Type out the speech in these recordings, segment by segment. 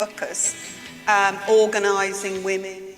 Buckus, organising women.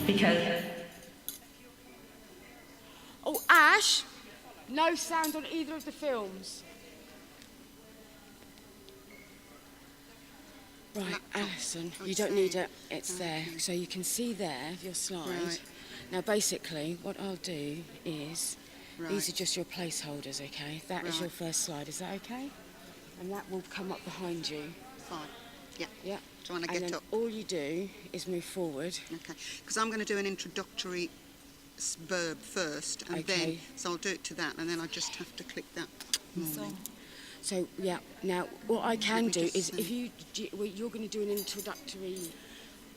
Because... Oh, Ash! No sound on either of the films. Right, Alison, you don't need it. It's there. So you can see there your slide. Right. Now, basically, what I'll do is, these are just your placeholders, okay? That is your first slide. Is that okay? And that will come up behind you. Fine. Yeah. Yeah. Do you want to and get then up? all you do is move forward. Okay. Because I'm going to do an introductory verb first, and then, so I'll do it to that, and then I just have to click that. So, yeah, now, what I can do is, if you're going to do an introductory...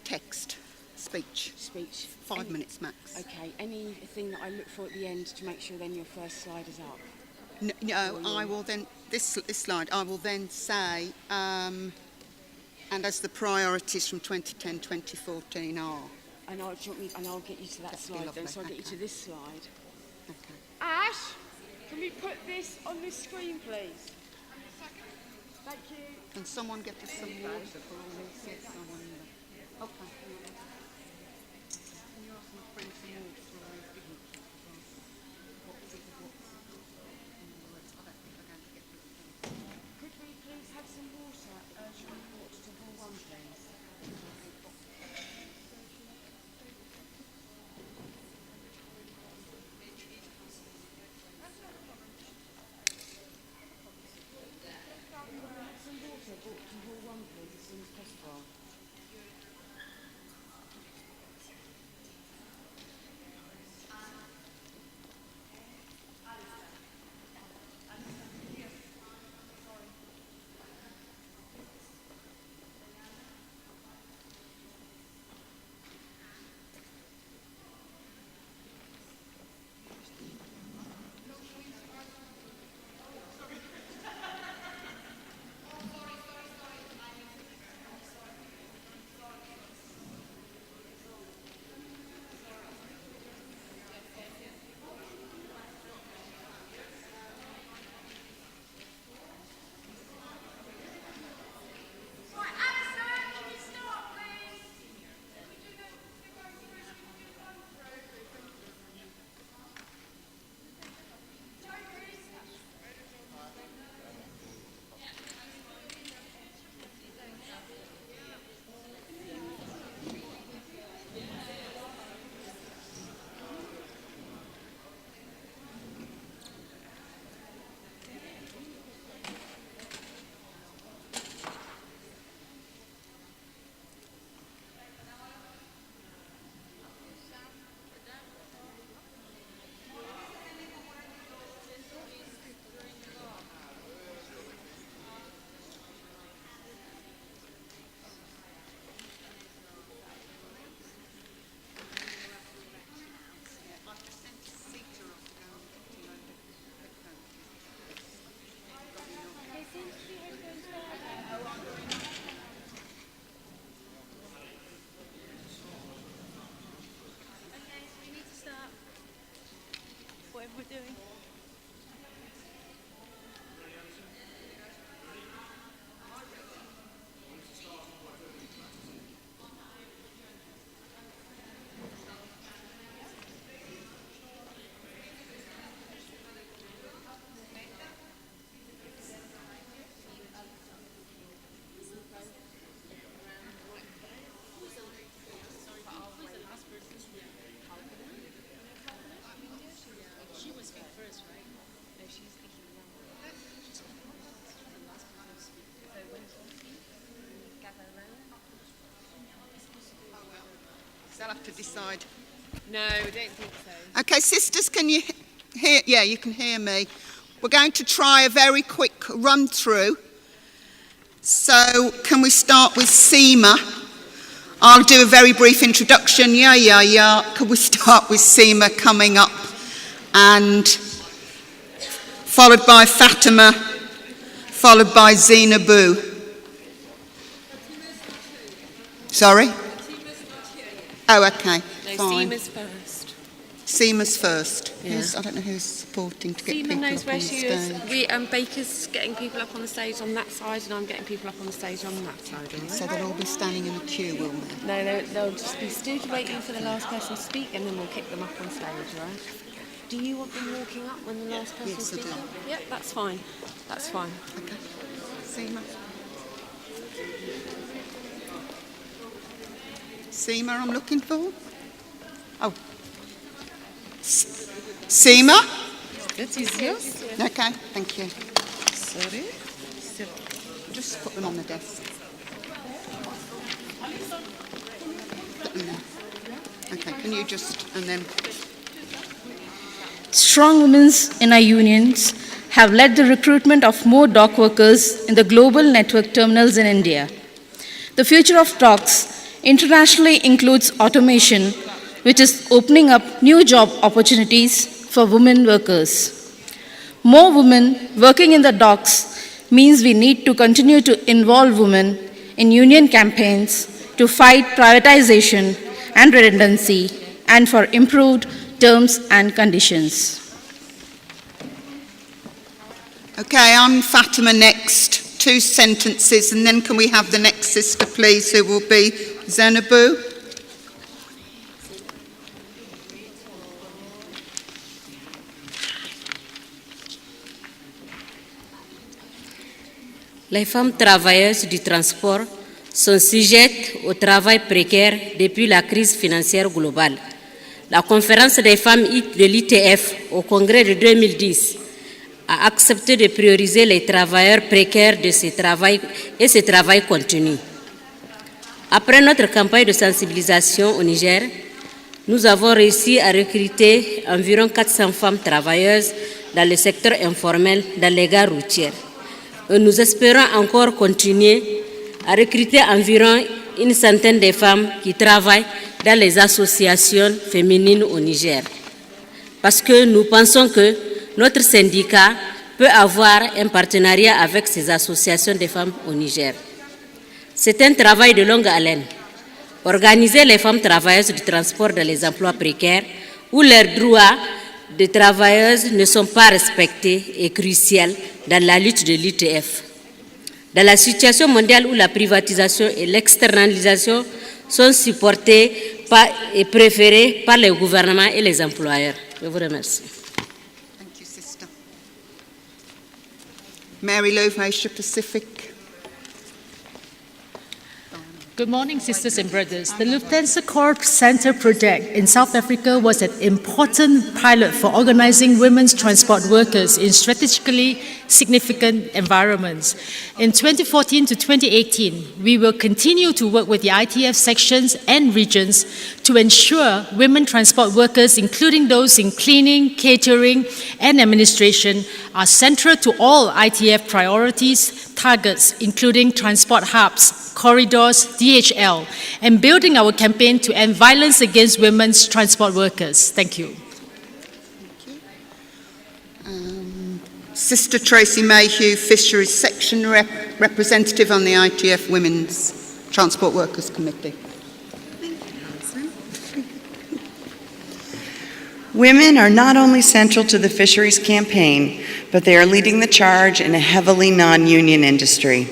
Text. Speech. 5 minutes max. Okay, anything that I look for at the end to make sure then your first slide is up? No, I will then, this slide, I will then say, and as the priorities from 2010-2014 are. And I'll get you to that slide then, so I'll get you to this slide. Okay. Ash, can we put this on this screen, please? Thank you. Can someone get us some water for all this? Yes, someone. Okay. Can you ask them to bring some water for all these signatures? Could we please have some water, urgent report to Hall 1, please? Some water brought to Hall 1, please, as soon as possible. we're doing. They'll have to decide. No, I don't think so. Okay, sisters, can you hear? Yeah, you can hear me. We're going to try a very quick run through. So, can we start with Seema? I'll do a very brief introduction. Yeah. Could we start with Seema coming up, and followed by Fatima, followed by Zainabu. Sorry? Oh, okay. No, Fine. Seema's first. Seema's first. Yeah. I don't know who's supporting to get Seema people knows up where on the she stage. is. Baker's getting people up on the stage on that side, and I'm getting people up on the stage on that side. All right? So they'll all be standing in a queue, will they? No, they'll just be stood waiting for the last person to speak, and then we'll kick them up on stage, right? Do you want them walking up when the last person Yes, I speaks? do. Yep, that's fine. That's fine. Okay. Seema. Seema, I'm looking for. Oh. Seema? That is yours? Okay, thank you. Sorry. Just put them on the desk. Put them there. Okay, can you just, and then, Strong women in our unions have led the recruitment of more dock workers in the global network terminals in India. The future of docks internationally includes automation, which is opening up new job opportunities for women workers. More women working in the docks means we need to continue to involve women in union campaigns to fight privatization and redundancy and for improved terms and conditions. okay, I'm Fatima next. 2 sentences, and then can we have the next sister, please, who will be Zainabu? Les femmes travailleuses du transport sont sujettes au travail précaire depuis la crise financière globale. La conférence des femmes de l'ITF au congrès de 2010 a accepté de prioriser les travailleurs précaires de ce travail et ce travail continu. Après notre campagne de sensibilisation au Niger, nous avons réussi à recruter environ 400 femmes travailleuses dans le secteur informel dans les gares routières. Et nous espérons encore continuer à recruter environ une centaine de femmes qui travaillent dans les associations féminines au Niger. Parce que nous pensons que notre syndicat peut avoir un partenariat avec ces associations de femmes au Niger. C'est un travail de longue haleine. Organiser les femmes travailleuses du transport dans les emplois précaires où leurs droits de travailleuses ne sont pas respectés est crucial dans la lutte de l'ITF. Dans la situation mondiale où la privatisation et l'externalisation sont supportées et préférées par les gouvernements et les employeurs. Je vous remercie. Thank you, sister. Mary Lou, Asia Pacific. Good morning, sisters and brothers. The Lufthansa Core Center project in South Africa was an important pilot for organizing women's transport workers in strategically significant environments. In 2014 to 2018, we will continue to work with the ITF sections and regions to ensure women transport workers, including those in cleaning, catering, and administration, are central to all ITF priorities, targets, including transport hubs, corridors, DHL, and building our campaign to end violence against women's transport workers. Thank you. Sister Tracy Mayhew, Fisheries Section Representative on the ITF Women's Transport Workers Committee. Women are not only central to the fisheries campaign, but they are leading the charge in a heavily non-union industry.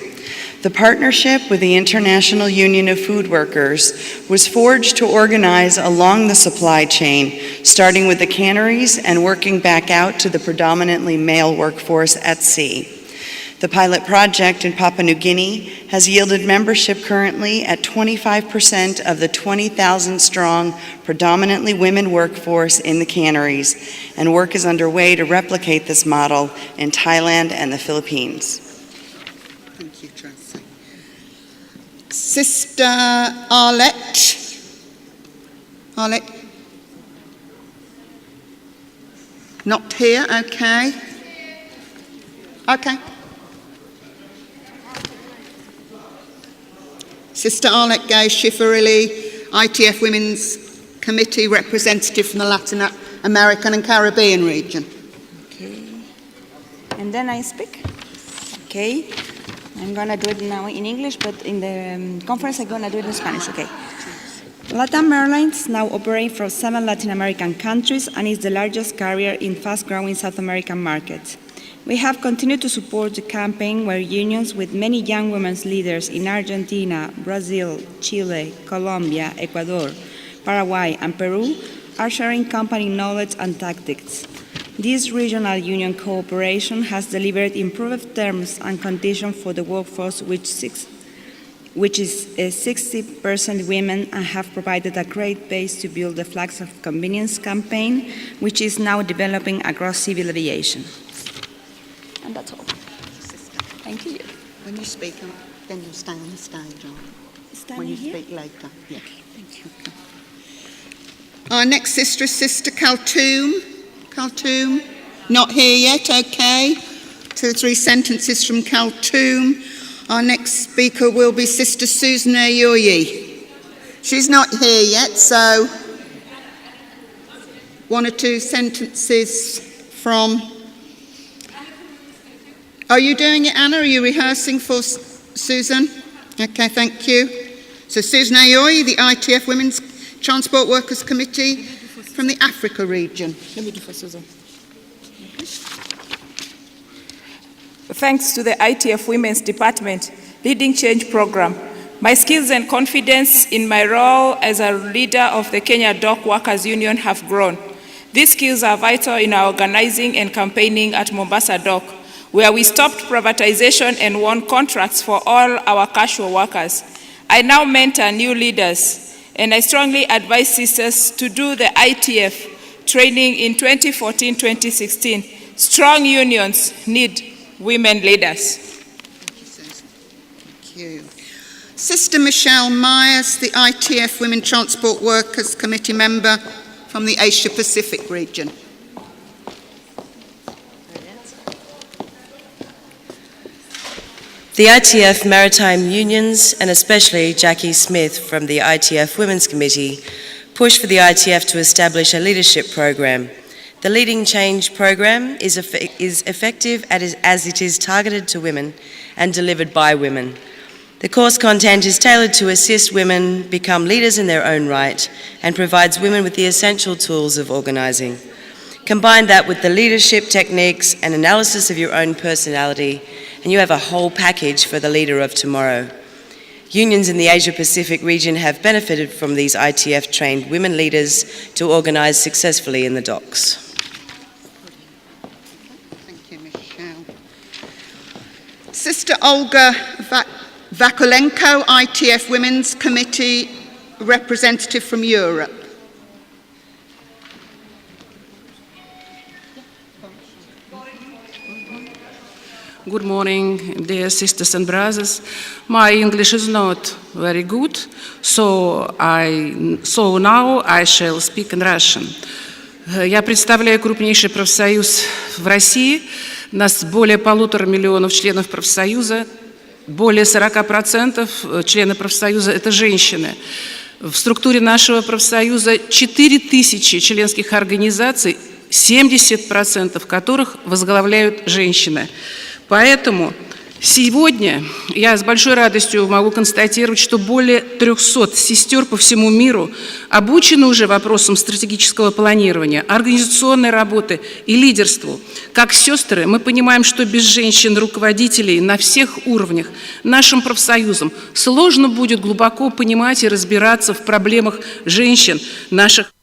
The partnership with the International Union of Food Workers was forged to organize along the supply chain, starting with the canneries and working back out to the predominantly male workforce at sea. The pilot project in Papua New Guinea has yielded membership currently at 25% of the 20,000-strong, predominantly women workforce in the canneries, and work is underway to replicate this model in Thailand and the Philippines. Thank you, Tracy. Sister Arlette. Arlette? Not here, okay. Okay. Sister Arlette Gay Shifarilli, ITF Women's Committee representative from the Latin American and Caribbean region. Okay. And then I speak. Okay. I'm going to do it now in English, but in the conference I'm going to do it in Spanish. Okay. LATAM Airlines now operates from 7 Latin American countries and is the largest carrier in fast-growing South American markets. We have continued to support the campaign where unions with many young women's leaders in Argentina, Brazil, Chile, Colombia, Ecuador, Paraguay, and Peru are sharing company knowledge and tactics. This regional union cooperation has delivered improved terms and conditions for the workforce, which is 60% women, and have provided a great base to build the Flags of Convenience campaign, which is now developing across civil aviation. And that's all. Thank you. When you speak, then you'll stay on the stage, when you speak later. Yeah. Thank you. Our next sister is Sister Khaltoum. Khaltoum, not here yet, okay. 2 or 3 sentences from Khartoum. Our next speaker will be Sister Susan Ayoyi. She's not here yet, so 1 or 2 sentences from... Are you doing it, Anna? Are you rehearsing for Susan? Okay, thank you. So Susan Ayoyi, the ITF Women's Transport Workers Committee from the Africa region. Let me do for Susan. Thanks to the ITF Women's Department Leading Change Program, my skills and confidence in my role as a leader of the Kenya Dock Workers Union have grown. These skills are vital in our organizing and campaigning at Mombasa Dock, where we stopped privatization and won contracts for all our casual workers. I now mentor new leaders, and I strongly advise sisters to do the ITF training in 2014-2016. Strong unions need women leaders. Thank you. Sister Michelle Myers, the ITF Women Transport Workers Committee member from the Asia Pacific region. The ITF Maritime Unions, and especially Jackie Smith from the ITF Women's Committee, pushed for the ITF to establish a leadership program. The Leading Change program is effective as it is targeted to women and delivered by women. The course content is tailored to assist women become leaders in their own right and provides women with the essential tools of organising. Combine that with the leadership techniques and analysis of your own personality, and you have a whole package for the leader of tomorrow. Unions in the Asia-Pacific region have benefited from these ITF-trained women leaders to organise successfully in the docks. Thank you, Michelle. Sister Olga Vakulenko, ITF Women's Committee representative from Europe. Good morning, dear sisters and brothers. My English is not very good, so now I shall speak in Russian. Я представляю крупнейший профсоюз в России. Нас более 1,5 миллиона членов профсоюза. Более 40% членов профсоюза – это женщины. В структуре нашего профсоюза 4000 членских организаций, 70% которых возглавляют женщины. Поэтому Сегодня я с большой радостью могу констатировать, что более 300 сестер по всему миру обучены уже вопросам стратегического планирования, организационной работы и лидерству. Как сестры мы понимаем, что без женщин-руководителей на всех уровнях нашим профсоюзам сложно будет глубоко понимать и разбираться в проблемах женщин наших.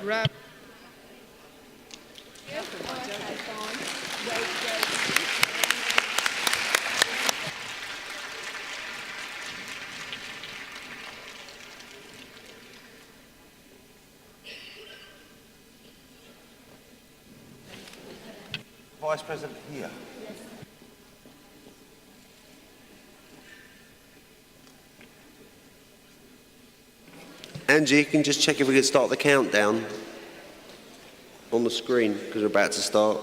grab. Vice President here. Angie, you can just check if we could start the countdown on the screen because we're about to start.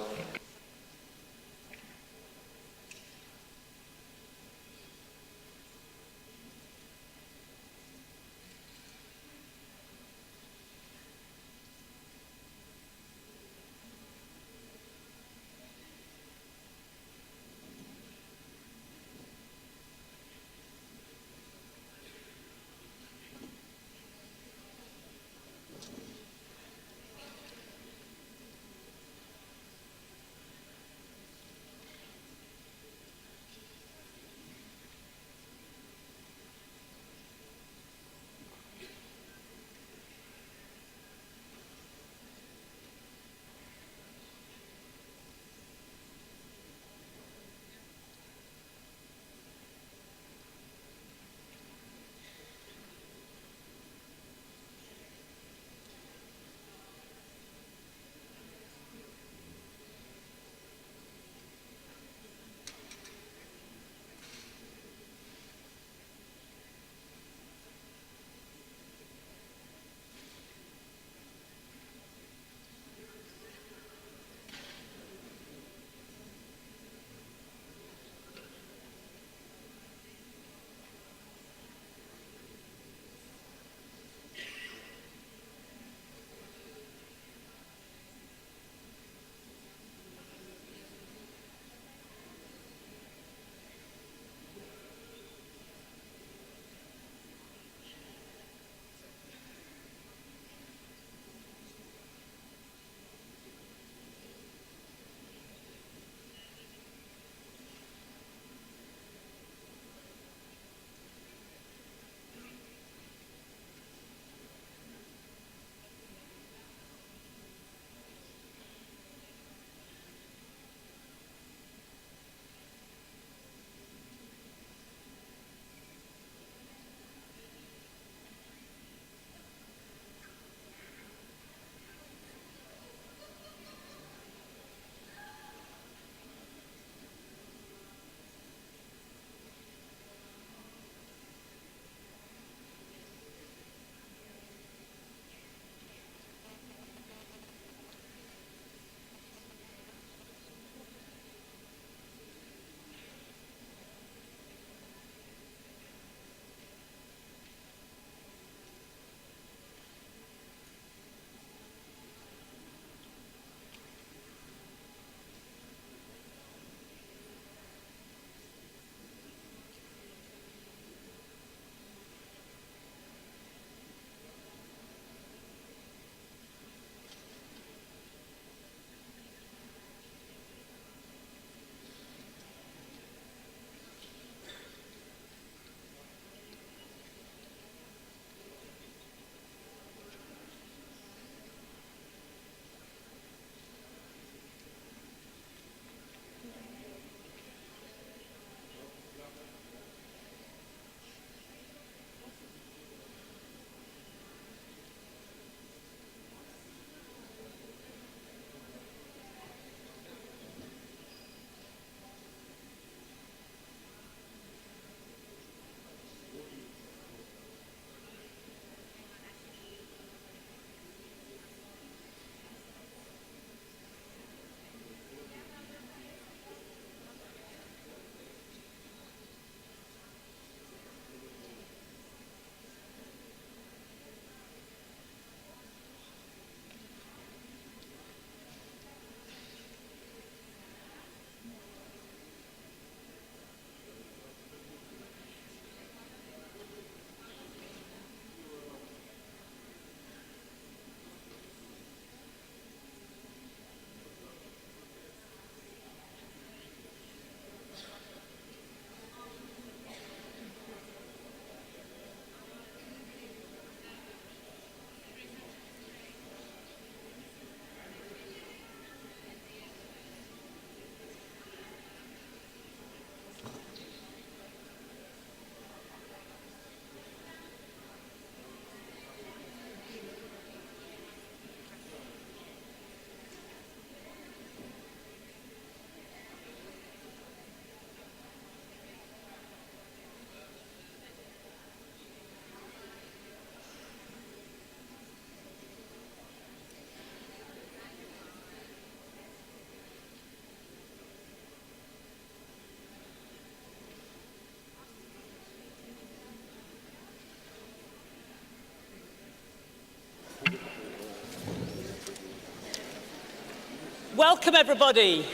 Welcome, everybody.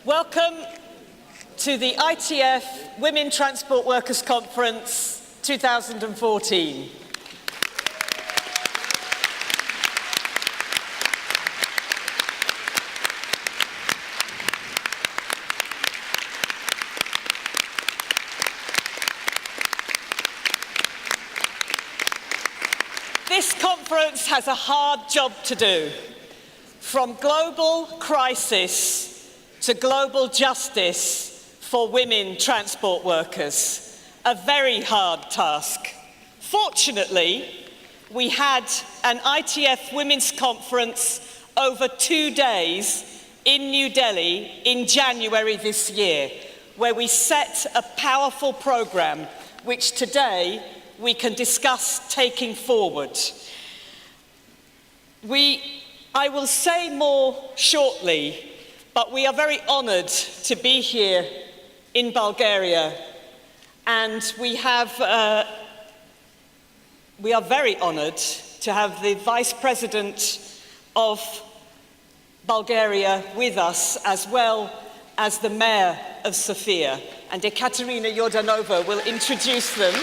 Welcome to the ITF Women Transport Workers Conference 2014. This conference has a hard job to do. From global crisis to global justice for women transport workers. A very hard task. Fortunately, we had an ITF Women's Conference over 2 days in New Delhi in January this year, where we set a powerful programme which today we can discuss taking forward. I will say more shortly, but we are very honoured to be here in Bulgaria, and we are very honoured to have the Vice President of Bulgaria with us, as well as the Mayor of Sofia, and Ekaterina Yordanova will introduce them.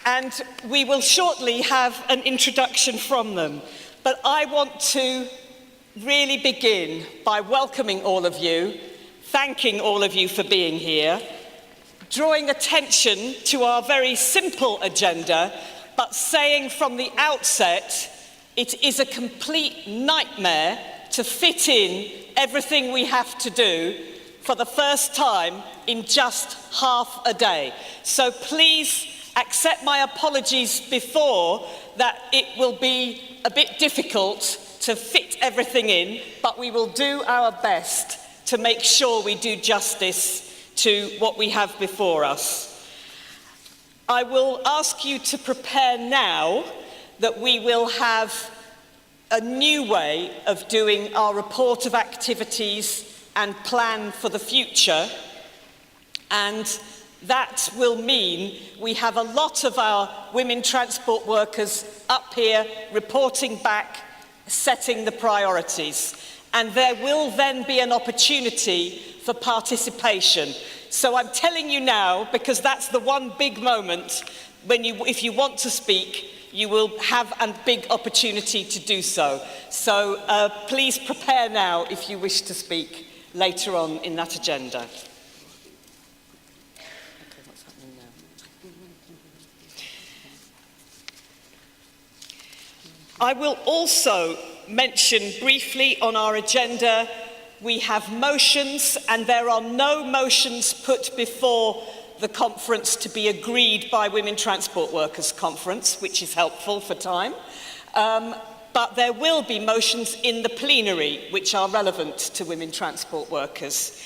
And we will shortly have an introduction from them. But I want to really begin by welcoming all of you, thanking all of you for being here, drawing attention to our very simple agenda, but saying from the outset, it is a complete nightmare to fit in everything we have to do for the first time in just half a day. So please accept my apologies before that it will be a bit difficult to fit everything in, but we will do our best to make sure we do justice to what we have before us. I will ask you to prepare now that we will have a new way of doing our report of activities and plan for the future, and that will mean we have a lot of our women transport workers up here reporting back, setting the priorities. And there will then be an opportunity for participation. So I'm telling you now, because that's the one big moment when if you want to speak, you will have a big opportunity to do so. So please prepare now if you wish to speak later on in that agenda. I will also mention briefly on our agenda, we have motions, and there are no motions put before the conference to be agreed by Women Transport Workers Conference, which is helpful for time. But there will be motions in the plenary which are relevant to women transport workers.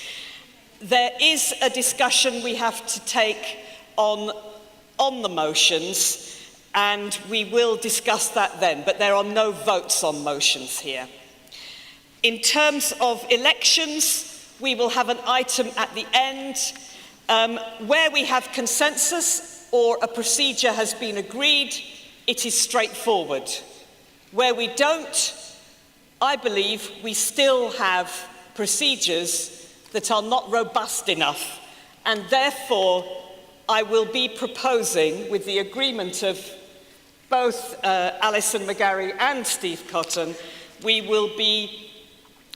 There is a discussion we have to take on the motions, and we will discuss that then, but there are no votes on motions here. In terms of elections, we will have an item at the end where we have consensus or a procedure has been agreed. It is straightforward. Where we don't, I believe we still have procedures that are not robust enough, and therefore I will be proposing, with the agreement of both Alison McGarry and Steve Cotton, we will be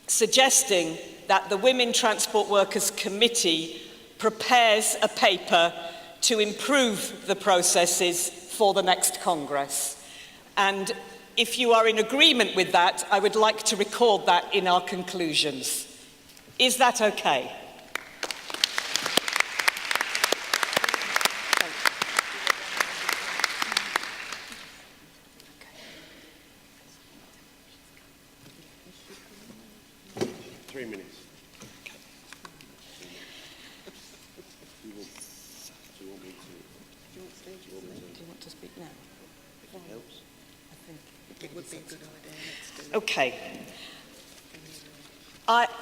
suggesting that the Women Transport Workers Committee prepares a paper to improve the processes for the next Congress. And if you are in agreement with that, I would like to record that in our conclusions. Is that okay? Okay.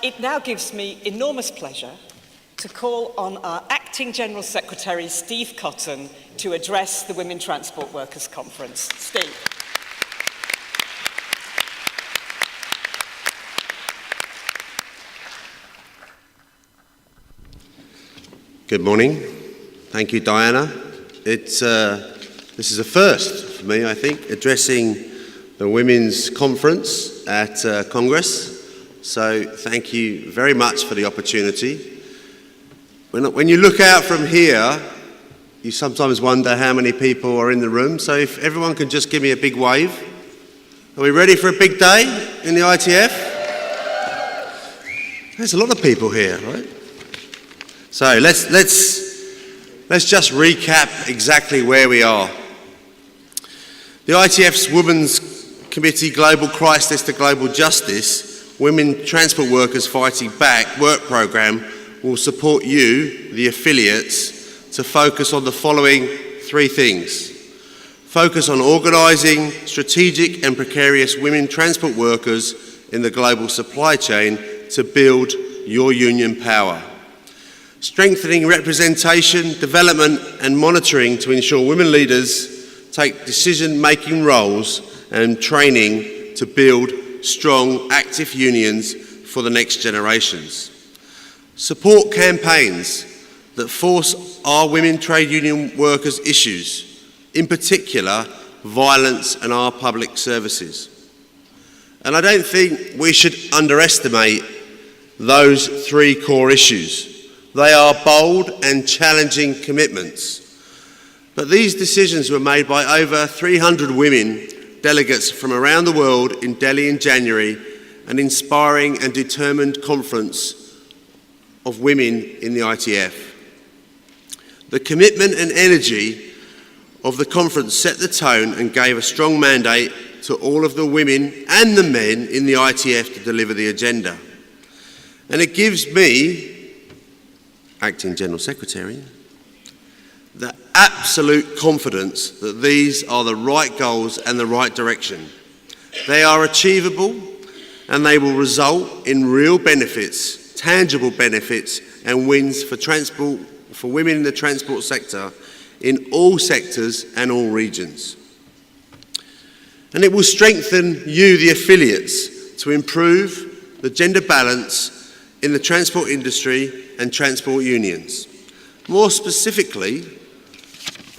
It now gives me enormous pleasure to call on our Acting General Secretary, Steve Cotton, to address the Women Transport Workers Conference. Steve. Good morning. Thank you, Diana. This is a first for me, I think, addressing the Women's Conference at Congress. So thank you very much for the opportunity. When you look out from here, you sometimes wonder how many people are in the room. So if everyone could just give me a big wave. Are we ready for a big day in the ITF? There's a lot of people here, right? So let's just recap exactly where we are. The ITF's Women's Committee Global Crisis to Global Justice, Women Transport Workers Fighting Back work programme will support you, the affiliates, to focus on the following three things. Focus on organising strategic and precarious women transport workers in the global supply chain to build your union power. Strengthening representation, development and monitoring to ensure women leaders take decision-making roles and training to build strong, active unions for the next generations. Support campaigns that force our women trade union workers' issues, in particular, violence and our public services. And I don't think we should underestimate those three core issues. They are bold and challenging commitments. But these decisions were made by over 300 women delegates from around the world in Delhi in January, an inspiring and determined conference of women in the ITF. The commitment and energy of the conference set the tone and gave a strong mandate to all of the women and the men in the ITF to deliver the agenda. And it gives me, Acting General Secretary, the absolute confidence that these are the right goals and the right direction. They are achievable and they will result in real benefits, tangible benefits and wins for women in the transport sector in all sectors and all regions. And it will strengthen you, the affiliates, to improve the gender balance in the transport industry and transport unions. More specifically,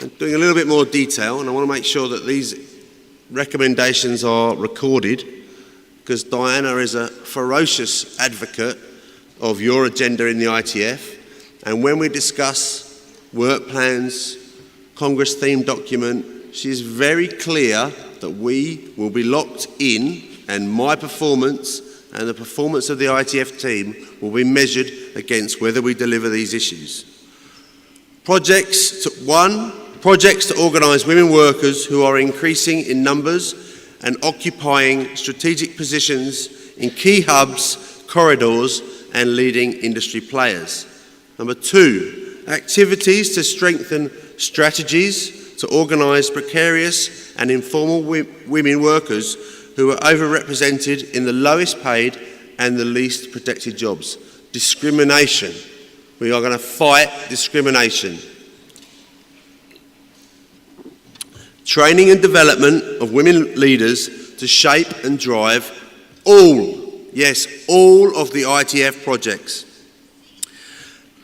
I'm doing a little bit more detail, and I want to make sure that these recommendations are recorded, because Diana is a ferocious advocate of your agenda in the ITF, and when we discuss work plans, Congress-themed document, she is very clear that we will be locked in, and my performance and the performance of the ITF team will be measured against whether we deliver these issues. Projects to organise women workers who are increasing in numbers and occupying strategic positions in key hubs, corridors and leading industry players. Number 2, activities to strengthen strategies to organise precarious and informal women workers who are overrepresented in the lowest paid and the least protected jobs. Discrimination. We are going to fight discrimination. Training and development of women leaders to shape and drive all of the ITF projects.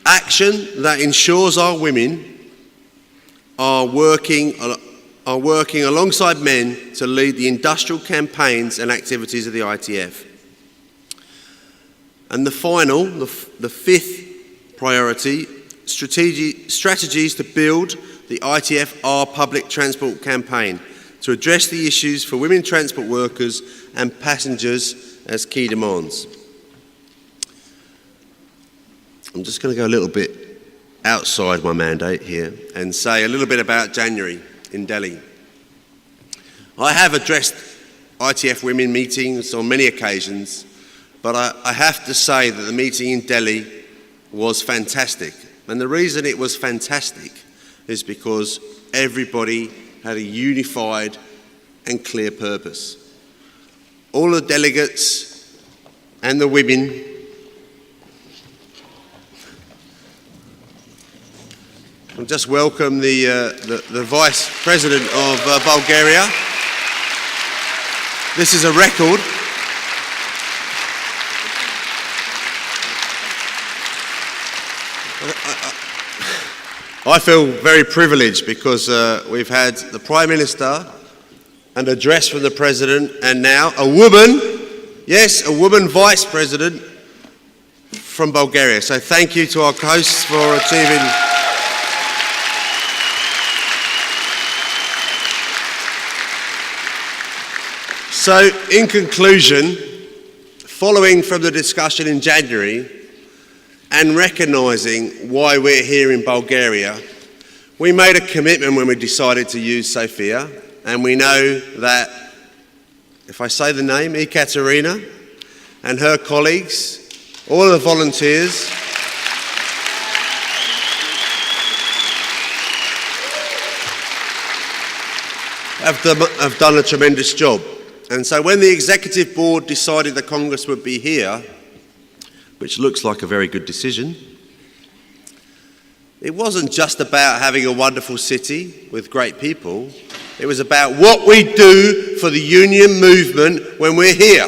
Action that ensures our women are working alongside men to lead the industrial campaigns and activities of the ITF. And the final, the fifth priority, strategies to build the ITF-R public transport campaign to address the issues for women transport workers and passengers as key demands. I'm just going to go a little bit outside my mandate here and say a little bit about January in Delhi. I have addressed ITF women meetings on many occasions, but I have to say that the meeting in Delhi was fantastic. And the reason it was fantastic is because everybody had a unified and clear purpose. All the delegates and the women I'll just welcome the Vice President of Bulgaria. This is a record. I feel very privileged because we've had the Prime Minister, an address from the President, and now a woman, yes, a woman Vice President from Bulgaria. So thank you to our hosts for achieving. So in conclusion, following from the discussion in January and recognising why we're here in Bulgaria, we made a commitment when we decided to use Sophia, and we know that, if I say the name, Ekaterina and her colleagues, all the volunteers, have done a tremendous job. And so when the Executive Board decided the Congress would be here, which looks like a very good decision, it wasn't just about having a wonderful city with great people. It was about what we do for the union movement when we're here.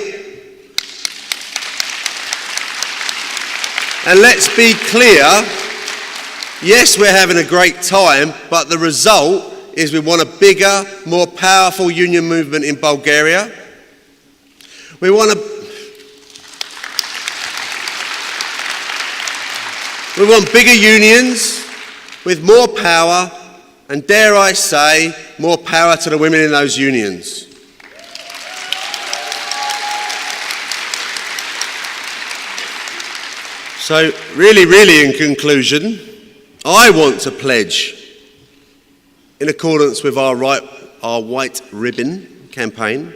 And let's be clear, yes, we're having a great time, but the result is we want a bigger, more powerful union movement in Bulgaria. We want bigger unions with more power, and dare I say, more power to the women in those unions. So really in conclusion, I want to pledge, in accordance with our White Ribbon campaign,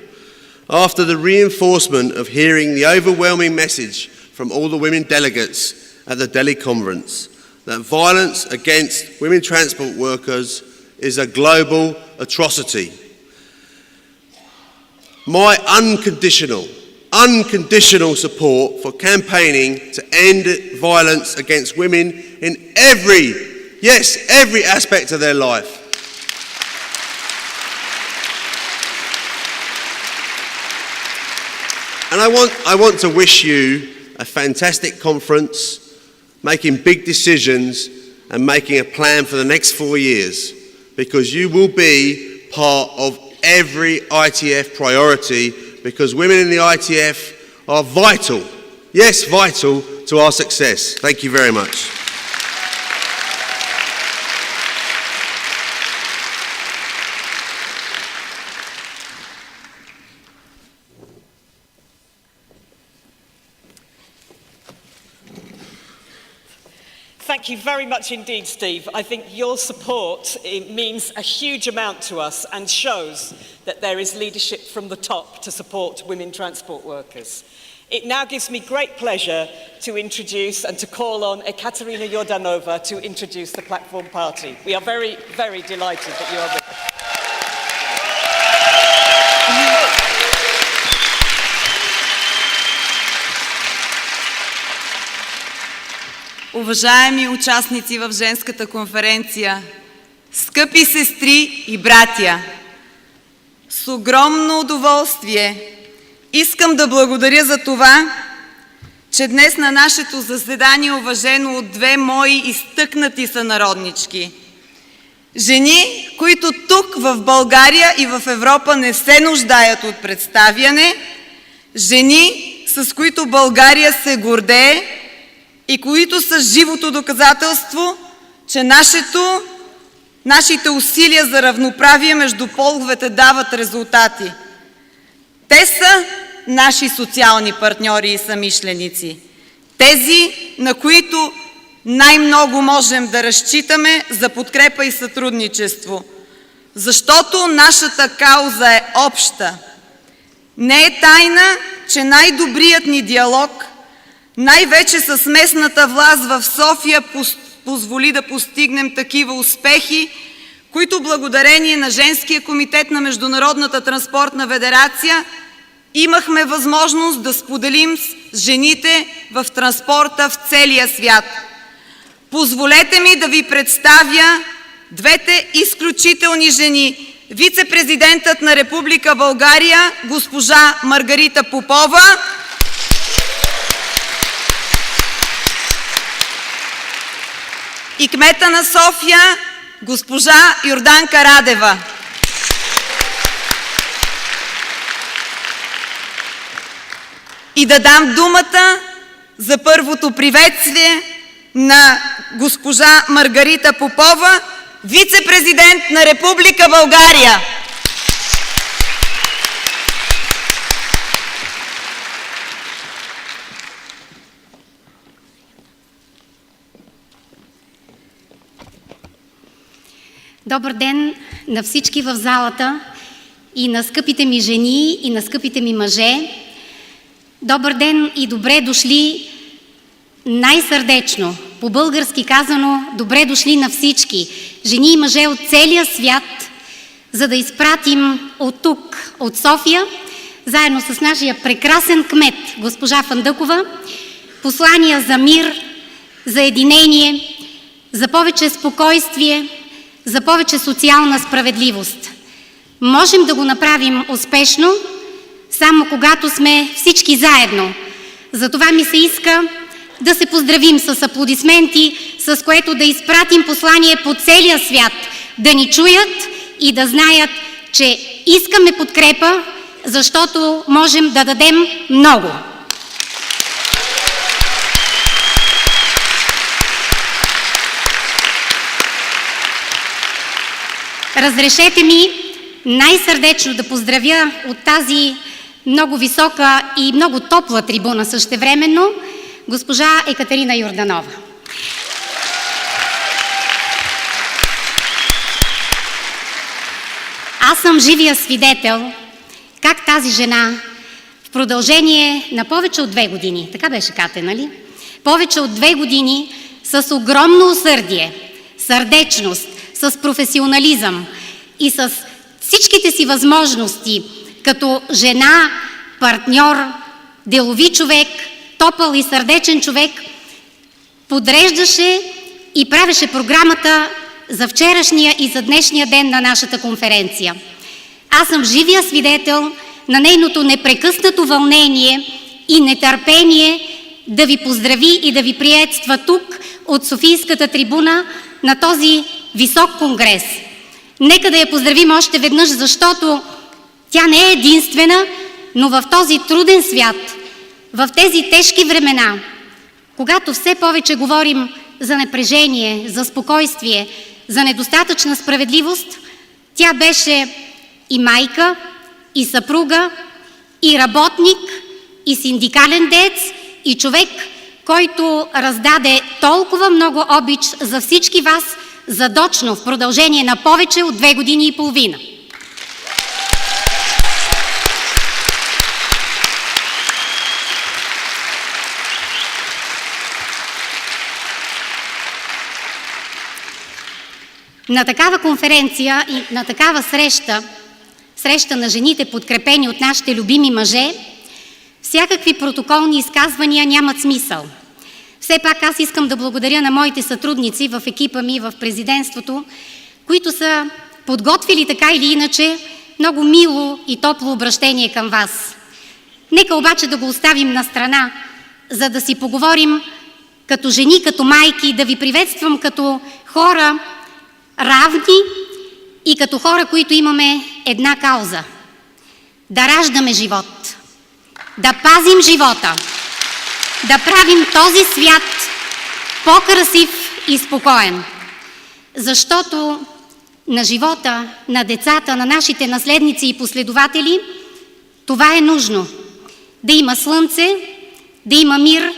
after the reinforcement of hearing the overwhelming message from all the women delegates at the Delhi conference, that violence against women transport workers is a global atrocity. My unconditional support for campaigning to end violence against women in every aspect of their life. And I want to wish you a fantastic conference, making big decisions and making a plan for the next 4 years, because you will be part of every ITF priority, because women in the ITF are vital, yes, vital to our success. Thank you very much. Thank you very much indeed, Steve. I think your support means a huge amount to us and shows that there is leadership from the top to support women transport workers. It now gives me great pleasure to introduce and to call on Ekaterina Yordanova to introduce the Platform Party. We are very, very delighted that you are with us. Уважаеми участници в женската конференция, скъпи сестри и братя, с огромно удоволствие искам да благодаря за това, че днес на нашето заседание е уважено от две мои изтъкнати сънароднички. Жени, които тук в България и в Европа не се нуждаят от представяне, жени, с които България се гордее и които са живото доказателство, че нашите усилия за равноправие между половете дават резултати. Те са наши социални партньори и самишленици. Тези, на които най-много можем да разчитаме за подкрепа и сътрудничество. Защото нашата кауза е обща. Не е тайна, че най-добрият ни диалог, най-вече с местната власт в София, позволи да постигнем такива успехи, които благодарение на Женския комитет на Международната транспортна федерация имахме възможност да споделим с жените в транспорта в целия свят. Позволете ми да ви представя двете изключителни жени. Вице-президентът на Република България, госпожа Маргарита Попова, и кмета на София, госпожа Йорданка Радева. И да дам думата за първото приветствие на госпожа Маргарита Попова, вице-президент на Република България. Добър ден на всички в залата и на скъпите ми жени и на скъпите ми мъже. Добър ден и добре дошли най-сърдечно, по-български казано, добре дошли на всички жени и мъже от целия свят, за да изпратим от тук, от София, заедно с нашия прекрасен кмет, госпожа Фандъкова, послания за мир, за единение, за повече спокойствие, за повече социална справедливост. Можем да го направим успешно, само когато сме всички заедно. Затова ми се иска да се поздравим с аплодисменти, с което да изпратим послание по целия свят, да ни чуят и да знаят, че искаме подкрепа, защото можем да дадем много. Разрешете ми най-сърдечно да поздравя от тази много висока и много топла трибуна същевременно госпожа Екатерина Йорданова. Аз съм живия свидетел как тази жена в продължение на повече от 2 години, така беше, Кате, нали? Повече от 2 години с огромно усърдие, сърдечност, с професионализъм и с всичките си възможности като жена, партньор, делови човек, топъл и сърдечен човек, подреждаше и правеше програмата за вчерашния и за днешния ден на нашата конференция. Аз съм живия свидетел на нейното непрекъснато вълнение и нетърпение да ви поздрави и да ви приветства тук от Софийската трибуна на този висок конгрес. Нека да я поздравим още веднъж, защото тя не е единствена, но в този труден свят, в тези тежки времена, когато все повече говорим за напрежение, за спокойствие, за недостатъчна справедливост, тя беше и майка, и съпруга, и работник, и синдикален деец, и човек, който раздаде толкова много обич за всички вас задочно в продължение на повече от 2 години и половина. На такава конференция и на такава среща на жените, подкрепени от нашите любими мъже, всякакви протоколни изказвания нямат смисъл. Все пак аз искам да благодаря на моите сътрудници в екипа ми, в президентството, които са подготвили така или иначе много мило и топло обращение към вас. Нека обаче да го оставим на страна, за да си поговорим като жени, като майки, да ви приветствам като хора равни и като хора, които имаме една кауза – да раждаме живот, да пазим живота, да правим този свят по-красив и спокоен. Защото на живота, на децата, на нашите наследници и последователи това е нужно. Да има слънце, да има мир,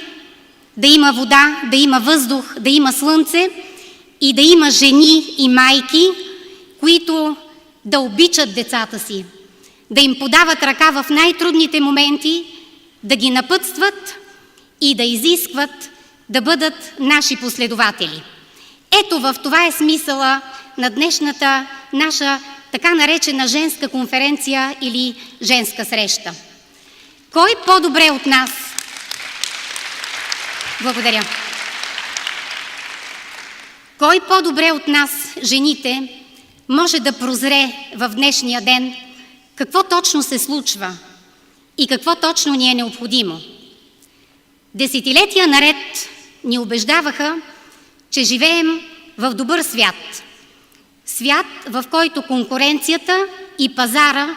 да има вода, да има въздух, да има слънце и да има жени и майки, които да обичат децата си, да им подават ръка в най-трудните моменти, да ги напътстват и да изискват да бъдат наши последователи. Ето в това е смисъла на днешната наша така наречена женска конференция или женска среща. Кой по-добре от нас? Благодаря. Кой по-добре от нас, жените, може да прозре в днешния ден какво точно се случва и какво точно ни е необходимо? Десетилетия наред ни убеждаваха, че живеем в добър свят. Свят, в който конкуренцията и пазара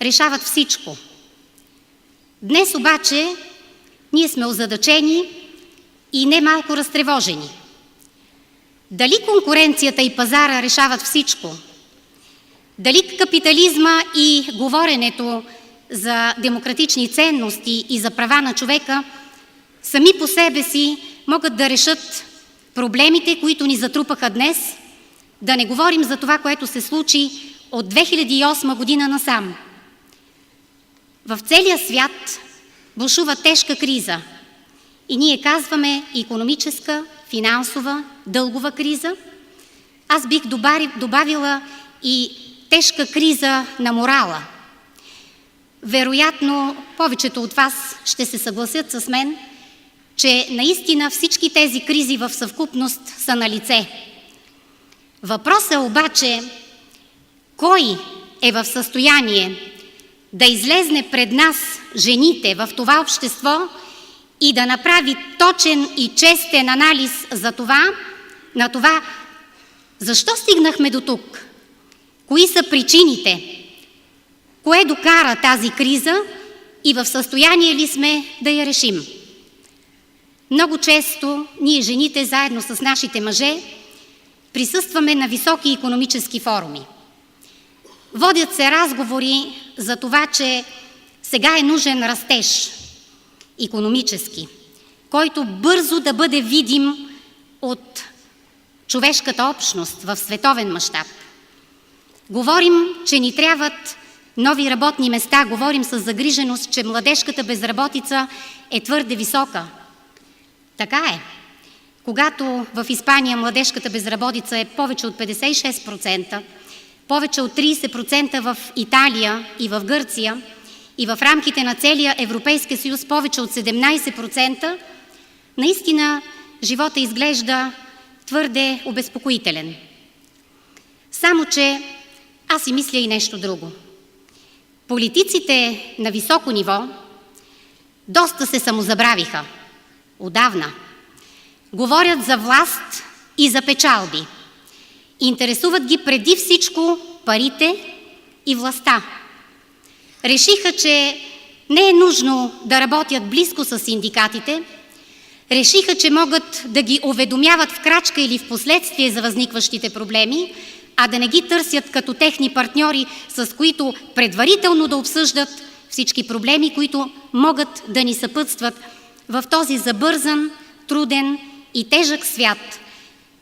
решават всичко. Днес обаче ние сме озадачени и немалко разтревожени. Дали конкуренцията и пазара решават всичко? Дали капитализма и говоренето за демократични ценности и за права на човека сами по себе си могат да решат проблемите, които ни затрупаха днес, да не говорим за това, което се случи от 2008 година насам. В целия свят бушува тежка криза и ние казваме икономическа, финансова, дългова криза. Аз бих добавила и тежка криза на морала. Вероятно, повечето от вас ще се съгласят с мен, че наистина всички тези кризи в съвкупност са налице. Въпросът е обаче, кой е в състояние да излезне пред нас, жените, в това общество и да направи точен и честен анализ на това, защо стигнахме до тук, кои са причините, кое докара тази криза и в състояние ли сме да я решим. Много често ние, жените, заедно с нашите мъже, присъстваме на високи икономически форуми. Водят се разговори за това, че сега е нужен растеж икономически, който бързо да бъде видим от човешката общност в световен мащаб. Говорим, че ни трябват нови работни места, говорим с загриженост, че младежката безработица е твърде висока. Така е. Когато в Испания младежката безработица е повече от 56%, повече от 30% в Италия и в Гърция и в рамките на целия Европейски съюз повече от 17%, наистина живота изглежда твърде обезпокоителен. Само че аз си мисля и нещо друго. Политиците на високо ниво доста се самозабравиха. Отдавна. Говорят за власт и за печалби. Интересуват ги преди всичко парите и властта. Решиха, че не е нужно да работят близко с синдикатите. Решиха, че могат да ги уведомяват в крачка или в последствие за възникващите проблеми, а да не ги търсят като техни партньори, с които предварително да обсъждат всички проблеми, които могат да ни съпътстват в този забързан, труден и тежък свят,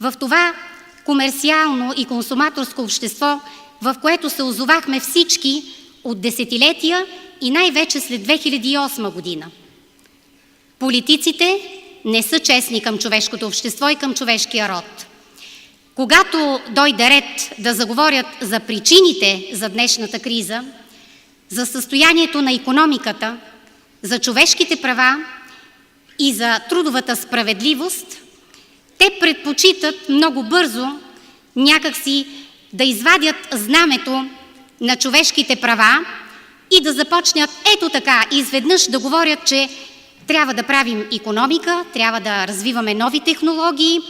в това комерциално и консуматорско общество, в което се озовахме всички от десетилетия и най-вече след 2008 година. Политиците не са честни към човешкото общество и към човешкия род. Когато дойде ред да заговорят за причините за днешната криза, за състоянието на икономиката, за човешките права и за трудовата справедливост, те предпочитат много бързо някакси да извадят знамето на човешките права и да започнат ето така изведнъж да говорят, че трябва да правим икономика, трябва да развиваме нови технологии,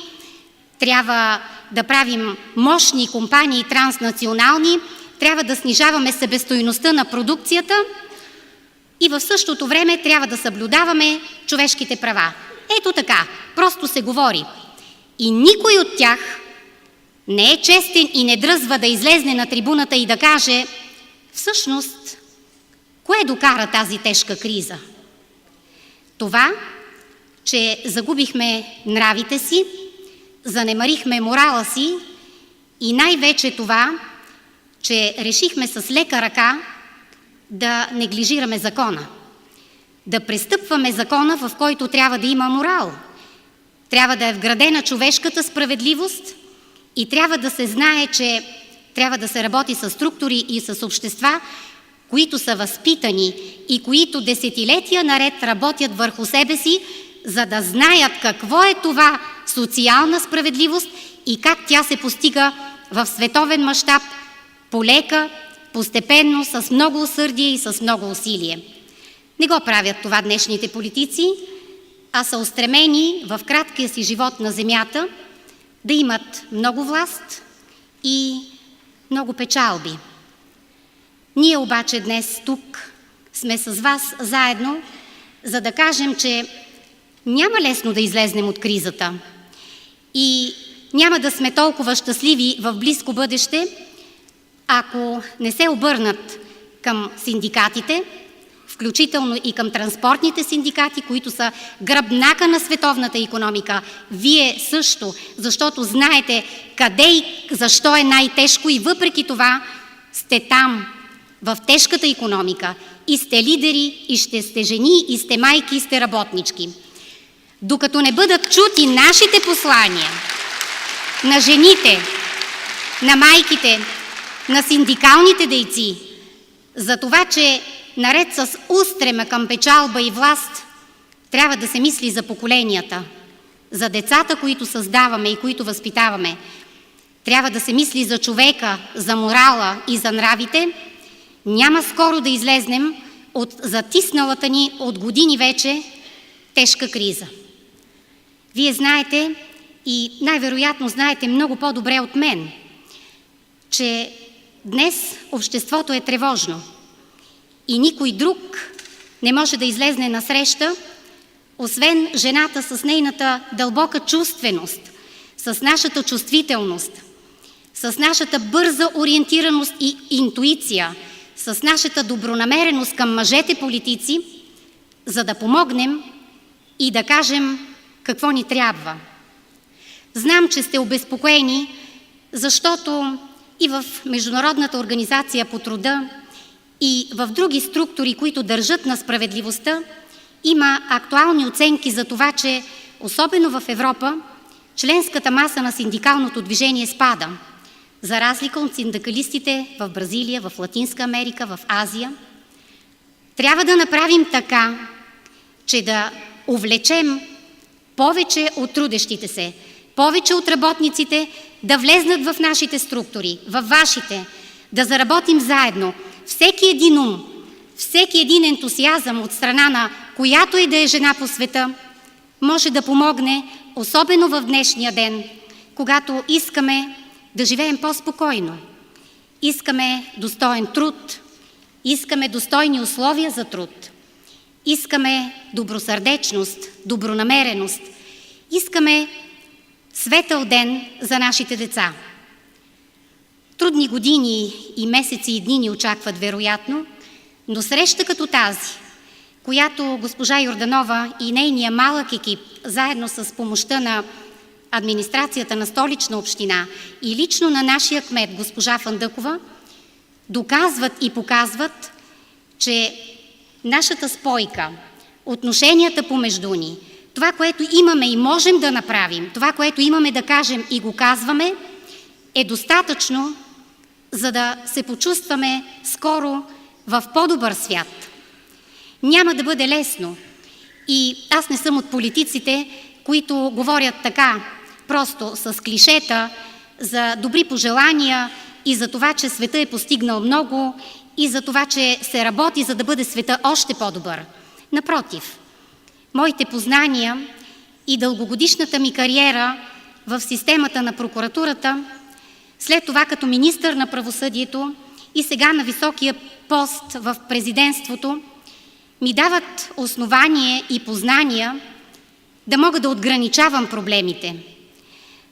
трябва да правим мощни компании транснационални, трябва да снижаваме себестойността на продукцията и в същото време трябва да съблюдаваме човешките права. Ето така, просто се говори. И никой от тях не е честен и не дръзва да излезне на трибуната и да каже всъщност, кое докара тази тежка криза? Това, че загубихме нравите си, занемарихме морала си и най-вече това, че решихме с лека ръка да неглижираме закона, да престъпваме закона, в който трябва да има морал. Трябва да е вградена човешката справедливост и трябва да се знае, че трябва да се работи с структури и с общества, които са възпитани и които десетилетия наред работят върху себе си, за да знаят какво е това социална справедливост и как тя се постига в световен мащаб, полека, постепенно, с много усърдие и с много усилие. Не го правят това днешните политици, а са устремени в краткия си живот на земята да имат много власт и много печалби. Ние обаче днес тук сме с вас заедно, за да кажем, че няма лесно да излезнем от кризата и няма да сме толкова щастливи в близко бъдеще, ако не се обърнат към синдикатите, включително и към транспортните синдикати, които са гръбнака на световната икономика. Вие също, защото знаете къде и защо е най-тежко и въпреки това сте там, в тежката икономика, и сте лидери, и ще сте жени, и сте майки, и сте работнички. Докато не бъдат чути нашите послания на жените, на майките, на синдикалните дейци, за това, че наред с устрема към печалба и власт, трябва да се мисли за поколенията, за децата, които създаваме и които възпитаваме. Трябва да се мисли за човека, за морала и за нравите. Няма скоро да излезнем от затисналата ни от години вече тежка криза. Вие знаете и най-вероятно знаете много по-добре от мен, че днес обществото е тревожно и никой друг не може да излезне насреща, освен жената с нейната дълбока чувственост, с нашата чувствителност, с нашата бърза ориентираност и интуиция, с нашата добронамереност към мъжете политици, за да помогнем и да кажем какво ни трябва. Знам, че сте обезпокоени, защото и в Международната организация по труда, и в други структури, които държат на справедливостта, има актуални оценки за това, че особено в Европа членската маса на синдикалното движение спада, за разлика от синдикалистите в Бразилия, в Латинска Америка, в Азия. Трябва да направим така, че да увлечем повече от трудещите се, повече от работниците да влезнат в нашите структури, във вашите, да заработим заедно. Всеки един ум, всеки един ентусиазъм от страна на която и да е жена по света може да помогне, особено в днешния ден, когато искаме да живеем по-спокойно. Искаме достоен труд, искаме достойни условия за труд, искаме добросърдечност, добронамереност, искаме светъл ден за нашите деца. Трудни години и месеци и дни ни очакват вероятно, но среща като тази, която госпожа Йорданова и нейния малък екип, заедно с помощта на администрацията на Столична община и лично на нашия кмет, госпожа Фандъкова, доказват и показват, че нашата спойка, отношенията помежду ни, това, което имаме и можем да направим, това, което имаме да кажем и го казваме, е достатъчно, за да се почувстваме скоро в по-добър свят. Няма да бъде лесно. И аз не съм от политиците, които говорят така, просто с клишета, за добри пожелания и за това, че света е постигнал много и за това, че се работи, за да бъде света още по-добър. Напротив, моите познания и дългогодишната ми кариера в системата на прокуратурата, след това като министър на правосъдието и сега на високия пост в президентството, ми дават основание и познания да мога да отграничавам проблемите,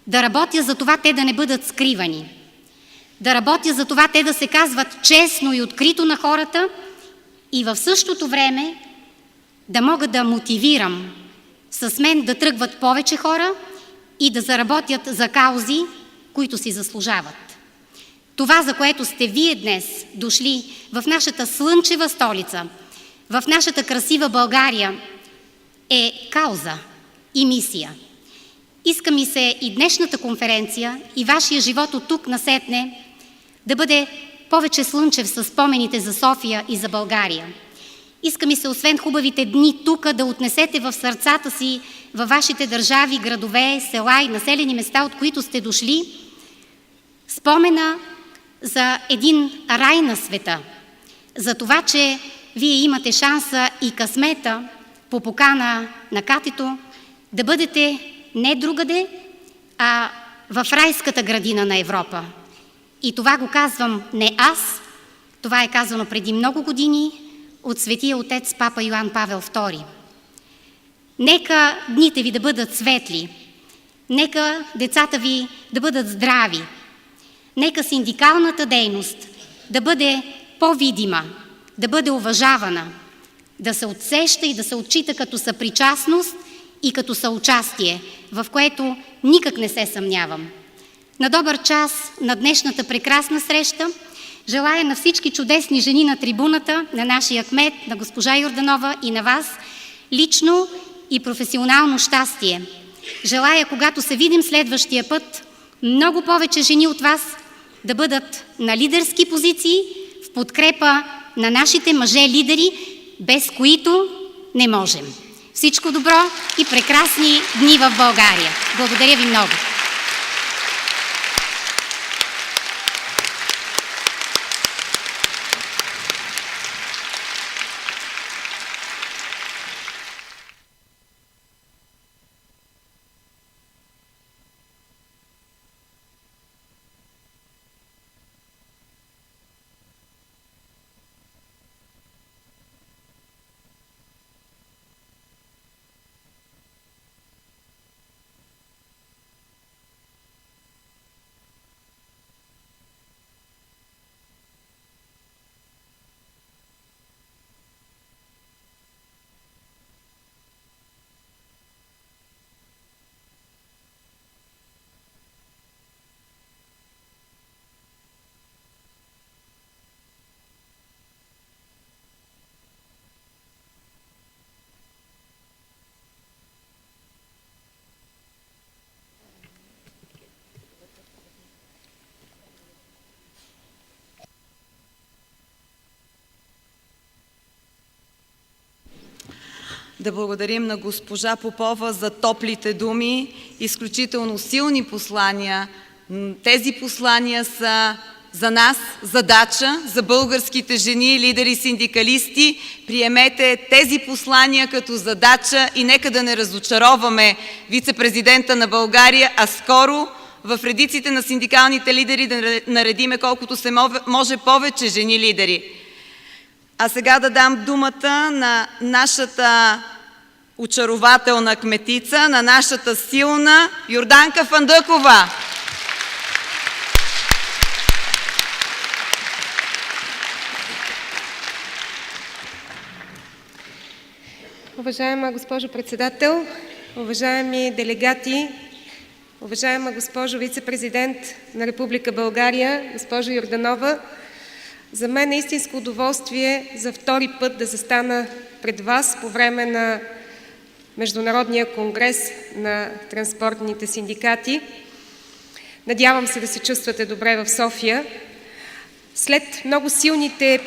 да работя за това те да не бъдат скривани, да работя за това те да се казват честно и открито на хората и в същото време да мога да мотивирам с мен да тръгват повече хора и да заработят за каузи, които си заслужават. Това, за което сте вие днес дошли в нашата слънчева столица, в нашата красива България, е кауза и мисия. Иска ми се и днешната конференция, и вашия живот от тук насетне да бъде повече слънчев със спомените за София и за България. Иска ми се, освен хубавите дни тук, да отнесете в сърцата си, във вашите държави, градове, села и населени места, от които сте дошли, спомена за един рай на света. За това, че вие имате шанса и късмета по покана на Катето да бъдете не другаде, а в райската градина на Европа. И това го казвам не аз, това е казано преди много години от Светия Отец Папа Йоан Павел II. Нека дните ви да бъдат светли, нека децата ви да бъдат здрави, нека синдикалната дейност да бъде по-видима, да бъде уважавана, да се отсеща и да се отчита като съпричастност и като съучастие, в което никак не се съмнявам. На добър час на днешната прекрасна среща желая на всички чудесни жени на трибуната, на нашия кмет, на госпожа Йорданова и на вас, лично и професионално щастие. Желая, когато се видим следващия път, много повече жени от вас да бъдат на лидерски позиции в подкрепа на нашите мъже-лидери, без които не можем. Всичко добро и прекрасни дни в България! Благодаря ви много! Да благодарим на госпожа Попова за топлите думи, изключително силни послания. Тези послания са за нас задача, за българските жени, лидери и синдикалисти. Приемете тези послания като задача и нека да не разочароваме вице-президента на България, а скоро в редиците на синдикалните лидери да наредиме колкото се може повече жени лидери. А сега да дам думата на нашата очарователна кметица, на нашата силна Йорданка Фандъкова. Уважаема госпожо председател, уважаеми делегати, уважаема госпожо вице-президент на Република България, госпожо Йорданова, за мен е истинско удоволствие за втори път да застана пред вас по време на Международния конгрес на транспортните синдикати. Надявам се да се чувствате добре в София. След много силните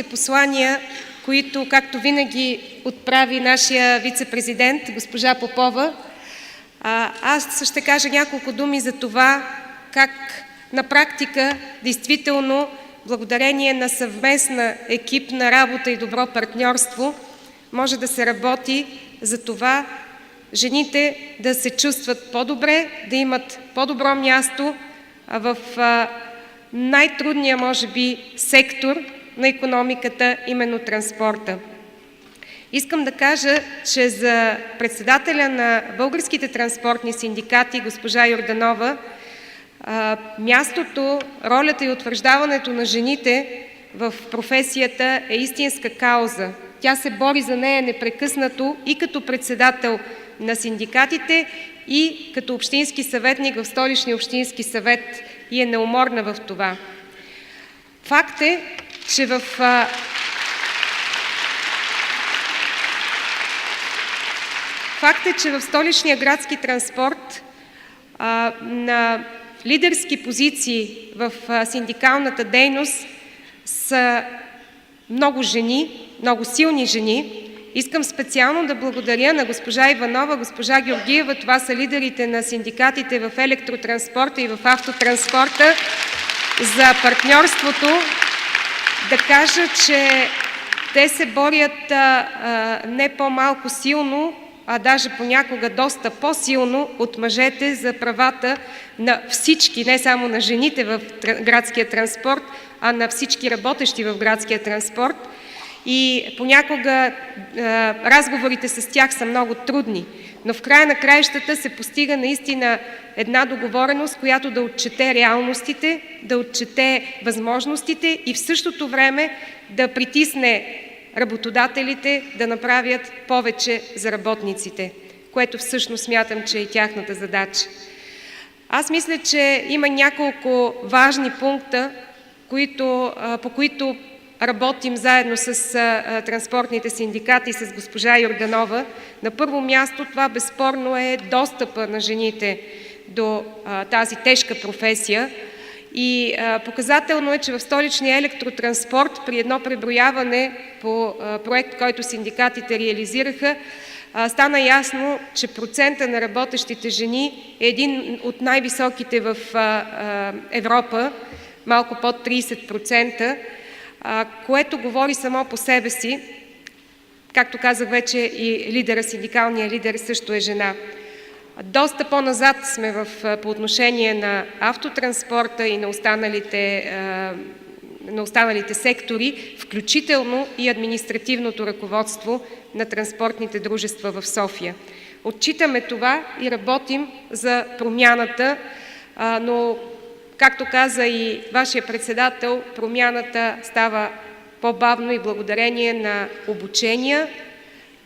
послания, които, както винаги, отправи нашия вице-президент, госпожа Попова, аз ще кажа няколко думи за това, как на практика, действително, благодарение на съвместна екипна работа и добро партньорство, може да се работи за това жените да се чувстват по-добре, да имат по-добро място в най-трудния, може би, сектор на икономиката, именно транспорта. Искам да кажа, че за председателя на българските транспортни синдикати, госпожа Йорданова, мястото, ролята и утвърждаването на жените в професията е истинска кауза. Тя се бори за нея непрекъснато и като председател на синдикатите, и като общински съветник в Столичния общински съвет, и е неуморна в това. Факт е, че в Столичния градски транспорт на лидерски позиции в синдикалната дейност са много жени, много силни жени. Искам специално да благодаря на госпожа Иванова, госпожа Георгиева, това са лидерите на синдикатите в електротранспорта и в автотранспорта, за партньорството. Да кажа, че те се борят не по-малко силно, а даже понякога доста по-силно от мъжете за правата на всички, не само на жените в градския транспорт, а на всички работещи в градския транспорт. И понякога разговорите с тях са много трудни, но в края на краищата се постига наистина една договореност, която да отчете реалностите, да отчете възможностите и в същото време да притисне работодателите да направят повече за работниците, което всъщност смятам, че е и тяхната задача. Аз мисля, че има няколко важни пункта, по които работим заедно с транспортните синдикати, с госпожа Йорданова. На първо място това безспорно е достъпа на жените до тази тежка професия. И показателно е, че в столичния електротранспорт при едно преброяване по проект, който синдикатите реализираха, стана ясно, че процента на работещите жени е един от най-високите в Европа, малко под 30%, което говори само по себе си. Както казах вече, и синдикалният лидер също е жена. Доста по-назад сме по отношение на автотранспорта и на останалите сектори, включително и административното ръководство на транспортните дружества в София. Отчитаме това и работим за промяната, но, както каза и вашия председател, промяната става по-бавно и благодарение на обучения,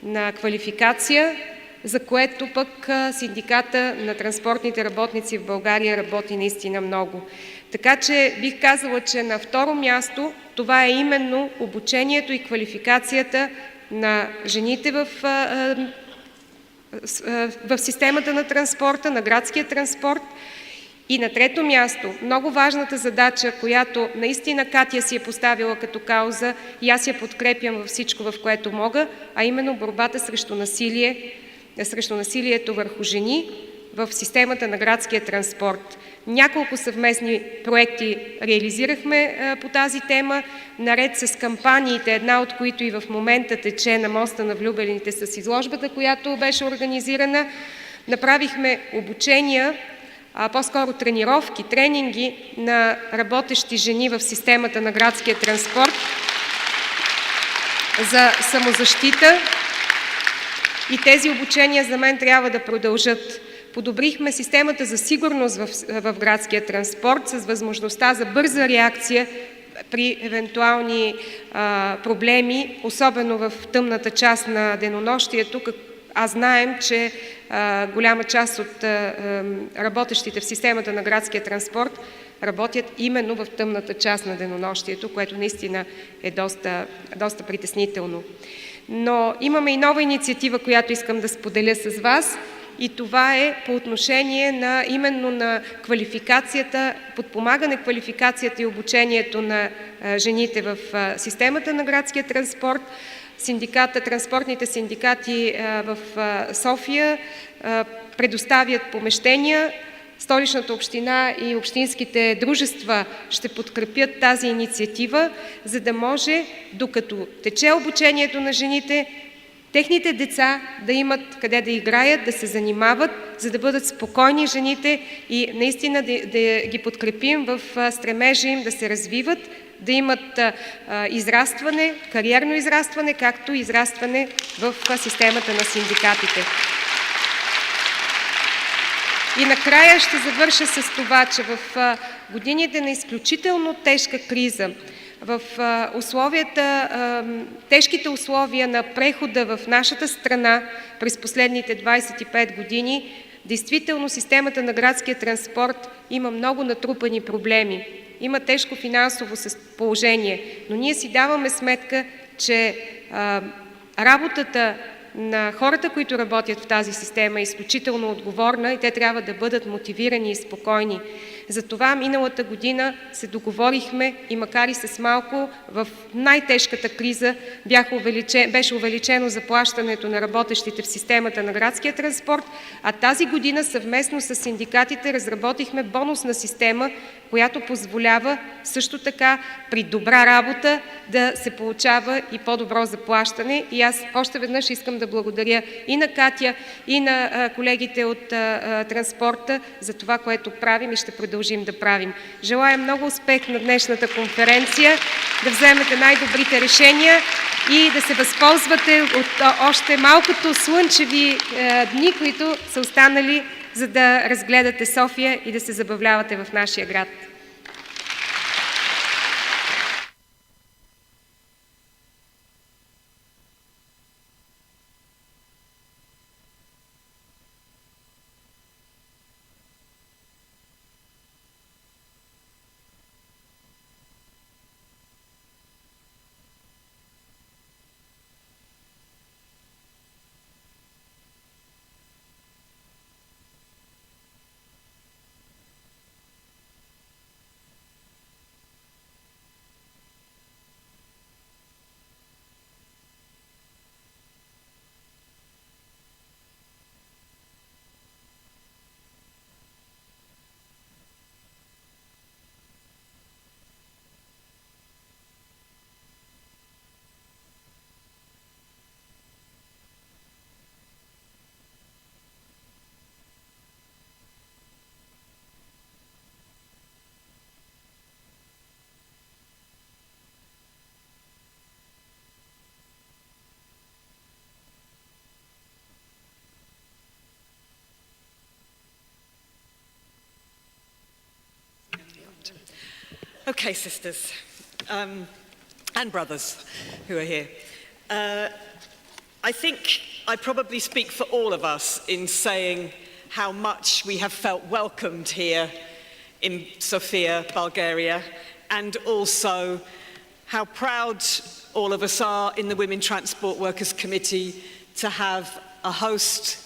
на квалификация, за което пък синдиката на транспортните работници в България работи наистина много. Така че бих казала, че на второ място това е именно обучението и квалификацията на жените в системата на транспорта, на градския транспорт. И на трето място, много важната задача, която наистина Катя си е поставила като кауза и аз я подкрепям във всичко, в което мога, а именно борбата срещу насилието върху жени в системата на градския транспорт. Няколко съвместни проекти реализирахме по тази тема, наред с кампаниите, една от които и в момента тече на моста на влюбените с изложбата, която беше организирана. Направихме обучения, по-скоро тренинги на работещи жени в системата на градския транспорт за самозащита. И тези обучения за мен трябва да продължат. Подобрихме системата за сигурност в градския транспорт с възможността за бърза реакция при евентуални проблеми, особено в тъмната част на денонощието. А знаем, че голяма част от работещите в системата на градския транспорт работят именно в тъмната част на денонощието, което наистина е доста притеснително. Но имаме и нова инициатива, която искам да споделя с вас, и това е по отношение именно на квалификацията, подпомагане квалификацията и обучението на жените в системата на градския транспорт. Транспортните синдикати в София предоставят помещения. Столичната община и общинските дружества ще подкрепят тази инициатива, за да може, докато тече обучението на жените, техните деца да имат къде да играят, да се занимават, за да бъдат спокойни жените и наистина да ги подкрепим в стремежа им да се развиват, да имат израстване, кариерно израстване, както и израстване в системата на синдикатите. И накрая ще завърша с това, че в годините на изключително тежка криза, в тежките условия на прехода в нашата страна през последните 25 години, действително системата на градския транспорт има много натрупани проблеми. Има тежко финансово положение, но ние си даваме сметка, че работата на хората, които работят в тази система, е изключително отговорна и те трябва да бъдат мотивирани и спокойни. Затова миналата година се договорихме и макар и с малко, в най-тежката криза беше увеличено заплащането на работещите в системата на градския транспорт, а тази година съвместно с синдикатите разработихме бонусна система, която позволява също така при добра работа да се получава и по-добро заплащане. И аз още веднъж искам да благодаря и на Катя, и на колегите от транспорта за това, което правим и ще продължим да правим. Желая много успех на днешната конференция, да вземете най-добрите решения и да се възползвате от още малкото слънчеви дни, които са останали, за да разгледате София и да се забавлявате в нашия град. Okay, sisters and brothers who are here. I think I probably speak for all of us in saying how much we have felt welcomed here in Sofia, Bulgaria, and also how proud all of us are in the Women Transport Workers Committee to have a host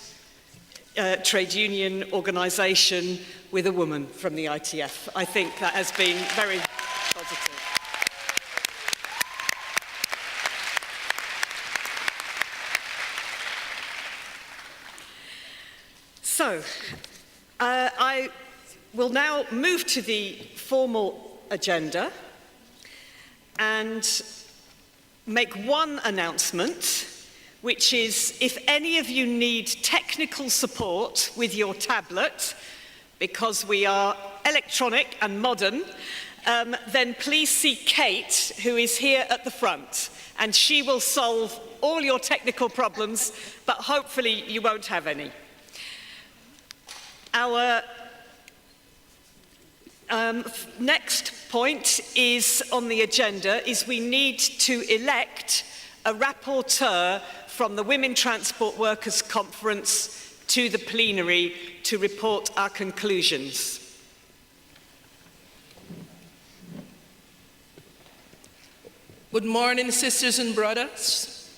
trade union organisation with a woman from the ITF. I think that has been very positive. So, I will now move to the formal agenda and make one announcement, which is if any of you need technical support with your tablet, because we are electronic and modern, then please see Kate, who is here at the front, and she will solve all your technical problems, but hopefully you won't have any. Our next point is on the agenda is we need to elect a rapporteur from the Women Transport Workers Conference to the plenary to report our conclusions. Good morning, sisters and brothers.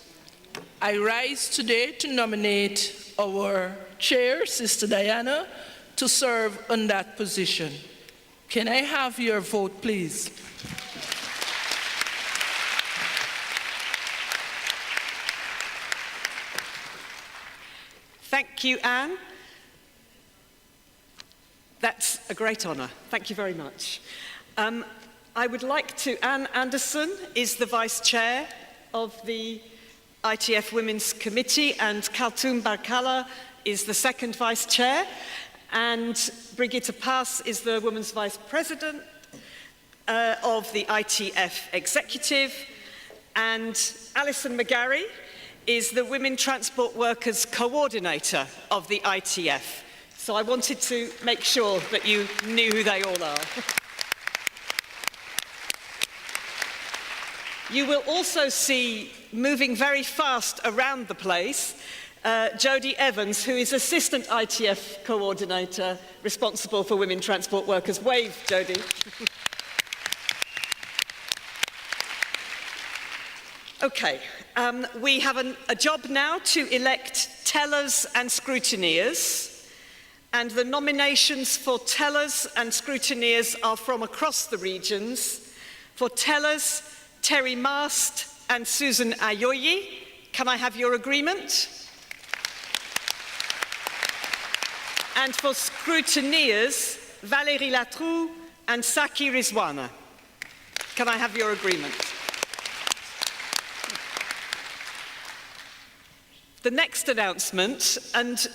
I rise today to nominate our chair, Sister Diana, to serve on that position. Can I have your vote, please? Thank you, Anne. That's a great honour. Thank you very much. I would like to, Anne Anderson is the Vice Chair of the ITF Women's Committee, and Kaltoum Barkala is the second Vice Chair, and Brigitte Paas is the Women's Vice President of the ITF Executive, and Alison McGarry is the Women Transport Workers Coordinator of the ITF. So I wanted to make sure that you knew who they all are. You will also see, moving very fast around the place, Jodie Evans, who is Assistant ITF Coordinator responsible for Women Transport Workers. Wave, Jodie. Okay, we have a job now to elect tellers and scrutineers. And the nominations for tellers and scrutineers are from across the regions. For tellers, Terry Mast and Susan Ayoyi. Can I have your agreement? And for scrutineers, Valérie Latroux and Saki Rizwana. Can I have your agreement? The next announcement, and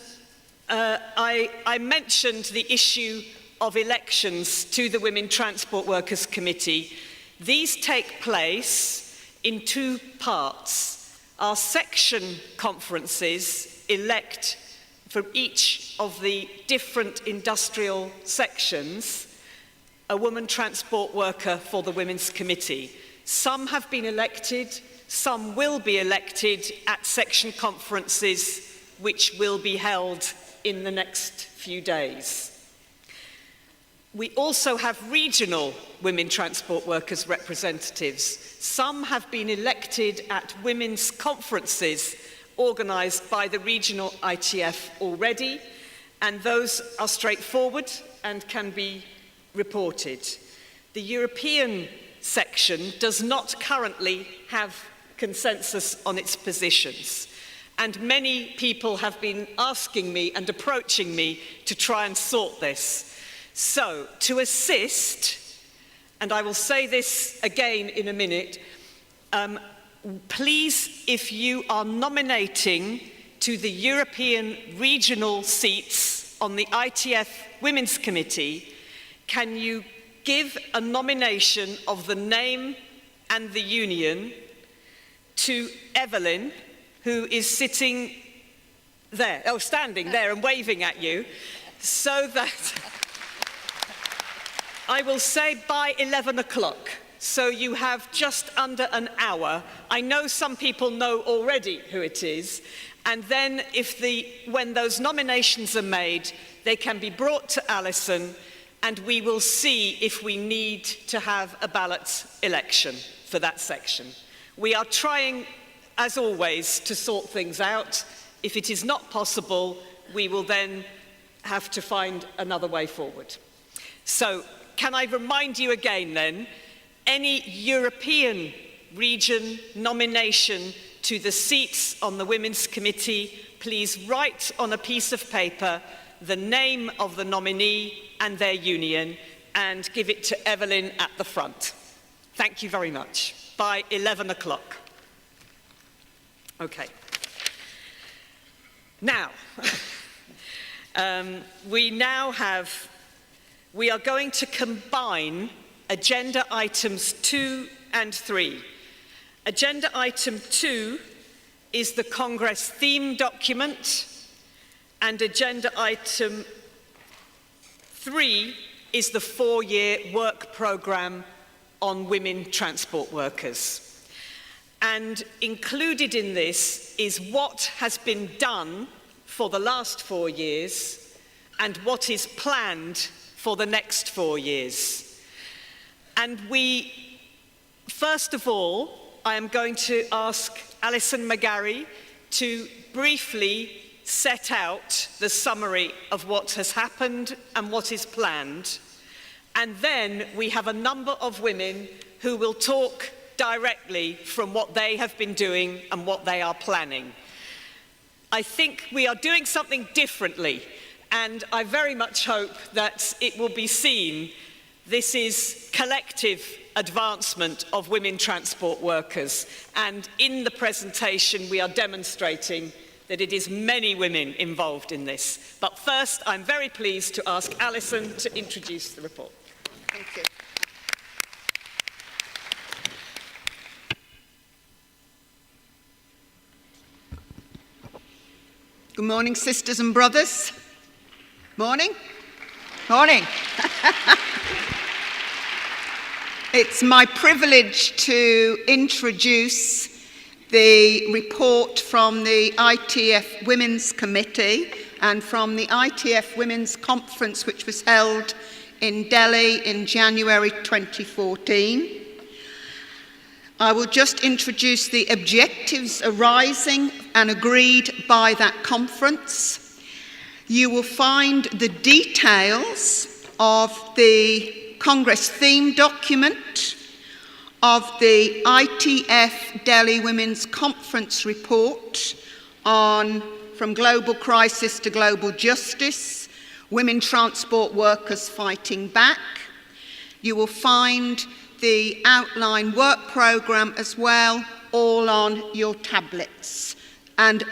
I mentioned the issue of elections to the Women Transport Workers Committee. These take place in two parts. Our section conferences elect for each of the different industrial sections a woman transport worker for the Women's Committee. Some have been elected, some will be elected at section conferences which will be held in the next few days. We also have regional women transport workers representatives. Some have been elected at women's conferences organised by the regional ITF already, and those are straightforward and can be reported. The European section does not currently have consensus on its positions, and many people have been asking me and approaching me to try and sort this. So, to assist, and I will say this again in a minute, please, if you are nominating to the European regional seats on the ITF Women's Committee, can you give a nomination of the name and the union to Evelyn, who is sitting there, standing there and waving at you, so that I will say by 11 o'clock. So you have just under an hour. I know some people know already who it is. And then when those nominations are made, they can be brought to Alison, and we will see if we need to have a ballot election for that section. We are trying, as always, to sort things out. If it is not possible, we will then have to find another way forward. So, can I remind you again then, any European region nomination to the seats on the Women's Committee, please write on a piece of paper the name of the nominee and their union and give it to Evelyn at the front. Thank you very much. By 11 o'clock. Okay. Now, we are going to combine agenda items 2 and 3. Agenda item 2 is the Congress theme document, and agenda item 3 is the 4-year work programme on women transport workers. And included in this is what has been done for the last 4 years and what is planned for the next 4 years. And first of all, I am going to ask Alison McGarry to briefly set out the summary of what has happened and what is planned. And then we have a number of women who will talk directly from what they have been doing and what they are planning. I think we are doing something differently, and I very much hope that it will be seen this is collective advancement of women transport workers, and in the presentation we are demonstrating that it is many women involved in this. But first, I'm very pleased to ask Alison to introduce the report. Thank you. Good morning, sisters and brothers. Morning. Morning. It's my privilege to introduce the report from the ITF Women's Committee and from the ITF Women's Conference, which was held in Delhi in January 2014. I will just introduce the objectives arising and agreed by that conference. You will find the details of the Congress theme document, of the ITF Delhi Women's Conference report on From Global Crisis to Global Justice, Women Transport Workers Fighting Back. You will find the outline work programme as well, all on your tablets. And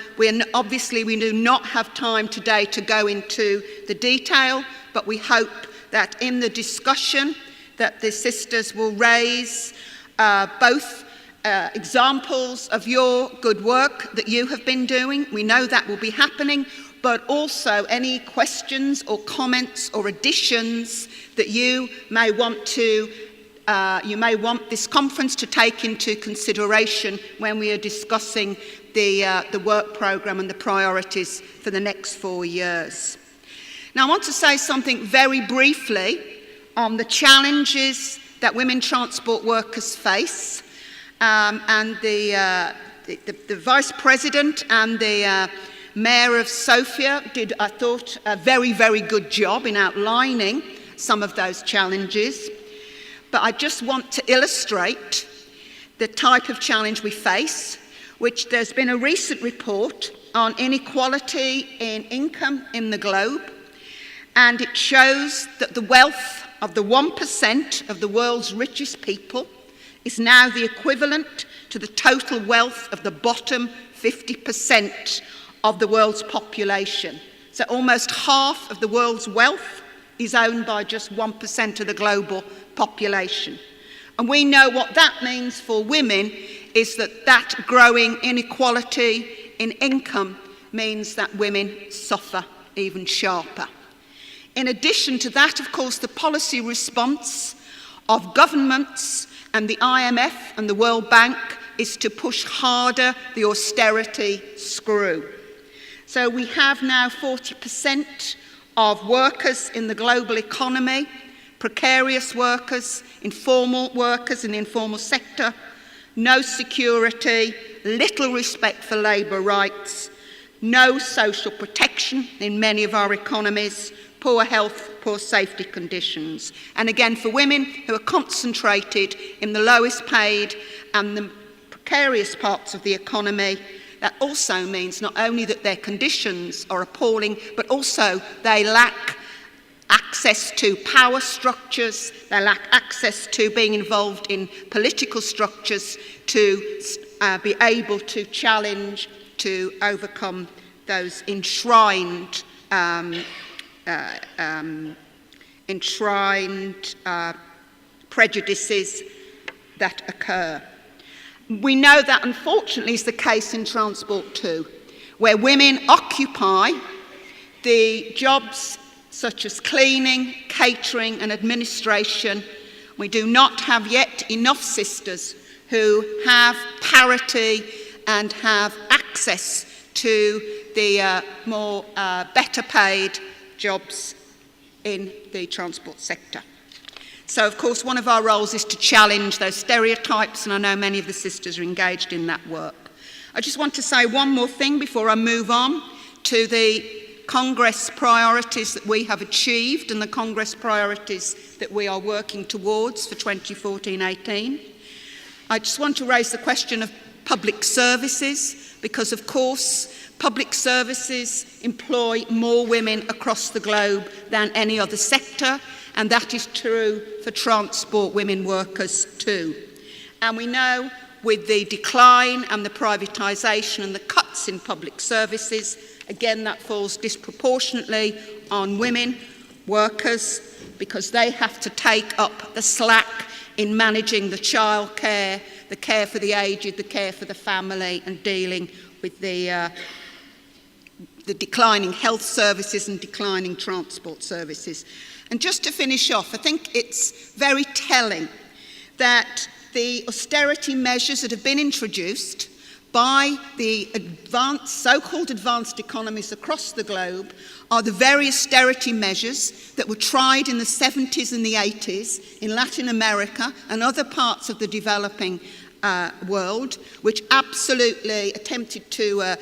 obviously we do not have time today to go into the detail, but we hope that in the discussion that the sisters will raise both examples of your good work that you have been doing. We know that will be happening, but also any questions or comments or additions that you may want this conference to take into consideration when we are discussing the work programme and the priorities for the next 4 years. Now I want to say something very briefly on the challenges that women transport workers face, and the Vice President and the Mayor of Sofia did, I thought, a very, very good job in outlining some of those challenges. But I just want to illustrate the type of challenge we face, which there's been a recent report on inequality in income in the globe, and it shows that the wealth of the 1% of the world's richest people is now the equivalent to the total wealth of the bottom 50% of the world's population. So almost half of the world's wealth is owned by just 1% of the global population. And we know what that means for women is that growing inequality in income means that women suffer even sharper. In addition to that, of course, the policy response of governments and the IMF and the World Bank is to push harder the austerity screw. So we have now 40% of workers in the global economy, precarious workers, informal workers in the informal sector, no security, little respect for labour rights, no social protection in many of our economies, poor health, poor safety conditions. And again, for women who are concentrated in the lowest paid and the precarious parts of the economy, that also means not only that their conditions are appalling, but also they lack access to power structures, they lack access to being involved in political structures to be able to challenge, to overcome those enshrined prejudices that occur. We know that unfortunately is the case in transport too, where women occupy the jobs such as cleaning, catering and administration. We do not have yet enough sisters who have parity and have access to the more better paid jobs in the transport sector. So, of course, one of our roles is to challenge those stereotypes, and I know many of the sisters are engaged in that work. I just want to say one more thing before I move on to the Congress priorities that we have achieved and the Congress priorities that we are working towards for 2014-18. I just want to raise the question of public services, because, of course, public services employ more women across the globe than any other sector, and that is true for transport women workers too. And we know with the decline and the privatisation and the cuts in public services, again that falls disproportionately on women workers because they have to take up the slack in managing the childcare, the care for the aged, the care for the family, and dealing with the declining health services and declining transport services. And just to finish off, I think it's very telling that the austerity measures that have been introduced by the so-called advanced economies across the globe are the very austerity measures that were tried in the 70s and the 80s in Latin America and other parts of the developing world, which absolutely attempted to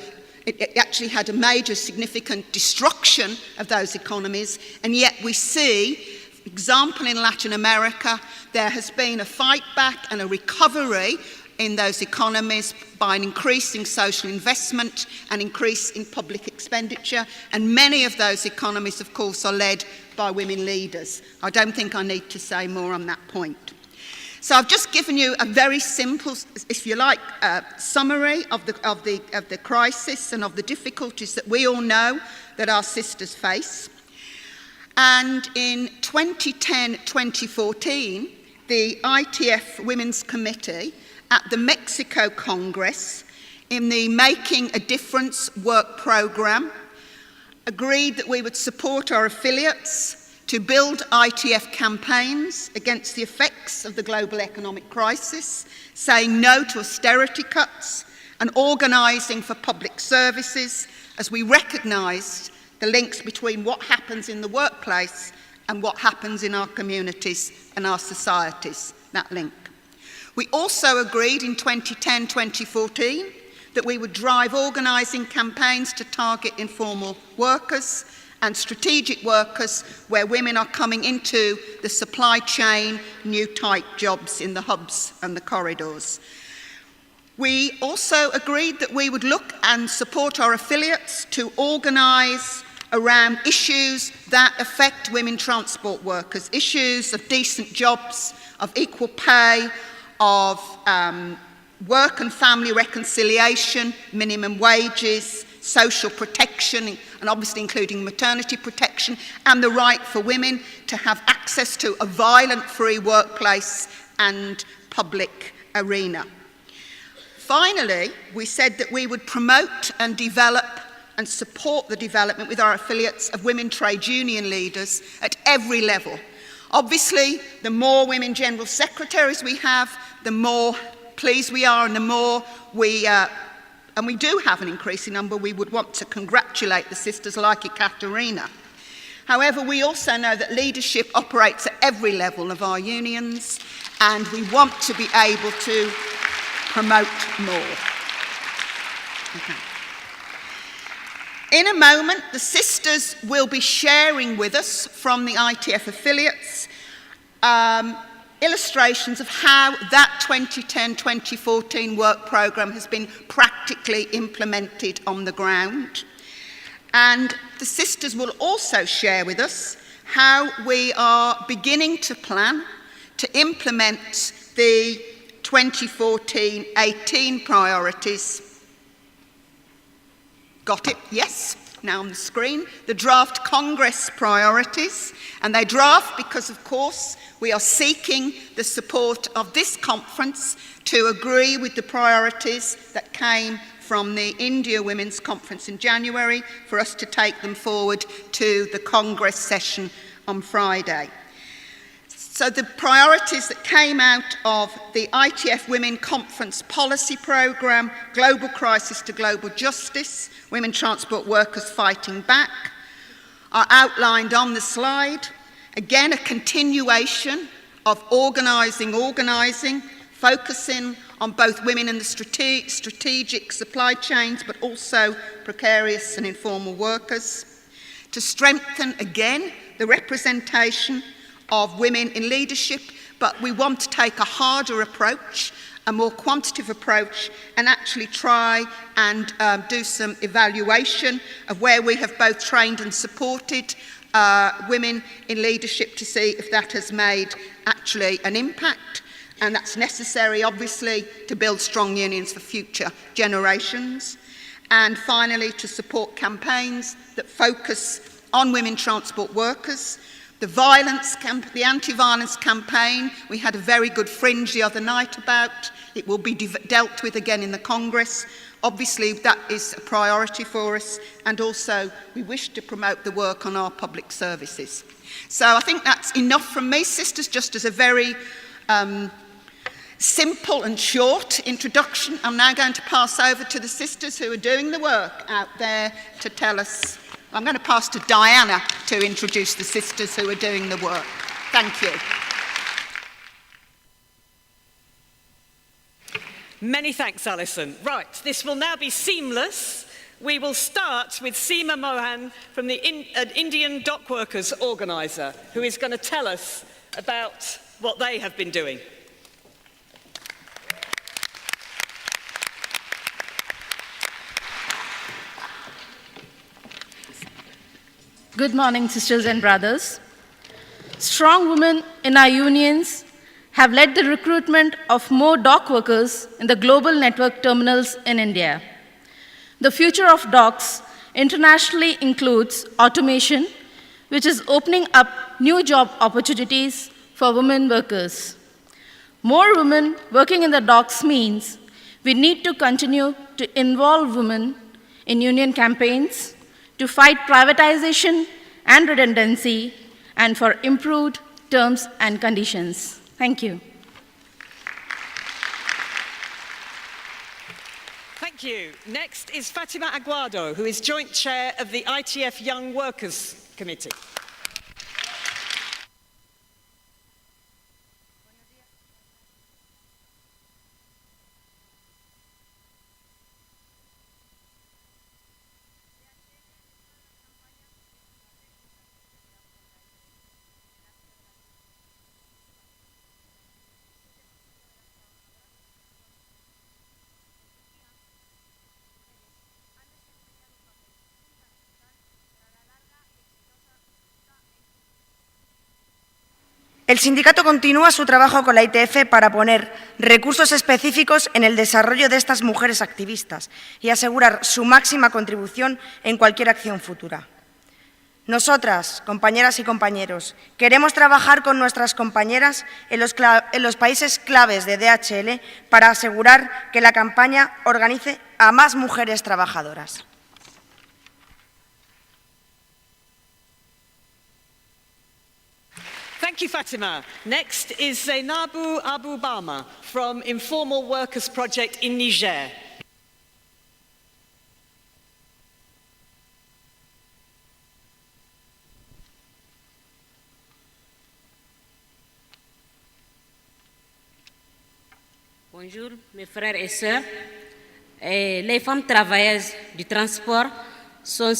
It actually had a major significant destruction of those economies, and yet we see, for example, in Latin America, there has been a fight back and a recovery in those economies by an increase in social investment, an increase in public expenditure, and many of those economies, of course, are led by women leaders. I don't think I need to say more on that point. So I've just given you a very simple, if you like, summary of the crisis and of the difficulties that we all know that our sisters face. And in 2010-2014, the ITF Women's Committee at the Mexico Congress, in the Making a Difference work programme, agreed that we would support our affiliates to build ITF campaigns against the effects of the global economic crisis, saying no to austerity cuts, and organising for public services, as we recognised the links between what happens in the workplace and what happens in our communities and our societies, that link. We also agreed in 2010-2014 that we would drive organising campaigns to target informal workers and strategic workers where women are coming into the supply chain, new type jobs in the hubs and the corridors. We also agreed that we would look and support our affiliates to organise around issues that affect women transport workers, issues of decent jobs, of equal pay, of work and family reconciliation, minimum wages, social protection, and obviously including maternity protection, and the right for women to have access to a violent-free workplace and public arena. Finally, we said that we would promote and develop and support the development with our affiliates of women trade union leaders at every level. Obviously, the more women general secretaries we have, the more pleased we are, and the more and we do have an increasing number, we would want to congratulate the sisters like Ekaterina. However, we also know that leadership operates at every level of our unions, and we want to be able to promote more. Okay. In a moment, the sisters will be sharing with us from the ITF affiliates illustrations of how that 2010-2014 work programme has been practically implemented on the ground. And the sisters will also share with us how we are beginning to plan to implement the 2014-18 priorities. Got it? Yes. Now on the screen, the draft Congress priorities, and they draft because, of course, we are seeking the support of this conference to agree with the priorities that came from the India Women's Conference in January for us to take them forward to the Congress session on Friday. So the priorities that came out of the ITF Women Conference Policy Programme, Global Crisis to Global Justice, Women Transport Workers Fighting Back, are outlined on the slide. Again, a continuation of organising, focusing on both women in the strategic supply chains, but also precarious and informal workers. To strengthen, again, the representation of women in leadership, but we want to take a harder approach, a more quantitative approach, and actually try and do some evaluation of where we have both trained and supported women in leadership to see if that has made actually an impact. And that's necessary, obviously, to build strong unions for future generations. And finally, to support campaigns that focus on women transport workers. The anti-violence campaign, we had a very good fringe the other night about. It will be dealt with again in the Congress. Obviously, that is a priority for us, and also we wish to promote the work on our public services. So I think that's enough from me, sisters, just as a very simple and short introduction. I'm now going to pass over to the sisters who are doing the work out there to tell us. I'm going to pass to Diana to introduce the sisters who are doing the work. Thank you. Many thanks, Alison. Right, this will now be seamless We will start with Seema Mohan from the Indian Dock Workers Organiser, who is going to tell us about what they have been doing. Good morning, sisters and brothers. Strong women in our unions have led the recruitment of more dock workers in the global network terminals in India. The future of docks internationally includes automation, which is opening up new job opportunities for women workers. More women working in the docks means we need to continue to involve women in union campaigns, to fight privatization and redundancy, and for improved terms and conditions. Thank you. Thank you. Next is Fatima Aguado, who is Joint Chair of the ITF Young Workers Committee. El sindicato continúa su trabajo con la ITF para poner recursos específicos en el desarrollo de estas mujeres activistas y asegurar su máxima contribución en cualquier acción futura. Nosotras, compañeras y compañeros, queremos trabajar con nuestras compañeras en los países claves de DHL para asegurar que la campaña organice a más mujeres trabajadoras. Thank you, Fatima. Next is Zainabu Abu Bama from Informal Workers Project in Niger. Bonjour, mes frères et sœurs. Les femmes travailleuses du transport sont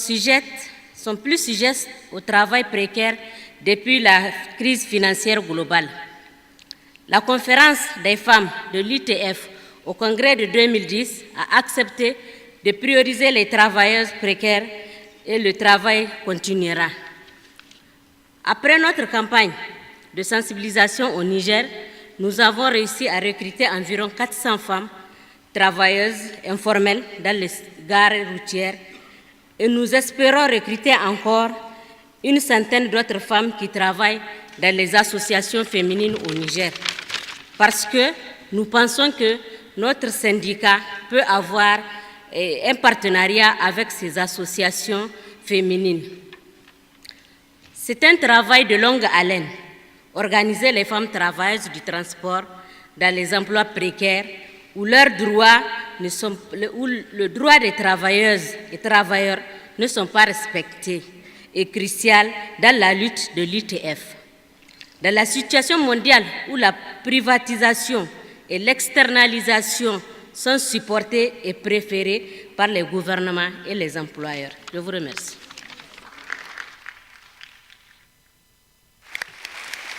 plus sujettes au travail précaire depuis la crise financière globale. La conférence des femmes de l'ITF au congrès de 2010 a accepté de prioriser les travailleuses précaires et le travail continuera. Après notre campagne de sensibilisation au Niger, nous avons réussi à recruter environ 400 femmes travailleuses informelles dans les gares routières et nous espérons recruter encore une centaine d'autres femmes qui travaillent dans les associations féminines au Niger. Parce que nous pensons que notre syndicat peut avoir un partenariat avec ces associations féminines. C'est un travail de longue haleine, organiser les femmes travailleuses du transport dans les emplois précaires où le droit des travailleuses et travailleurs ne sont pas respectés est crucial dans la lutte de l'ITF. Dans la situation mondiale où la privatisation et l'externalisation sont supportées et préférées par les gouvernements et les employeurs. Je vous remercie.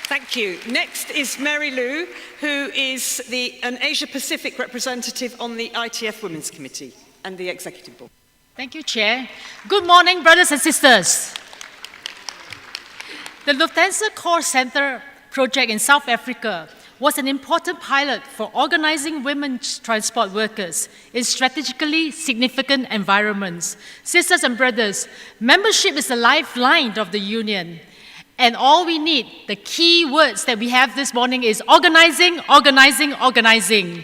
Thank you. Next is Mary Lou, who is an Asia-Pacific representative on the ITF Women's Committee and the Executive Board. Thank you, Chair. Good morning, brothers and sisters. The Lufthansa Core Center project in South Africa was an important pilot for organizing women's transport workers in strategically significant environments. Sisters and brothers, membership is the lifeline of the union. And all we need, the key words that we have this morning is organizing, organizing, organizing.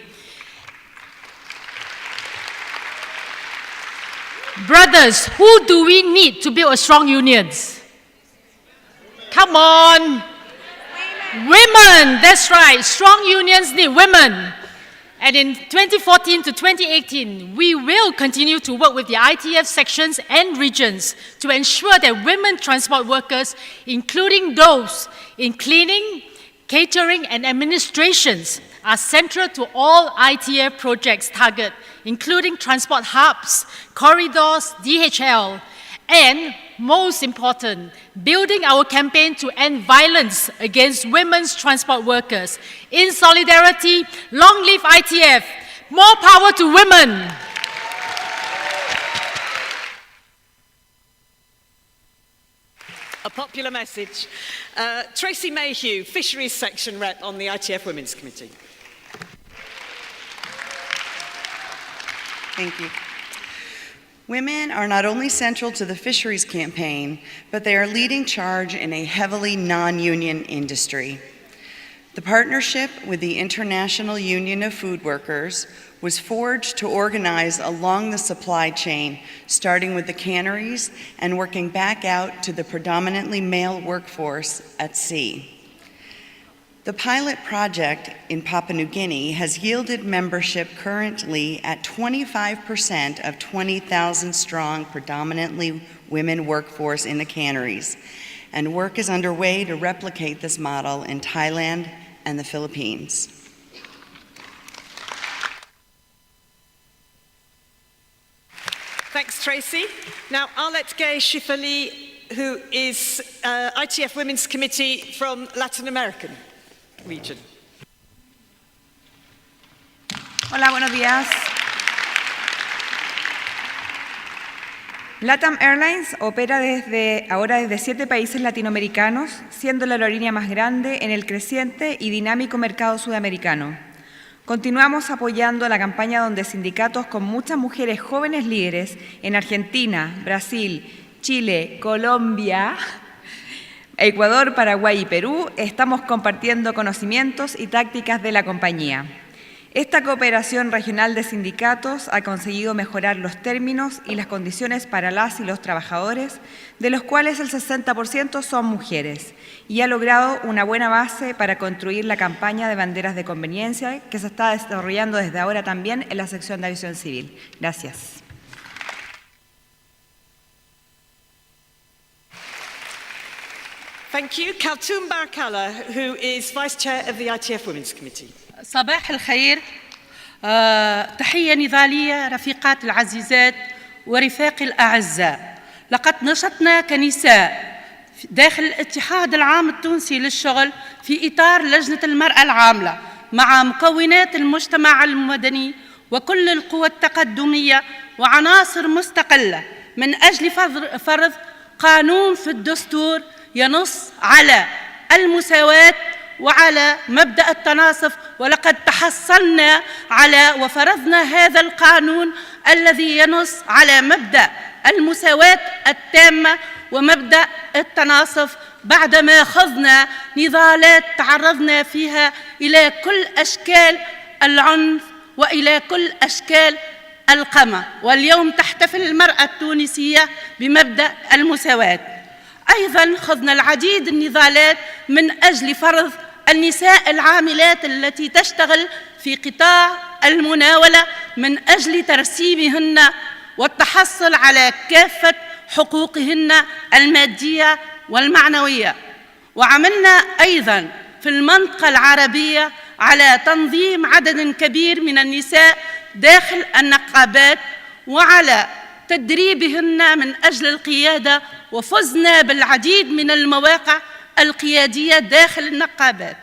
Brothers, who do we need to build a strong unions? Come on. Women, that's right. Strong unions need women. And in 2014 to 2018, we will continue to work with the ITF sections and regions to ensure that women transport workers, including those in cleaning, catering, and administrations are central to all ITF projects target, including transport hubs, corridors, DHL, and most important, building our campaign to end violence against women's transport workers. In solidarity, long live ITF, more power to women. A popular message. Tracy Mayhew, Fisheries Section Rep on the ITF Women's Committee. Thank you. Women are not only central to the fisheries campaign, but they are leading charge in a heavily non-union industry. The partnership with the International Union of Food Workers was forged to organize along the supply chain, starting with the canneries and working back out to the predominantly male workforce at sea. The pilot project in Papua New Guinea has yielded membership currently at 25% of 20,000 strong, predominantly women workforce in the canneries, and work is underway to replicate this model in Thailand and the Philippines. Thanks, Tracy. Now, Arlette Gay Schifferli, who is ITF Women's Committee from Latin American region. Hola, buenos días. LATAM Airlines opera ahora desde 7 países latinoamericanos, siendo la aerolínea más grande en el creciente y dinámico mercado sudamericano. Continuamos apoyando la campaña donde sindicatos con muchas mujeres jóvenes líderes en Argentina, Brasil, Chile, Colombia, Ecuador, Paraguay y Perú estamos compartiendo conocimientos y tácticas de la compañía. Esta cooperación regional de sindicatos ha conseguido mejorar los términos y las condiciones para las y los trabajadores, de los cuales el 60% son mujeres, y ha logrado una buena base para construir la campaña de banderas de conveniencia que se está desarrollando desde ahora también en la sección de aviación civil. Gracias. Thank you. Kaltoum Barakalla, who is Vice Chair of the ITF Women's Committee. صباح الخير. تحية نضالية رفيقات العزيزات ورفاقي الأعزاء. لقد نشطنا كنساء داخل الاتحاد العام التونسي للشغل في إطار لجنة المرأة العاملة مع مكونات المجتمع المدني وكل القوى التقدمية وعناصر مستقلة من أجل فرض قانون في الدستور ينص على المساواة وعلى مبدأ التناصف، ولقد تحصلنا على وفرضنا هذا القانون الذي ينص على مبدأ المساواة التامة ومبدأ التناصف بعدما خضنا نضالات تعرضنا فيها إلى كل أشكال العنف وإلى كل أشكال القمع، واليوم تحتفل المرأة التونسية بمبدأ المساواة. أيضاً خضنا العديد النضالات من أجل فرض النساء العاملات التي تشتغل في قطاع المناولة من أجل ترسيمهن والتحصل على كافة حقوقهن المادية والمعنوية. وعملنا أيضاً في المنطقة العربية على تنظيم عدد كبير من النساء داخل النقابات وعلى تدريبهن من أجل القيادة، وفزنا بالعديد من المواقع القيادية داخل النقابات.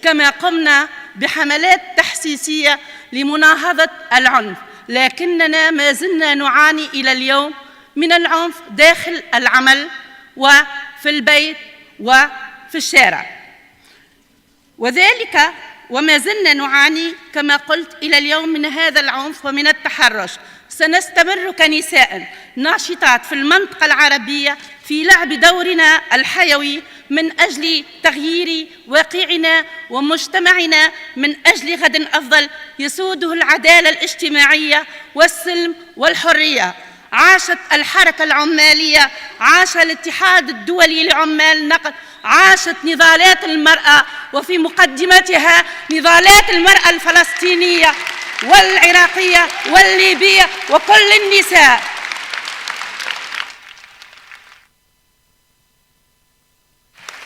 كما قمنا بحملات تحسيسية لمناهضة العنف، لكننا ما زلنا نعاني إلى اليوم من العنف داخل العمل وفي البيت وفي الشارع، وذلك وما زلنا نعاني كما قلت إلى اليوم من هذا العنف ومن التحرش. سنستمر كنساء ناشطات في المنطقة العربية في لعب دورنا الحيوي من أجل تغيير واقعنا ومجتمعنا من أجل غد أفضل يسوده العدالة الاجتماعية والسلم والحرية. عاشت الحركة العمالية، عاش الاتحاد الدولي لعمال النقل، عاشت نضالات المرأة وفي مقدمتها نضالات المرأة الفلسطينية والعراقية والليبية وكل النساء.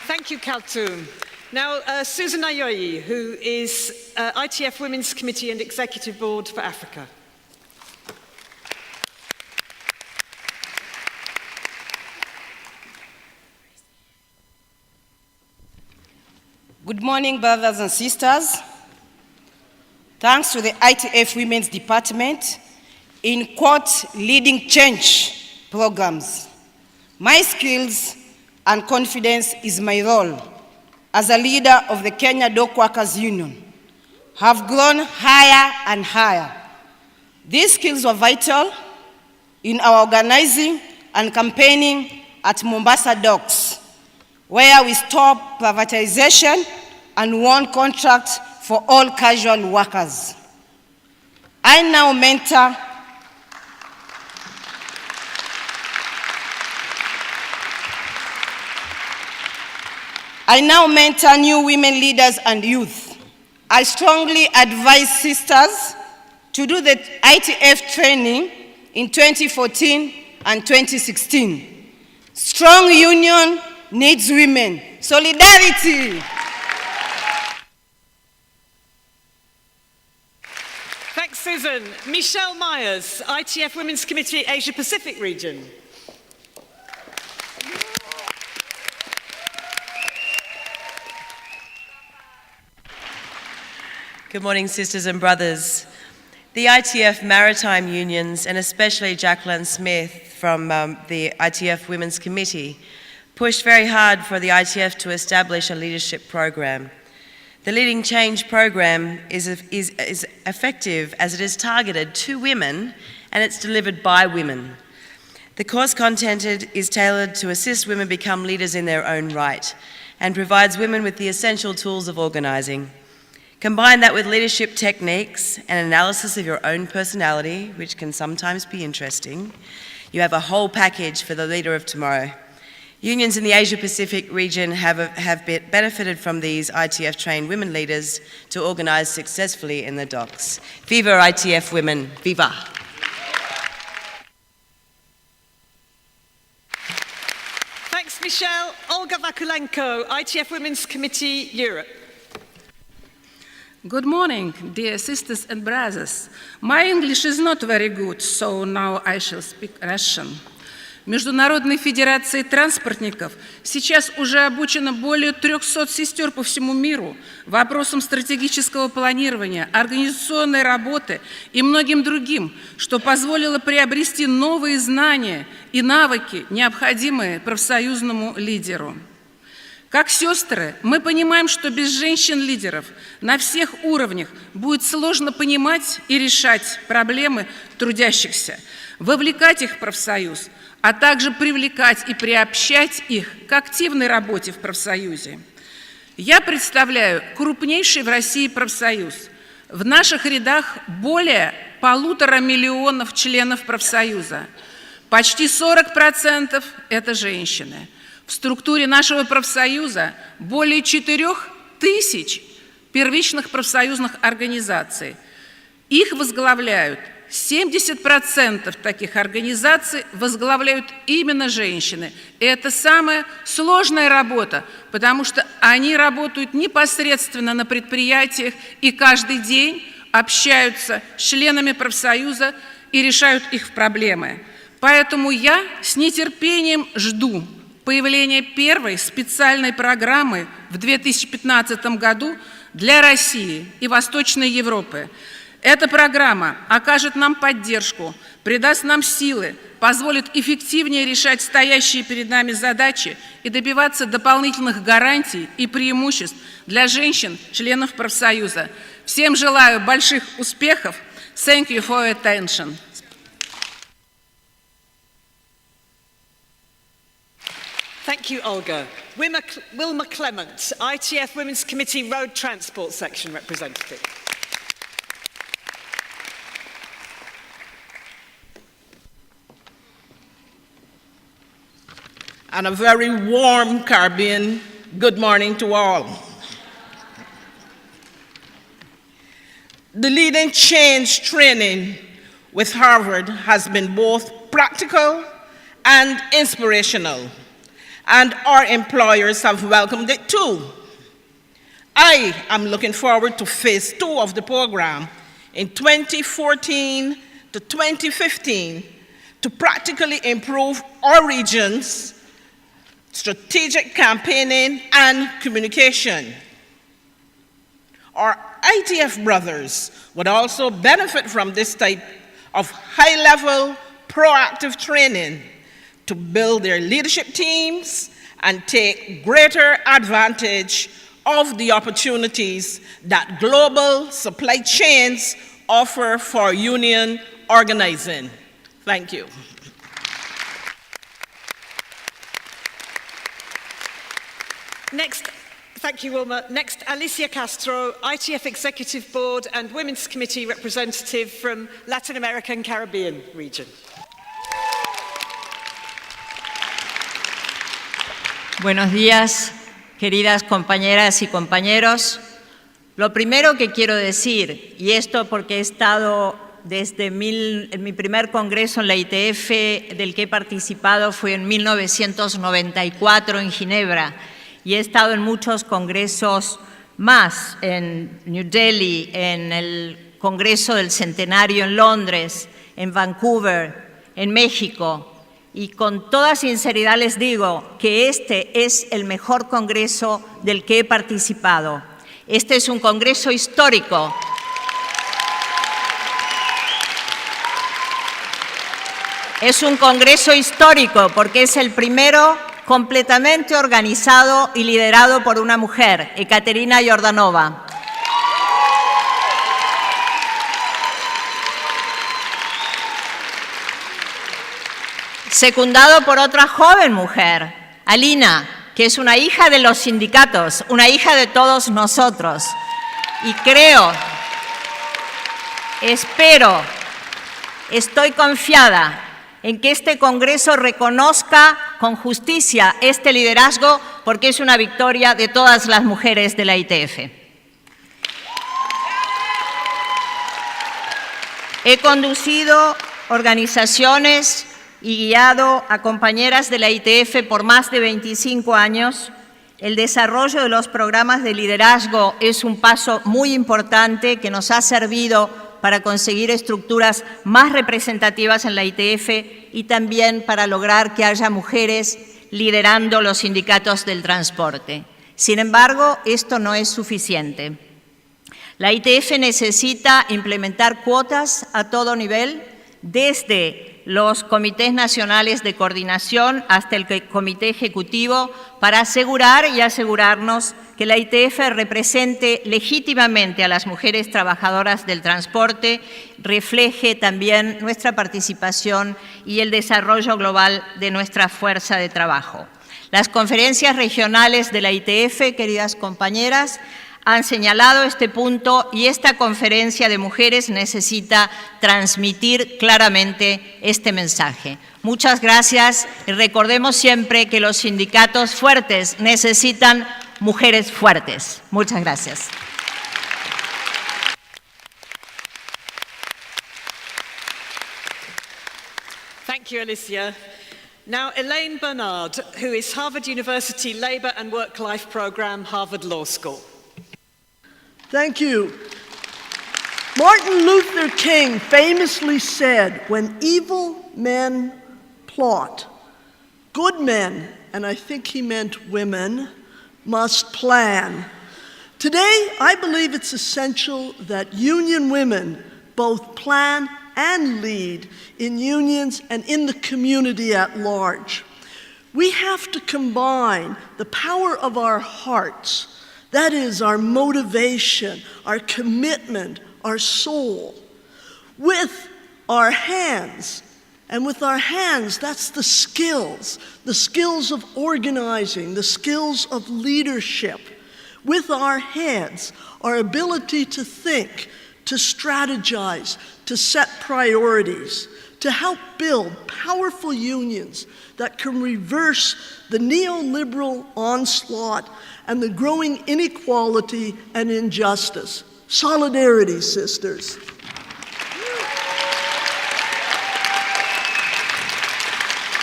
Thank you, Kaltoum. Now, Susan Ayoyi, who is ITF Women's Committee and Executive Board for Africa. Good morning, brothers and sisters. Thanks to the ITF Women's Department in leading change programs. My skills and confidence is my role as a leader of the Kenya Dock Workers Union have grown higher and higher. These skills were vital in our organizing and campaigning at Mombasa Docks, where we stopped privatization and won contracts for all casual workers. I now mentor new women leaders and youth. I strongly advise sisters to do the ITF training in 2014 and 2016. Strong union needs women. Solidarity. Thanks, Susan. Michelle Myers, ITF Women's Committee, Asia Pacific region. Good morning, sisters and brothers. The ITF Maritime Unions, and especially Jacqueline Smith from the ITF Women's Committee, pushed very hard for the ITF to establish a leadership program. The Leading Change program is effective as it is targeted to women and it's delivered by women. The course content is tailored to assist women become leaders in their own right and provides women with the essential tools of organising. Combine that with leadership techniques and analysis of your own personality, which can sometimes be interesting, you have a whole package for the leader of tomorrow. Unions in the Asia-Pacific region have benefited from these ITF-trained women leaders to organise successfully in the docks. Viva ITF women, viva! Thanks, Michelle. Olga Vakulenko, ITF Women's Committee, Europe. Good morning, dear sisters and brothers. My English is not very good, so now I shall speak Russian. Международной федерации транспортников сейчас уже обучено более 300 сестер по всему миру вопросам стратегического планирования, организационной работы и многим другим, что позволило приобрести новые знания и навыки, необходимые профсоюзному лидеру. Как сестры, мы понимаем, что без женщин-лидеров на всех уровнях будет сложно понимать и решать проблемы трудящихся, вовлекать их в профсоюз, а также привлекать и приобщать их к активной работе в профсоюзе. Я представляю крупнейший в России профсоюз. В наших рядах более 1,5 миллиона членов профсоюза. Почти 40% – это женщины. В структуре нашего профсоюза более 4000 первичных профсоюзных организаций. Их возглавляют 70% таких организаций возглавляют именно женщины. И это самая сложная работа, потому что они работают непосредственно на предприятиях и каждый день общаются с членами профсоюза и решают их проблемы. Поэтому я с нетерпением жду появления первой специальной программы в 2015 году для России и Восточной Европы. Эта программа окажет нам поддержку, придаст нам силы, позволит эффективнее решать стоящие перед нами задачи и добиваться дополнительных гарантий и преимуществ для женщин, членов профсоюза. Всем желаю больших успехов. Thank you for your attention. Thank you, Olga. Wilma Clement, ITF Women's Committee Road Transport Section representative. And a very warm Caribbean good morning to all. The Leading Change training with Harvard has been both practical and inspirational, and our employers have welcomed it too. I am looking forward to phase 2 of the program in 2014 to 2015 to practically improve our region's strategic campaigning and communication. Our ITF brothers would also benefit from this type of high-level proactive training to build their leadership teams and take greater advantage of the opportunities that global supply chains offer for union organizing. Thank you. Next, thank you, Wilma. Next, Alicia Castro, ITF Executive Board and Women's Committee representative from Latin America and Caribbean region. Buenos días, queridas compañeras y compañeros. Lo primero que quiero decir, y esto porque he estado desde en mi primer congreso en la ITF del que he participado fue en 1994 en Ginebra, y he estado en muchos congresos más, en New Delhi, en el Congreso del Centenario en Londres, en Vancouver, en México, y con toda sinceridad les digo que este es el mejor congreso del que he participado. Este es un congreso histórico. Es un congreso histórico porque es el primero completamente organizado y liderado por una mujer, Ekaterina Yordanova. Secundado por otra joven mujer, Alina, que es una hija de los sindicatos, una hija de todos nosotros. Y creo, espero, estoy confiada en que este Congreso reconozca con justicia este liderazgo porque es una victoria de todas las mujeres de la ITF. He conducido organizaciones y guiado a compañeras de la ITF por más de 25 años. El desarrollo de los programas de liderazgo es un paso muy importante que nos ha servido para conseguir estructuras más representativas en la ITF y también para lograr que haya mujeres liderando los sindicatos del transporte. Sin embargo, esto no es suficiente. La ITF necesita implementar cuotas a todo nivel, desde los comités nacionales de coordinación hasta el comité ejecutivo, para asegurar y asegurarnos que la ITF represente legítimamente a las mujeres trabajadoras del transporte, refleje también nuestra participación y el desarrollo global de nuestra fuerza de trabajo. Las conferencias regionales de la ITF, queridas compañeras, han señalado este punto y esta conferencia de mujeres necesita transmitir claramente este mensaje. Muchas gracias y recordemos siempre que los sindicatos fuertes necesitan mujeres fuertes. Muchas gracias. Thank you, Alicia. Now, Elaine Bernard, who is Harvard University Labour and Work-Life Program, Harvard Law School. Thank you. Martin Luther King famously said, when evil men plot, good men, and I think he meant women, must plan. Today, I believe it's essential that union women both plan and lead in unions and in the community at large. We have to combine the power of our hearts, that is, our motivation, our commitment, our soul, with our hands. And with our hands, that's the skills of organizing, the skills of leadership. With our heads, our ability to think, to strategize, to set priorities, to help build powerful unions that can reverse the neoliberal onslaught and the growing inequality and injustice. Solidarity, sisters.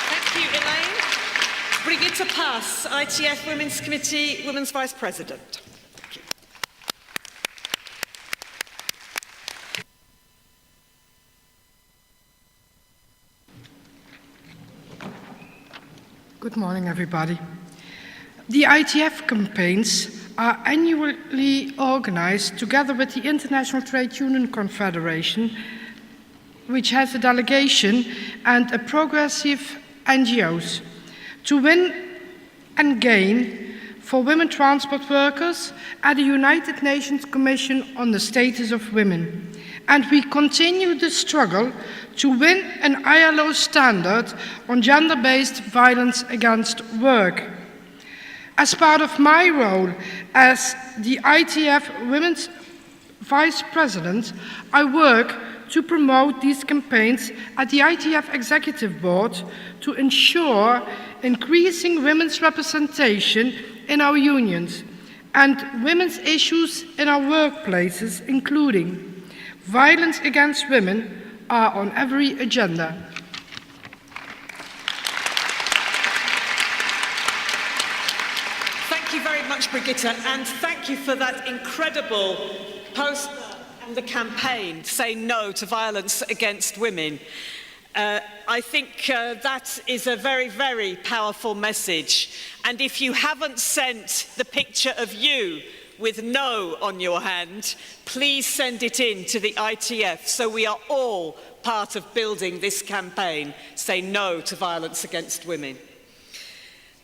Thank you, Elaine. Brigitte Pass, ITF Women's Committee, Women's Vice President. Thank you. Good morning, everybody. The ITF campaigns are annually organized together with the International Trade Union Confederation, which has a delegation and a progressive NGOs, to win and gain for women transport workers at the United Nations Commission on the Status of Women. And we continue the struggle to win an ILO standard on gender-based violence against work. As part of my role as the ITF Women's Vice President, I work to promote these campaigns at the ITF Executive Board to ensure increasing women's representation in our unions and women's issues in our workplaces, including violence against women, are on every agenda. Thank you very much, Brigitte, and thank you for that incredible poster and the campaign, Say No to Violence Against Women. I think that is a very, very powerful message. And if you haven't sent the picture of you with no on your hand, please send it in to the ITF so we are all part of building this campaign, Say No to Violence Against Women.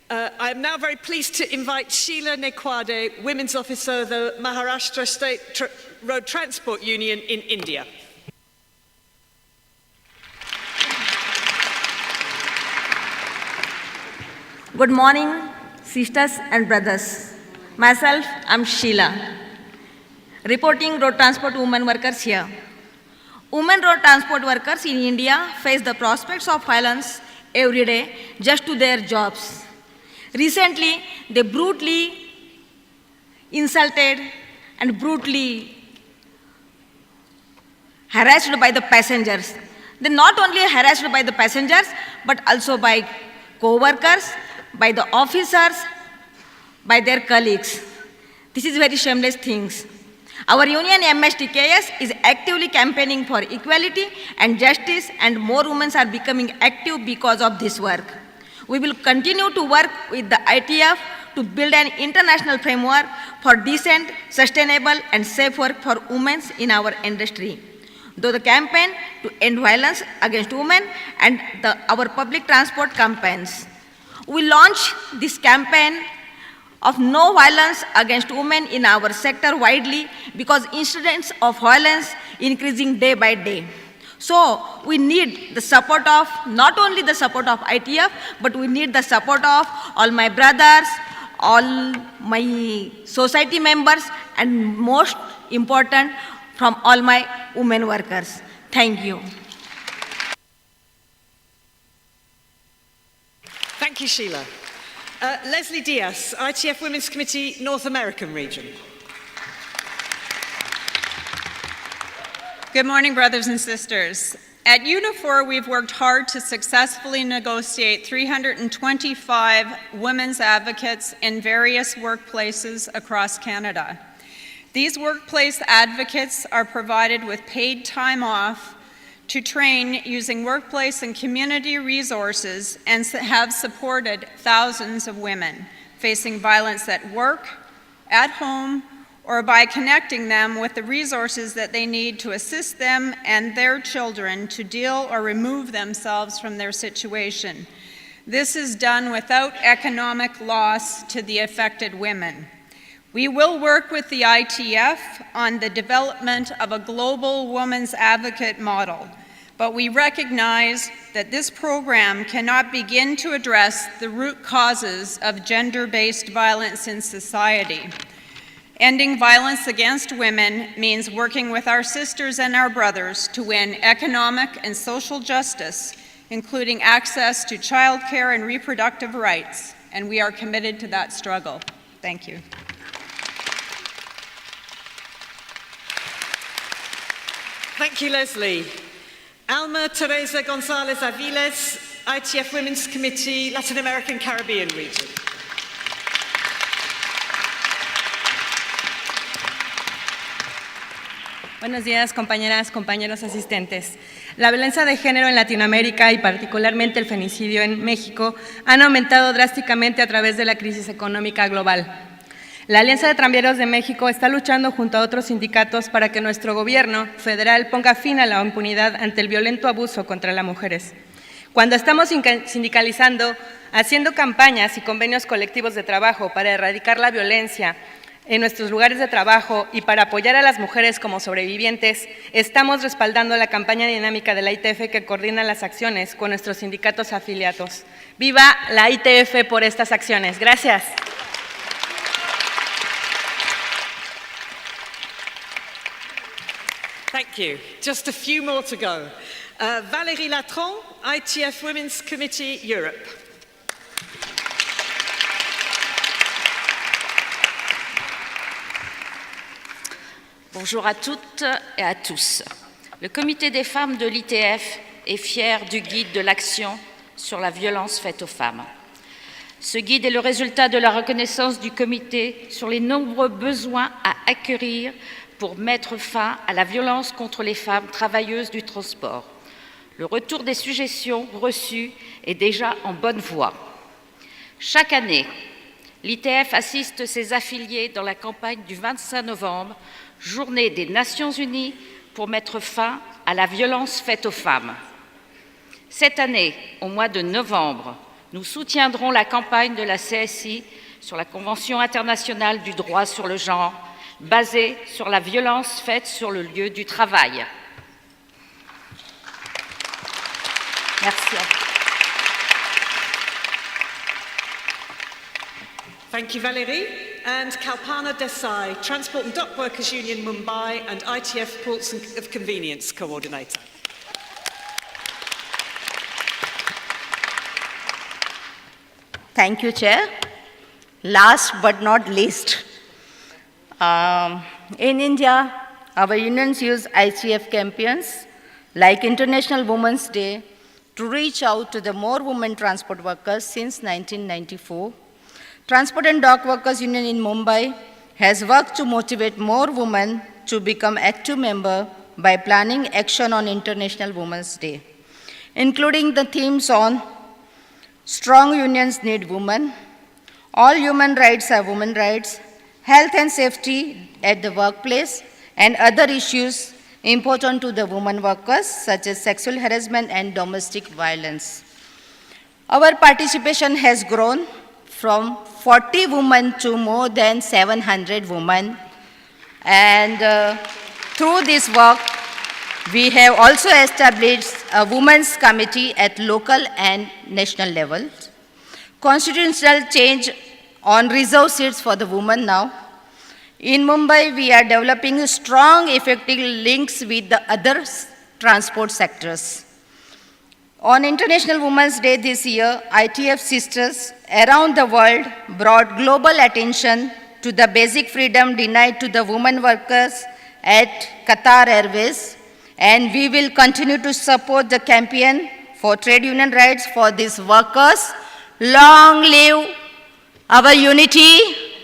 I am now very pleased to invite Sheila Nekwade, Women's Officer of the Maharashtra State Road Transport Union in India. Good morning, sisters and brothers. Myself, I'm Sheila, reporting road transport women workers here. Women road transport workers in India face the prospects of violence every day just to their jobs. Recently, they brutally insulted and brutally harassed by the passengers. They not only harassed by the passengers, but also by co-workers, by the officers, by their colleagues. This is very shameless things. Our union MSTKS is actively campaigning for equality and justice, and more women are becoming active because of this work. We will continue to work with the ITF to build an international framework for decent, sustainable, and safe work for women in our industry. Though the campaign to end violence against women and our public transport campaigns. We launched this campaign of no violence against women in our sector widely because incidents of violence increasing day by day. So we need the support of, not only the support of ITF, but we need the support of all my brothers, all my society members, and most important, from all my women workers. Thank you. Thank you, Sheila. Leslie Diaz, ITF Women's Committee, North American Region. Good morning, brothers and sisters. At UNIFOR, we've worked hard to successfully negotiate 325 women's advocates in various workplaces across Canada. These workplace advocates are provided with paid time off to train using workplace and community resources and have supported thousands of women facing violence at work, at home, or by connecting them with the resources that they need to assist them and their children to deal or remove themselves from their situation. This is done without economic loss to the affected women. We will work with the ITF on the development of a global women's advocate model, but we recognize that this program cannot begin to address the root causes of gender-based violence in society. Ending violence against women means working with our sisters and our brothers to win economic and social justice, including access to childcare and reproductive rights, and we are committed to that struggle. Thank you. Thank you, Leslie. Alma Teresa Gonzalez Aviles, ITF Women's Committee, Latin American Caribbean Region. Buenos días, compañeras, compañeros asistentes. La violencia de género en Latinoamérica y particularmente el feminicidio en México han aumentado drásticamente a través de la crisis económica global. La Alianza de Tranvieros de México está luchando junto a otros sindicatos para que nuestro gobierno federal ponga fin a la impunidad ante el violento abuso contra las mujeres. Cuando estamos sindicalizando, haciendo campañas y convenios colectivos de trabajo para erradicar la violencia en nuestros lugares de trabajo y para apoyar a las mujeres como sobrevivientes, estamos respaldando la campaña dinámica de la ITF que coordina las acciones con nuestros sindicatos afiliados. ¡Viva la ITF por estas acciones! Gracias. Thank you. Just a few more to go. Valérie Latron, ITF Women's Committee, Europe. Bonjour à toutes et à tous. Le comité des femmes de l'ITF est fier du guide de l'action sur la violence faite aux femmes. Ce guide est le résultat de la reconnaissance du comité sur les nombreux besoins à acquérir pour mettre fin à la violence contre les femmes travailleuses du transport. Le retour des suggestions reçues est déjà en bonne voie. Chaque année, l'ITF assiste ses affiliés dans la campagne du 25 novembre, Journée des Nations Unies pour mettre fin à la violence faite aux femmes. Cette année, au mois de novembre, nous soutiendrons la campagne de la CSI sur la Convention internationale du droit sur le genre, basée sur la violence faite sur le lieu du travail. Merci à vous. Thank you, Valérie. And Kalpana Desai, Transport and Dock Workers Union Mumbai and ITF Ports of Convenience Coordinator. Thank you, Chair. Last but not least, in India, our unions use ITF campaigns like International Women's Day to reach out to the more women transport workers since 1994. Transport and Dock Workers Union in Mumbai has worked to motivate more women to become active members by planning action on International Women's Day, including the themes on strong unions need women, all human rights are women rights, health and safety at the workplace, and other issues important to the women workers, such as sexual harassment and domestic violence. Our participation has grown from 40 women to more than 700 women. And through this work, we have also established a women's committee at local and national levels. Constitutional change on reserve seats for the women now. In Mumbai, we are developing strong, effective links with the other transport sectors. On International Women's Day this year, ITF sisters around the world brought global attention to the basic freedom denied to the women workers at Qatar Airways, and we will continue to support the campaign for trade union rights for these workers. Long live our unity,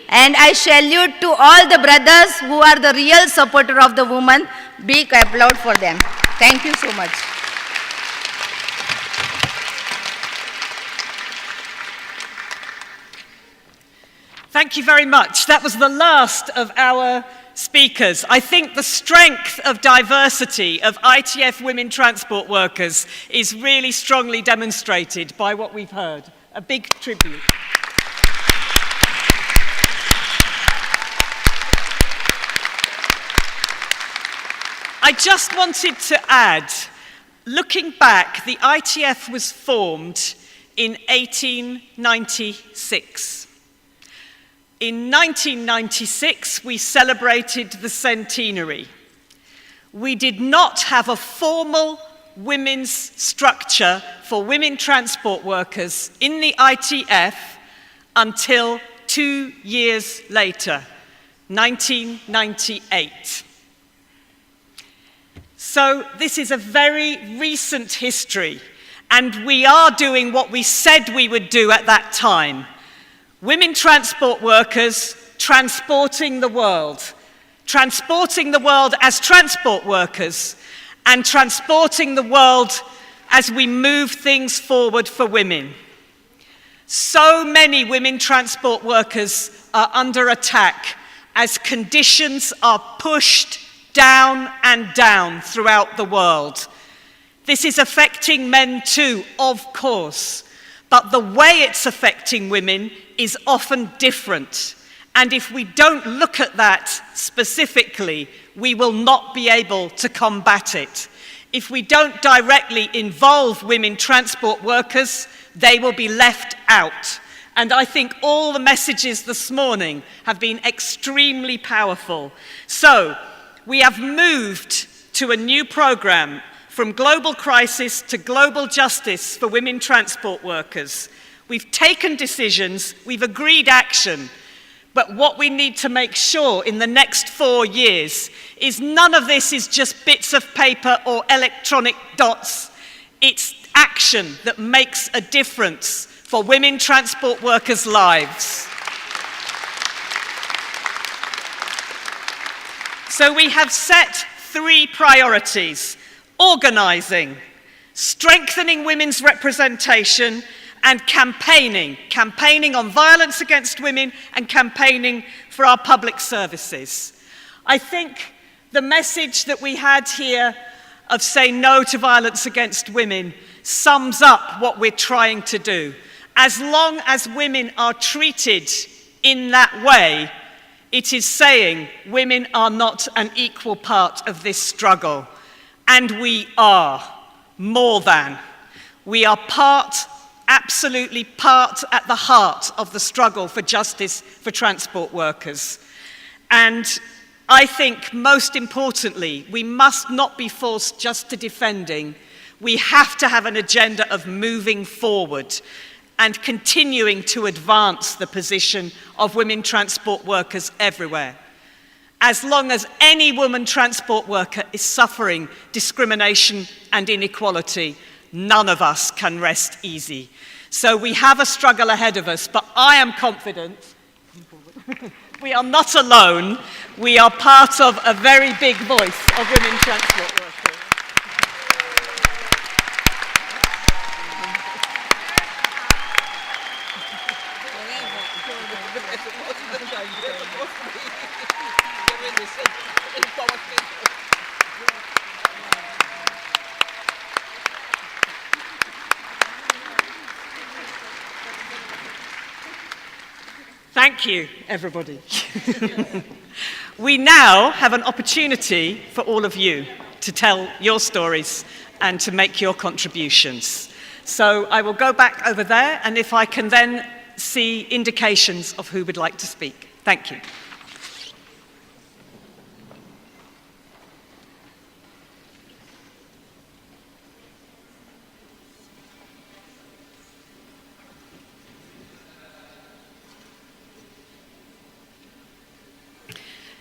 and I salute to all the brothers who are the real supporter of the women. Big applaud for them. Thank you so much. Thank you very much. That was the last of our speakers. I think the strength of diversity of ITF women transport workers is really strongly demonstrated by what we've heard. A big tribute. I just wanted to add, looking back, the ITF was formed in 1896. In 1996, we celebrated the centenary. We did not have a formal women's structure for women transport workers in the ITF until 2 years later, 1998. So this is a very recent history, and we are doing what we said we would do at that time. Women transport workers transporting the world, transporting the world as transport workers and transporting the world as we move things forward for women. So many women transport workers are under attack as conditions are pushed down and down throughout the world. This is affecting men too, of course, but the way it's affecting women is often different. And if we don't look at that specifically, we will not be able to combat it. If we don't directly involve women transport workers, they will be left out. And I think all the messages this morning have been extremely powerful. So, we have moved to a new program from global crisis to global justice for women transport workers. We've taken decisions, we've agreed action, but what we need to make sure in the next 4 years is none of this is just bits of paper or electronic dots. It's action that makes a difference for women transport workers' lives. So we have set 3 priorities: organising, strengthening women's representation, and campaigning on violence against women and campaigning for our public services. I think the message that we had here of say no to violence against women sums up what we're trying to do. As long as women are treated in that way, it is saying women are not an equal part of this struggle. And we are more than. We are part, absolutely part at the heart of the struggle for justice for transport workers. And I think most importantly, we must not be forced just to defending. We have to have an agenda of moving forward and continuing to advance the position of women transport workers everywhere. As long as any woman transport worker is suffering discrimination and inequality, none of us can rest easy. So we have a struggle ahead of us, but I am confident we are not alone. We are part of a very big voice of women transport workers. Thank you, everybody. We now have an opportunity for all of you to tell your stories and to make your contributions. So I will go back over there, and if I can then see indications of who would like to speak. Thank you.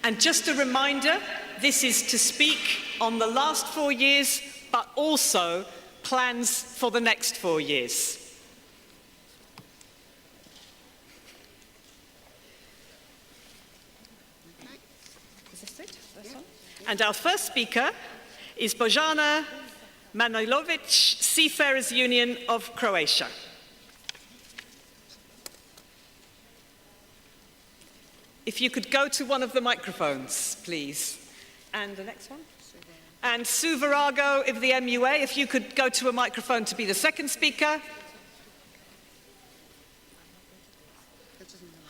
And just a reminder, this is to speak on the last 4 years, but also plans for the next 4 years. Is this it? This one? And our first speaker is Bojana Manojlovic, Seafarers Union of Croatia. If you could go to one of the microphones, please. And the next one? And Sue Virago of the MUA, if you could go to a microphone to be the second speaker.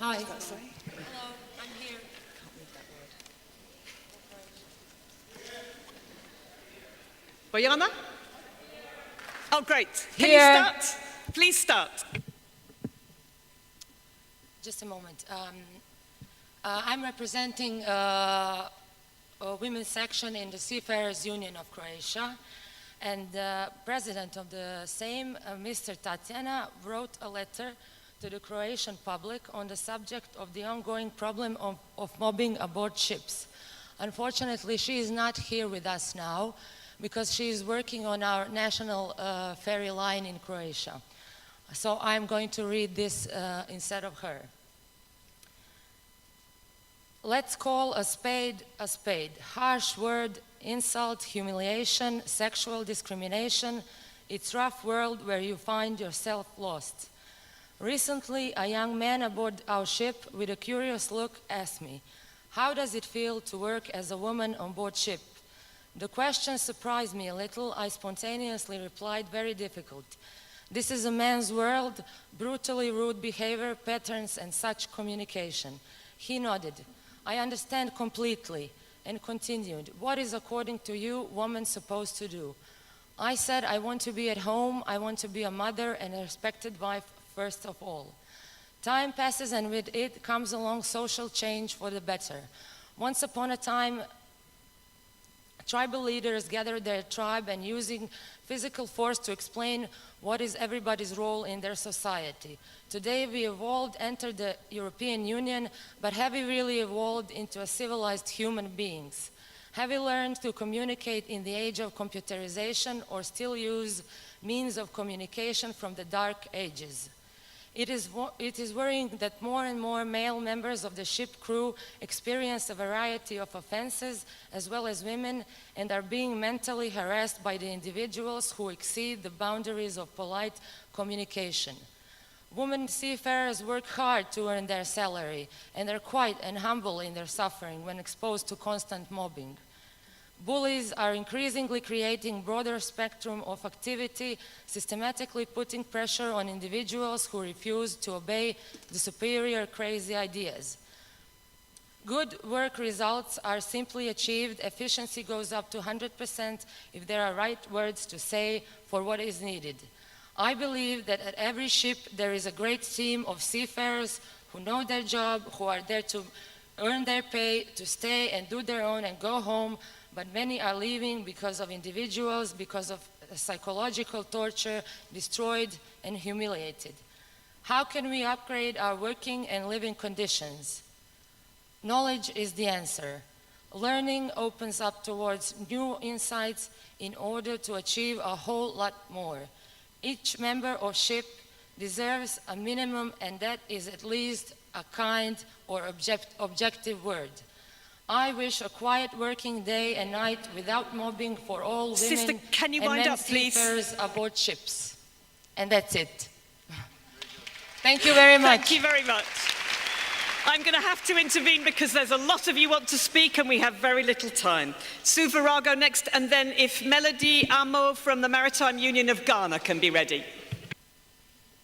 Hi. Hello, I'm here. Bojana? Oh, great. Can Here. you start? Please start. Just a moment. I'm representing a women's section in the Seafarers Union of Croatia, and the president of the same, Mr. Tatjana, wrote a letter to the Croatian public on the subject of the ongoing problem of mobbing aboard ships. Unfortunately, she is not here with us now because she is working on our national ferry line in Croatia. So I'm going to read this instead of her. Let's call a spade a spade. Harsh word, insult, humiliation, sexual discrimination. It's a rough world where you find yourself lost. Recently, a young man aboard our ship with a curious look asked me, "How does it feel to work as a woman on board ship?" The question surprised me a little. I spontaneously replied, "Very difficult. This is a man's world, brutally rude behavior, patterns, and such communication." He nodded. "I understand completely," and continued, "What is, according to you, woman supposed to do?" I said, "I want to be at home, I want to be a mother and a respected wife first of all." Time passes, and with it comes along social change for the better. Once upon a time, tribal leaders gathered their tribe and using physical force to explain what is everybody's role in their society. Today we evolved, entered the European Union, but have we really evolved into a civilized human beings? Have we learned to communicate in the age of computerization or still use means of communication from the dark ages? It is worrying that more and more male members of the ship crew experience a variety of offenses, as well as women, and are being mentally harassed by the individuals who exceed the boundaries of polite communication. Women seafarers work hard to earn their salary, and are quiet and humble in their suffering when exposed to constant mobbing. Bullies are increasingly creating broader spectrum of activity, systematically putting pressure on individuals who refuse to obey the superior crazy ideas. Good work results are simply achieved. Efficiency goes up to 100% if there are right words to say for what is needed. I believe that at every ship there is a great team of seafarers who know their job, who are there to earn their pay, to stay and do their own and go home, but many are leaving because of individuals, because of psychological torture, destroyed and humiliated. How can we upgrade our working and living conditions? Knowledge is the answer. Learning opens up towards new insights in order to achieve a whole lot more. Each member of ship deserves a minimum, and that is at least a kind or objective word. I wish a quiet working day and night without mobbing for all women Sister, can you and wind men up, please? seafarers aboard ships. And that's it. Thank you very much. Thank you very much. I'm going to have to intervene because there's a lot of you want to speak and we have very little time. Sue Virago next, and then if Melody Amo from the Maritime Union of Ghana can be ready.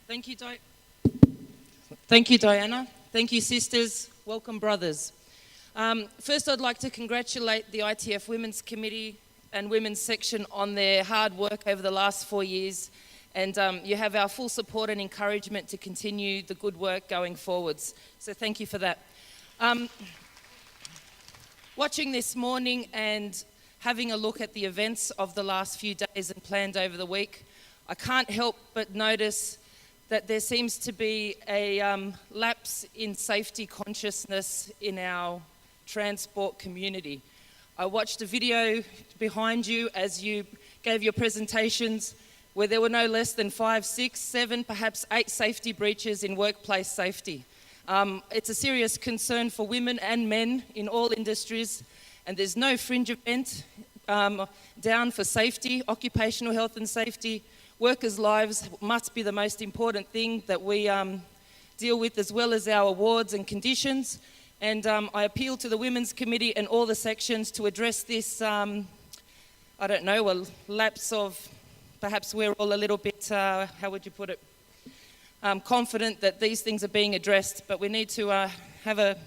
Thank you, Diana. Thank you, sisters. Welcome, brothers. First, I'd like to congratulate the ITF Women's Committee and Women's Section on their hard work over the last 4 years. And you have our full support and encouragement to continue the good work going forwards. So thank you for that. Watching this morning and having a look at the events of the last few days and planned over the week, I can't help but notice that there seems to be a lapse in safety consciousness in our transport community. I watched a video behind you as you gave your presentations where there were no less than 5, 6, 7, perhaps 8 safety breaches in workplace safety. It's a serious concern for women and men in all industries, and there's no fringe event down for safety, occupational health and safety. Workers' lives must be the most important thing that we deal with, as well as our awards and conditions. And I appeal to the Women's Committee and all the sections to address this, a lapse of, perhaps we're all a little bit, how would you put it, confident that these things are being addressed, but we need to have a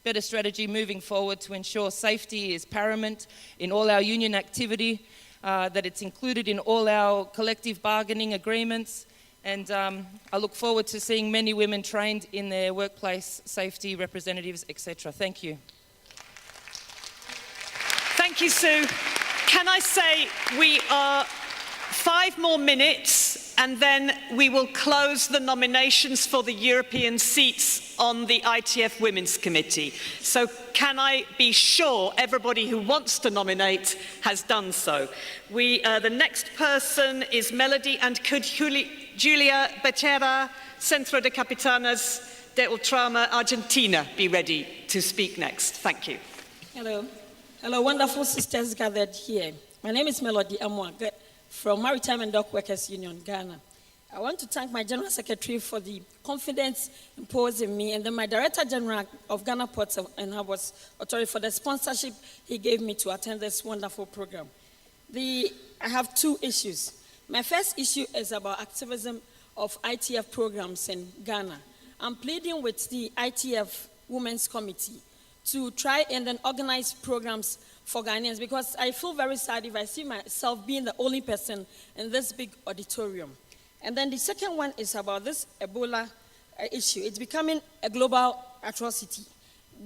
better strategy moving forward to ensure safety is paramount in all our union activity, that it's included in all our collective bargaining agreements, and I look forward to seeing many women trained in their workplace safety representatives, etc. Thank you. Thank you, Sue. Can I say we are 5 more minutes and then we will close the nominations for the European seats on the ITF Women's Committee. So can I be sure everybody who wants to nominate has done so? The next person is Melody, and could Julia Becerra, Centro de Capitanas, de Ultrama Argentina be ready to speak next? Thank you. Hello. Hello, wonderful sisters gathered here. My name is Melody Amwa from Maritime and Dock Workers Union, Ghana. I want to thank my General Secretary for the confidence imposed in me, and then my Director General of Ghana Ports and Harbors Authority for the sponsorship he gave me to attend this wonderful program. I have two issues. My first issue is about activism of ITF programs in Ghana. I'm pleading with the ITF Women's Committee to try and then organize programs for Ghanaians, because I feel very sad if I see myself being the only person in this big auditorium. And then the second one is about this Ebola issue. It's becoming a global atrocity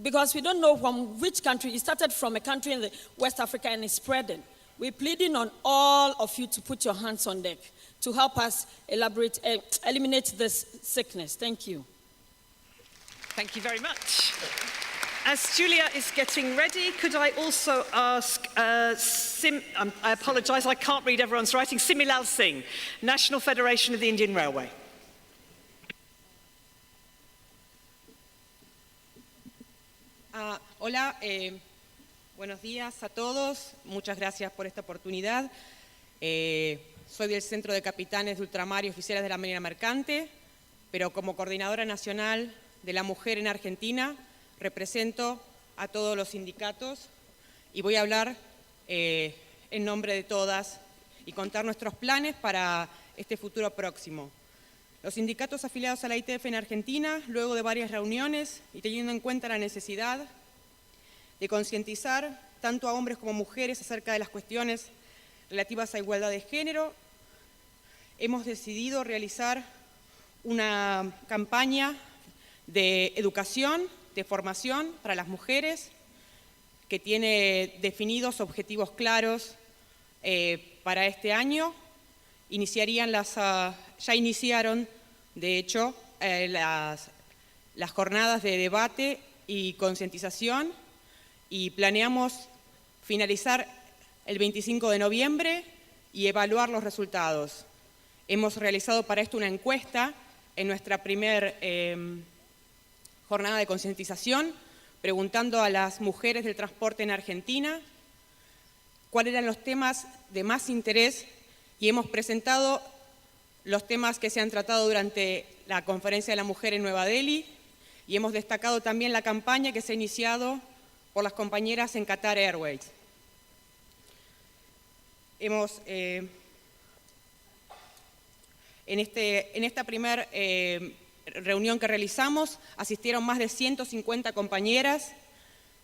because we don't know from which country. It started from a country in the West Africa and it's spreading. We're pleading on all of you to put your hands on deck to help us eliminate this sickness. Thank you. Thank you very much. As Julia is getting ready, could I also ask, I apologize, I can't read everyone's writing, Similal Singh, National Federation of the Indian Railway. Hola, buenos días a todos, muchas gracias por esta oportunidad. Soy del Centro de Capitanes de Ultramar y Oficiales de la Marina Mercante, pero como Coordinadora Nacional de la Mujer en Argentina, represento a todos los sindicatos y voy a hablar en nombre de todas y contar nuestros planes para este futuro próximo. Los sindicatos afiliados a la ITF en Argentina, luego de varias reuniones y teniendo en cuenta la necesidad de concientizar tanto a hombres como mujeres acerca de las cuestiones relativas a igualdad de género, hemos decidido realizar una campaña de educación, de formación para las mujeres, que tiene definidos objetivos claros para este año. Ya iniciaron, de hecho, las jornadas de debate y concientización y planeamos finalizar el 25 de noviembre y evaluar los resultados. Hemos realizado para esto una encuesta en nuestra primera jornada de concientización, preguntando a las mujeres del transporte en Argentina cuáles eran los temas de más interés y hemos presentado los temas que se han tratado durante la Conferencia de la Mujer en Nueva Delhi y hemos destacado también la campaña que se ha iniciado por las compañeras en Qatar Airways. Hemos, en esta primera reunión que realizamos, asistieron más de 150 compañeras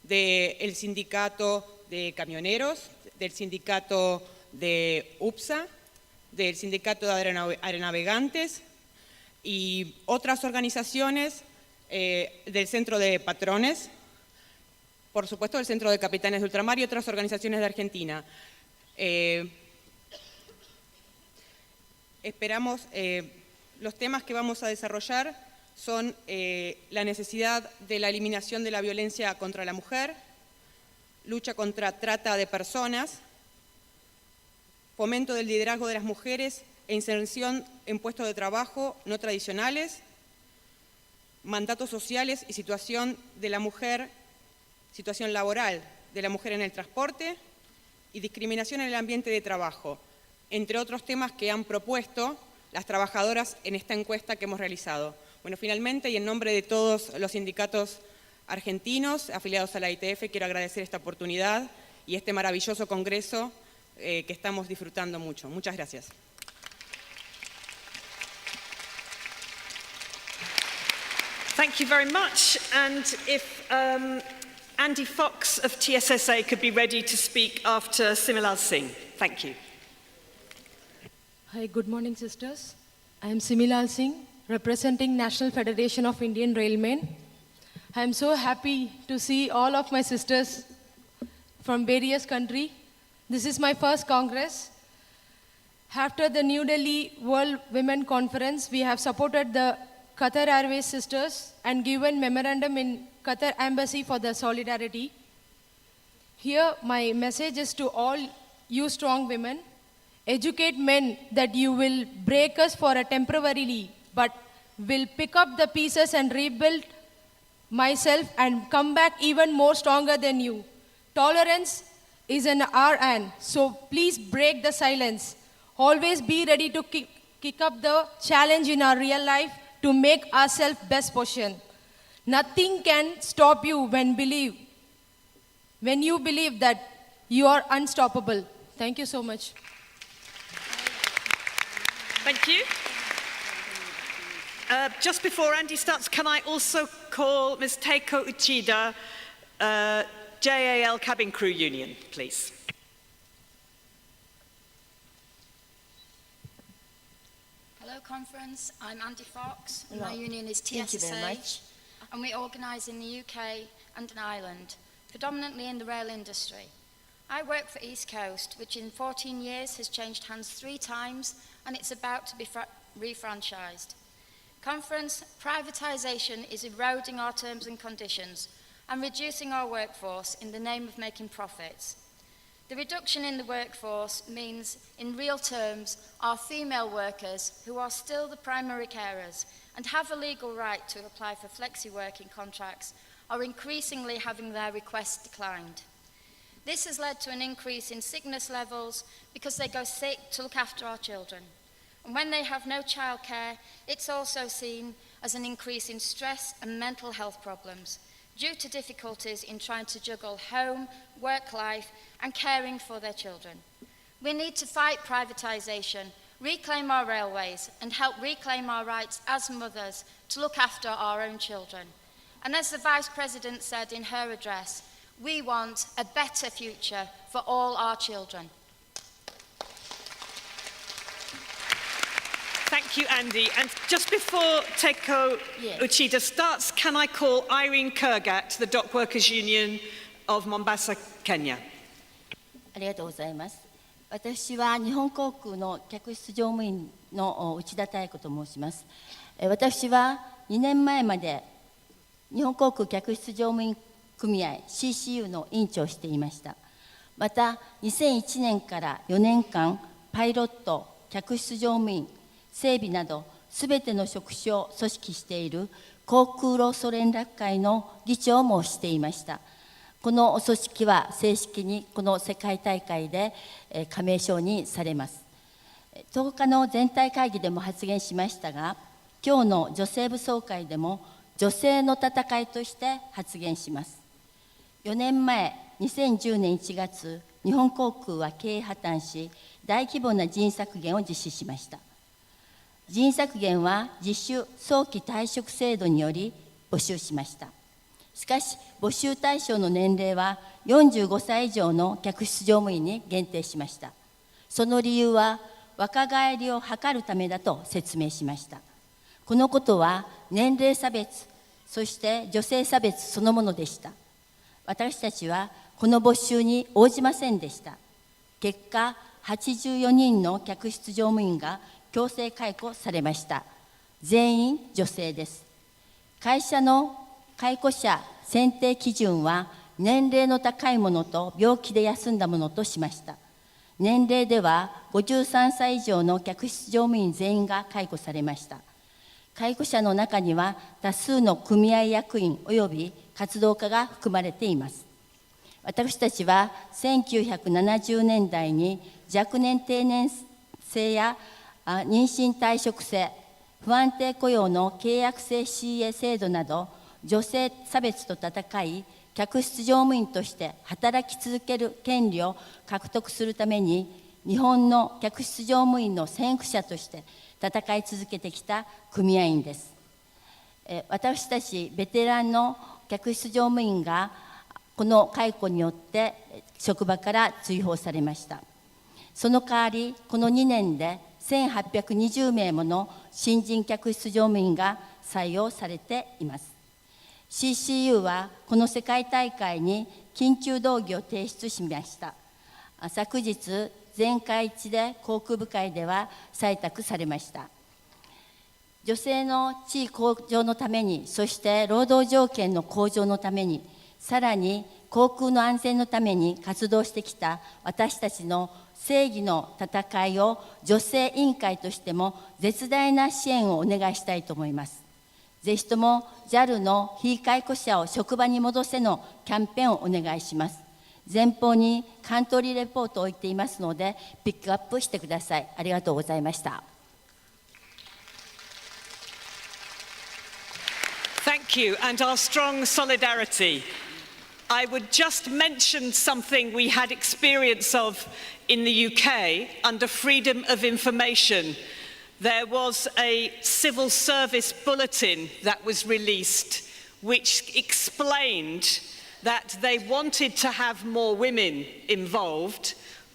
del sindicato de camioneros, del sindicato de UPSA, del sindicato de aeronavegantes y otras organizaciones del Centro de Patrones, por supuesto del Centro de Capitanes de Ultramar y otras organizaciones de Argentina. Esperamos, los temas que vamos a desarrollar son la necesidad de la eliminación de la violencia contra la mujer, lucha contra trata de personas, fomento del liderazgo de las mujeres e inserción en puestos de trabajo no tradicionales, mandatos sociales y situación de la mujer, situación laboral de la mujer en el transporte y discriminación en el ambiente de trabajo, entre otros temas que han propuesto las trabajadoras en esta encuesta que hemos realizado. Bueno, finalmente, y en nombre de todos los sindicatos argentinos afiliados a la ITF, quiero agradecer esta oportunidad y este maravilloso congreso que estamos disfrutando mucho. Muchas gracias. Thank you very much. And if Andy Fox of TSSA could be ready to speak after Similal Singh. Thank you. Hi, good morning, sisters. I am Similal Singh, representing National Federation of Indian Railmen. I am so happy to see all of my sisters from various countries. This is my first Congress. After the New Delhi World Women Conference, we have supported the Qatar Airways sisters and given memorandum in Qatar Embassy for the solidarity. Here, my message is to all you strong women. Educate men that you will break us for a temporarily, but will pick up the pieces and rebuild myself and come back even more stronger than you. Tolerance is in our hand, so please break the silence. Always be ready to kick up the challenge in our real life to make ourselves best position. Nothing can stop you when you believe that you are unstoppable. Thank you so much. Thank you. Just before Andy starts, can I also call Ms. Teiko Uchida, JAL Cabin Crew Union, please. Hello, conference. I'm Andy Fox, and Hello. my union is Thank you very TSSA, much. and we organise in the UK and in Ireland, predominantly in the rail industry. I work for East Coast, which in 14 years has changed hands 3 times, and it's about to be refranchised. Conference, privatisation is eroding our terms and conditions and reducing our workforce in the name of making profits. The reduction in the workforce means, in real terms, our female workers, who are still the primary carers and have a legal right to apply for flexi-working contracts, are increasingly having their requests declined. This has led to an increase in sickness levels because they go sick to look after our children. And when they have no childcare, it's also seen as an increase in stress and mental health problems due to difficulties in trying to juggle home, work life, and caring for their children. We need to fight privatisation, reclaim our railways, and help reclaim our rights as mothers to look after our own children. And as the Vice President said in her address, we want a better future for all our children. Thank you, Andy. And just before Teiko Uchida starts, can I call Irene Kurgat, the Dock Workers Union of Mombasa, Kenya? ありがとうございます。私は日本航空の客室乗務員の内田妙子と申します。私は2年前まで日本航空客室乗務員組合 CCU の委員長をしていました。また2001年から4年間パイロット、客室乗務員、整備などすべての職種を組織している航空労組連絡会の議長もしていました。この組織は正式にこの世界大会で加盟承認されます。10日の全体会議でも発言しましたが、今日の女性部総会でも女性の戦いとして発言します。4年前、2010年1月、日本航空は経営破綻し、大規模な人員削減を実施しました。人員削減は自主早期退職制度により募集しました。しかし、募集対象の年齢は45歳以上の客室乗務員に限定しました。その理由は、若返りを図るためだと説明しました。このことは年齢差別、そして女性差別そのものでした。私たちはこの募集に応じませんでした。結果、84人の客室乗務員が強制解雇されました。全員女性です。会社の解雇者選定基準は年齢の高いものと病気で休んだものとしました。年齢では53歳以上の客室乗務員全員が解雇されました。解雇者の中には多数の組合役員及び活動家が含まれています。私たちは1970年代に若年定年制や妊娠退職制、不安定雇用の契約制 CA 制度など女性差別と戦い、客室乗務員として働き続ける権利を獲得するために、日本の客室乗務員の先駆者として戦い続けてきた組合員です。私たちベテランの客室乗務員がこの解雇によって職場から追放されました。その代わり、この2年で1820名もの新人客室乗務員が採用されています。CCU はこの世界大会に緊急動議を提出しました。昨日、全会一で航空部会では採択されました。女性の地位向上のために、そして労働条件の向上のために、さらに航空の安全のために活動してきた私たちの正義の戦いを女性委員会としても絶大な支援をお願いしたいと思います。ぜひとも JAL の非解雇者を職場に戻せのキャンペーンをお願いします。前方にカントリーレポートを置いていますのでピックアップしてください。ありがとうございました。Thank you, and our strong solidarity. I would just mention something we had experience of in the UK under freedom of information. There was a civil service bulletin that was released which explained that they wanted to have more women involved,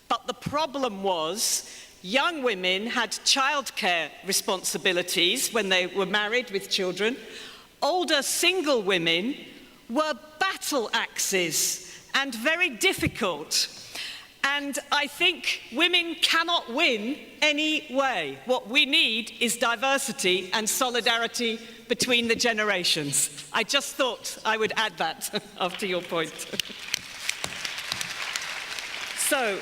but the problem was young women had childcare responsibilities when they were married with children. Older single women were battle axes and very difficult. And I think women cannot win any way. What we need is diversity and solidarity between the generations. I just thought I would add that after your point. So,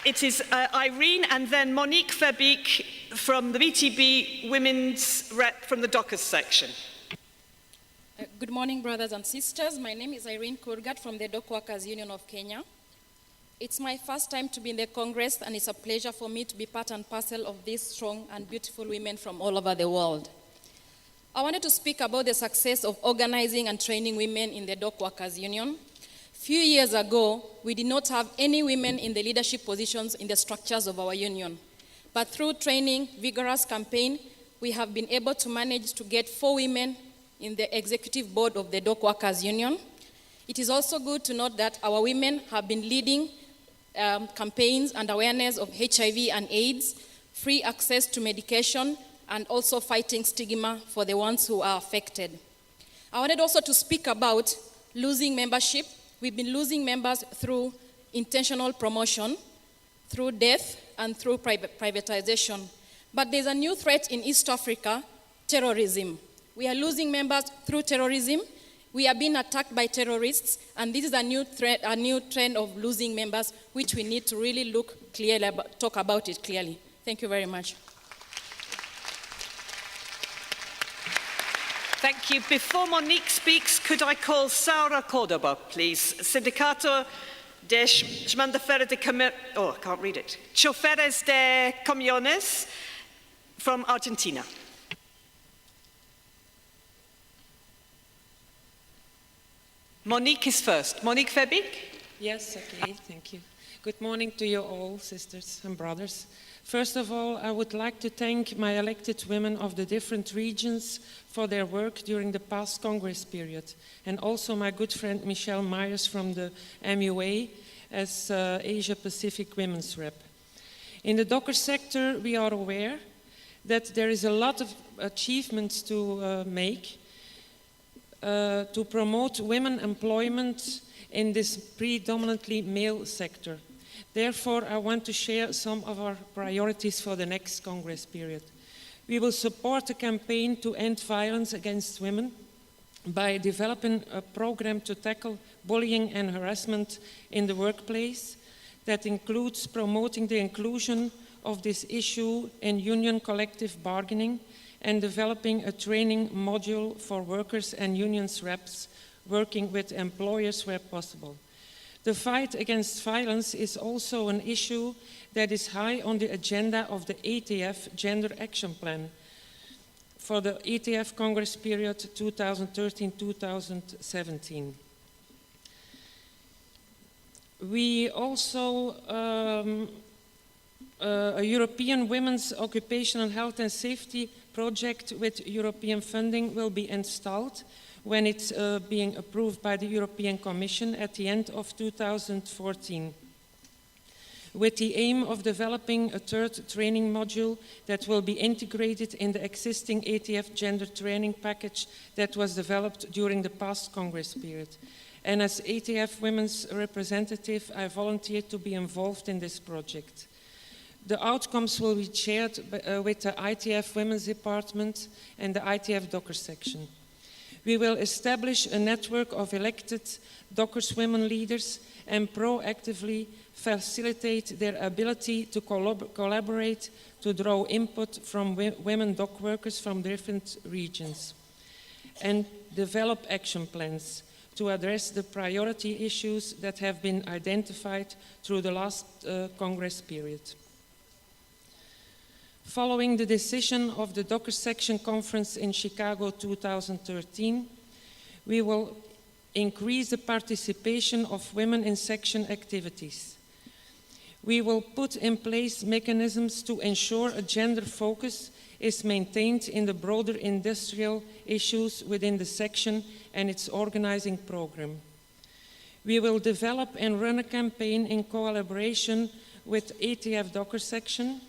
it is Irene and then Monique Verbeek from the BTB Women's Rep from the Dockers section. Good morning, brothers and sisters. My name is Irene Kurgat from the Dock Workers Union of Kenya. It's my first time to be in the Congress, and it's a pleasure for me to be part and parcel of these strong and beautiful women from all over the world. I wanted to speak about the success of organizing and training women in the Dock Workers Union. Few years ago, we did not have any women in the leadership positions in the structures of our union. But through training, vigorous campaign, we have been able to manage to get 4 women in the executive board of the Dock Workers Union. It is also good to note that our women have been leading campaigns and awareness of HIV and AIDS, free access to medication, and also fighting stigma for the ones who are affected. I wanted also to speak about losing membership. We've been losing members through intentional promotion, through death, and through privatization. But there's a new threat in East Africa, terrorism. We are losing members through terrorism. We are being attacked by terrorists, and this is a new trend of losing members, which we need to really look clearly, talk about it clearly. Thank you very much. Thank you. Before Monique speaks, could I call Sara Cordoba, please? Sindicato de Choferes de Camiones from Argentina. Monique is first. Monique Verbeek? Yes, okay, thank you. Good morning to you all, sisters and brothers. First of all, I would like to thank my elected women of the different regions for their work during the past Congress period, and also my good friend Michelle Myers from the MUA as Asia Pacific Women's Rep. In the Docker sector, we are aware that there is a lot of achievements to make to promote women employment in this predominantly male sector. Therefore, I want to share some of our priorities for the next Congress period. We will support a campaign to end violence against women by developing a program to tackle bullying and harassment in the workplace that includes promoting the inclusion of this issue in union collective bargaining and developing a training module for workers and unions reps working with employers where possible. The fight against violence is also an issue that is high on the agenda of the ATF Gender Action Plan for the ATF Congress period 2013-2017. We also a European Women's Occupational Health and Safety project with European funding will be installed when it's being approved by the European Commission at the end of 2014, with the aim of developing a third training module that will be integrated in the existing ATF gender training package that was developed during the past Congress period. And as ATF Women's representative, I volunteered to be involved in this project. The outcomes will be shared with the ITF Women's Department and the ITF Docker section. We will establish a network of elected Dockers women leaders and proactively facilitate their ability to collaborate to draw input from women dock workers from different regions, and develop action plans to address the priority issues that have been identified through the last Congress period. Following the decision of the Dockers Section Conference in Chicago 2013, we will increase the participation of women in section activities. We will put in place mechanisms to ensure a gender focus is maintained in the broader industrial issues within the section and its organizing program. We will develop and run a campaign in collaboration with ATF Dockers Section,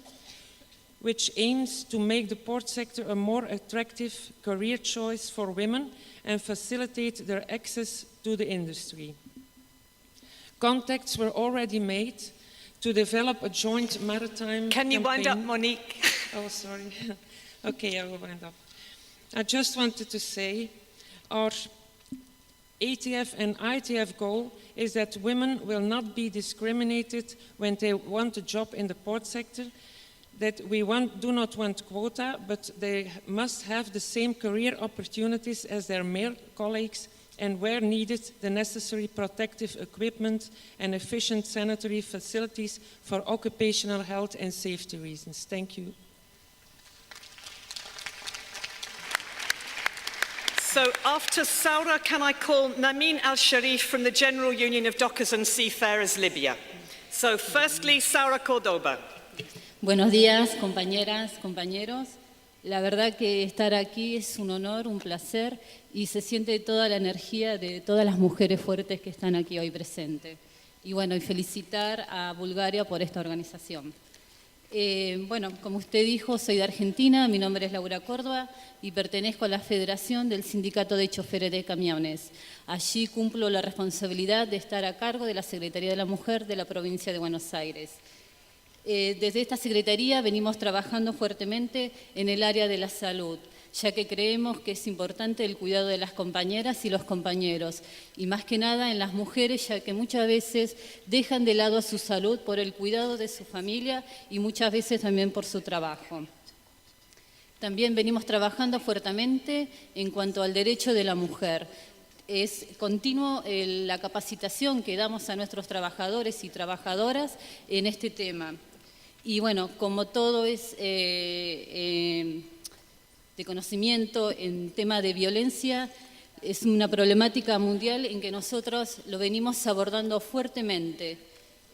which aims to make the port sector a more attractive career choice for women and facilitate their access to the industry. Contacts were already made to develop a joint maritime Can you campaign. wind up, Monique? Oh, sorry. Okay, I will wind up. I just wanted to say our ATF and ITF goal is that women will not be discriminated when they want a job in the port sector, that we do not want quota, but they must have the same career opportunities as their male colleagues, and where needed, the necessary protective equipment and efficient sanitary facilities for occupational health and safety reasons. Thank you. So after Saura, can I call Namin Al-Sharif from the General Union of Dockers and Seafarers Libya? So firstly, Saura Cordoba. Buenos días, compañeras, compañeros. La verdad que estar aquí es un honor, un placer, y se siente toda la energía de todas las mujeres fuertes que están aquí hoy presentes. Y bueno, y felicitar a Bulgaria por esta organización. Bueno, como usted dijo, soy de Argentina, mi nombre es Laura Córdoba y pertenezco a la Federación del Sindicato de Choferes de Camiones. Allí cumplo la responsabilidad de estar a cargo de la Secretaría de la Mujer de la provincia de Buenos Aires. Desde esta Secretaría venimos trabajando fuertemente en el área de la salud, ya que creemos que es importante el cuidado de las compañeras y los compañeros, y más que nada en las mujeres, ya que muchas veces dejan de lado a su salud por el cuidado de su familia y muchas veces también por su trabajo. También venimos trabajando fuertemente en cuanto al derecho de la mujer. Es continuo la capacitación que damos a nuestros trabajadores y trabajadoras en este tema. Y bueno, como todo es de conocimiento en tema de violencia, es una problemática mundial en que nosotros lo venimos abordando fuertemente.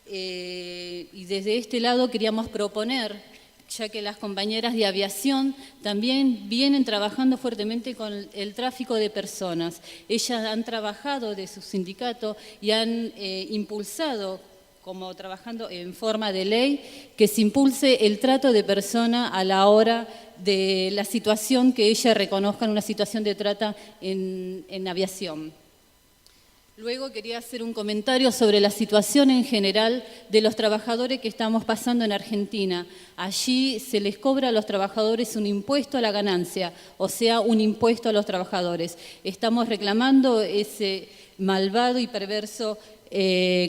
Y desde este lado queríamos proponer, ya que las compañeras de aviación también vienen trabajando fuertemente con el tráfico de personas. Ellas han trabajado de su sindicato y han impulsado, como trabajando en forma de ley, que se impulse el trato de persona a la hora de la situación que ellas reconozcan una situación de trata en aviación. Luego quería hacer un comentario sobre la situación en general de los trabajadores que estamos pasando en Argentina. Allí se les cobra a los trabajadores un impuesto a la ganancia, o sea, un impuesto a los trabajadores. Estamos reclamando ese malvado y perverso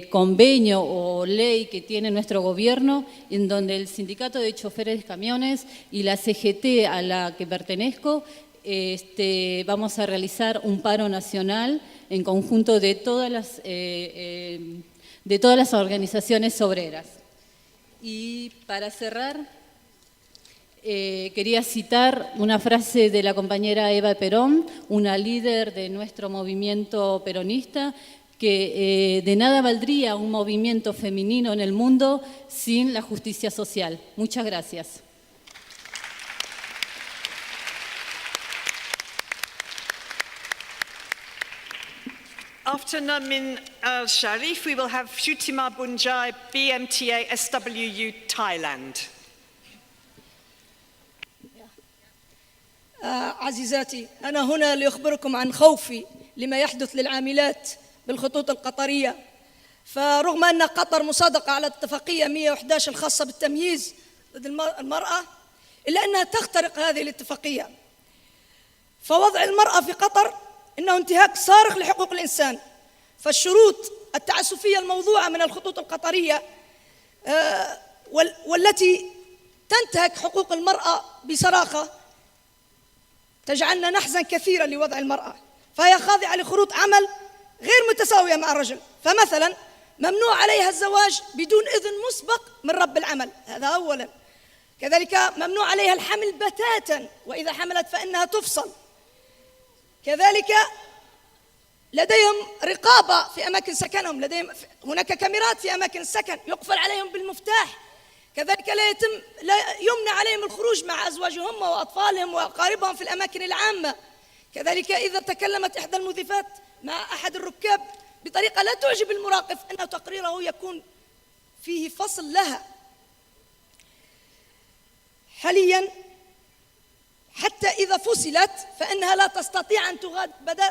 convenio o ley que tiene nuestro gobierno, en donde el Sindicato de Choferes de Camiones y la CGT a la que pertenezco vamos a realizar un paro nacional en conjunto de todas las organizaciones obreras. Y para cerrar, quería citar una frase de la compañera Eva Perón, una líder de nuestro movimiento peronista, que de nada valdría un movimiento femenino en el mundo sin la justicia social. Muchas gracias. After Namin Al-Sharif, we will have Shutima Bunjai, BMTA SWU, Thailand. عزيزاتي، أنا هنا لأخبركم عن خوفي لما يحدث للعاملات بالخطوط القطرية. فرغم أن قطر مصادقة على اتفاقية 111 الخاصة بالتمييز ضد المرأة، إلا أنها تخترق هذه الاتفاقية. فوضع المرأة في قطر إنه انتهاك صارخ لحقوق الإنسان. فالشروط التعسفية الموضوعة من الخطوط القطرية والتي تنتهك حقوق المرأة بصراخة تجعلنا نحزن كثيرا لوضع المرأة، فهي خاضعة لخطوط عمل غير متساوية مع الرجل. فمثلا ممنوع عليها الزواج بدون إذن مسبق من رب العمل، هذا أولا. كذلك ممنوع عليها الحمل بتاتا، وإذا حملت فإنها تفصل. كذلك لديهم رقابة في أماكن سكنهم، لديهم هناك كاميرات في أماكن السكن يقفل عليهم بالمفتاح. كذلك لا يمنع عليهم الخروج مع أزواجهم وأطفالهم وأقاربهم في الأماكن العامة. كذلك إذا تكلمت إحدى المضيفات مع أحد الركاب بطريقة لا تعجب المراقب أن تقريره يكون فيه فصل لها. حاليا حتى إذا فصلت فإنها لا تستطيع أن تغادر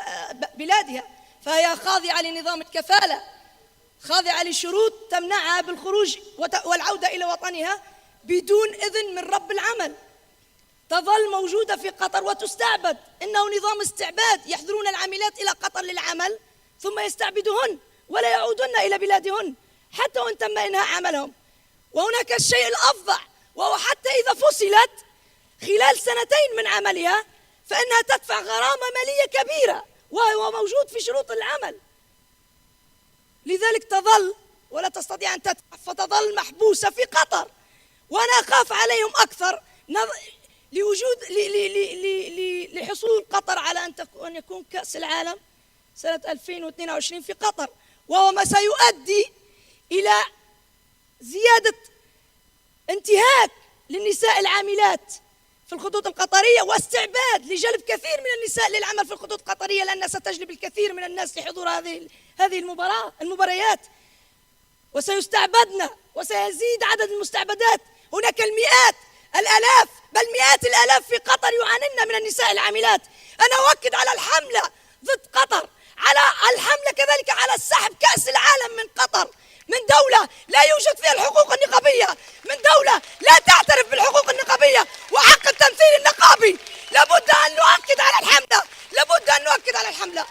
بلادها، فهي خاضعة لنظام الكفالة، خاضعة لشروط تمنعها بالخروج والعودة إلى وطنها بدون إذن من رب العمل. تظل موجودة في قطر وتستعبد، إنه نظام استعباد، يحضرون العاملات إلى قطر للعمل ثم يستعبدهن ولا يعودن إلى بلادهن حتى وإن تم إنهاء عملهم. وهناك الشيء الأفظع، وهو حتى إذا فصلت خلال 2 من عملها فإنها تدفع غرامة مالية كبيرة، وهو موجود في شروط العمل. لذلك تظل ولا تستطيع أن تدفع، فتظل محبوسة في قطر. وأنا أخاف عليهم أكثر لحصول قطر على أن يكون كأس العالم سنة 2022 في قطر، وهو ما سيؤدي إلى زيادة انتهاك للنساء العاملات في الخطوط القطرية واستعباد لجلب كثير من النساء للعمل في الخطوط القطرية، لأنها ستجلب الكثير من الناس لحضور هذه المباريات، وسيستعبدنا وسيزيد عدد المستعبدات. هناك المئات الآلاف بل مئات الآلاف في قطر يعانين من النساء العاملات. أنا أؤكد على الحملة ضد قطر، على الحملة كذلك على السحب كأس العالم من قطر، من دولة لا يوجد فيها الحقوق النقابية، من دولة لا تعترف بالحقوق النقابية وحق التمثيل النقابي. لابد أن نؤكد على الحملة، لابد أن نؤكد على الحملة.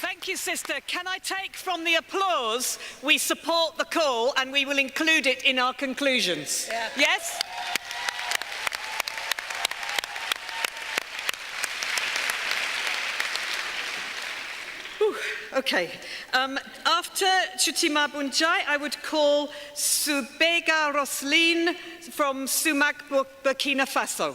Thank you, sister. Can I take from the applause we support the call and we will include it in our conclusions? Yeah. Yes? Okay. After Chutima Bunjai, I would call Subega Roslin from Sumac, Burkina Faso.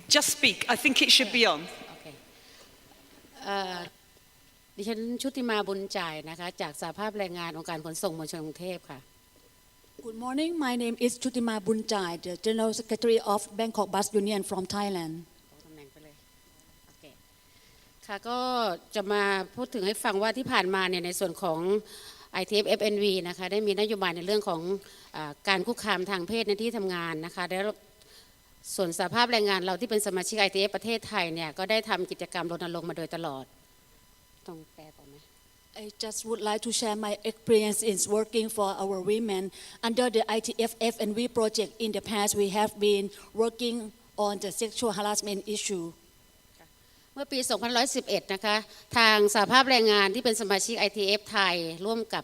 Just speak. I think it should be on. Okay. ดิฉันชุติมาบุญจ่ายนะคะจากสหภาพแรงงานองค์การขนส่งมวลชนกรุงเทพค่ะ Good morning. My name is Chutima Bunjai, the General Secretary of Bangkok Bus Union from Thailand. ตำแหน่งไปเลยโอเคค่ะก็จะมาพูดถึงให้ฟังว่าที่ผ่านมาเนี่ยในส่วนของ ITF FNV นะคะได้มีนโยบายในเรื่องของการคุกคามทางเพศในที่ทำงานนะคะได้ส่วนสหภาพแรงงานเราที่เป็นสมาชิก ITF ประเทศไทยเนี่ยก็ได้ทำกิจกรรมรณรงค์มาโดยตลอดต้องแปลต่อไหม I just would like to share my experience in working for our women under the ITF FNV project. In the past, we have been working on the sexual harassment issue. เมื่อปี 2011 นะคะทางสหภาพแรงงานที่เป็นสมาชิก ITF ไทยร่วมกับ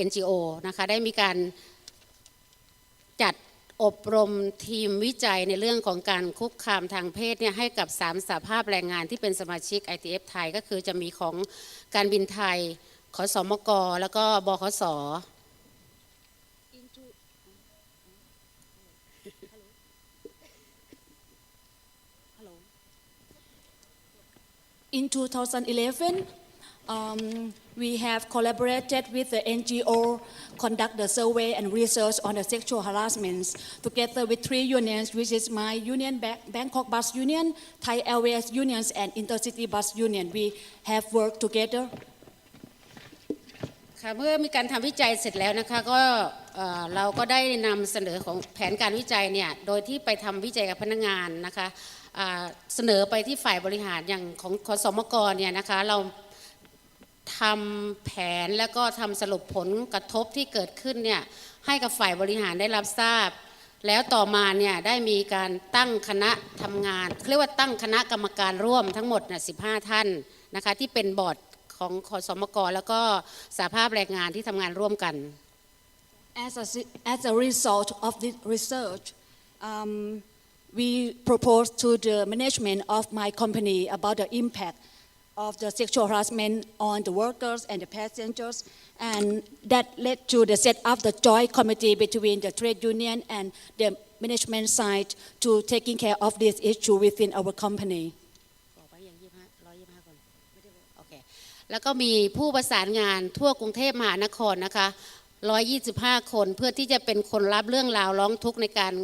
NGO นะคะได้มีการจัดอบรมทีมวิจัยในเรื่องของการคุกคามทางเพศเนี่ยให้กับ3สหภาพแรงงานที่เป็นสมาชิก ITF ไทยก็คือจะมีของการบินไทยขสมกแล้วก็บขส. In 2011, we have collaborated with the NGO, conduct the survey and research on the sexual harassment together with 3 unions, which is my union, Bangkok Bus Union, Thai Airways Unions, and Intercity Bus Union. We have worked together. ค่ะเมื่อมีการทำวิจัยเสร็จแล้วนะคะก็ เราก็ได้นำเสนอของแผนการวิจัยเนี่ยโดยที่ไปทำวิจัยกับพนักงานนะคะเสนอไปที่ฝ่ายบริหารอย่างของขสมกเนี่ยนะคะเราทำแผนแล้วก็ทำสรุปผลกระทบที่เกิดขึ้นเนี่ยให้กับฝ่ายบริหารได้รับทราบแล้วต่อมาเนี่ยได้มีการตั้งคณะทำงานเรียกว่าตั้งคณะกรรมการร่วมทั้งหมด15 ท่านนะคะที่เป็นบอร์ดของขสมกแล้วก็สหภาพแรงงานที่ทำงานร่วมกัน As a result of this research, we proposed to the management of my company about the impact of the sexual harassment on the workers and the passengers, and that led to the set up the joint committee between the trade union and the management side to taking care of this issue within our company. แล้วก็มีผู้ประสานงานทั่วกรุงเทพมหานครนะคะ125 คนเพื่อที่จะเป็นคนรับเรื่องราวร้องทุกข์ในการ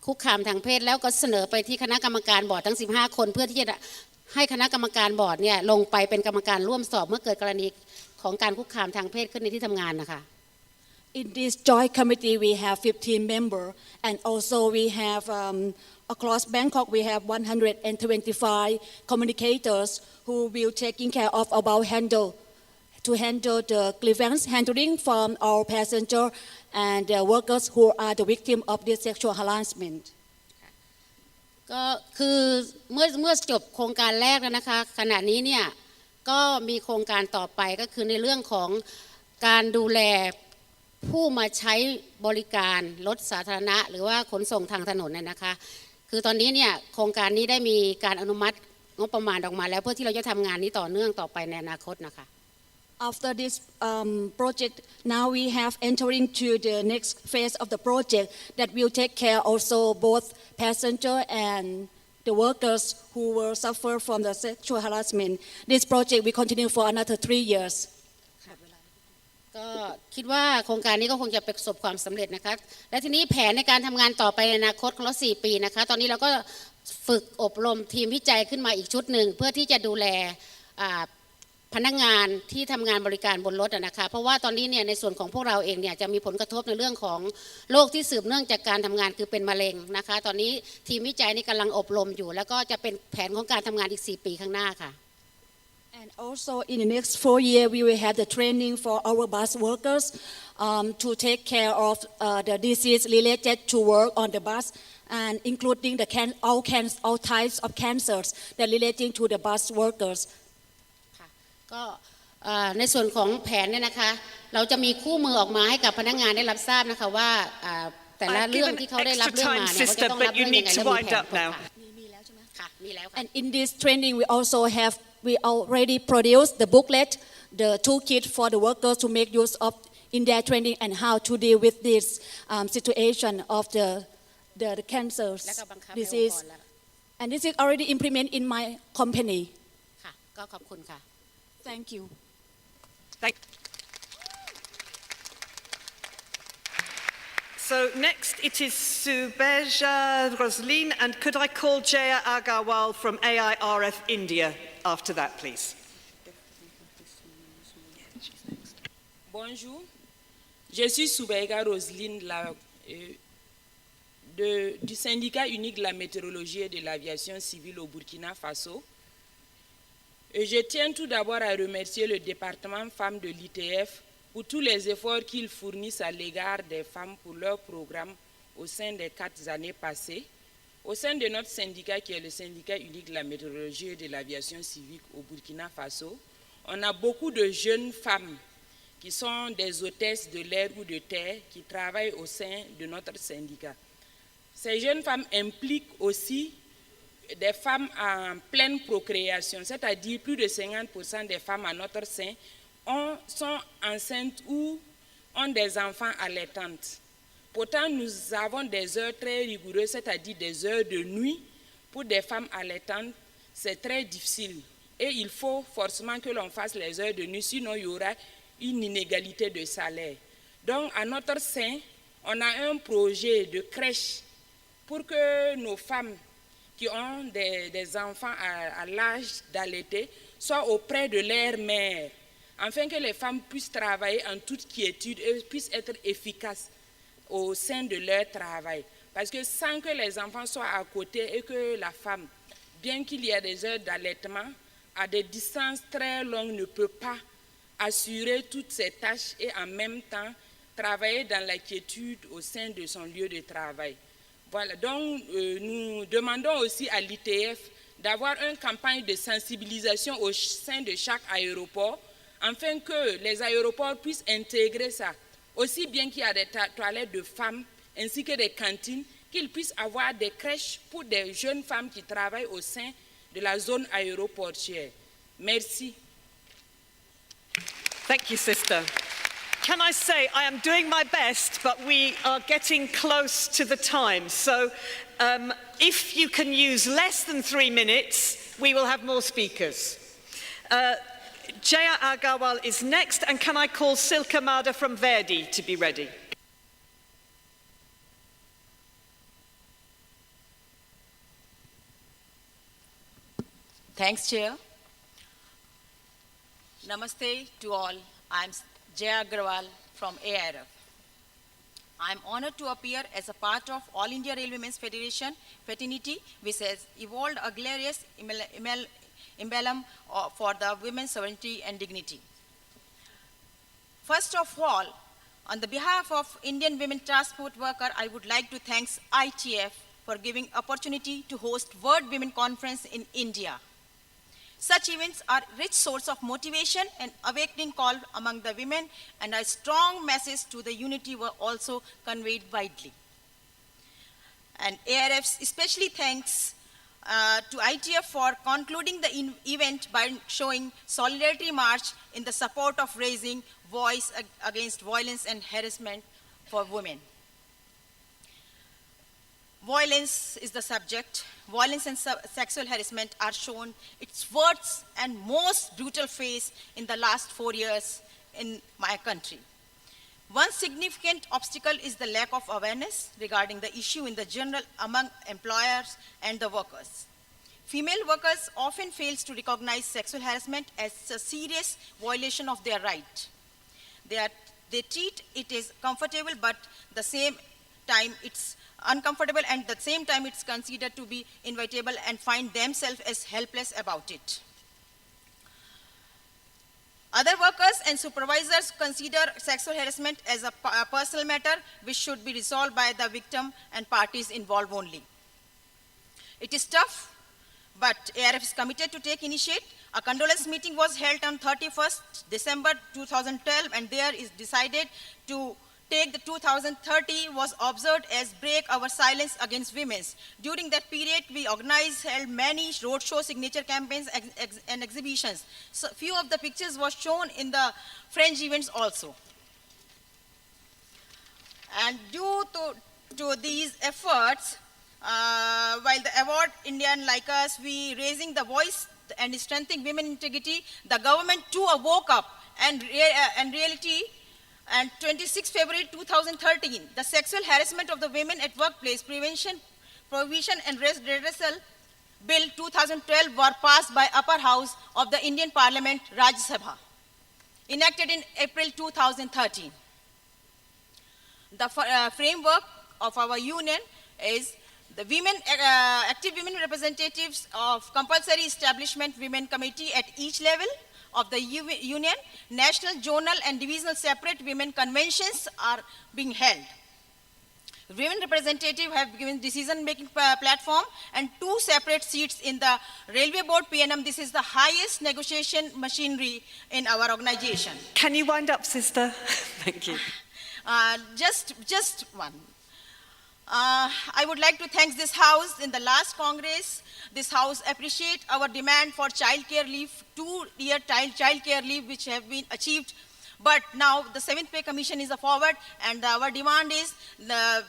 คุกคามทางเพศแล้วก็เสนอไปที่คณะกรรมการบอร์ดทั้ง15 คนเพื่อที่จะให้คณะกรรมการบอร์ดเนี่ยลงไปเป็นกรรมการร่วมสอบเมื่อเกิดกรณีของการคุกคามทางเพศขึ้นในที่ทำงานนะคะ In this joint committee we have 15 members and also we have across Bangkok we have 125 communicators who will taking care of about handle the grievance handling from our passenger and the workers who are the victim of this sexual harassment. ก็คือเมื่อจบโครงการแรกแล้วนะคะขณะนี้เนี่ยก็มีโครงการต่อไปก็คือในเรื่องของการดูแลผู้มาใช้บริการรถสาธารณะหรือว่าขนส่งทางถนนเนี่ยนะคะคือตอนนี้เนี่ยโครงการนี้ได้มีการอนุมัติงบประมาณออกมาแล้วเพื่อที่เราจะทำงานนี้ต่อเนื่องต่อไปในอนาคตนะคะ After this project, now we have entering to the next phase of the project that will take care also both passenger and the workers who will suffer from the sexual harassment. This project will continue for another 3 years. ก็คิดว่าโครงการนี้ก็คงจะประสบความสำเร็จนะคะและทีนี้แผนในการทำงานต่อไปในอนาคตของเรา4 ปีนะคะตอนนี้เราก็ฝึกอบรมทีมวิจัยขึ้นมาอีกชุดหนึ่งเพื่อที่จะดูแลพนักงานที่ทำงานบริการบนรถนะคะเพราะว่าตอนนี้เนี่ยในส่วนของพวกเราเองเนี่ยจะมีผลกระทบในเรื่องของโรคที่สืบเนื่องจากการทำงานคือเป็นมะเร็งนะคะตอนนี้ทีมวิจัยนี่กำลังอบรมอยู่แล้วก็จะเป็นแผนของการทำงานอีก4 ปีข้างหน้าค่ะ And also in the next 4 years we will have the training for our bus workers to take care of the disease related to work on the bus and including the all types of cancers that relating to the bus workers. ก็ในส่วนของแผนเนี่ยนะคะเราจะมีคู่มือออกมาให้กับพนักงานได้รับทราบนะคะว่าแต่ละเรื่องที่เขาได้รับเรื่องมาเนี่ยเขาจะต้องรับเรื่องยังไงและมีแผนค่ะมีแล้วค่ะ And in this training we already produced the booklet, the toolkit for the workers to make use of in their training and how to deal with this situation of the cancers disease. And this is already implemented in my company. ค่ะก็ขอบคุณค่ะThank you. So next it is Subeja Roslin, and could I call Jaya Agarwal from AIRF India after that, please? Bonjour, je suis Subeja Roslin du syndicat unique de la météorologie et de l'aviation civile au Burkina Faso. Et je tiens tout d'abord à remercier le département femmes de l'ITF pour tous les efforts qu'ils fournissent à l'égard des femmes pour leur programme au sein des 4 années passées. Au sein de notre syndicat, qui est le syndicat unique de la météorologie et de l'aviation civile au Burkina Faso, on a beaucoup de jeunes femmes qui sont des hôtesses de l'air ou de terre qui travaillent au sein de notre syndicat. Ces jeunes femmes impliquent aussi des femmes en pleine procréation, c'est-à-dire plus de 50% des femmes à notre sein sont enceintes ou ont des enfants allaitantes. Pourtant, nous avons des heures très rigoureuses, c'est-à-dire des heures de nuit. Pour des femmes allaitantes, c'est très difficile. Et il faut forcément que l'on fasse les heures de nuit, sinon il y aura une inégalité de salaire. Donc, à notre sein, on a un projet de crèche pour que nos femmes qui ont des enfants à l'âge d'allaiter soient auprès de leur mère, afin que les femmes puissent travailler en toute quiétude et puissent être efficaces au sein de leur travail. Parce que sans que les enfants soient à côté et que la femme, bien qu'il y ait des heures d'allaitement, à des distances très longues, ne peut pas assurer toutes ces tâches et en même temps travailler dans la quiétude au sein de son lieu de travail. Voilà, donc nous demandons aussi à l'ITF d'avoir une campagne de sensibilisation au sein de chaque aéroport, afin que les aéroports puissent intégrer ça. Aussi bien qu'il y a des toilettes de femmes ainsi que des cantines, qu'ils puissent avoir des crèches pour des jeunes femmes qui travaillent au sein de la zone aéroportuaire. Merci. Thank you, sister. Can I say I am doing my best, but we are getting close to the time. So if you can use less than 3 minutes, we will have more speakers. Jaya Agarwal is next, and can I call Silke Mada from Verdi to be ready? Thanks, Chair. Namaste to all. I'm Jaya Agarwal from AIRF. I'm honored to appear as a part of All India Rail Women's Federation fraternity, which has evolved a glorious emblem for the women's sovereignty and dignity. First of all, on the behalf of Indian women transport worker, I would like to thank ITF for giving opportunity to host World Women Conference in India. Such events are a rich source of motivation and awakening call among the women, and a strong message to the unity were also conveyed widely. And ARF especially thanks to ITF for concluding the event by showing solidarity march in the support of raising voice against violence and harassment for women. Violence is the subject. Violence and sexual harassment are shown its worst and most brutal face in the last 4 years in my country. One significant obstacle is the lack of awareness regarding the issue in the general among employers and the workers. Female workers often fail to recognize sexual harassment as a serious violation of their right. They treat it as comfortable, but at the same time it's uncomfortable, and at the same time it's considered to be inevitable, and find themselves as helpless about it. Other workers and supervisors consider sexual harassment as a personal matter which should be resolved by the victim and parties involved only. It is tough, but ARF is committed to take initiative. A condolence meeting was held on 31st December 2012, and there is decided to take the 2030 was observed as break our silence against women. During that period, we held many roadshow signature campaigns and exhibitions. So few of the pictures were shown in the French events also. And due to these efforts, while the award Indian like us, we raising the voice and strengthening women integrity, the government too woke up and reality. And 26 February 2013, the Sexual Harassment of the Women at Workplace Prevention, Prohibition and Redressal Bill 2012 were passed by Upper House of the Indian Parliament, Rajya Sabha, enacted in April 2013. The framework of our union is the active women representatives of compulsory establishment women committee at each level of the union, national, zonal, and divisional separate women conventions are being held. Women representatives have given decision-making platform and 2 separate seats in the Railway Board PNM. This is the highest negotiation machinery in our organization. Can you wind up, sister? Thank you. Just one. I would like to thank this House. In the last Congress, this House appreciate our demand for child care leave, 2-year child care leave, which have been achieved. But now the 7th Pay Commission is forward, and our demand is the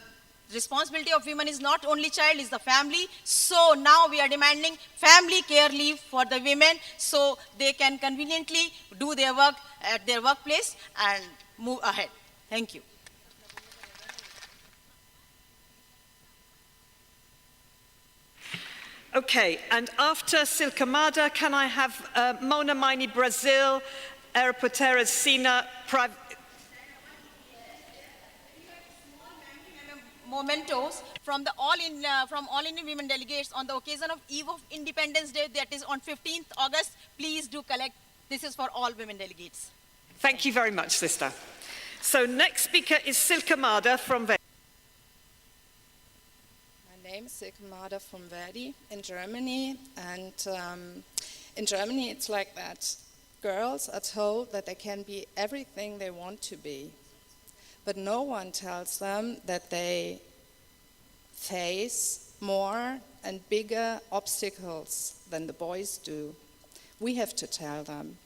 responsibility of women is not only child, is the family. So now we are demanding family care leave for the women so they can conveniently do their work at their workplace and move ahead. Thank you. Okay, and after Silke Mada, can I have Mona Maini Brazil, reportera Sina Mementos from All Indian Women Delegates on the occasion of Eve of Independence Day, that is on 15th August. Please do collect. This is for all women delegates. Thank you very much, sister. So next speaker is Silke Mader from Verdi. My name is Silke Mader from Verdi in Germany, and in Germany it's like that. Girls are told that they can be everything they want to be, but no one tells them that they face more and bigger obstacles than the boys do. We have to tell them.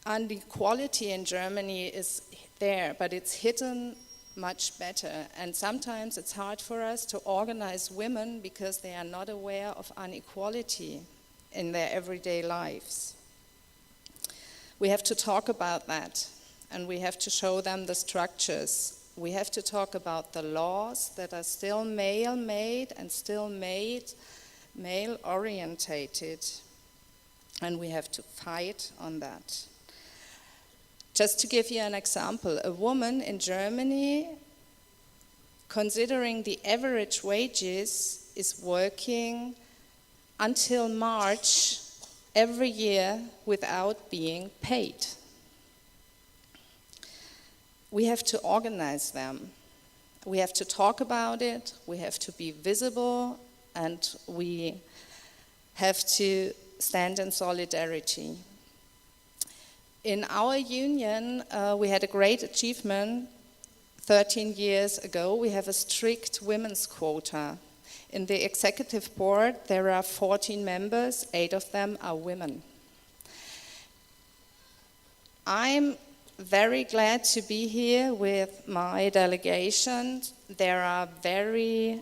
Inequality in Germany is there, but it's hidden much better. And sometimes it's hard for us to organize women because they are not aware of inequality in their everyday lives. We have to talk about that, and we have to show them the structures. We have to talk about the laws that are still male-made and still male-orientated, and we have to fight on that. Just to give you an example, a woman in Germany, considering the average wages, is working until March every year without being paid. We have to organize them. We have to talk about it, we have to be visible, and we have to stand in solidarity. In our union, we had a great achievement 13 years ago. We have a strict women's quota. In the executive board, there are 14 members, 8 of them are women. I'm very glad to be here with my delegation. There are very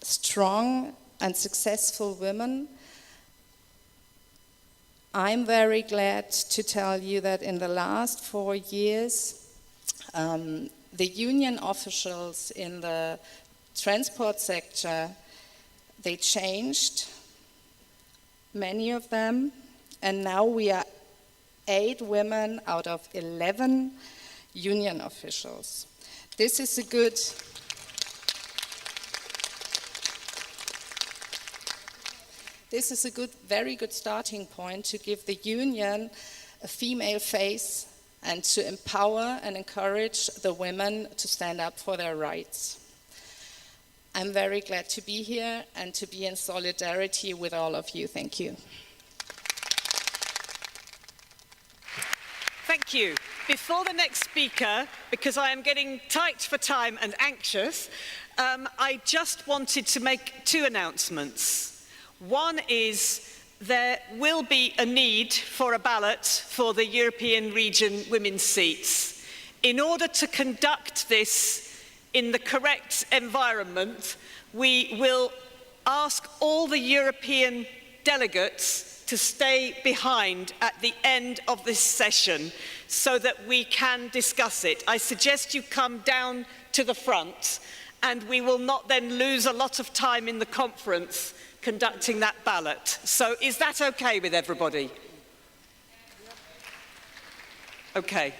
strong and successful women. I'm very glad to tell you that in the last 4 years, the union officials in the transport sector, they changed, many of them, and now we are 8 women out of 11 union officials. This is a good very good starting point to give the union a female face and to empower and encourage the women to stand up for their rights. I'm very glad to be here and to be in solidarity with all of you. Thank you. Thank you. Before the next speaker, because I am getting tight for time and anxious, I just wanted to make 2 announcements. One is there will be a need for a ballot for the European region women's seats. In order to conduct this in the correct environment, we will ask all the European delegates to stay behind at the end of this session so that we can discuss it. I suggest you come down to the front, and we will not then lose a lot of time in the conference conducting that ballot. So is that okay with everybody? Okay,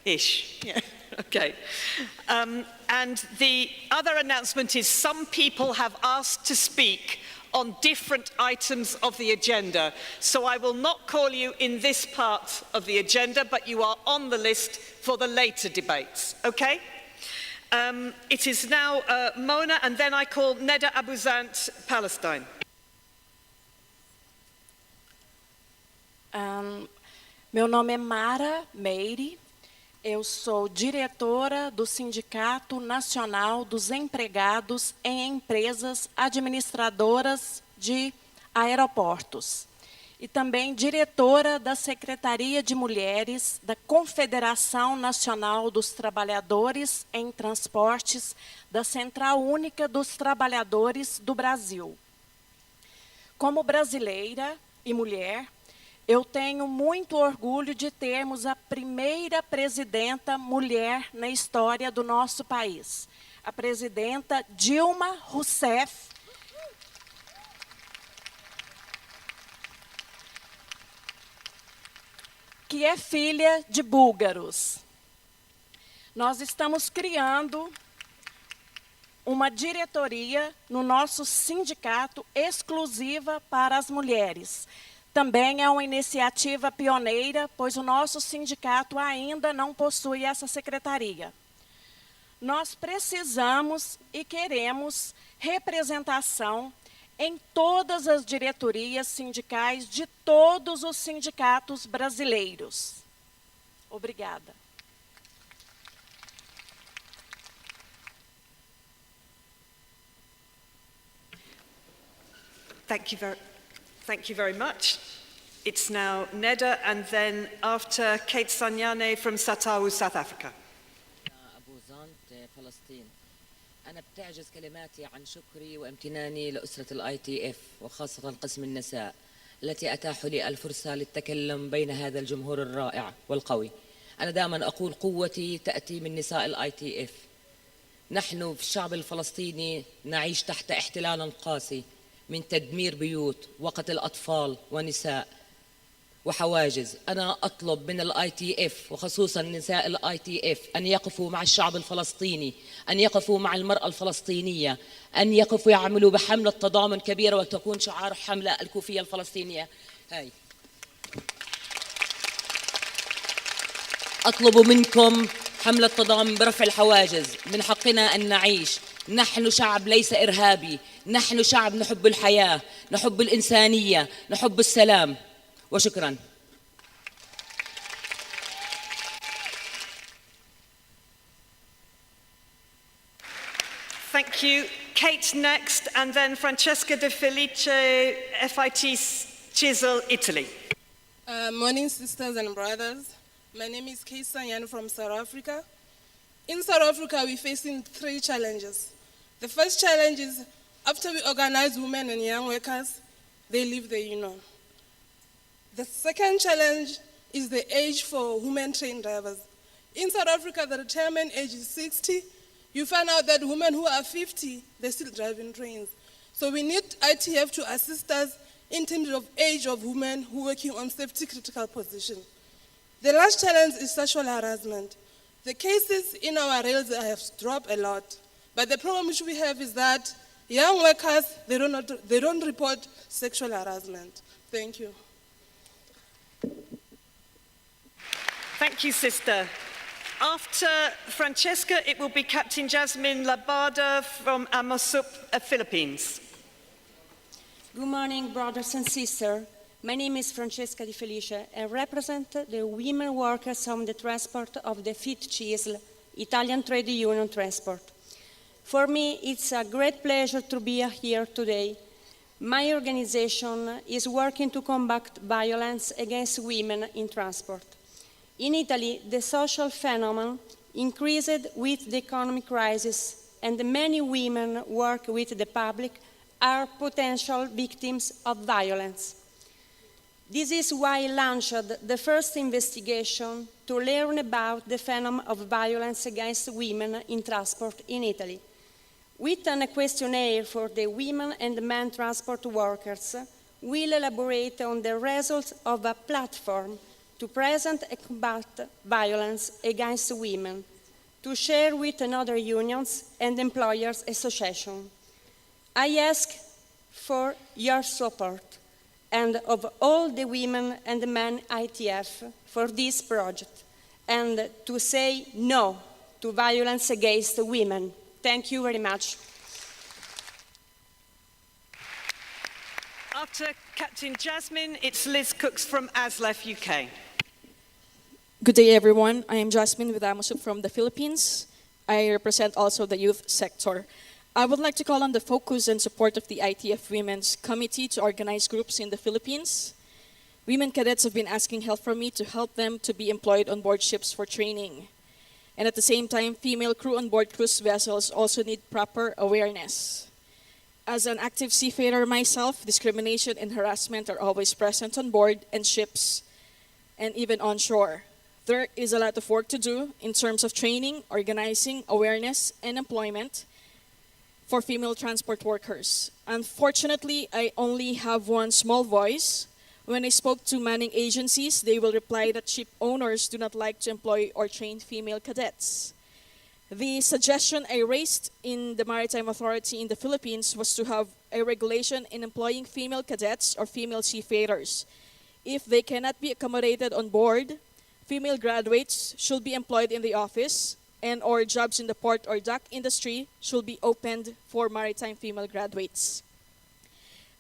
ish, yeah, okay. And the other announcement is some people have asked to speak on different items of the agenda. So I will not call you in this part of the agenda, but you are on the list for the later debates, okay? It is now Mona, and then I call Neda Abuzant, Palestine. Meu nome é Mara Meire, eu sou diretora do Sindicato Nacional dos Empregados em Empresas Administradoras de Aeroportos e também diretora da Secretaria de Mulheres da Confederação Nacional dos Trabalhadores em Transportes da Central Única dos Trabalhadores do Brasil. Como brasileira e mulher, eu tenho muito orgulho de termos a primeira presidenta mulher na história do nosso país, a presidenta Dilma Rousseff. que é filha de búlgaros. Nós estamos criando uma diretoria no nosso sindicato exclusiva para as mulheres. Também é uma iniciativa pioneira, pois o nosso sindicato ainda não possui essa secretaria. Nós precisamos e queremos representação em todas as diretorias sindicais de todos os sindicatos brasileiros. Obrigada. Thank you very much. It's now Neda, and then after Kate Sanyane from Satawu, South Africa. أبو زانت فلسطين. أنا بتعجز كلماتي عن شكري وامتناني لأسرة الITF وخاصة قسم النساء التي أتاحوا لي الفرصة للتكلم بين هذا الجمهور الرائع والقوي. أنا دائما أقول قوتي تأتي من نساء الITF. نحن في الشعب الفلسطيني نعيش تحت احتلال قاسي من تدمير بيوت وقتل أطفال ونساء وحواجز. أنا أطلب من الITF وخصوصا نساء الITF أن يقفوا مع الشعب الفلسطيني، أن يقفوا مع المرأة الفلسطينية، أن يقفوا يعملوا بحملة تضامن كبيرة وتكون شعار حملة الكوفية الفلسطينية. هاي أطلب منكم حملة تضامن برفع الحواجز. من حقنا أن نعيش. نحن شعب ليس إرهابي، نحن شعب نحب الحياة، نحب الإنسانية، نحب السلام. وشكرا. Thank you. Kate next, and then Francesca De Felice, FIT Chisel, Italy. Morning, sisters and brothers. My name is Kate Sanyan from South Africa. In South Africa, we're facing 3 challenges. The first challenge is after we organize women and young workers, they leave the union. The second challenge is the age for women train drivers. In South Africa, the retirement age is 60. You find out that women who are 50, they're still driving trains. So we need ITF to assist us in terms of age of women who are working on safety critical positions. The last challenge is sexual harassment. The cases in our rails have dropped a lot. But the problem which we have is that young workers, they don't report sexual harassment. Thank you. Thank you, sister. After Francesca, it will be Captain Jasmine Labada from Amosup, Philippines. Good morning, brothers and sisters. My name is Francesca Di Felice and I represent the women workers on the transport of the FIT CISL, Italian Trade Union Transport. For me, it's a great pleasure to be here today. My organization is working to combat violence against women in transport. In Italy, the social phenomenon increased with the economic crisis, and many women work with the public are potential victims of violence. This is why I launched the first investigation to learn about the phenomenon of violence against women in transport in Italy. With a questionnaire for the women and men transport workers, we'll elaborate on the results of a platform to present and combat violence against women, to share with other unions and employers associations. I ask for your support and of all the women and men ITF for this project, and to say no to violence against women. Thank you very much. After Captain Jasmine, it's Liz Cooks from ASLEF UK. Good day, everyone. I am Jasmine with Amosup from the Philippines. I represent also the youth sector. I would like to call on the focus and support of the ITF Women's Committee to organize groups in the Philippines. Women cadets have been asking help from me to help them to be employed on board ships for training. And at the same time, female crew on board cruise vessels also need proper awareness. As an active seafarer myself, discrimination and harassment are always present on board and ships and even on shore. There is a lot of work to do in terms of training, organizing, awareness, and employment for female transport workers. Unfortunately, I only have one small voice When I spoke to manning agencies, they will reply that ship owners do not like to employ or train female cadets. The suggestion I raised in the Maritime Authority in the Philippines was to have a regulation in employing female cadets or female seafarers. If they cannot be accommodated on board, female graduates should be employed in the office, and or jobs in the port or dock industry should be opened for maritime female graduates.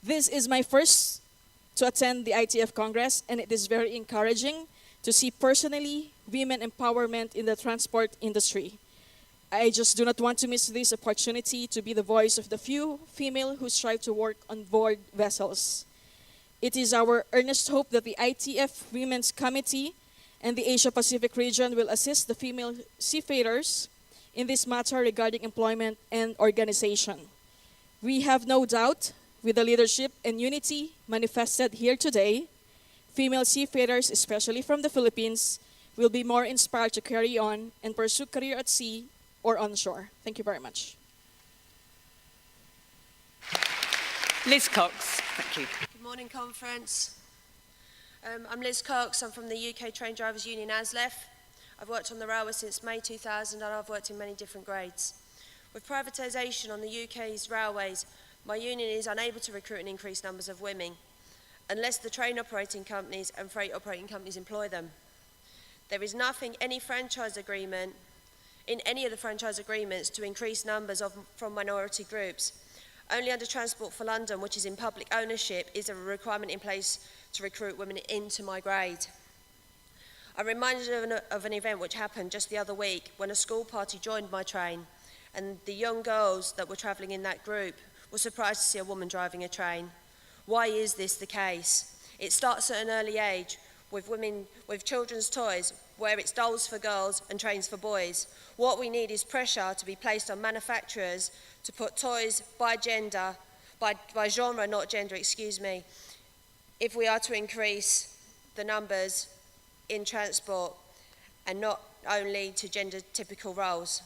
This is my first to attend the ITF Congress, and it is very encouraging to see personally women empowerment in the transport industry. I just do not want to miss this opportunity to be the voice of the few female who strive to work on board vessels. It is our earnest hope that the ITF Women's Committee and the Asia-Pacific region will assist the female seafarers in this matter regarding employment and organization. We have no doubt, with the leadership and unity manifested here today, female seafarers, especially from the Philippines, will be more inspired to carry on and pursue career at sea or onshore. Thank you very much. Liz Cox, thank you. Good morning, conference. I'm Liz Cox. I'm from the UK Train Drivers Union, ASLEF. I've worked on the railway since May 2000 and I've worked in many different grades. With privatisation on the UK's railways, my union is unable to recruit and increase numbers of women unless the train operating companies and freight operating companies employ them. There is nothing in any of the franchise agreements to increase numbers from minority groups. Only under Transport for London, which is in public ownership, is there a requirement in place to recruit women into my grade. I'm reminded of an event which happened just the other week when a school party joined my train, and the young girls that were travelling in that group were surprised to see a woman driving a train. Why is this the case? It starts at an early age with children's toys, where it's dolls for girls and trains for boys. What we need is pressure to be placed on manufacturers to put toys by genre, not gender, excuse me, if we are to increase the numbers in transport and not only to gender typical roles.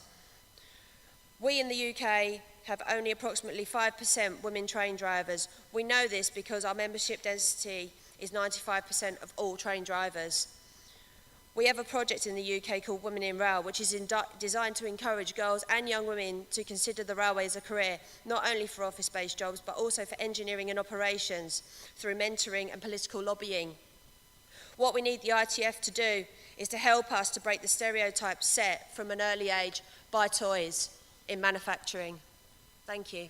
We in the UK have only approximately 5% women train drivers. We know this because our membership density is 95% of all train drivers. We have a project in the UK called Women in Rail, which is designed to encourage girls and young women to consider the railway as a career, not only for office-based jobs, but also for engineering and operations through mentoring and political lobbying. What we need the ITF to do is to help us to break the stereotypes set from an early age by toys in manufacturing. Thank you.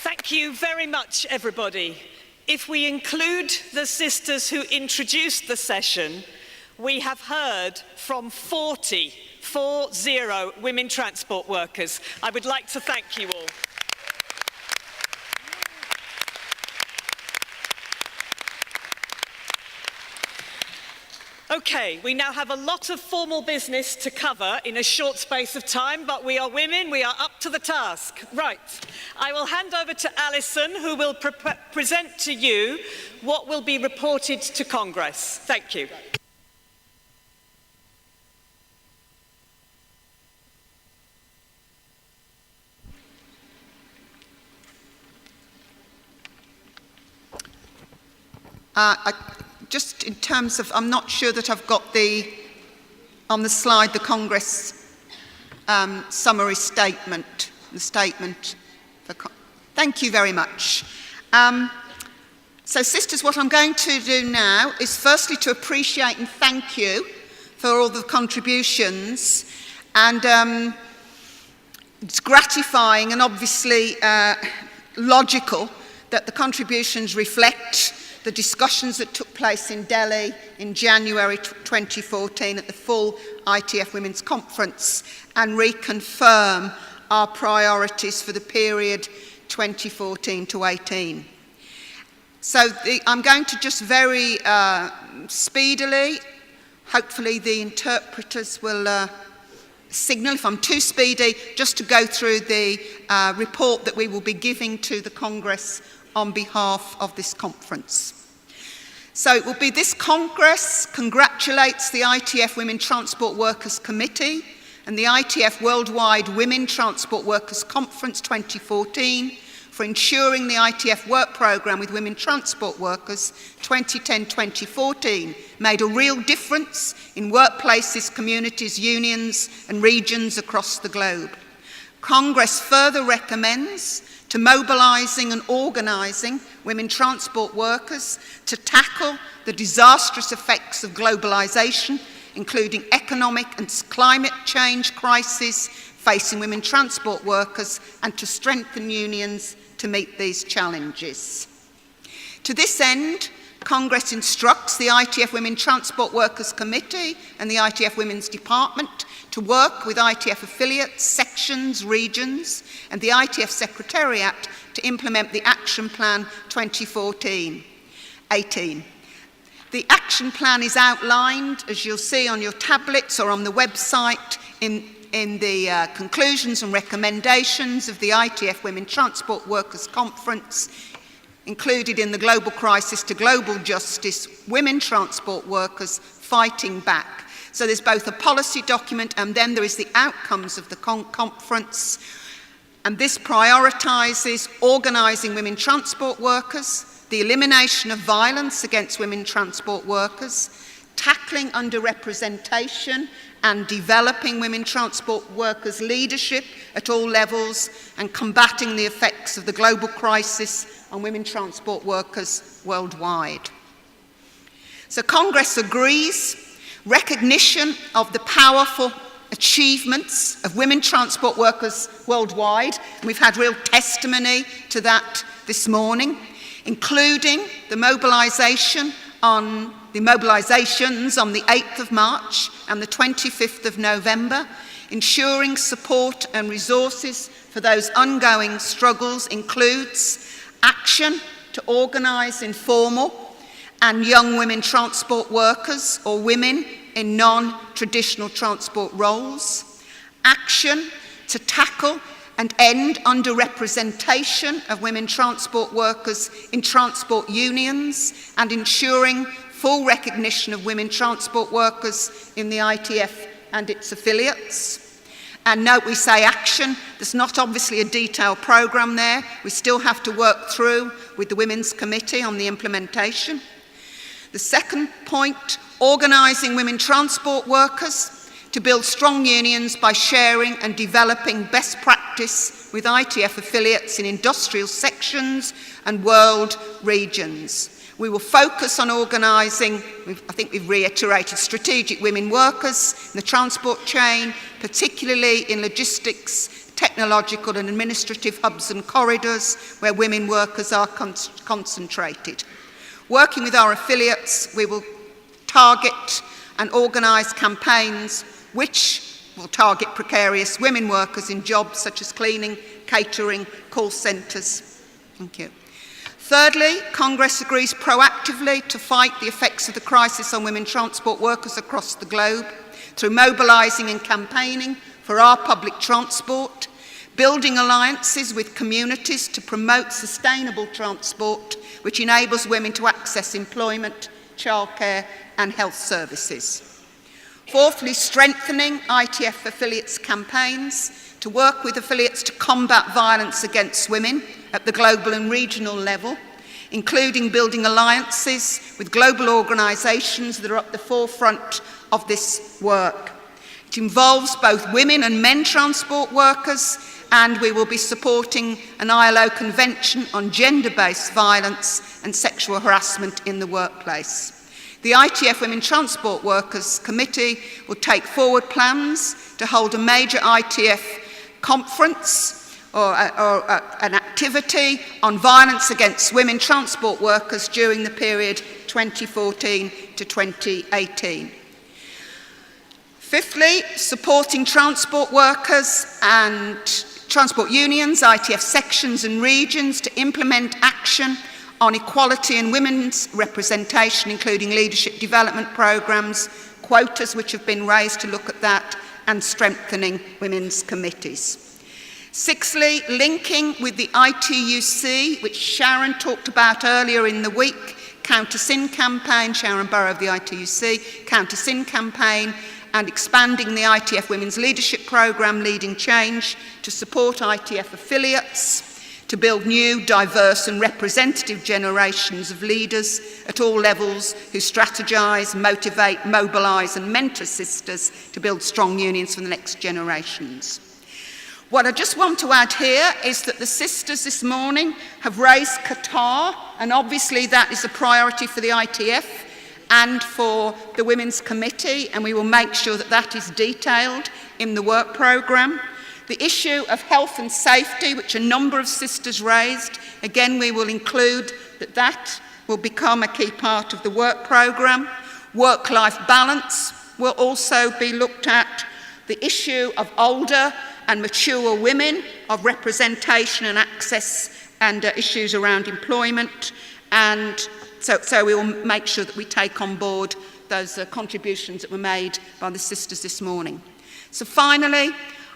Thank you very much, everybody. If we include the sisters who introduced the session, we have heard from 40 women transport workers. I would like to thank you all. Okay, we now have a lot of formal business to cover in a short space of time, but we are women, we are up to the task. Right, I will hand over to Alison, who will present to you what will be reported to Congress. Thank you. Just in terms of, I'm not sure that I've got on the slide, the Congress summary statement, thank you very much. So sisters, what I'm going to do now is firstly to appreciate and thank you for all the contributions, and it's gratifying and obviously logical that the contributions reflect the discussions that took place in Delhi in January 2014 at the full ITF Women's Conference and reconfirm our priorities for the period 2014 to 18. So I'm going to just very speedily, hopefully the interpreters will signal if I'm too speedy, just to go through the report that we will be giving to the Congress on behalf of this conference. So it will be this Congress congratulates the ITF Women Transport Workers Committee and the ITF Worldwide Women Transport Workers Conference 2014 for ensuring the ITF work programme with women transport workers 2010-2014 made a real difference in workplaces, communities, unions and regions across the globe. Congress further recommends to mobilising and organising women transport workers to tackle the disastrous effects of globalisation, including economic and climate change crises facing women transport workers, and to strengthen unions to meet these challenges. To this end, Congress instructs the ITF Women Transport Workers Committee and the ITF Women's Department to work with ITF affiliates, sections, regions, and the ITF Secretariat to implement the Action Plan 2014-18. The Action Plan is outlined, as you'll see on your tablets or on the website, in the conclusions and recommendations of the ITF Women Transport Workers Conference, included in the Global Crisis to Global Justice, Women Transport Workers Fighting Back. So there's both a policy document and then there is the outcomes of the conference. And this prioritises organising women transport workers, the elimination of violence against women transport workers, tackling underrepresentation and developing women transport workers' leadership at all levels, and combating the effects of the global crisis on women transport workers worldwide. So Congress agrees recognition of the powerful achievements of women transport workers worldwide, and we've had real testimony to that this morning, including the mobilisations on the 8th of March and the 25th of November, ensuring support and resources for those ongoing struggles includes action to organise informal and young women transport workers or women in non-traditional transport roles, action to tackle and end underrepresentation of women transport workers in transport unions, and ensuring full recognition of women transport workers in the ITF and its affiliates. And note we say action, there's not obviously a detailed programme there. We still have to work through with the Women's Committee on the implementation. The second point, organising women transport workers to build strong unions by sharing and developing best practice with ITF affiliates in industrial sections and world regions. We will focus on organising, I think we've reiterated, strategic women workers in the transport chain, particularly in logistics, technological and administrative hubs and corridors where women workers are concentrated. Working with our affiliates, we will target and organise campaigns which will target precarious women workers in jobs such as cleaning, catering, call centres. Thank you. Thirdly, Congress agrees proactively to fight the effects of the crisis on women transport workers across the globe through mobilising and campaigning for our public transport, building alliances with communities to promote sustainable transport, which enables women to access employment, childcare and health services. Fourthly, strengthening ITF affiliates campaigns to work with affiliates to combat violence against women at the global and regional level, including building alliances with global organisations that are at the forefront of this work. It involves both women and men transport workers, and we will be supporting an ILO convention on gender-based violence and sexual harassment in the workplace. The ITF Women Transport Workers Committee will take forward plans to hold a major ITF conference or an activity on violence against women transport workers during the period 2014 to 2018. Fifthly, supporting transport workers and transport unions, ITF sections and regions to implement action on equality and women's representation, including leadership development programmes, quotas which have been raised to look at that, and strengthening women's committees. Sixthly, linking with the ITUC, which Sharon talked about earlier in the week, Counter-Sin campaign, Sharon Burrow of the ITUC, Counter-Sin campaign, and expanding the ITF Women's Leadership Programme, Leading Change, to support ITF affiliates, to build new, diverse and representative generations of leaders at all levels who strategise, motivate, mobilise and mentor sisters to build strong unions for the next generations. What I just want to add here is that the sisters this morning have raised Qatar, and obviously that is a priority for the ITF and for the Women's Committee, and we will make sure that that is detailed in the work programme. The issue of health and safety, which a number of sisters raised, again we will include that will become a key part of the work programme. Work-life balance will also be looked at. The issue of older and mature women, of representation and access, and issues around employment. And so we will make sure that we take on board those contributions that were made by the sisters this morning. So finally,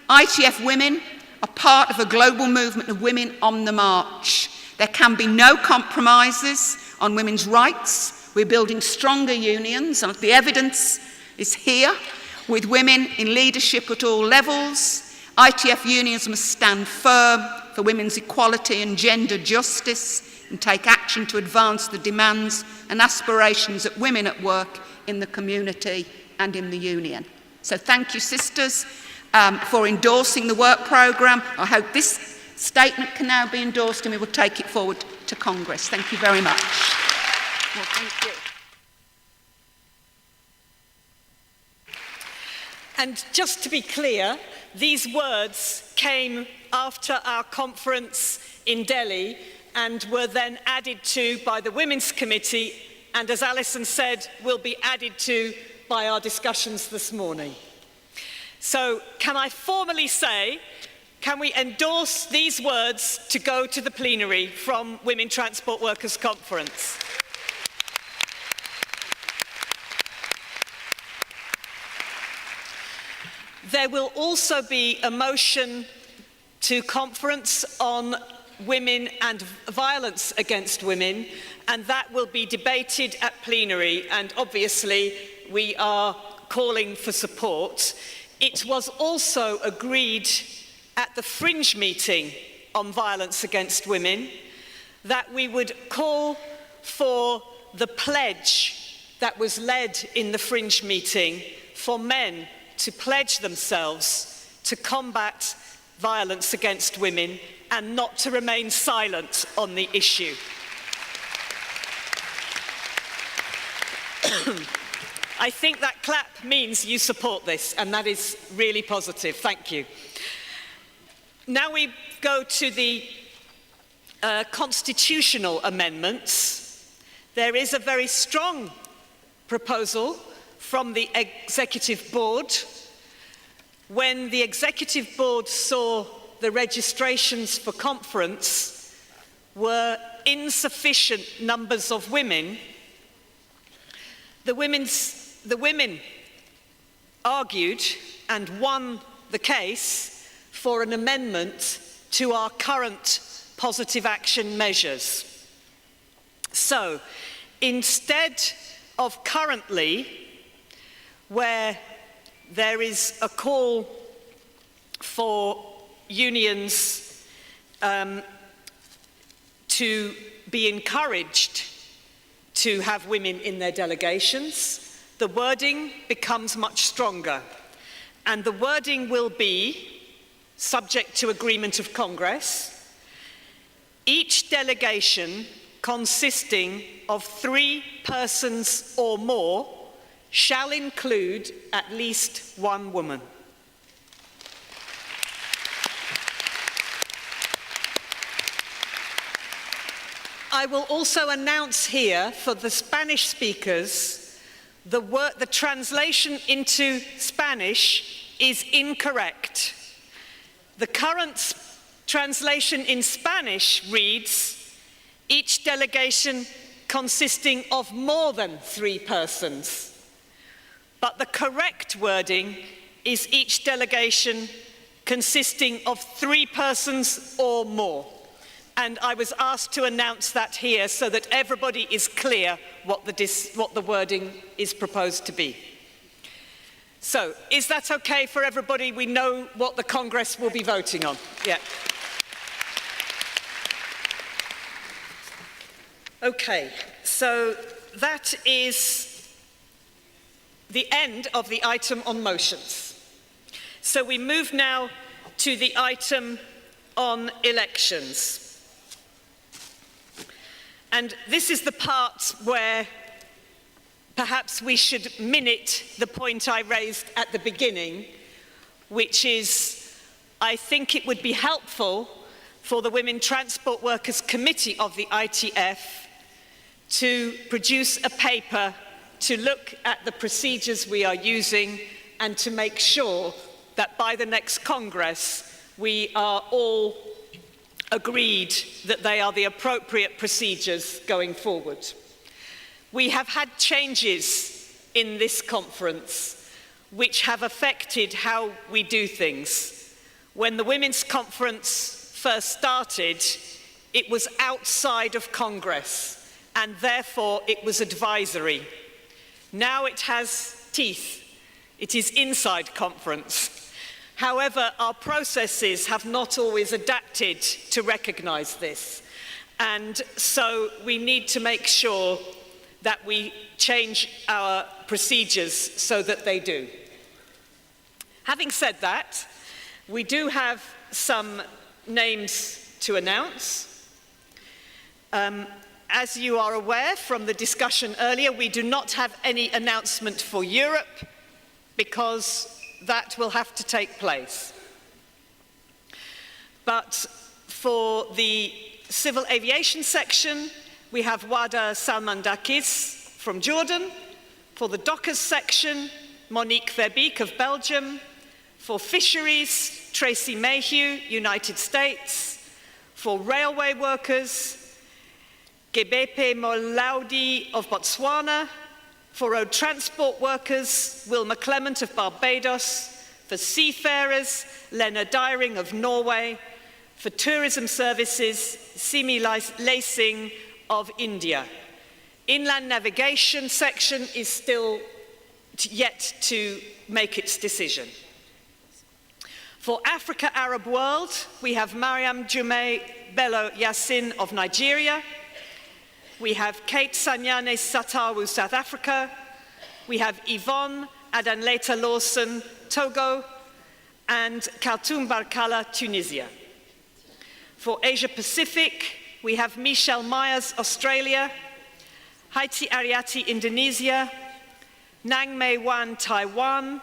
ITF Women are part of a global movement of women on the march. There can be no compromises on women's rights. We're building stronger unions, and the evidence is here, with women in leadership at all levels. ITF unions must stand firm for women's equality and gender justice and take action to advance the demands and aspirations of women at work in the community and in the union. So thank you, sisters, for endorsing the work programme. I hope this statement can now be endorsed and we will take it forward to Congress. Thank you very much. Well, thank you. And just to be clear, these words came after our conference in Delhi and were then added to by the Women's Committee, and as Alison said, will be added to by our discussions this morning. So can I formally say, can we endorse these words to go to the plenary from Women Transport Workers Conference? There will also be a motion to conference on women and violence against women, and that will be debated at plenary, and obviously we are calling for support. It was also agreed at the Fringe meeting on violence against women that we would call for the pledge that was led in the Fringe meeting for men to pledge themselves to combat violence against women and not to remain silent on the issue. I think that clap means you support this, and that is really positive. Thank you. Now we go to the constitutional amendments. There is a very strong proposal from the Executive Board. When the Executive Board saw the registrations for conference were insufficient numbers of women, the women argued and won the case for an amendment to our current positive action measures. So, instead of currently, where there is a call for unions to be encouraged to have women in their delegations, the wording becomes much stronger. And the wording will be, subject to agreement of Congress, each delegation consisting of 3 persons or more shall include at least 1 woman. I will also announce here for the Spanish speakers, the translation into Spanish is incorrect. The current translation in Spanish reads, each delegation consisting of more than 3 persons. But the correct wording is each delegation consisting of 3 persons or more. And I was asked to announce that here so that everybody is clear what the wording is proposed to be. So, is that okay for everybody? We know what the Congress will be voting on. Yeah. Okay, so that is the end of the item on motions. So we move now to the item on elections. And this is the part where perhaps we should minute the point I raised at the beginning, which is, I think it would be helpful for the Women Transport Workers Committee of the ITF to produce a paper to look at the procedures we are using and to make sure that by the next Congress we are all agreed that they are the appropriate procedures going forward. We have had changes in this conference which have affected how we do things. When the Women's Conference first started, it was outside of Congress and therefore it was advisory. Now it has teeth. It is inside conference. However, our processes have not always adapted to recognize this. And so we need to make sure that we change our procedures so that they do. Having said that, we do have some names to announce. As you are aware from the discussion earlier, we do not have any announcement for Europe because that will have to take place. But for the civil aviation section, we have Wada Salmandakis from Jordan. For the Dockers section, Monique Verbeek of Belgium. For fisheries, Tracy Mayhew, United States. For railway workers, Gebepe Molaudi of Botswana. For road transport workers, Wilma Clement of Barbados. For seafarers, Lena Dyring of Norway. For tourism services, Simi Lacing of India. Inland navigation section is still yet to make its decision. For Africa Arab World, we have Mariam Jume Bello Yassin of Nigeria. We have Kate Sanyane Satawu, South Africa. We have Yvonne Adanleta Lawson, Togo, and Kaltoum Barkala, Tunisia. For Asia Pacific, we have Michelle Myers, Australia, Haiti Ariati, Indonesia, Nang Mei Wan, Taiwan,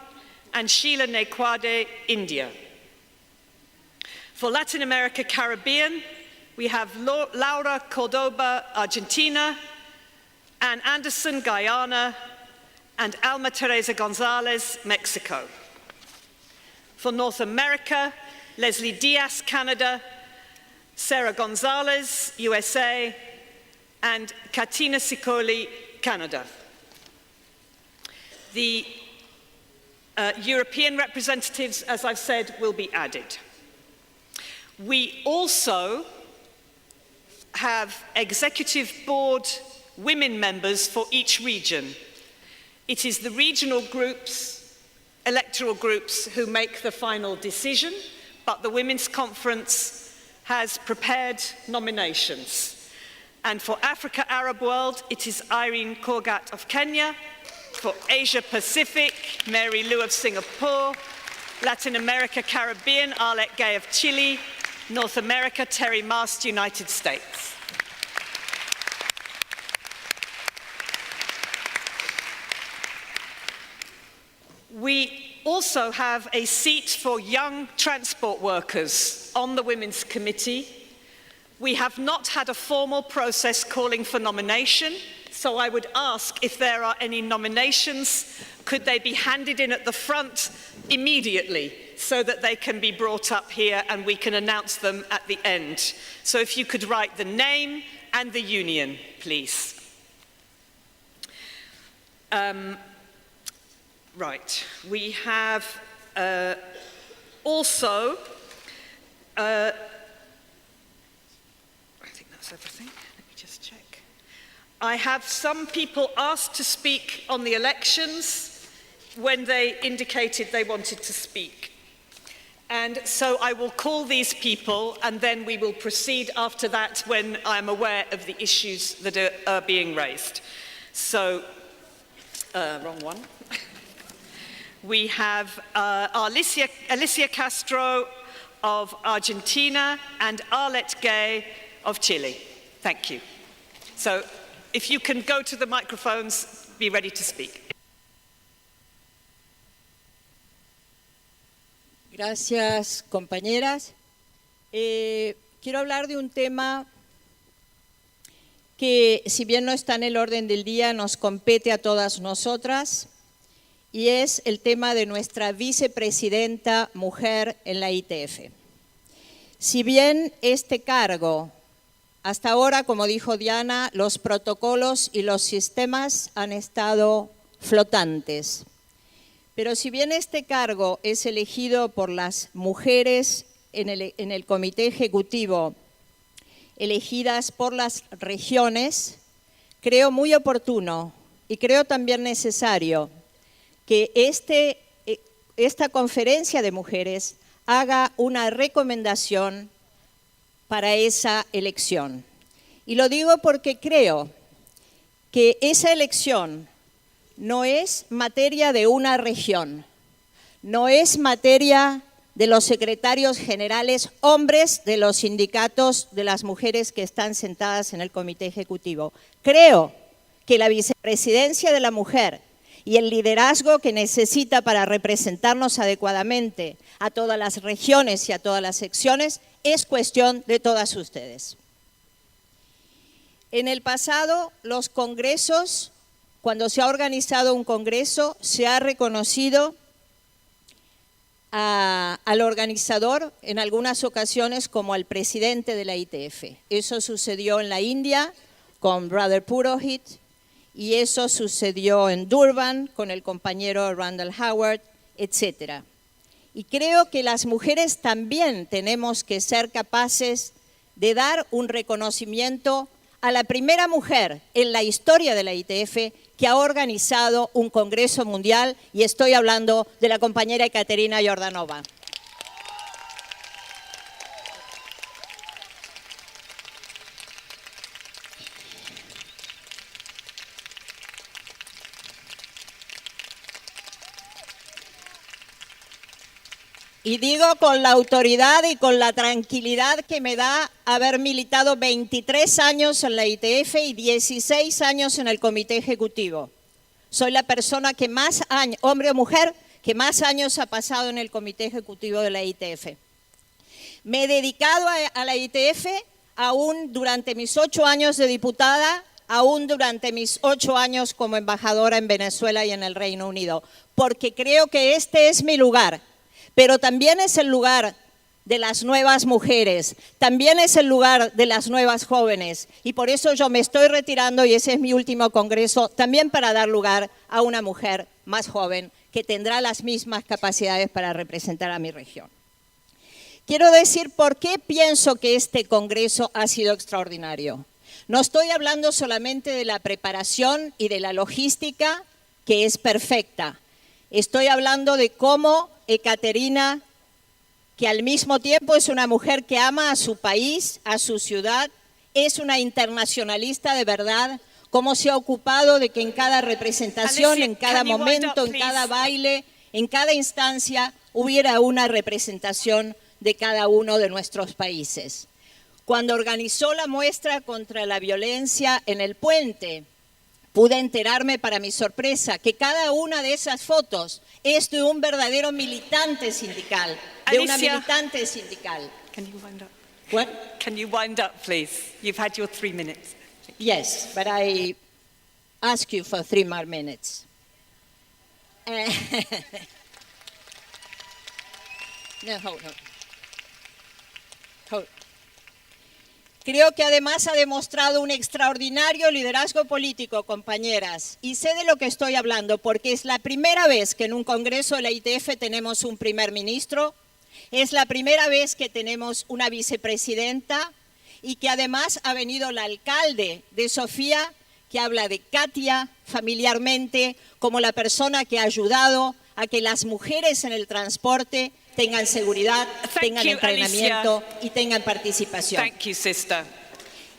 and Sheila Nekwade, India. For Latin America, Caribbean, we have Laura Cordoba, Argentina, Ann Anderson, Guyana, and Alma Teresa Gonzalez, Mexico. For North America, Leslie Diaz, Canada, Sarah Gonzalez, USA, and Katina Sicoli, Canada. The European representatives, as I've said, will be added. We also have executive board women members for each region. It is the regional groups, electoral groups, who make the final decision, but the Women's Conference has prepared nominations. And for Africa Arab World, it is Irene Korgat of Kenya. For Asia Pacific, Mary Lou of Singapore. Latin America Caribbean, Arlette Gay of Chile. North America, Terry Mast, United States. We also have a seat for young transport workers on the Women's Committee. We have not had a formal process calling for nomination, so I would ask if there are any nominations, could they be handed in at the front immediately so that they can be brought up here and we can announce them at the end. So if you could write the name and the union, please. Right, we have also, I think that's everything, let me just check. I have some people asked to speak on the elections when they indicated they wanted to speak. And so I will call these people, and then we will proceed after that when I'm aware of the issues that are being raised. So, wrong one. We have Alicia Castro of Argentina and Arlette Gay of Chile. Thank you. So, if you can go to the microphones, be ready to speak. Gracias, compañeras. Quiero hablar de un tema que, si bien no está en el orden del día, nos compete a todas nosotras, y es el tema de nuestra vicepresidenta mujer en la ITF. Si bien este cargo, hasta ahora, como dijo Diana, los protocolos y los sistemas han estado flotantes. Pero si bien este cargo es elegido por las mujeres en el comité ejecutivo, elegidas por las regiones, creo muy oportuno y creo también necesario que esta conferencia de mujeres haga una recomendación para esa elección. Y lo digo porque creo que esa elección no es materia de una región, no es materia de los secretarios generales hombres de los sindicatos de las mujeres que están sentadas en el comité ejecutivo. Creo que la vicepresidencia de la mujer y el liderazgo que necesita para representarnos adecuadamente a todas las regiones y a todas las secciones es cuestión de todas ustedes. En el pasado, los congresos, cuando se ha organizado un congreso, se ha reconocido al organizador en algunas ocasiones como al presidente de la ITF. Eso sucedió en la India con Brother Purohit y eso sucedió en Durban con el compañero Randall Howard, etc. Y creo que las mujeres también tenemos que ser capaces de dar un reconocimiento a la primera mujer en la historia de la ITF que ha organizado un congreso mundial, y estoy hablando de la compañera Ekaterina Jordanova. Y digo con la autoridad y con la tranquilidad que me da haber militado 23 años en la ITF y 16 años en el comité ejecutivo. Soy la persona que más años, hombre o mujer, que más años ha pasado en el comité ejecutivo de la ITF. Me he dedicado a la ITF aún durante mis 8 años de diputada, aún durante mis 8 años como embajadora en Venezuela y en el Reino Unido, porque creo que este es mi lugar. Pero también es el lugar de las nuevas mujeres, también es el lugar de las nuevas jóvenes. Y por eso yo me estoy retirando y ese es mi último congreso, también para dar lugar a una mujer más joven que tendrá las mismas capacidades para representar a mi región. Quiero decir por qué pienso que este congreso ha sido extraordinario. No estoy hablando solamente de la preparación y de la logística, que es perfecta. Estoy hablando de cómo Ekaterina, que al mismo tiempo es una mujer que ama a su país, a su ciudad, es una internacionalista de verdad, cómo se ha ocupado de que en cada representación, Alicia, en cada momento, en cada baile, en cada instancia, hubiera una representación de cada uno de nuestros países. Cuando organizó la muestra contra la violencia en el puente, pude enterarme, para mi sorpresa, que cada una de esas fotos es de un verdadero militante sindical, de una militante sindical. Can you wind up? What? Can you wind up, please? You've had your 3 minutes. Yes, but I ask you for 3 more minutes. No, hold on. Hold. Creo que además ha demostrado un extraordinario liderazgo político, compañeras, y sé de lo que estoy hablando porque es la primera vez que en un congreso de la ITF tenemos un primer ministro, es la primera vez que tenemos una vicepresidenta y que además ha venido el alcalde de Sofía, que habla de Katia familiarmente como la persona que ha ayudado a que las mujeres en el transporte tengan seguridad, tengan you, entrenamiento y tengan participación. Thank you, sister.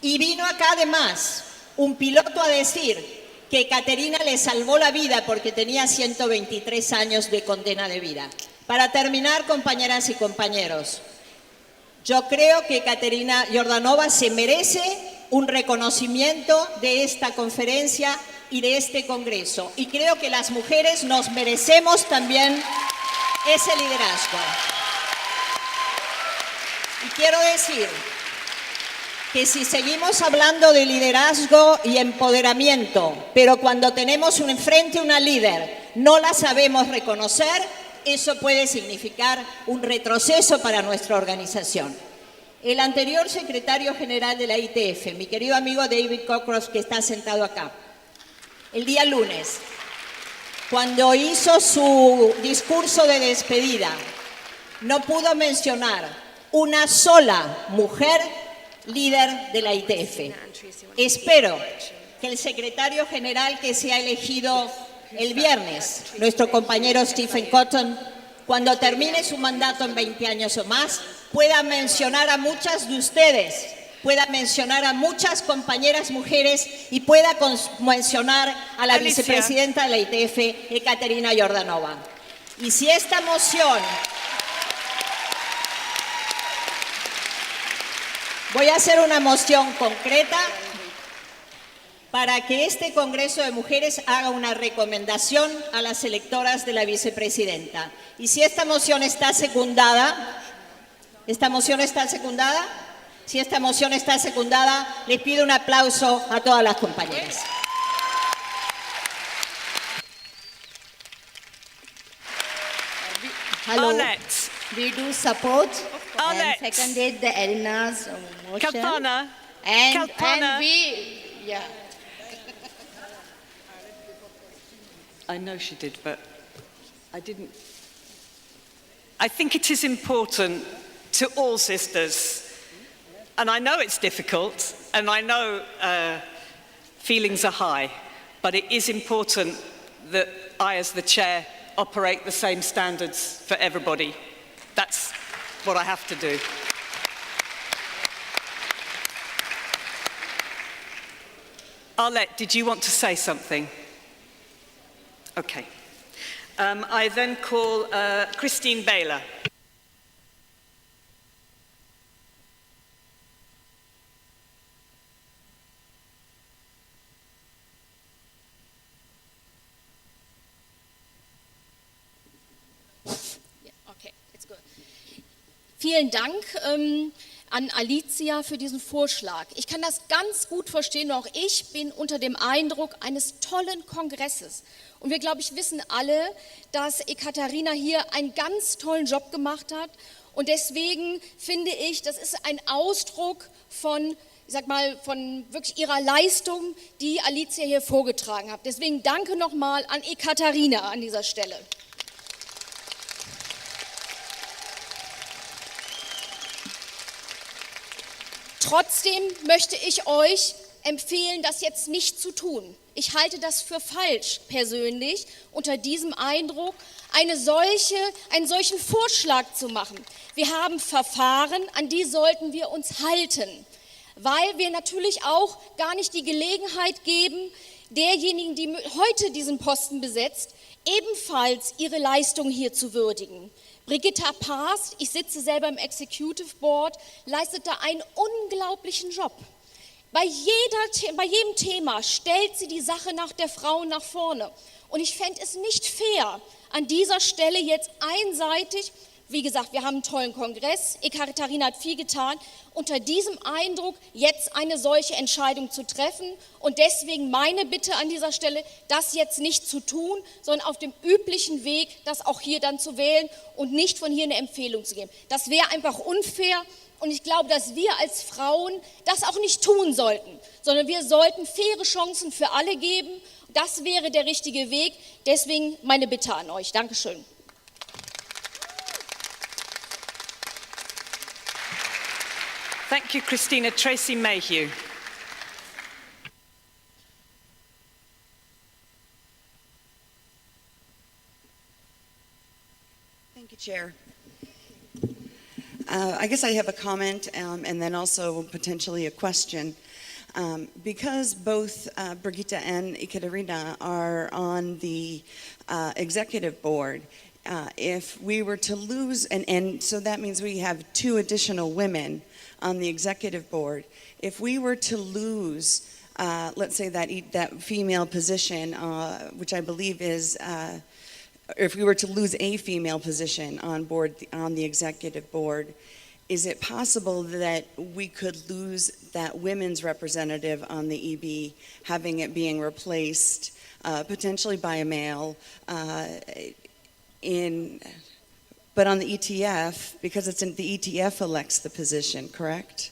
Y vino acá además un piloto a decir que Caterina le salvó la vida porque tenía 123 años de condena de vida. Para terminar, compañeras y compañeros, yo creo que Caterina Jordanova se merece un reconocimiento de esta conferencia y de este congreso. Y creo que las mujeres nos merecemos también ese liderazgo. Y quiero decir que si seguimos hablando de liderazgo y empoderamiento, pero cuando tenemos enfrente una líder no la sabemos reconocer, eso puede significar un retroceso para nuestra organización. El anterior secretario general de la ITF, mi querido amigo David Cockcroft, que está sentado acá, el día lunes, cuando hizo su discurso de despedida, no pudo mencionar una sola mujer líder de la ITF. Espero que el secretario general que se ha elegido el viernes, nuestro compañero Stephen Cotton, cuando termine su mandato en 20 años o más, pueda mencionar a muchas de ustedes, pueda mencionar a muchas compañeras mujeres y pueda mencionar a la Alicia. vicepresidenta de la ITF, Ekaterina Jordanova. Y si esta moción... Voy a hacer una moción concreta para que este Congreso de Mujeres haga una recomendación a las electoras de la vicepresidenta. Y si esta moción está secundada, ¿esta moción está secundada? Si esta moción está secundada, les pido un aplauso a todas las compañeras. Hello. Arlette. We do support Arlette. and seconded the Elna's motion. Kalpana. And Kalpana. we, yeah. I know she did, but I didn't. I think it is important to all sisters, and I know it's difficult, and I know feelings are high, but it is important that I, as the chair, operate the same standards for everybody. That's what I have to do. Arlette, did you want to say something? Okay. I then call Christine Baylor. Okay, it's good. Vielen Dank an Alicia für diesen Vorschlag. Ich kann das ganz gut verstehen, auch ich bin unter dem Eindruck eines tollen Kongresses. Und wir, glaube ich, wissen alle, dass Ekaterina hier einen ganz tollen Job gemacht hat. Und deswegen finde ich, das ist ein Ausdruck von, ich sag mal, von wirklich ihrer Leistung, die Alicia hier vorgetragen hat. Deswegen danke nochmal an Ekaterina an dieser Stelle. Trotzdem möchte ich euch empfehlen, das jetzt nicht zu tun. Ich halte das für falsch persönlich, unter diesem Eindruck einen solchen Vorschlag zu machen. Wir haben Verfahren, an die sollten wir uns halten, weil wir natürlich auch gar nicht die Gelegenheit geben, derjenigen, die heute diesen Posten besetzt, ebenfalls ihre Leistung hier zu würdigen. Brigitta Paas, ich sitze selber im Executive Board, leistet da einen unglaublichen Job. Bei jedem Thema stellt sie die Sache nach der Frau nach vorne. Und ich fände es nicht fair, an dieser Stelle jetzt einseitig, wie gesagt, wir haben einen tollen Kongress, Ekaterina hat viel getan, unter diesem Eindruck jetzt eine solche Entscheidung zu treffen. Und deswegen meine Bitte an dieser Stelle, das jetzt nicht zu tun, sondern auf dem üblichen Weg, das auch hier dann zu wählen und nicht von hier eine Empfehlung zu geben. Das wäre einfach unfair. Und ich glaube, dass wir als Frauen das auch nicht tun sollten, sondern wir sollten faire Chancen für alle geben. Das wäre der richtige Weg. Deswegen meine Bitte an euch. Dankeschön. Thank you, Christina. Tracy Mayhew. Thank you, Chair. I guess I have a comment and then also potentially a question. Because both Brigitte and Ekaterina are on the executive board, if we were to lose, and so that means we have 2 additional women on the executive board, if we were to lose, let's say that female position, which I believe is, if we were to lose a female position on the executive board, is it possible that we could lose that women's representative on the EB, having it being replaced potentially by a male but on the ETF, because the ETF elects the position, correct?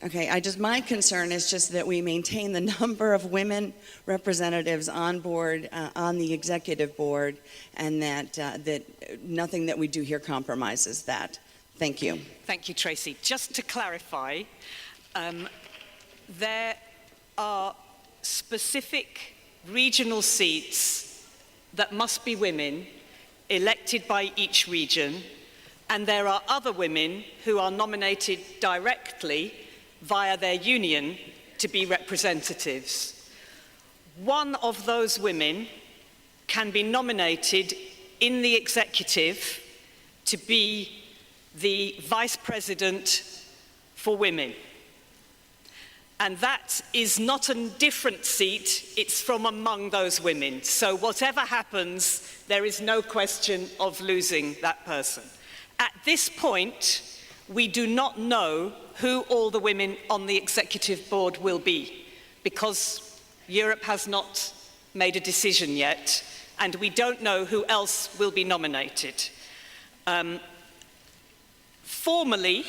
Okay, my concern is just that we maintain the number of women representatives on board, on the executive board, and that nothing that we do here compromises that. Thank you. Thank you, Tracy. Just to clarify, there are specific regional seats that must be women elected by each region, and there are other women who are nominated directly via their union to be representatives. One of those women can be nominated in the executive to be the vice president for women. And that is not a different seat, it's from among those women. So whatever happens, there is no question of losing that person. At this point, we do not know who all the women on the executive board will be, because Europe has not made a decision yet, and we don't know who else will be nominated. Formally,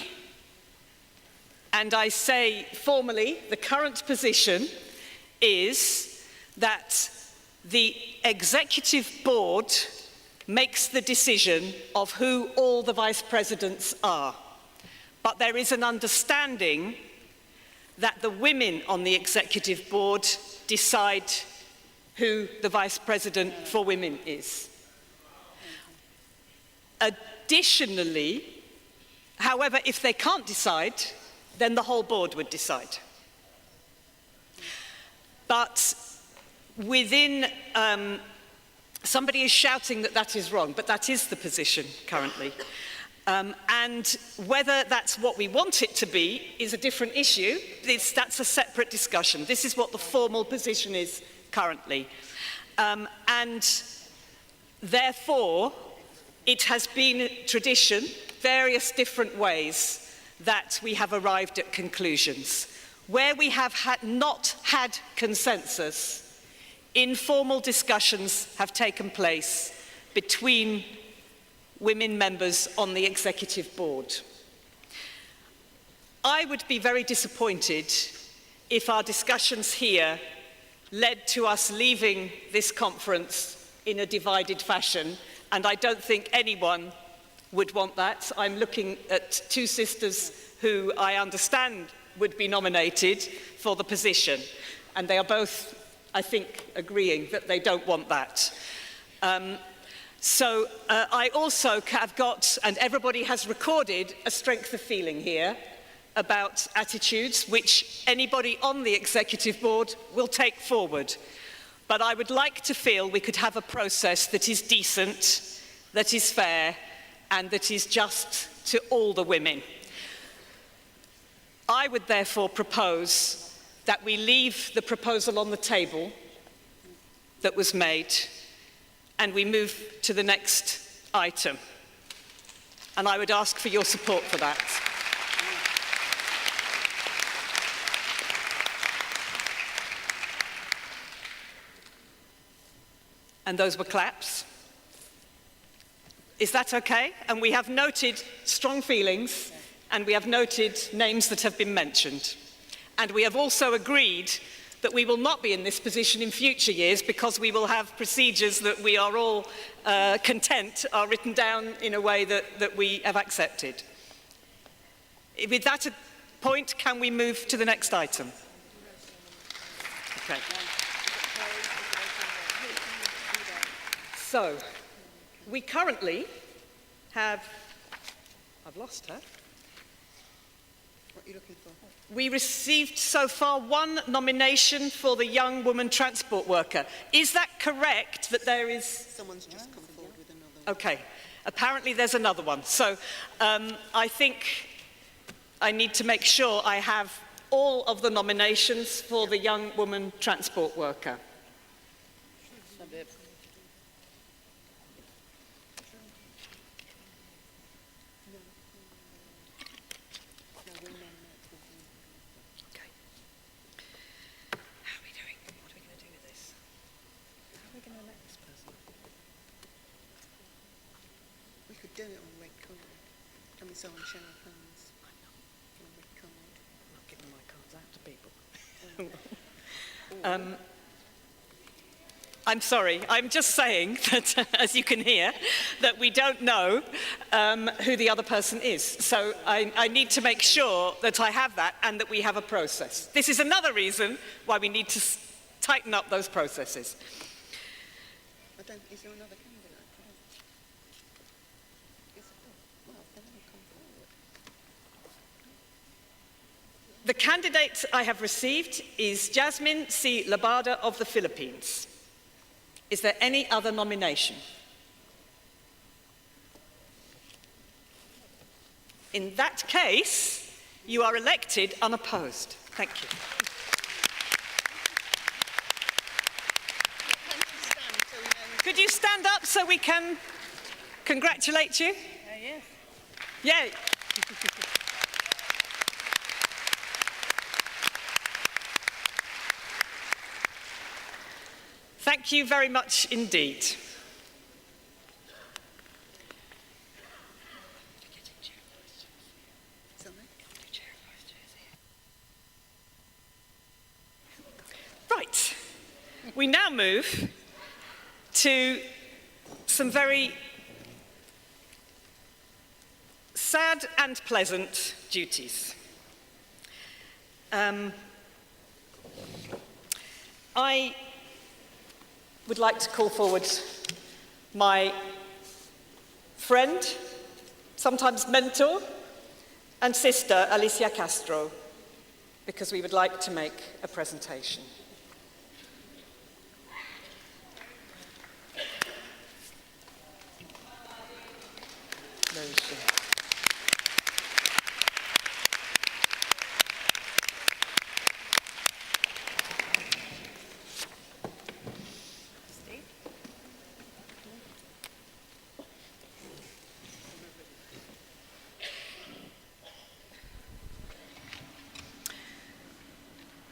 and I say formally, the current position is that the executive board makes the decision of who all the vice presidents are. But there is an understanding that the women on the executive board decide who the vice president for women is. Additionally, however, if they can't decide, then the whole board would decide. But within, somebody is shouting that that is wrong, but that is the position currently. And whether that's what we want it to be is a different issue. That's a separate discussion. This is what the formal position is currently. And therefore, it has been tradition, various different ways, that we have arrived at conclusions. Where we have not had consensus, informal discussions have taken place between women members on the executive board. I would be very disappointed if our discussions here led to us leaving this conference in a divided fashion, and I don't think anyone would want that. I'm looking at 2 sisters who I understand would be nominated for the position, and they are both, I think, agreeing that they don't want that. So I also have got, and everybody has recorded, a strength of feeling here about attitudes which anybody on the executive board will take forward. But I would like to feel we could have a process that is decent, that is fair, and that is just to all the women. I would therefore propose that we leave the proposal on the table that was made and we move to the next item. And I would ask for your support for that. And those were claps. Is that okay? And we have noted strong feelings, and we have noted names that have been mentioned. And we have also agreed that we will not be in this position in future years because we will have procedures that we are all content are written down in a way that we have accepted. With that point, can we move to the next item? Okay. So, we currently have, I've lost her. What are you looking for? We received so far one nomination for the young woman transport worker. Is that correct that there is? Someone's just come forward with another one. Okay. Apparently there's another one. So I think I need to make sure I have all of the nominations for the young woman transport worker. Do it on red card. Can we so on show of hands? On red card. I'm not giving my cards out to people. I'm sorry, I'm just saying that, as you can hear, that we don't know who the other person is. So I need to make sure that I have that and that we have a process. This is another reason why we need to tighten up those processes. Is there another candidate? The candidate I have received is Jasmine C. Labada of the Philippines. Is there any other nomination? In that case, you are elected unopposed. Thank you. Could you stand up so we can congratulate you? Yes. Yay. Thank you very much indeed. Right, we now move to some very sad and pleasant duties. I would like to call forward my friend, sometimes mentor, and sister, Alicia Castro, because we would like to make a presentation. There is she.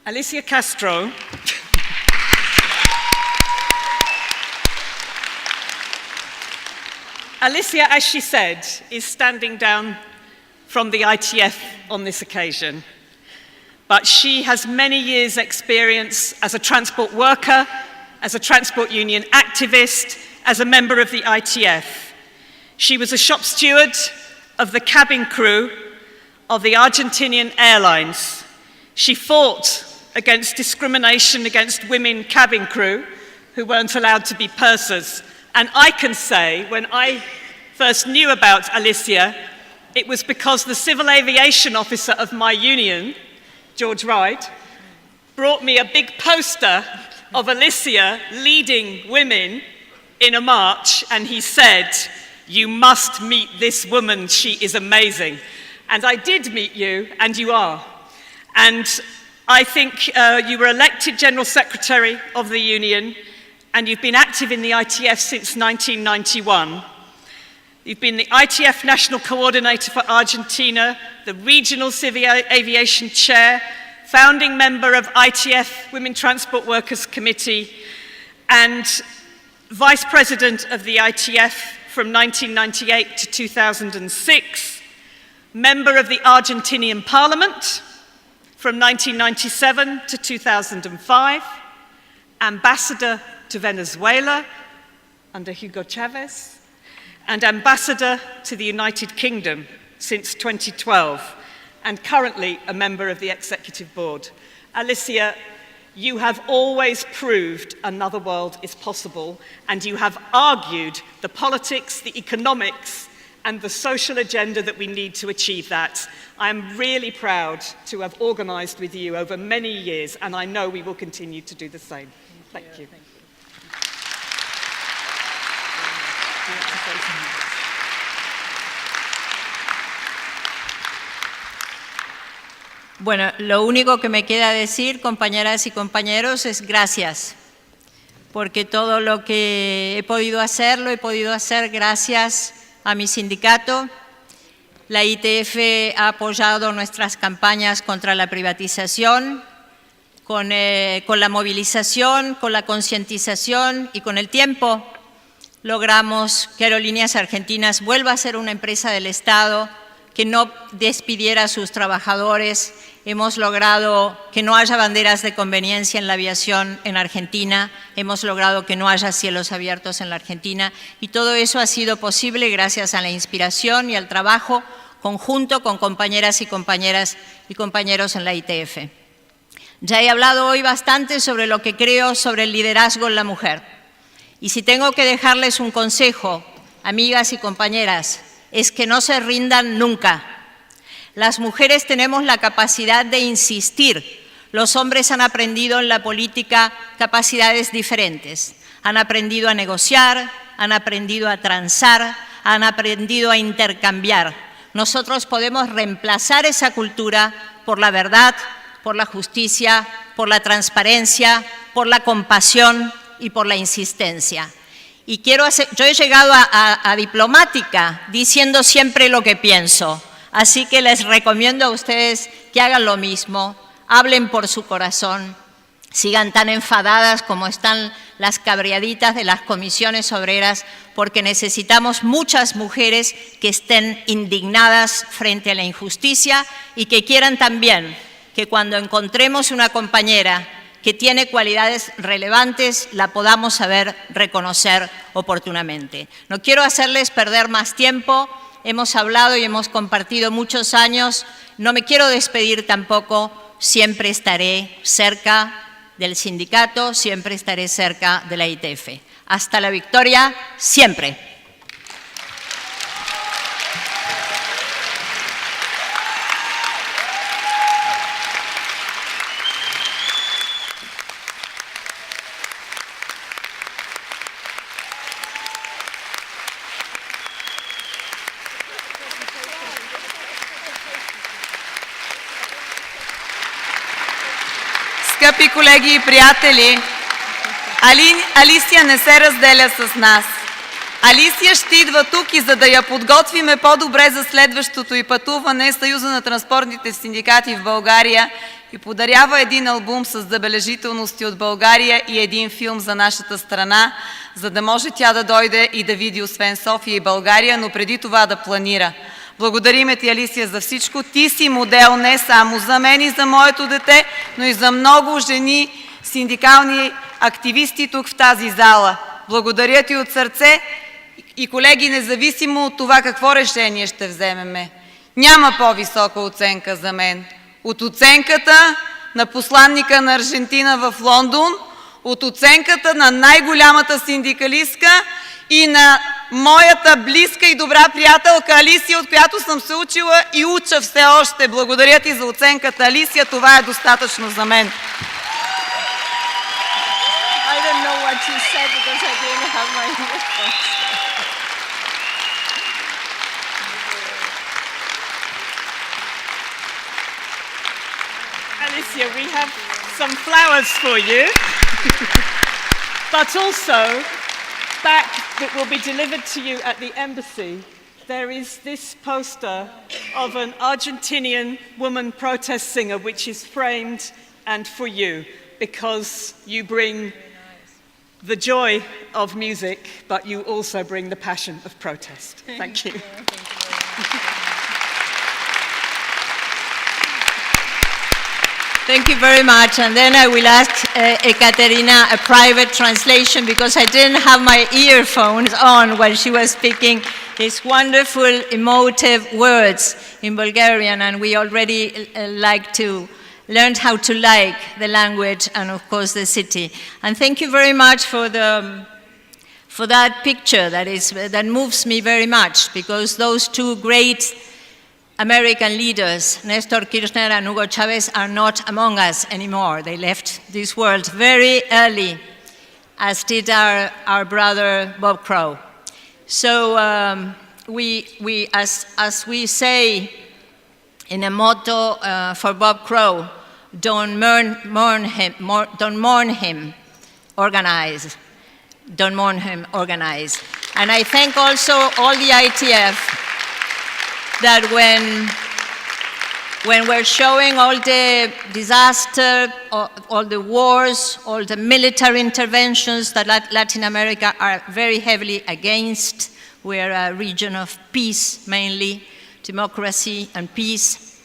Alicia Castro Alicia, as she said, is standing down from the ITF on this occasion. But she has many years' experience as a transport worker, as a transport union activist, as a member of the ITF. She was a shop steward of the cabin crew of the Argentinian Airlines. She fought against discrimination against women cabin crew who weren't allowed to be pursers. And I can say, when I first knew about Alicia, it was because the civil aviation officer of my union, George Wright, brought me a big poster of Alicia leading women in a march, and he said, "You must meet this woman, she is amazing." And I did meet you, and you are. And I think you were elected General Secretary of the Union, and you've been active in the ITF since 1991. You've been the ITF National Coordinator for Argentina, the Regional Civil Aviation Chair, founding member of ITF Women Transport Workers Committee, and Vice President of the ITF from 1998 to 2006, member of the Argentinian Parliament from 1997 to 2005, ambassador to Venezuela under Hugo Chavez, and ambassador to the United Kingdom since 2012, and currently a member of the Executive Board. Alicia, you have always proved another world is possible, and you have argued the politics, the economics, and the social agenda that we need to achieve that. I am really proud to have organised with you over many years, and I know we will continue to do the same. Thank you. Bueno, lo único que me queda decir, compañeras y compañeros, es gracias, porque todo lo que he podido hacer, lo he podido hacer gracias a mi sindicato. La ITF ha apoyado nuestras campañas contra la privatización, con la movilización, con la concientización y con el tiempo logramos que Aerolíneas Argentinas vuelva a ser una empresa del Estado, que no despidiera a sus trabajadores. Hemos logrado que no haya banderas de conveniencia en la aviación en Argentina, hemos logrado que no haya cielos abiertos en la Argentina, y todo eso ha sido posible gracias a la inspiración y al trabajo conjunto con compañeras y compañeros en la ITF. Ya he hablado hoy bastante sobre lo que creo sobre el liderazgo en la mujer. Y si tengo que dejarles un consejo, amigas y compañeras, es que no se rindan nunca. Las mujeres tenemos la capacidad de insistir. Los hombres han aprendido en la política capacidades diferentes. Han aprendido a negociar, han aprendido a transar, han aprendido a intercambiar. Nosotros podemos reemplazar esa cultura por la verdad, por la justicia, por la transparencia, por la compasión y por la insistencia. Y yo he llegado a diplomática diciendo siempre lo que pienso, así que les recomiendo a ustedes que hagan lo mismo, hablen por su corazón, sigan tan enfadadas como están las cabreaditas de las comisiones obreras, porque necesitamos muchas mujeres que estén indignadas frente a la injusticia y que quieran también que cuando encontremos una compañera que tiene cualidades relevantes, la podamos saber reconocer oportunamente. No quiero hacerles perder más tiempo, hemos hablado y hemos compartido muchos años, no me quiero despedir tampoco, siempre estaré cerca del sindicato, siempre estaré cerca de la ITF. Hasta la victoria, siempre. Скъпи колеги и приятели, Алисия не се разделя с нас. Алисия ще идва тук и за да я подготвиме по-добре за следващото й пътуване, Съюза на транспортните синдикати в България и подарява един албум с забележителности от България и един филм за нашата страна, за да може тя да дойде и да види освен София и България, но преди това да планира. Благодариме ти, Алисия, за всичко. Ти си модел не само за мен и за моето дете, но и за много жени синдикални активисти тук в тази зала. Благодаря ти от сърце и, колеги, независимо от това какво решение ще вземеме, няма по-висока оценка за мен от оценката на посланника на Аржентина в Лондон, от оценката на най-голямата синдикалистка и на моята близка и добра приятелка Алисия, от която съм се учила и уча все още. Благодаря ти за оценката, Алисия. Това е достатъчно за мен. I don't know what you said because I didn't have my earphones. Alicia, we have some flowers for you, but also back that will be delivered to you at the embassy, there is this poster of an Argentinian woman protest singer which is framed and for you because you bring the joy of music, but you also bring the passion of protest. Thank you. Thank you very much. And then I will ask Ekaterina a private translation because I didn't have my earphones on while she was speaking these wonderful emotive words in Bulgarian, and we already learned how to like the language and of course the city. And thank you very much for for that picture that moves me very much, because those two great American leaders, Nestor Kirchner and Hugo Chavez, are not among us anymore. They left this world very early, as did our brother Bob Crow. So as we say in a motto for Bob Crow, don't mourn him, organize. Don't mourn him, organize. And I thank also all the ITF that when we're showing all the disaster, all the wars, all the military interventions that Latin America are very heavily against, we're a region of peace mainly, democracy and peace.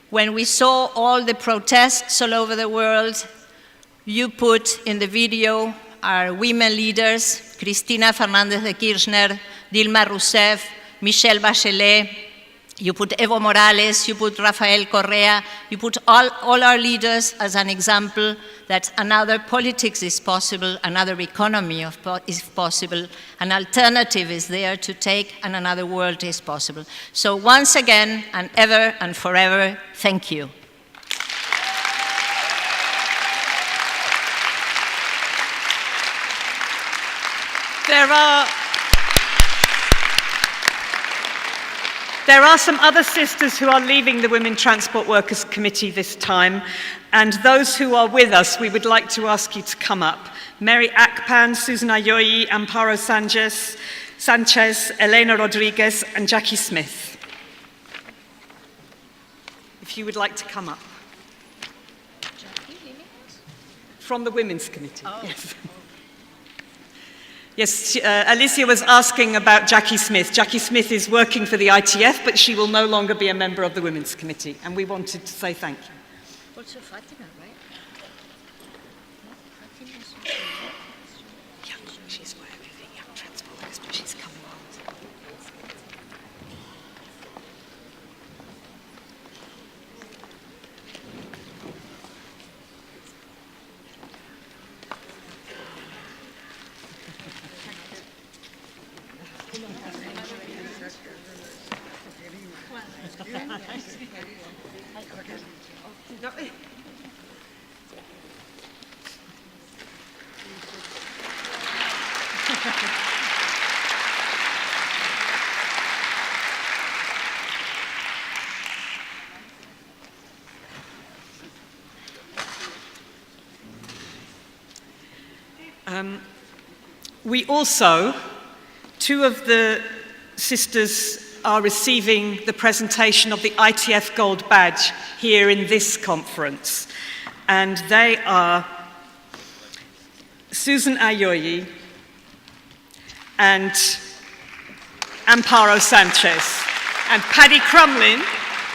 When we saw all the protests all over the world, you put in the video our women leaders, Cristina Fernández de Kirchner, Dilma Rousseff, Michelle Bachelet, you put Evo Morales, you put Rafael Correa, you put all our leaders as an example that another politics is possible, another economy is possible, an alternative is there to take, and another world is possible. So once again, and ever and forever, thank you. There are some other sisters who are leaving the Women Transport Workers Committee this time, and those who are with us, we would like to ask you to come up. Mary Akpan, Susan Ayoyi, Amparo Sanchez, Elena Rodriguez, and Jackie Smith. If you would like to come up. From the Women's Committee. Oh. Yes. Yes, Alicia was asking about Jackie Smith. Jackie Smith is working for the ITF, but she will no longer be a member of the Women's Committee, and we wanted to say thank you. Also Fatima, right? Yeah, she's working Young Transport Workers, but she's coming on. We also, two of the sisters are receiving the presentation of the ITF Gold Badge here in this conference. And they are Susan Ayoyi and Amparo Sanchez. And Paddy Crumlin,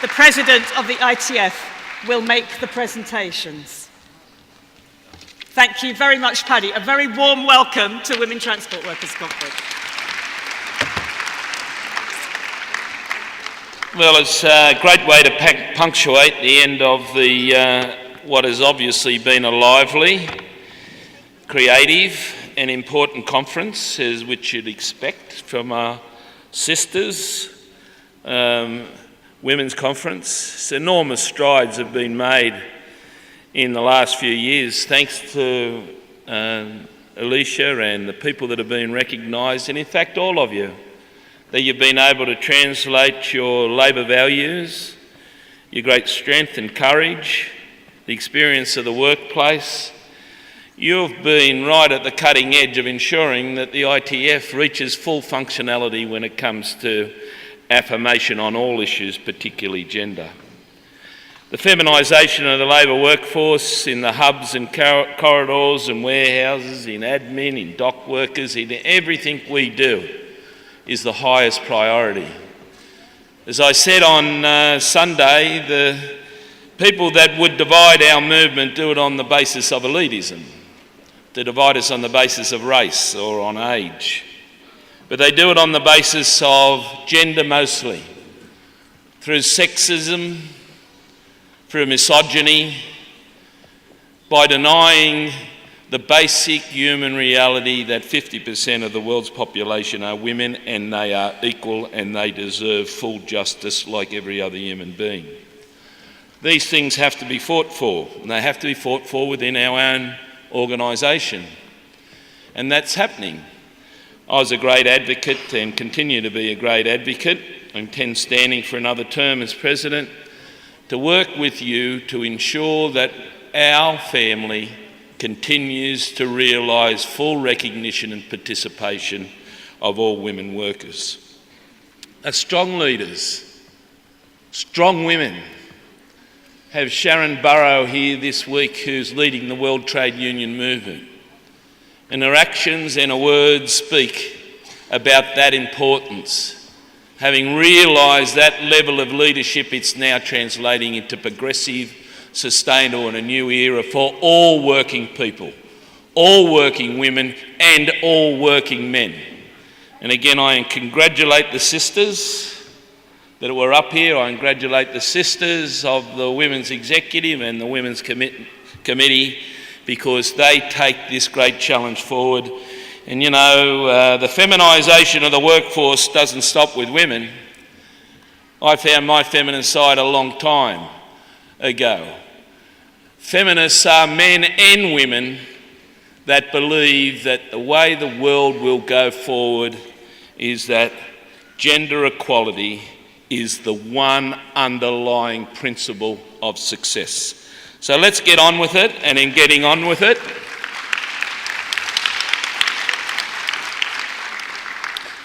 the president of the ITF, will make the presentations. Thank you very much, Paddy. A very warm welcome to Women Transport Workers Conference. Well, it's a great way to punctuate the end of the what has obviously been a lively, creative and important conference, as which you'd expect from our sisters. Women's Conference. Enormous strides have been made in the last few years, thanks to Alicia and the people that have been recognised, and in fact all of you, that you've been able to translate your labour values, your great strength and courage, the experience of the workplace. You've been right at the cutting edge of ensuring that the ITF reaches full functionality when it comes to affirmation on all issues, particularly gender. The feminisation of the labour workforce in the hubs and corridors and warehouses, in admin, in dock workers, in everything we do is the highest priority. As I said on Sunday, the people that would divide our movement do it on the basis of elitism, to divide us on the basis of race or on age. But they do it on the basis of gender mostly, through sexism, through misogyny, by denying the basic human reality that 50% of the world's population are women, and they are equal and they deserve full justice like every other human being. These things have to be fought for, and they have to be fought for within our own organisation. And that's happening. I was a great advocate and continue to be a great advocate. I intend standing for another term as President to work with you to ensure that our family continues to realise full recognition and participation of all women workers. Strong leaders, strong women. Have Sharon Burrow here this week, who's leading the World Trade Union movement. And her actions and her words speak about that importance. Having realised that level of leadership, it's now translating into progressive, sustainable and a new era for all working people, all working women and all working men. And again, I congratulate the sisters that were up here. I congratulate the sisters of the Women's Executive and the Women's Committee because they take this great challenge forward. And you know, the feminisation of the workforce doesn't stop with women. I found my feminine side a long time ago. Feminists are men and women that believe that the way the world will go forward is that gender equality is the one underlying principle of success. So let's get on with it, and in getting on with it,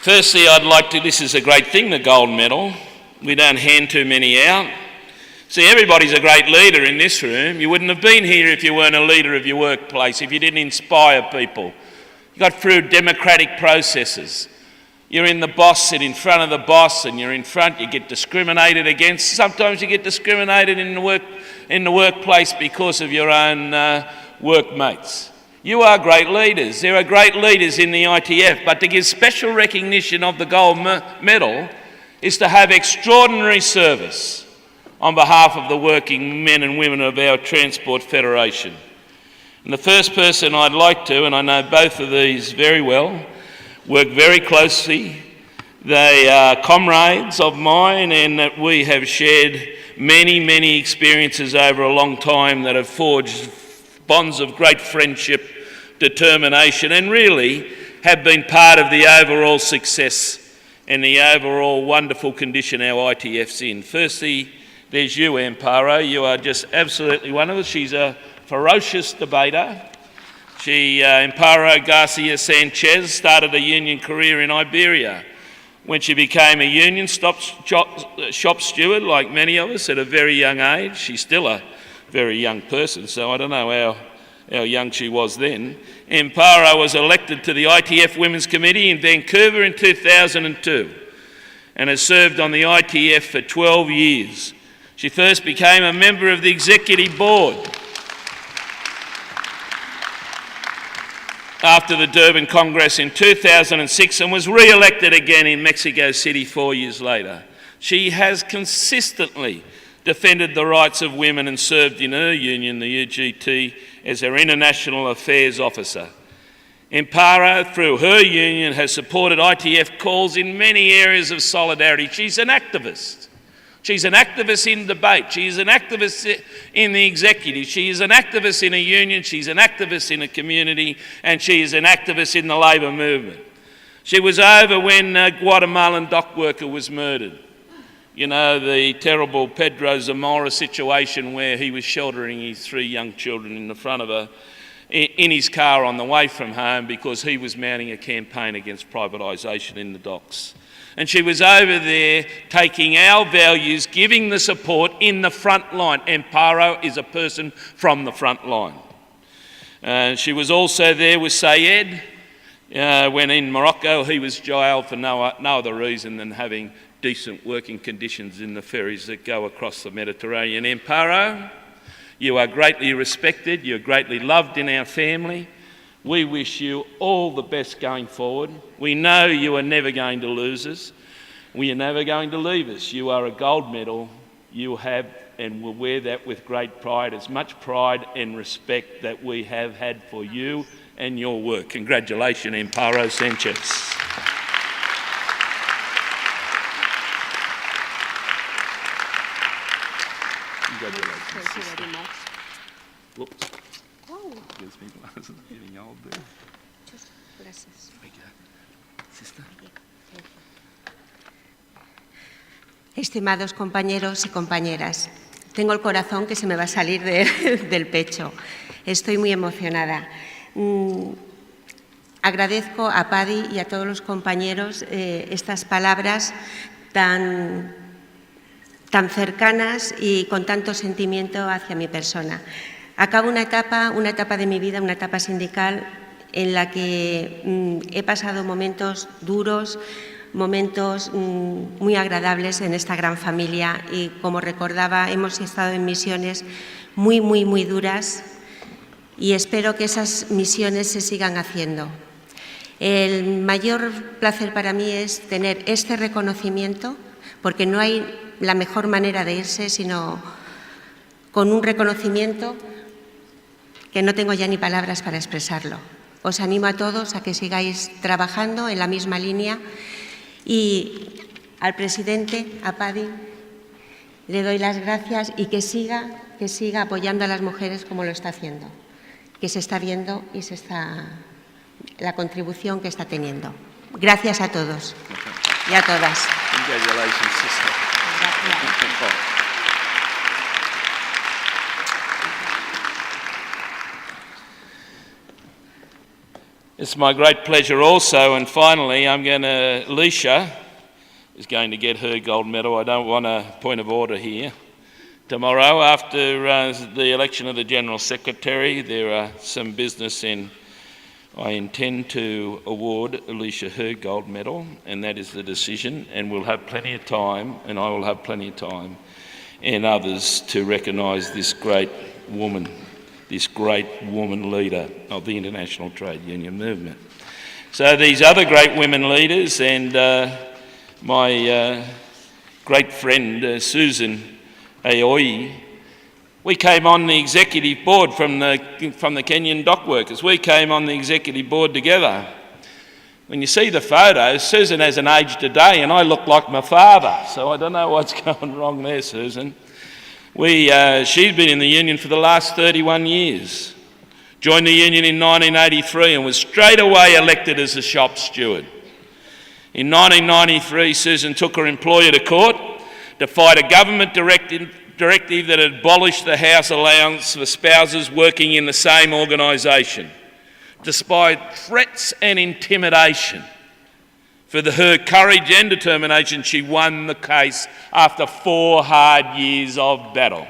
firstly I'd like to, this is a great thing, the gold medal. We don't hand too many out. See, everybody's a great leader in this room. You wouldn't have been here if you weren't a leader of your workplace, if you didn't inspire people. You got through democratic processes. You're in the boss, sit in front of the boss, and you're in front, you get discriminated against. Sometimes you get discriminated in the workplace because of your own workmates. You are great leaders. There are great leaders in the ITF, but to give special recognition of the gold medal is to have extraordinary service on behalf of the working men and women of our Transport Federation. And the first person I'd like to, and I know both of these very well, work very closely. They are comrades of mine, and that we have shared many, many experiences over a long time that have forged bonds of great friendship, determination, and really have been part of the overall success and the overall wonderful condition our ITF's in. Firstly, there's you, Amparo. You are just absolutely wonderful. She's a ferocious debater. Amparo Garcia Sanchez started a union career in Iberia. When she became a union shop steward, like many of us, at a very young age. She's still a very young person, so I don't know how young she was then. Amparo was elected to the ITF Women's Committee in Vancouver in 2002 and has served on the ITF for 12 years. She first became a member of the Executive Board after the Durban Congress in 2006 and was re-elected again in Mexico City 4 years later. She has consistently defended the rights of women and served in her union, the UGT, as her International Affairs Officer. Amparo, through her union, has supported ITF calls in many areas of solidarity. She's an activist. She's an activist in debate. She's an activist in the executive. She is an activist in a union. She's an activist in a community. And she is an activist in the labour movement. She was over when a Guatemalan dock worker was murdered. You know, the terrible Pedro Zamora situation where he was sheltering his 3 young children in the front of in his car on the way from home because he was mounting a campaign against privatisation in the docks. And she was over there taking our values, giving the support in the front line. Amparo is a person from the front line. She was also there with Sayed when in Morocco he was jailed for no other reason than having decent working conditions in the ferries that go across the Mediterranean. Amparo, you are greatly respected, you're greatly loved in our family. We wish you all the best going forward. We know you are never going to lose us. We are never going to leave us. You are a gold medal. You have and will wear that with great pride, as much pride and respect that we have had for you and your work. Congratulations, Amparo Sanchez. Congratulations. Thank you very much. Whoops. Oh. Gives me glasses, getting old there. Just glasses. There we go. Sister. Estimados compañeros y compañeras, tengo el corazón que se me va a salir del pecho. Estoy muy emocionada. Agradezco a Paddy y a todos los compañeros estas palabras tan cercanas y con tanto sentimiento hacia mi persona. Acabo una etapa de mi vida, una etapa sindical en la que he pasado momentos duros, momentos muy agradables en esta gran familia y, como recordaba, hemos estado en misiones muy, muy, muy duras y espero que esas misiones se sigan haciendo. El mayor placer para mí es tener este reconocimiento, porque no hay la mejor manera de irse sino con un reconocimiento que no tengo ya ni palabras para expresarlo. Os animo a todos a que sigáis trabajando en la misma línea. Y al presidente, a Paddy, le doy las gracias y que siga apoyando a las mujeres como lo está haciendo, que se está viendo y la contribución que está teniendo. Gracias a todos y a todas. Congratulations, sister. It's my great pleasure also, and finally, Alicia is going to get her gold medal. I don't want a point of order here. Tomorrow, after the election of the General Secretary, there are some business I intend to award Alicia her gold medal, and that is the decision, and we'll have plenty of time, and I will have plenty of time, and others to recognise this great woman leader of the International Trade Union Movement. So these other great women leaders and my great friend Susan Aoi, we came on the executive board from the Kenyan dock workers. We came on the executive board together. When you see the photos, Susan hasn't aged a day and I look like my father, so I don't know what's going wrong there, Susan. She's been in the union for the last 31 years. Joined the union in 1983 and was straight away elected as a shop steward. In 1993, Susan took her employer to court to fight a government directive that abolished the house allowance for spouses working in the same organisation. Despite threats and intimidation, for her courage and determination, she won the case after 4 hard years of battle.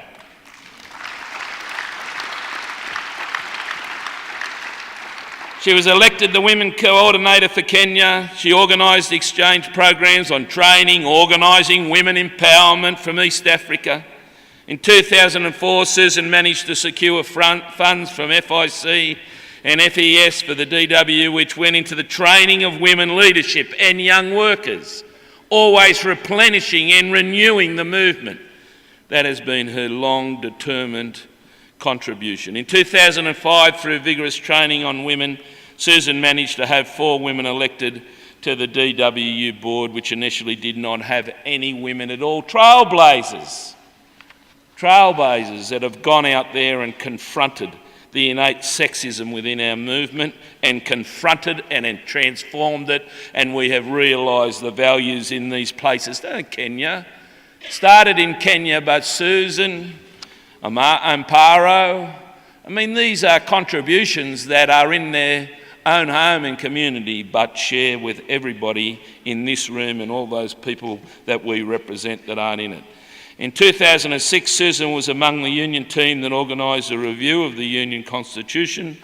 She was elected the Women Coordinator for Kenya. She organised exchange programs on training, organising women empowerment from East Africa. In 2004, Susan managed to secure funds from FIC and FES for the DW, which went into the training of women leadership and young workers, always replenishing and renewing the movement. That has been her long determined contribution. In 2005, through vigorous training on women, Susan managed to have 4 women elected to the DWU board, which initially did not have any women at all. Trailblazers that have gone out there and confronted the innate sexism within our movement and confronted and transformed it, and we have realised the values in these places. Kenya started in Kenya, but Susan, Amparo, these are contributions that are in their own home and community, but share with everybody in this room and all those people that we represent that aren't in it. In 2006, Susan was among the union team that organised a review of the union constitution.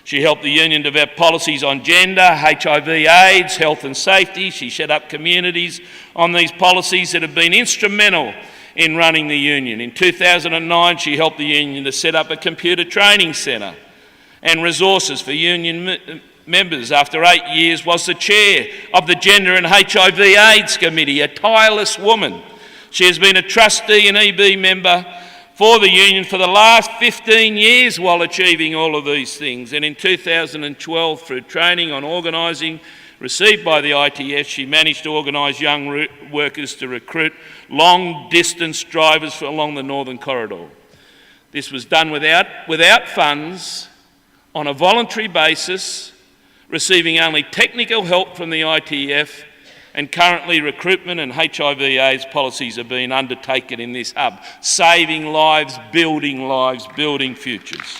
She helped the union develop policies on gender, HIV, AIDS, health and safety. She set up communities on these policies that have been instrumental in running the union. In 2009, she helped the union to set up a computer training centre and resources for union members. After 8 years, was the chair of the Gender and HIV AIDS Committee, a tireless woman. She has been a trustee and EB member for the union for the last 15 years while achieving all of these things. And in 2012, through training on organising received by the ITF, she managed to organise young workers to recruit long-distance drivers along the Northern Corridor. This was done without funds, on a voluntary basis, receiving only technical help from the ITF, and currently recruitment and HIV/AIDS policies are being undertaken in this hub, saving lives, building futures.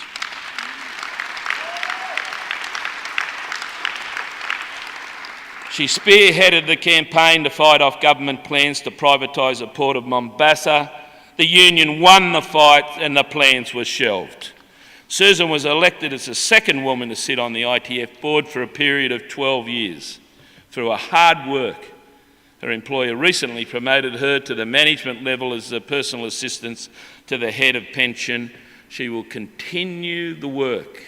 She spearheaded the campaign to fight off government plans to privatise the port of Mombasa. The union won the fight and the plans were shelved. Susan was elected as the second woman to sit on the ITF board for a period of 12 years. Through her hard work, her employer recently promoted her to the management level as the personal assistant to the head of pension. She will continue the work.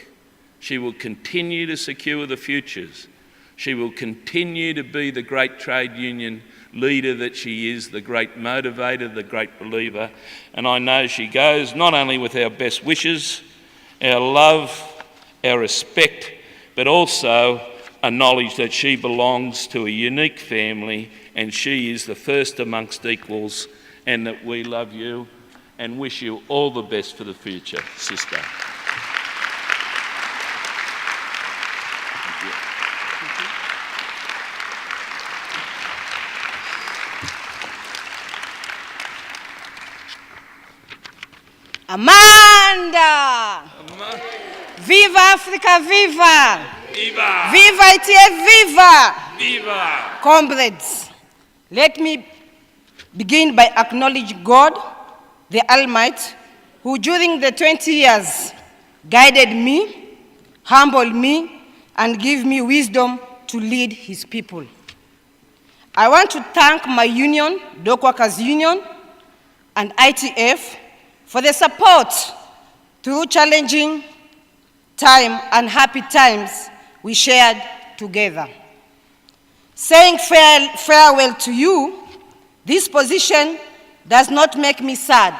She will continue to secure the futures. She will continue to be the great trade union leader that she is, the great motivator, the great believer. And I know she goes not only with our best wishes, our love, our respect, but also a knowledge that she belongs to a unique family and she is the first amongst equals, and that we love you and wish you all the best for the future, sister. Amanda! Viva Africa, viva! Viva! Viva ITF, viva! Viva! Comrades, let me begin by acknowledging God, the Almighty, who during the 20 years guided me, humbled me, and gave me wisdom to lead His people. I want to thank my union, Dock Workers Union, and ITF for the support through challenging time and happy times we shared together. Saying farewell to you, this position does not make me sad,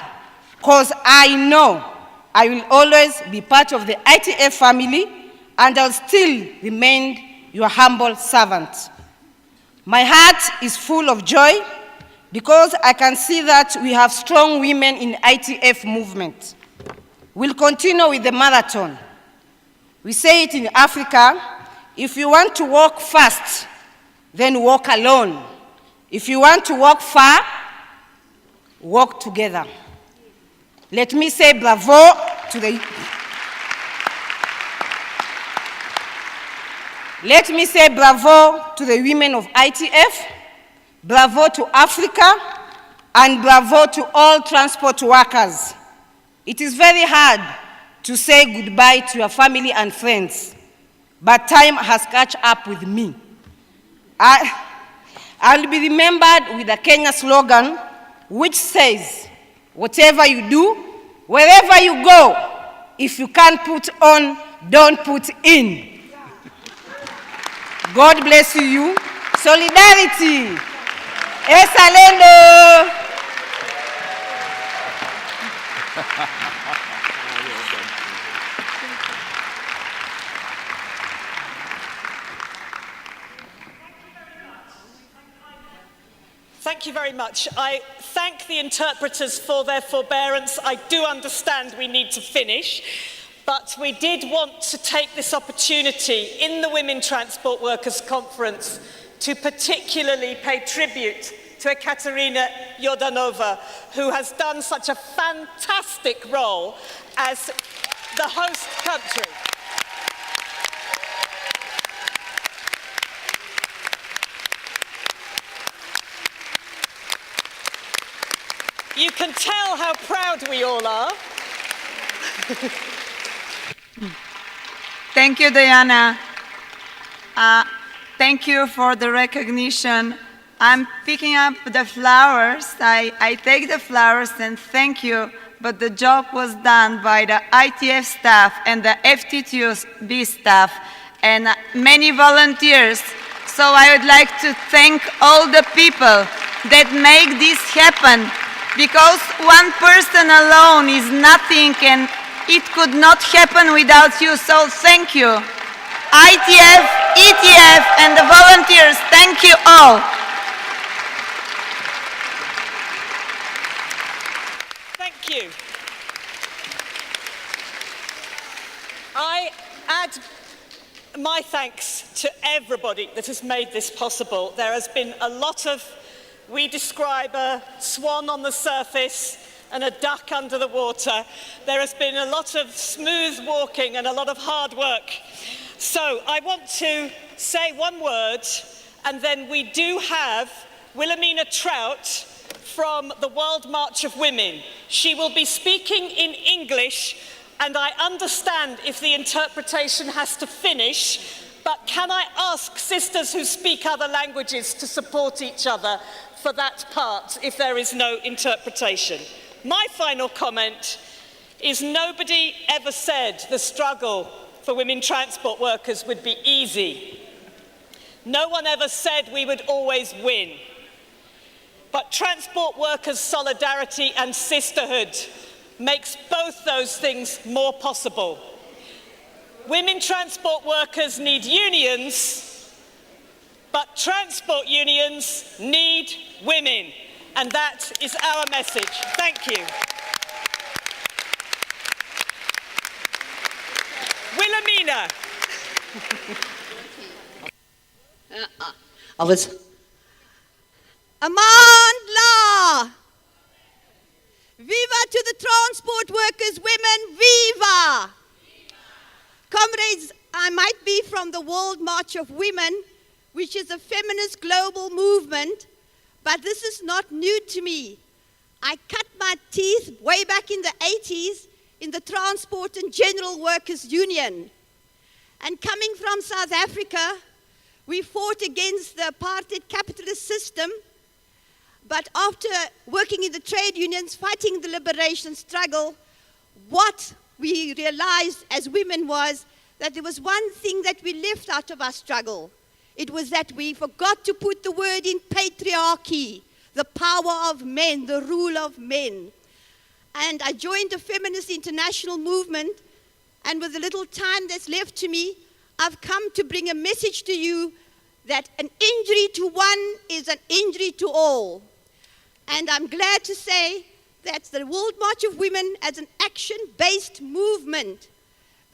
because I know I will always be part of the ITF family and I'll still remain your humble servant. My heart is full of joy because I can see that we have strong women in ITF movement. We'll continue with the marathon. We say it in Africa, if you want to walk fast, then walk alone. If you want to walk far, walk together. Let me say bravo to the women of ITF, bravo to Africa, and bravo to all transport workers. It is very hard to say goodbye to your family and friends, but time has caught up with me. I'll be remembered with the Kenya slogan, which says, whatever you do, wherever you go, if you can't put on, don't put in. God bless you. Solidarity. Esalendo. Thank you very much. I thank the interpreters for their forbearance. I do understand we need to finish, but we did want to take this opportunity in the Women Transport Workers Conference to particularly pay tribute to Ekaterina Yordanova, who has done such a fantastic role as the host country. You can tell how proud we all are. Thank you, Diana. Thank you for the recognition. I'm picking up the flowers. I take the flowers and thank you, but the job was done by the ITF staff and the FTTB staff and many volunteers. So I would like to thank all the people that make this happen. because one person alone is nothing and it could not happen without you, so thank you. ITF, ETF, and the volunteers, thank you all. Thank you. I add my thanks to everybody that has made this possible. There has been a lot of, we describe a swan on the surface and a duck under the water. There has been a lot of smooth walking and a lot of hard work. So I want to say one word, and then we do have Wilhelmina Trout from the World March of Women. She will be speaking in English, and I understand if the interpretation has to finish, but can I ask sisters who speak other languages to support each other for that part if there is no interpretation? My final comment is nobody ever said the struggle for women transport workers would be easy. No one ever said we would always win. But transport workers' solidarity and sisterhood makes both those things more possible. Women transport workers need unions, but transport unions need women. And that is our message. Thank you. Wilhelmina. Amandla! Viva to the transport workers, women, viva! Comrades, I might be from the World March of Women, which is a feminist global movement, but this is not new to me. I cut my teeth way back in the 80s in the Transport and General Workers Union. And coming from South Africa, we fought against the apartheid capitalist system, but after working in the trade unions, fighting the liberation struggle, what we realized as women was that there was one thing that we left out of our struggle. It was that we forgot to put the word in patriarchy, the power of men, the rule of men. And I joined the Feminist International Movement, and with the little time that's left to me, I've come to bring a message to you that an injury to one is an injury to all. And I'm glad to say that the World March of Women as an action-based movement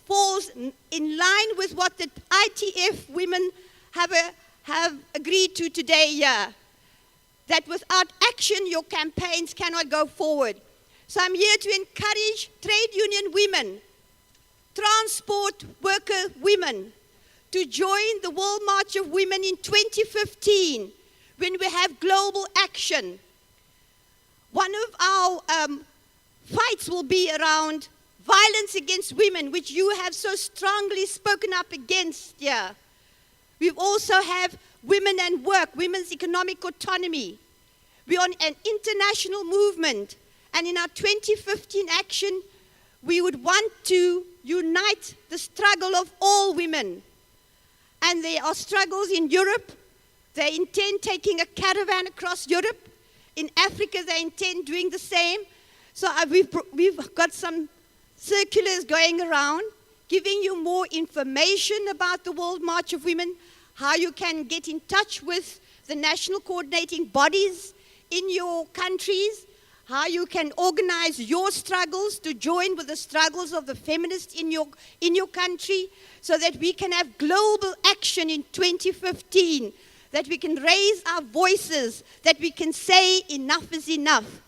falls in line with what the ITF women have agreed to today here. That without action, your campaigns cannot go forward. So I'm here to encourage trade union women, transport worker women, to join the World March of Women in 2015 when we have global action. One of our fights will be around violence against women, which you have so strongly spoken up against here. We also have women and work, women's economic autonomy. We're on an international movement, and in our 2015 action, we would want to unite the struggle of all women. And there are struggles in Europe. They intend taking a caravan across Europe. In Africa, they intend doing the same. So we've got some circulars going around, giving you more information about the World March of Women, how you can get in touch with the national coordinating bodies in your countries, how you can organize your struggles to join with the struggles of the feminists in your country, so that we can have global action in 2015, that we can raise our voices, that we can say enough is enough.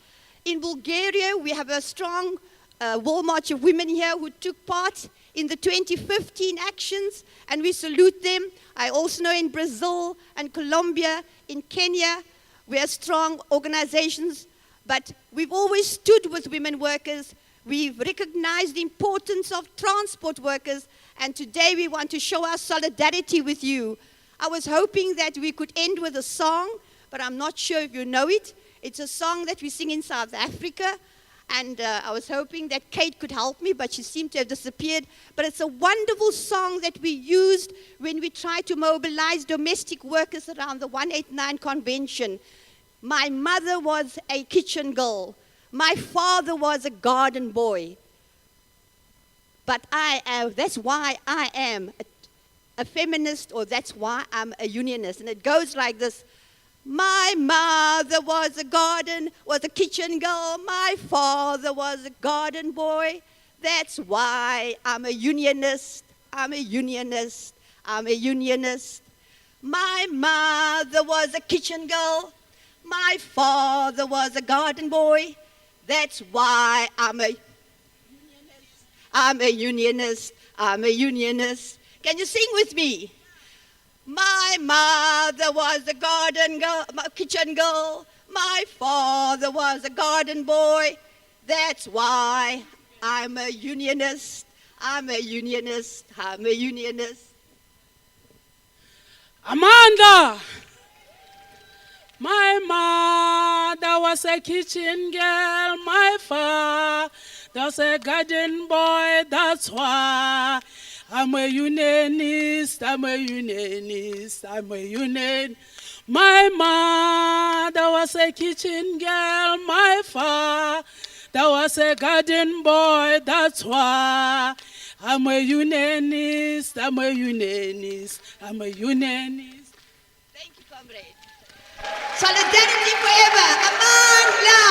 In Bulgaria, we have a strong World March of Women here who took part in the 2015 actions, and we salute them. I also know in Brazil and Colombia, in Kenya, we are strong organizations, but we've always stood with women workers. We've recognized the importance of transport workers, and today we want to show our solidarity with you. I was hoping that we could end with a song, but I'm not sure if you know it. It's a song that we sing in South Africa, and I was hoping that Kate could help me, but she seemed to have disappeared. But it's a wonderful song that we used when we tried to mobilize domestic workers around the 189 Convention. My mother was a kitchen girl. My father was a garden boy. But that's why I am a feminist, or that's why I'm a unionist. And it goes like this. My mother was a kitchen girl. My father was a garden boy. That's why I'm a unionist. I'm a unionist. I'm a unionist. My mother was a kitchen girl. My father was a garden boy. That's why I'm a unionist. I'm a unionist. Can you sing with me? My mother was a garden girl, kitchen girl. My father was a garden boy. That's why I'm a unionist. I'm a unionist. I'm a unionist. Amanda! My mother was a kitchen girl. My father was a garden boy. That's why I'm a unionist. I'm a unionist. I'm a unionist. My mother was a kitchen girl. My father was a garden boy. That's why I'm a unionist. I'm a unionist. I'm a unionist. Thank you, comrade. Solidarity forever. Amandla.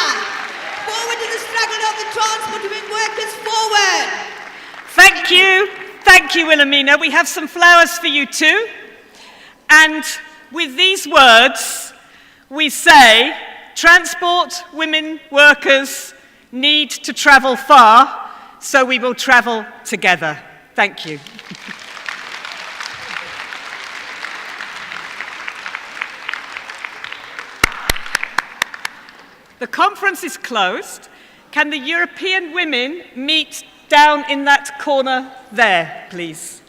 Forward to the struggle of the transport workers. Forward. Thank you. Thank you, Wilhelmina. We have some flowers for you too. And with these words, we say, transport women workers need to travel far, so we will travel together. Thank you. The conference is closed. Can the European women meet down in that corner there, please?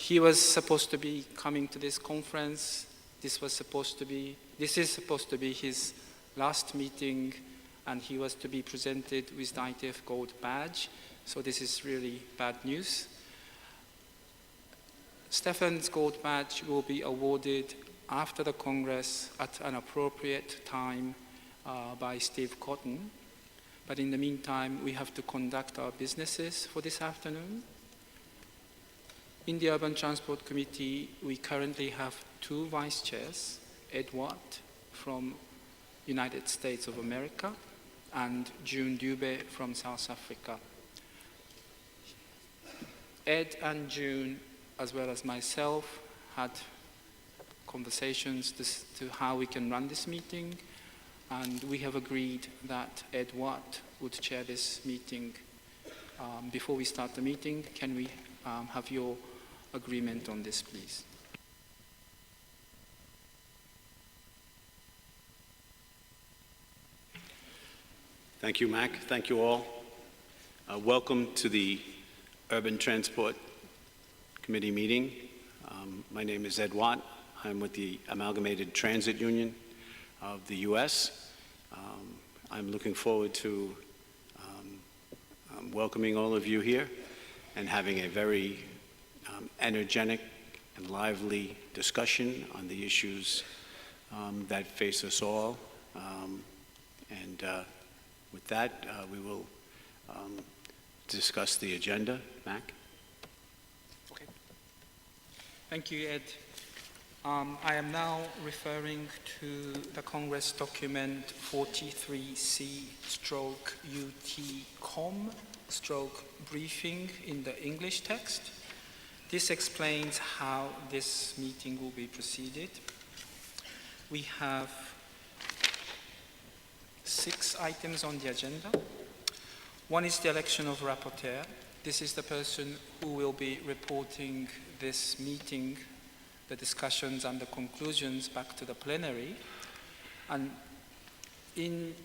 he was supposed to be coming to this conference. This is supposed to be his last meeting, and he was to be presented with the ITF Gold Badge. So this is really bad news. Stefan's Gold Badge will be awarded after the Congress at an appropriate time by Steve Cotton. But in the meantime, we have to conduct our businesses for this afternoon. In the Urban Transport Committee, we currently have 2 vice chairs, Ed Watt from United States of America and June Dube from South Africa. Ed and June, as well as myself, had conversations to how we can run this meeting, and we have agreed that Ed Watt would chair this meeting. Before we start the meeting, can we have your agreement on this, please? Thank you, Mac. Thank you all. Welcome to the Urban Transport Committee meeting. My name is Ed Watt. I'm with the Amalgamated Transit Union of the U.S. I'm looking forward to welcoming all of you here and having a very energetic and lively discussion on the issues that face us all. With that, we will discuss the agenda. Mac? Okay. Thank you, Ed. I am now referring to the Congress document 43C/UT-COM/briefing in the English text. This explains how this meeting will be proceeded. We have 6 items on the agenda. One is the election of rapporteur. This is the person who will be reporting this meeting, the discussions and the conclusions back to the plenary. And in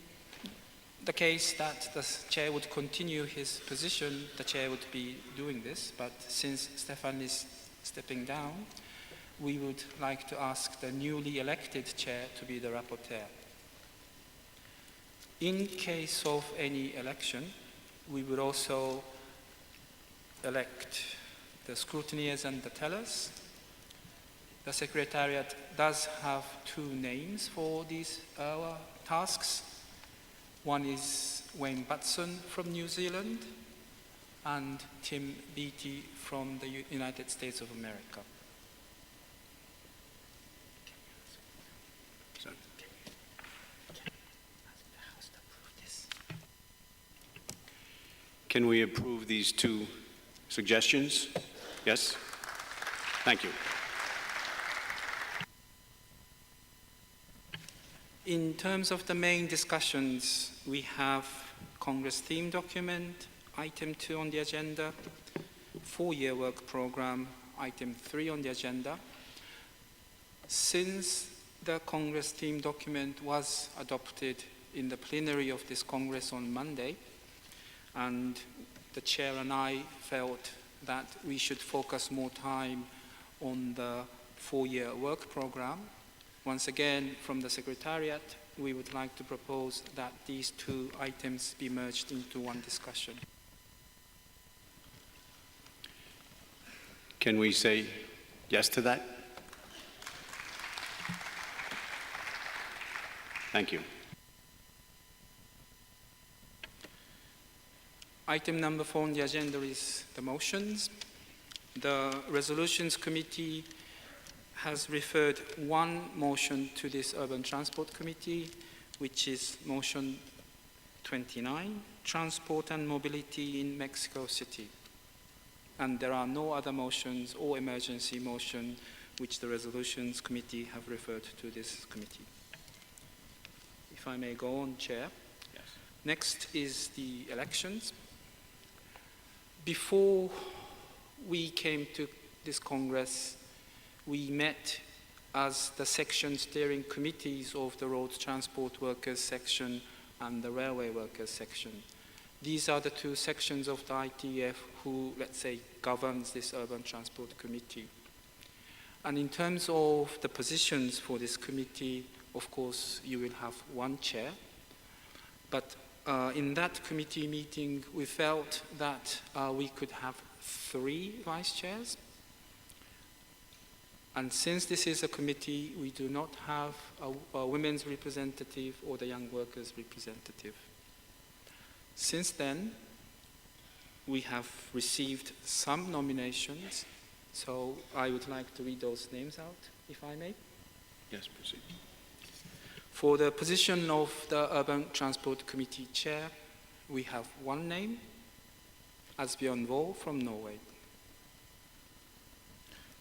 the case that the chair would continue his position, the chair would be doing this. But since Stefan is stepping down, we would like to ask the newly elected chair to be the rapporteur. In case of any election, we would also elect the scrutineers and the tellers. The Secretariat does have 2 names for these tasks. One is Wayne Batson from New Zealand and Tim Beattie from the United States of America. Can we approve these 2 suggestions? Yes? Thank you. In terms of the main discussions, we have Congress theme document, item 2 on the agenda, 4-year work program, item 3 on the agenda. Since the Congress theme document was adopted in the plenary of this Congress on Monday, and the chair and I felt that we should focus more time on the 4-year work program. Once again, from the Secretariat, we would like to propose that these 2 items be merged into one discussion. Can we say yes to that? Thank you. Item number 4 on the agenda is the motions. The Resolutions Committee has referred 1 motion to this Urban Transport Committee, which is motion 29, Transport and Mobility in Mexico City. And there are no other motions or emergency motion which the Resolutions Committee have referred to this committee. If I may go on, Chair. Yes. Next is the elections. Before we came to this Congress, we met as the section steering committees of the Road Transport Workers section and the Railway Workers section. These are the two sections of the ITF who, let's say, governs this Urban Transport Committee. And in terms of the positions for this committee, of course, you will have one chair. But in that committee meeting, we felt that we could have 3 vice chairs. And since this is a committee, we do not have a women's representative or the young workers representative. Since then, we have received some nominations, so I would like to read those names out, if I may. Yes, proceed. For the position of the Urban Transport Committee Chair, we have one name, Asbjørn Woe from Norway.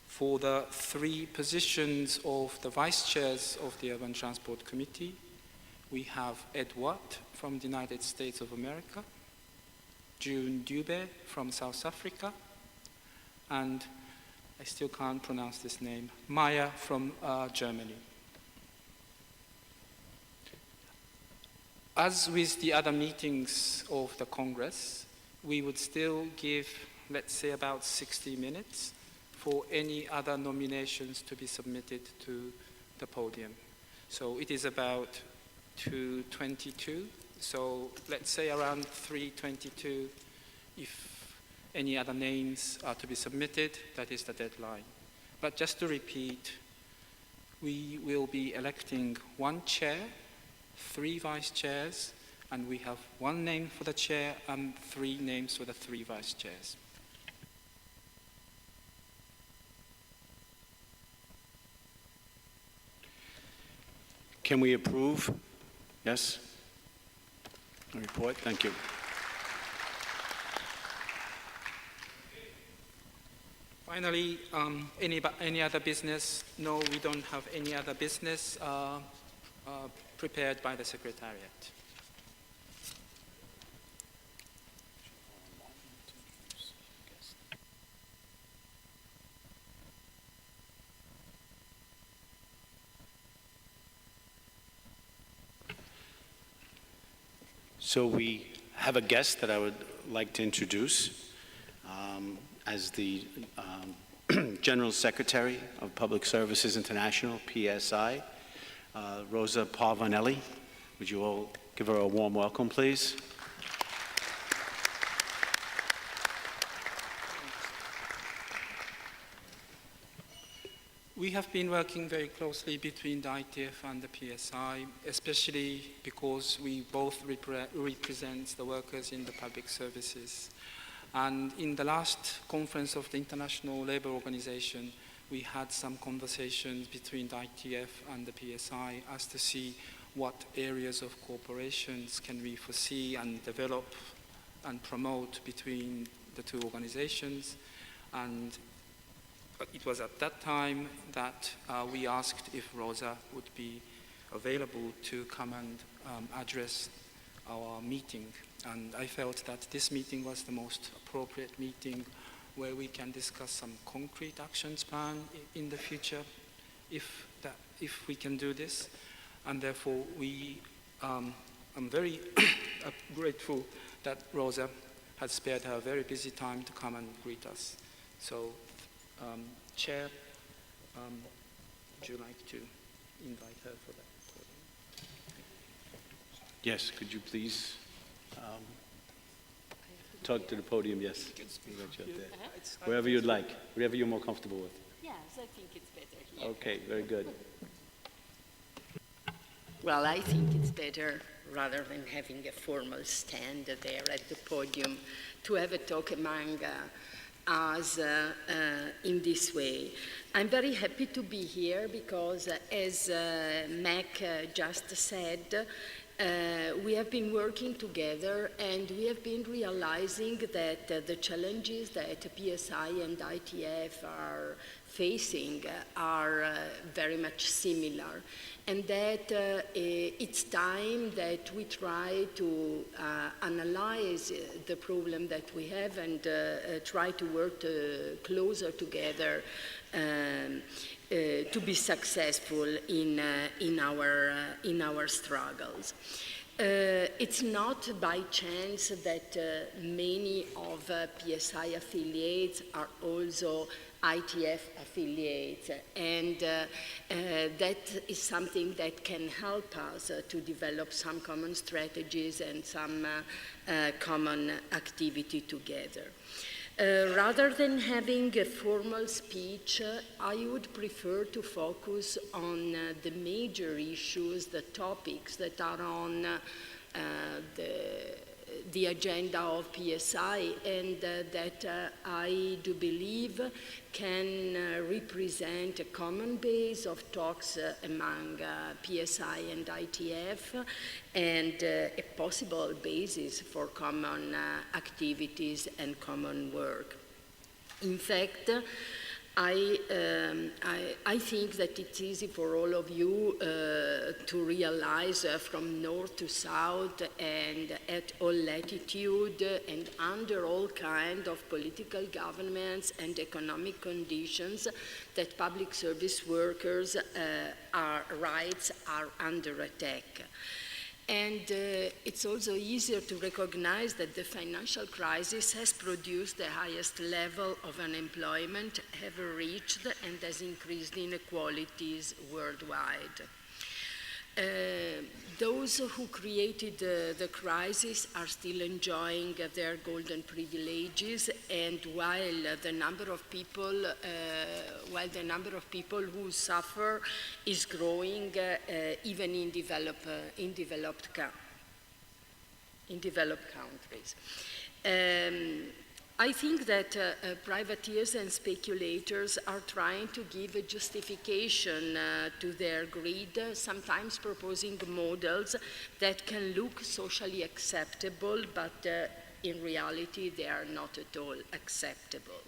For the 3 positions of the Vice Chairs of the Urban Transport Committee, we have Ed Watt from the United States of America, June Dube from South Africa, and I still can't pronounce this name, Maya from Germany. As with the other meetings of the Congress, we would still give, let's say, about 60 minutes for any other nominations to be submitted to the podium. So it is about 2:22, so let's say around 3:22, if any other names are to be submitted, that is the deadline. But just to repeat, we will be electing 1 chair, 3 vice chairs, and we have 1 name for the chair and 3 names for the 3 vice chairs. Can we approve? Yes? A report? Thank you. Finally, any other business? No, we don't have any other business prepared by the Secretariat. So we have a guest that I would like to introduce as the General Secretary of Public Services International, PSI, Rosa Parvanelli. Would you all give her a warm welcome, please? We have been working very closely between the ITF and the PSI, especially because we both represent the workers in the public services. And in the last conference of the International Labour Organization, we had some conversations between the ITF and the PSI as to see what areas of cooperations can we foresee and develop and promote between the 2 organizations. And it was at that time that we asked if Rosa would be available to come and address our meeting. And I felt that this meeting was the most appropriate meeting where we can discuss some concrete actions plan in the future if we can do this. And therefore, I'm very grateful that Rosa had spared her very busy time to come and greet us. So, Chair, would you like to invite her for that? Yes, could you please talk to the podium? Yes, wherever you'd like, whatever you're more comfortable with. Yes, I think it's better here. Okay, very good. Well, I think it's better, rather than having a formal stand there at the podium, to have a talk among us in this way. I'm very happy to be here because, as Mac just said, we have been working together and we have been realizing that the challenges that PSI and ITF are facing are very much similar, and that it's time that we try to analyze the problem that we have and try to work closer together to be successful in our struggles. It's not by chance that many of PSI affiliates are also ITF affiliates, and that is something that can help us to develop some common strategies and some common activity together. Rather than having a formal speech, I would prefer to focus on the major issues, the topics that are on the agenda of PSI, and that I do believe can represent a common base of talks among PSI and ITF, and a possible basis for common activities and common work. In fact, I think that it's easy for all of you to realize from north to south and at all latitude and under all kinds of political governments and economic conditions that public service workers' rights are under attack. And it's also easier to recognize that the financial crisis has produced the highest level of unemployment ever reached and has increased inequalities worldwide. Those who created the crisis are still enjoying their golden privileges, and while the number of people who suffer is growing, even in developed countries. I think that privateers and speculators are trying to give a justification to their greed, sometimes proposing models that can look socially acceptable, but in reality they are not at all acceptable.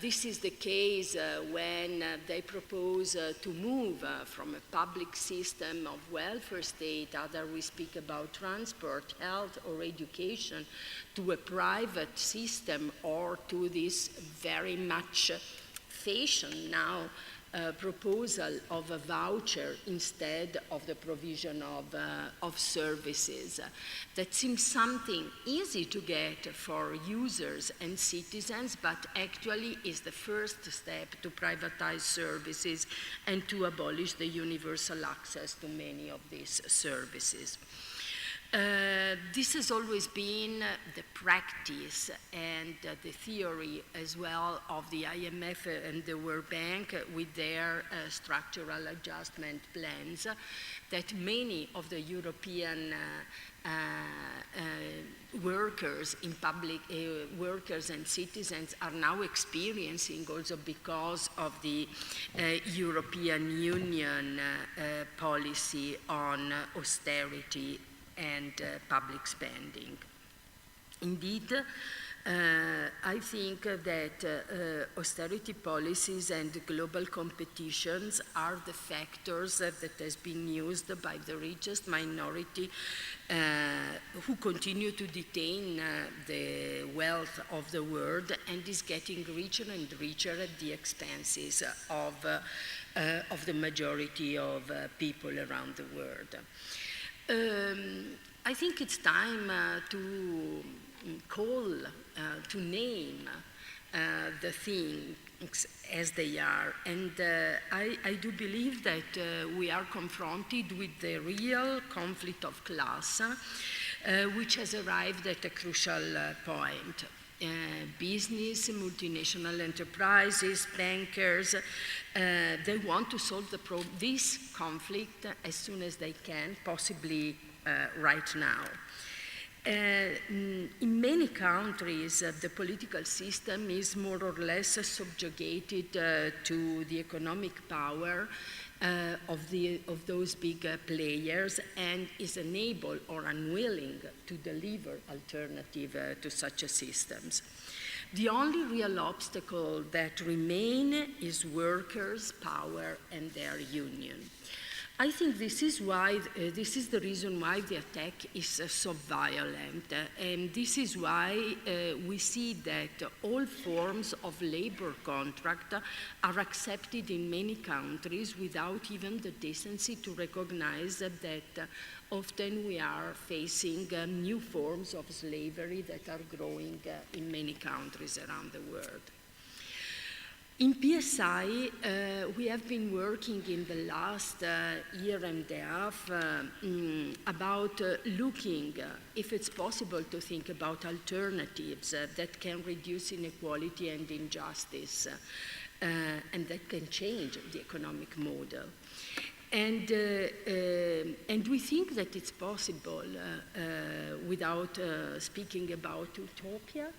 This is the case when they propose to move from a public system of welfare state, either we speak about transport, health, or education, to a private system, or to this very much fashion now proposal of a voucher instead of the provision of services. That seems something easy to get for users and citizens, but actually is the first step to privatize services and to abolish the universal access to many of these services. This has always been the practice and the theory as well of the IMF and the World Bank with their structural adjustment plans, that many of the European workers in public, workers and citizens are now experiencing also because of the European Union policy on austerity and public spending. Indeed, I think that austerity policies and global competitions are the factors that has been used by the richest minority who continue to detain the wealth of the world and is getting richer and richer at the expenses of the majority of people around the world. I think it's time to call, to name the things as they are. And I do believe that we are confronted with the real conflict of class, which has arrived at a crucial point. Business, multinational enterprises, bankers, they want to solve this conflict as soon as they can, possibly right now. In many countries, the political system is more or less subjugated to the economic power of those big players, and is unable or unwilling to deliver alternative to such systems. The only real obstacle that remain is workers' power and their union. I think this is why, this is the reason why the attack is so violent, and this is why we see that all forms of labor contract are accepted in many countries without even the decency to recognize that often we are facing new forms of slavery that are growing in many countries around the world. In PSI, we have been working in the last year and a half about looking if it's possible to think about alternatives that can reduce inequality and injustice and that can change the economic model. And we think that it's possible without speaking about utopia.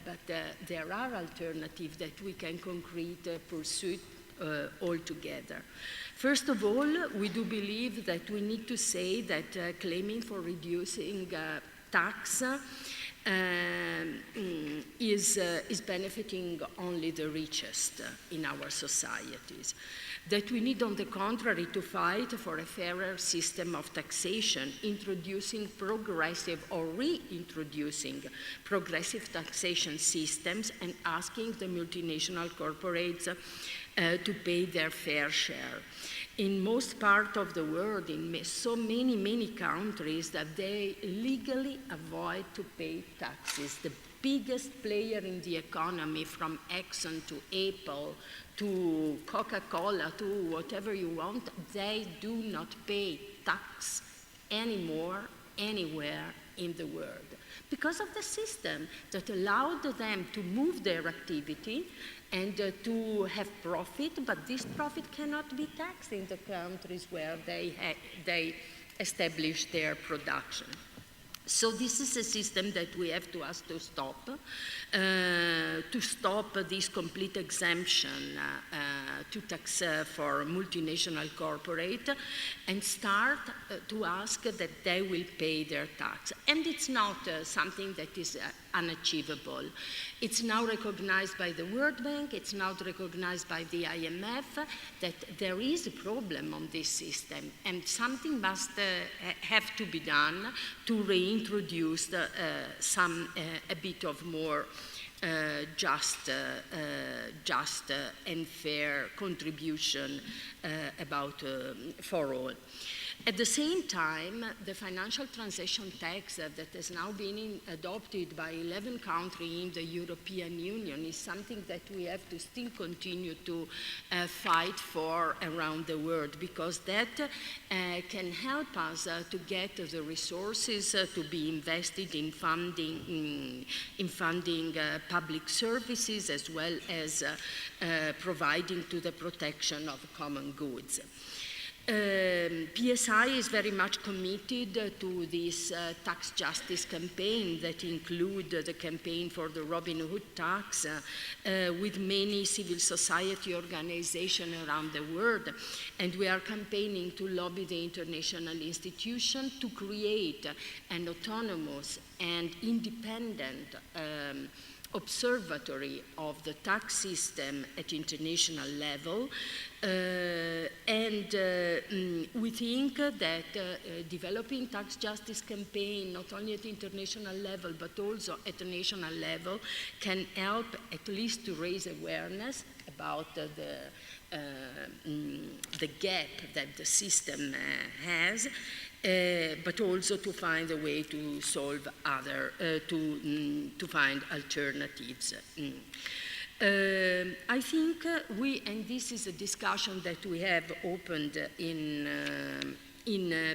But there are alternatives that we can concretely pursue altogether. First of all, we do believe that we need to say that claiming for reducing tax is benefiting only the richest in our societies. That we need, on the contrary, to fight for a fairer system of taxation, introducing progressive or reintroducing progressive taxation systems and asking the multinational corporates to pay their fair share. In most part of the world, in so many countries, that they legally avoid to pay taxes. The biggest player in the economy, from Exxon to Apple to Coca-Cola to whatever you want, they do not pay tax anymore anywhere in the world because of the system that allowed them to move their activity and to have profit, but this profit cannot be taxed in the countries where they establish their production. So this is a system that we have to ask to stop this complete exemption to tax for multinational corporate and start to ask that they will pay their tax. And it's not something that is unachievable. It's now recognized by the World Bank, it's now recognized by the IMF that there is a problem on this system and something must have to be done to reintroduce a bit of more just and fair contribution for all. At the same time, the financial transaction tax that has now been adopted by 11 countries in the European Union is something that we have to still continue to fight for around the world, because that can help us to get the resources to be invested in funding public services, as well as providing to the protection of common goods. PSI is very much committed to this tax justice campaign that include the campaign for the Robin Hood tax with many civil society organizations around the world. And we are campaigning to lobby the international institution to create an autonomous and independent observatory of the tax system at international level. We think that developing tax justice campaign, not only at international level, but also at the national level, can help at least to raise awareness about the gap that the system has, but also to find a way to solve to find alternatives. I think and this is a discussion that we have opened in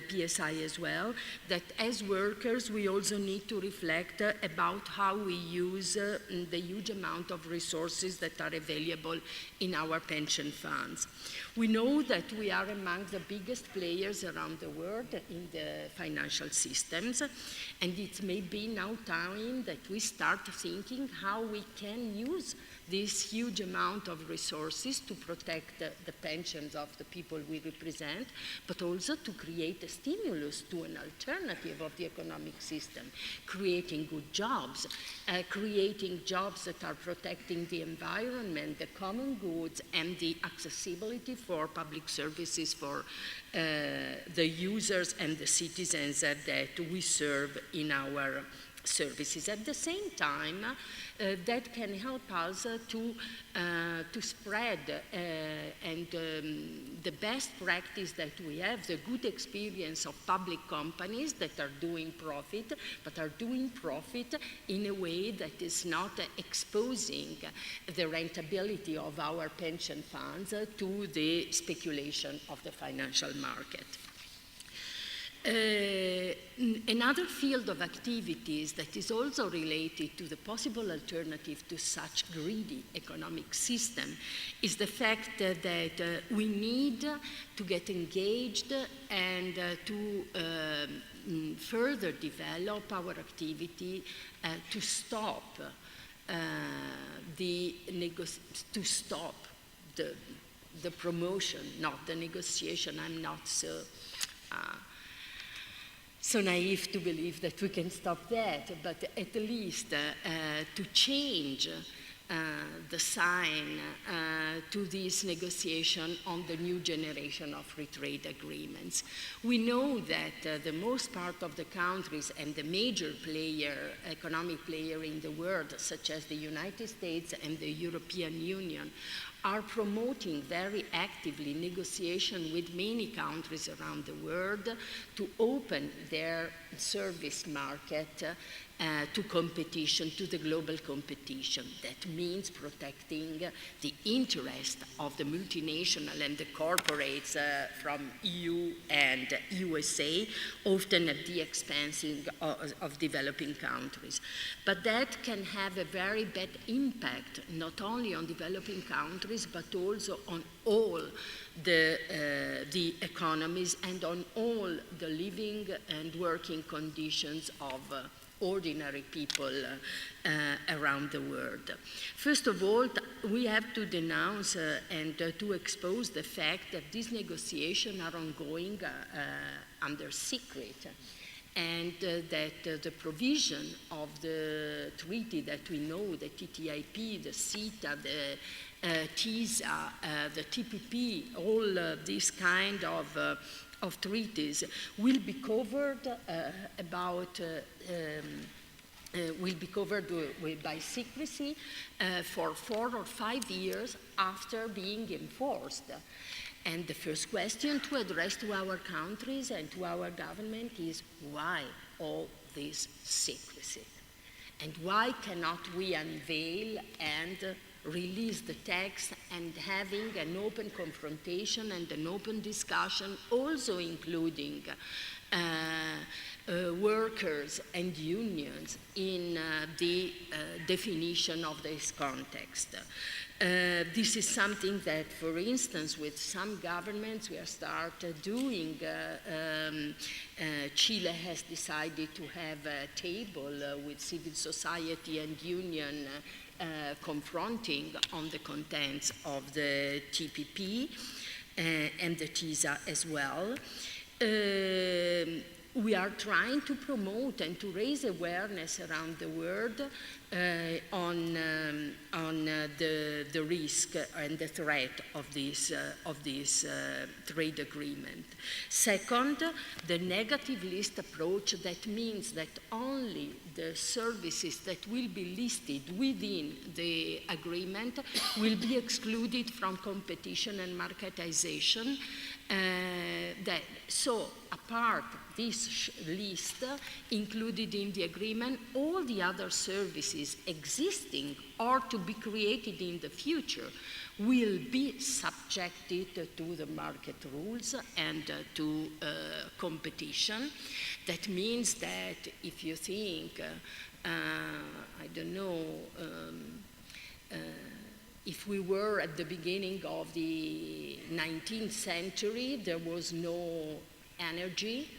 PSI as well, that as workers we also need to reflect about how we use the huge amount of resources that are available in our pension funds. We know that we are among the biggest players around the world in the financial systems, and it may be now time that we start thinking how we can use this huge amount of resources to protect the pensions of the people we represent, but also to create a stimulus to an alternative of the economic system, creating good jobs, creating jobs that are protecting the environment, the common goods, and the accessibility for public services for the users and the citizens that we serve in our services. At the same time, that can help us to spread the best practice that we have, the good experience of public companies that are doing profit, but are doing profit in a way that is not exposing the rentability of our pension funds to the speculation of the financial market. Another field of activities that is also related to the possible alternative to such greedy economic system is the fact that we need to get engaged and to further develop our activity to stop the promotion, not the negotiation. I'm not so naive to believe that we can stop that, but at least to change the sign to this negotiation on the new generation of free trade agreements. We know that the most part of the countries and the major economic player in the world, such as the United States and the European Union, are promoting very actively negotiation with many countries around the world to open their service market to competition, to the global competition. That means protecting the interest of the multinational and the corporates from EU and USA, often at the expense of developing countries. But that can have a very bad impact, not only on developing countries, but also on all the economies and on all the living and working conditions of ordinary people around the world. First of all, we have to denounce and to expose the fact that these negotiations are ongoing under secret, and that the provision of the treaty that we know, the TTIP, the CETA, the TISA, the TPP, all these kind of treaties will be covered by secrecy for 4 or 5 years after being enforced. And the first question to address to our countries and to our government is, why all this secrecy? And why cannot we unveil and release the text and having an open confrontation and an open discussion, also including workers and unions in the definition of this context. This is something that, for instance, with some governments we have started doing. Chile has decided to have a table with civil society and union confronting on the contents of the TPP and the TISA as well. We are trying to promote and to raise awareness around the world on the risk and the threat of this trade agreement. Second, the negative list approach, that means that only the services that will be listed within the agreement will be excluded from competition and marketization. So apart this list included in the agreement, all the other services existing or to be created in the future will be subjected to the market rules and to competition. That means that if you think, I don't know, if we were at the beginning of the 19th century, there was no energy,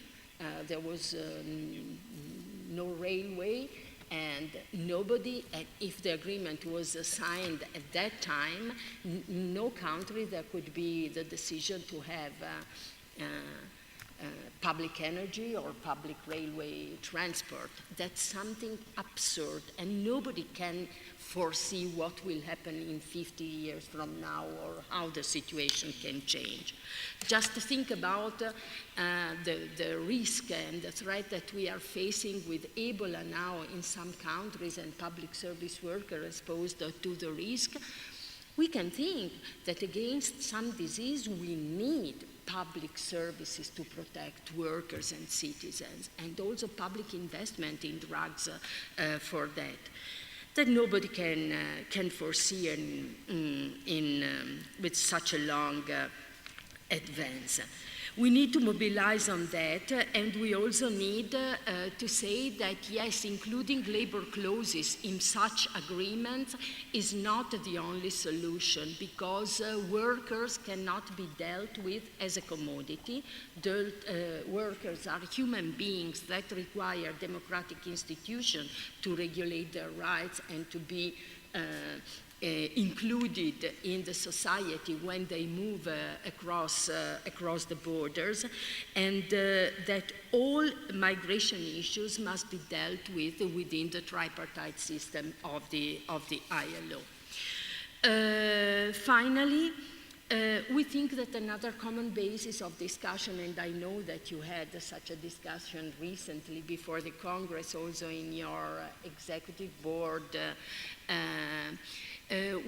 there was no railway, and nobody, and if the agreement was signed at that time, no country there could be the decision to have public energy or public railway transport. That's something absurd, and nobody can foresee what will happen in 50 years from now or how the situation can change. Just to think about the risk and the threat that we are facing with Ebola now in some countries and public service workers exposed to the risk, we can think that against some disease we need public services to protect workers and citizens, and also public investment in drugs for that nobody can foresee with such a long advance. We need to mobilize on that, and we also need to say that, yes, including labor clauses in such agreements is not the only solution, because workers cannot be dealt with as a commodity. Workers are human beings that require democratic institutions to regulate their rights and to be included in the society when they move across the borders, and that all migration issues must be dealt with within the tripartite system of the ILO. Finally, we think that another common basis of discussion, and I know that you had such a discussion recently before the Congress, also in your executive board,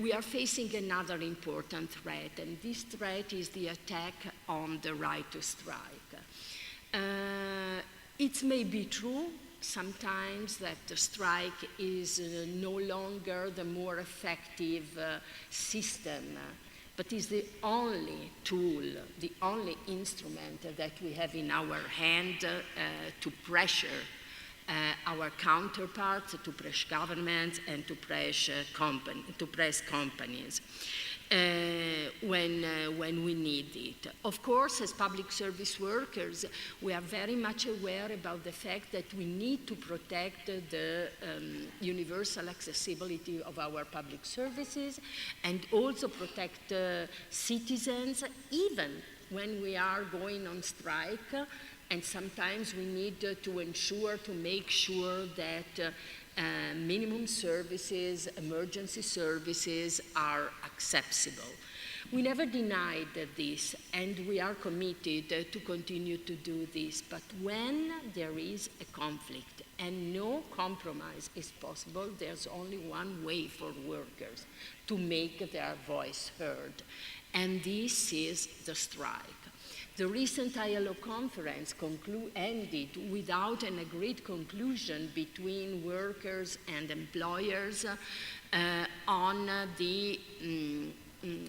we are facing another important threat, and this threat is the attack on the right to strike. It may be true sometimes that the strike is no longer the more effective system, but is the only tool, the only instrument that we have in our hand to pressure our counterparts, to press governments, and to press companies when we need it. Of course, as public service workers, we are very much aware about the fact that we need to protect the universal accessibility of our public services, and also protect citizens, even when we are going on strike. And sometimes we need to make sure that minimum services, emergency services are accessible. We never denied this, and we are committed to continue to do this. But when there is a conflict and no compromise is possible, there's only one way for workers to make their voice heard, and this is the strike. The recent ILO conference ended without an agreed conclusion between workers and employers on the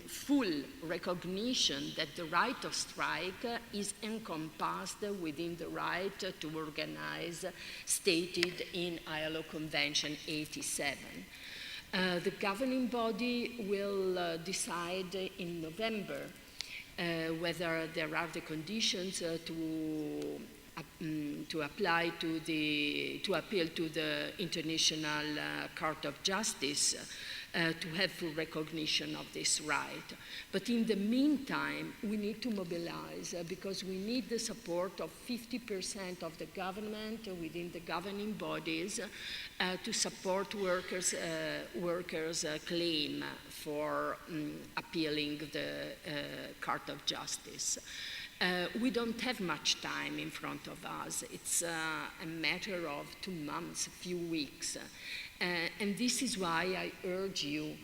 full recognition that the right of strike is encompassed within the right to organize, stated in ILO Convention 87. The governing body will decide in November whether there are the conditions to apply to appeal to the International Court of Justice to have full recognition of this right. But in the meantime, we need to mobilize because we need the support of 50% of the government within the governing bodies to support workers' claim for appealing the Court of Justice. We don't have much time in front of us. It's a matter of 2 months, a few weeks. And this is why I urge you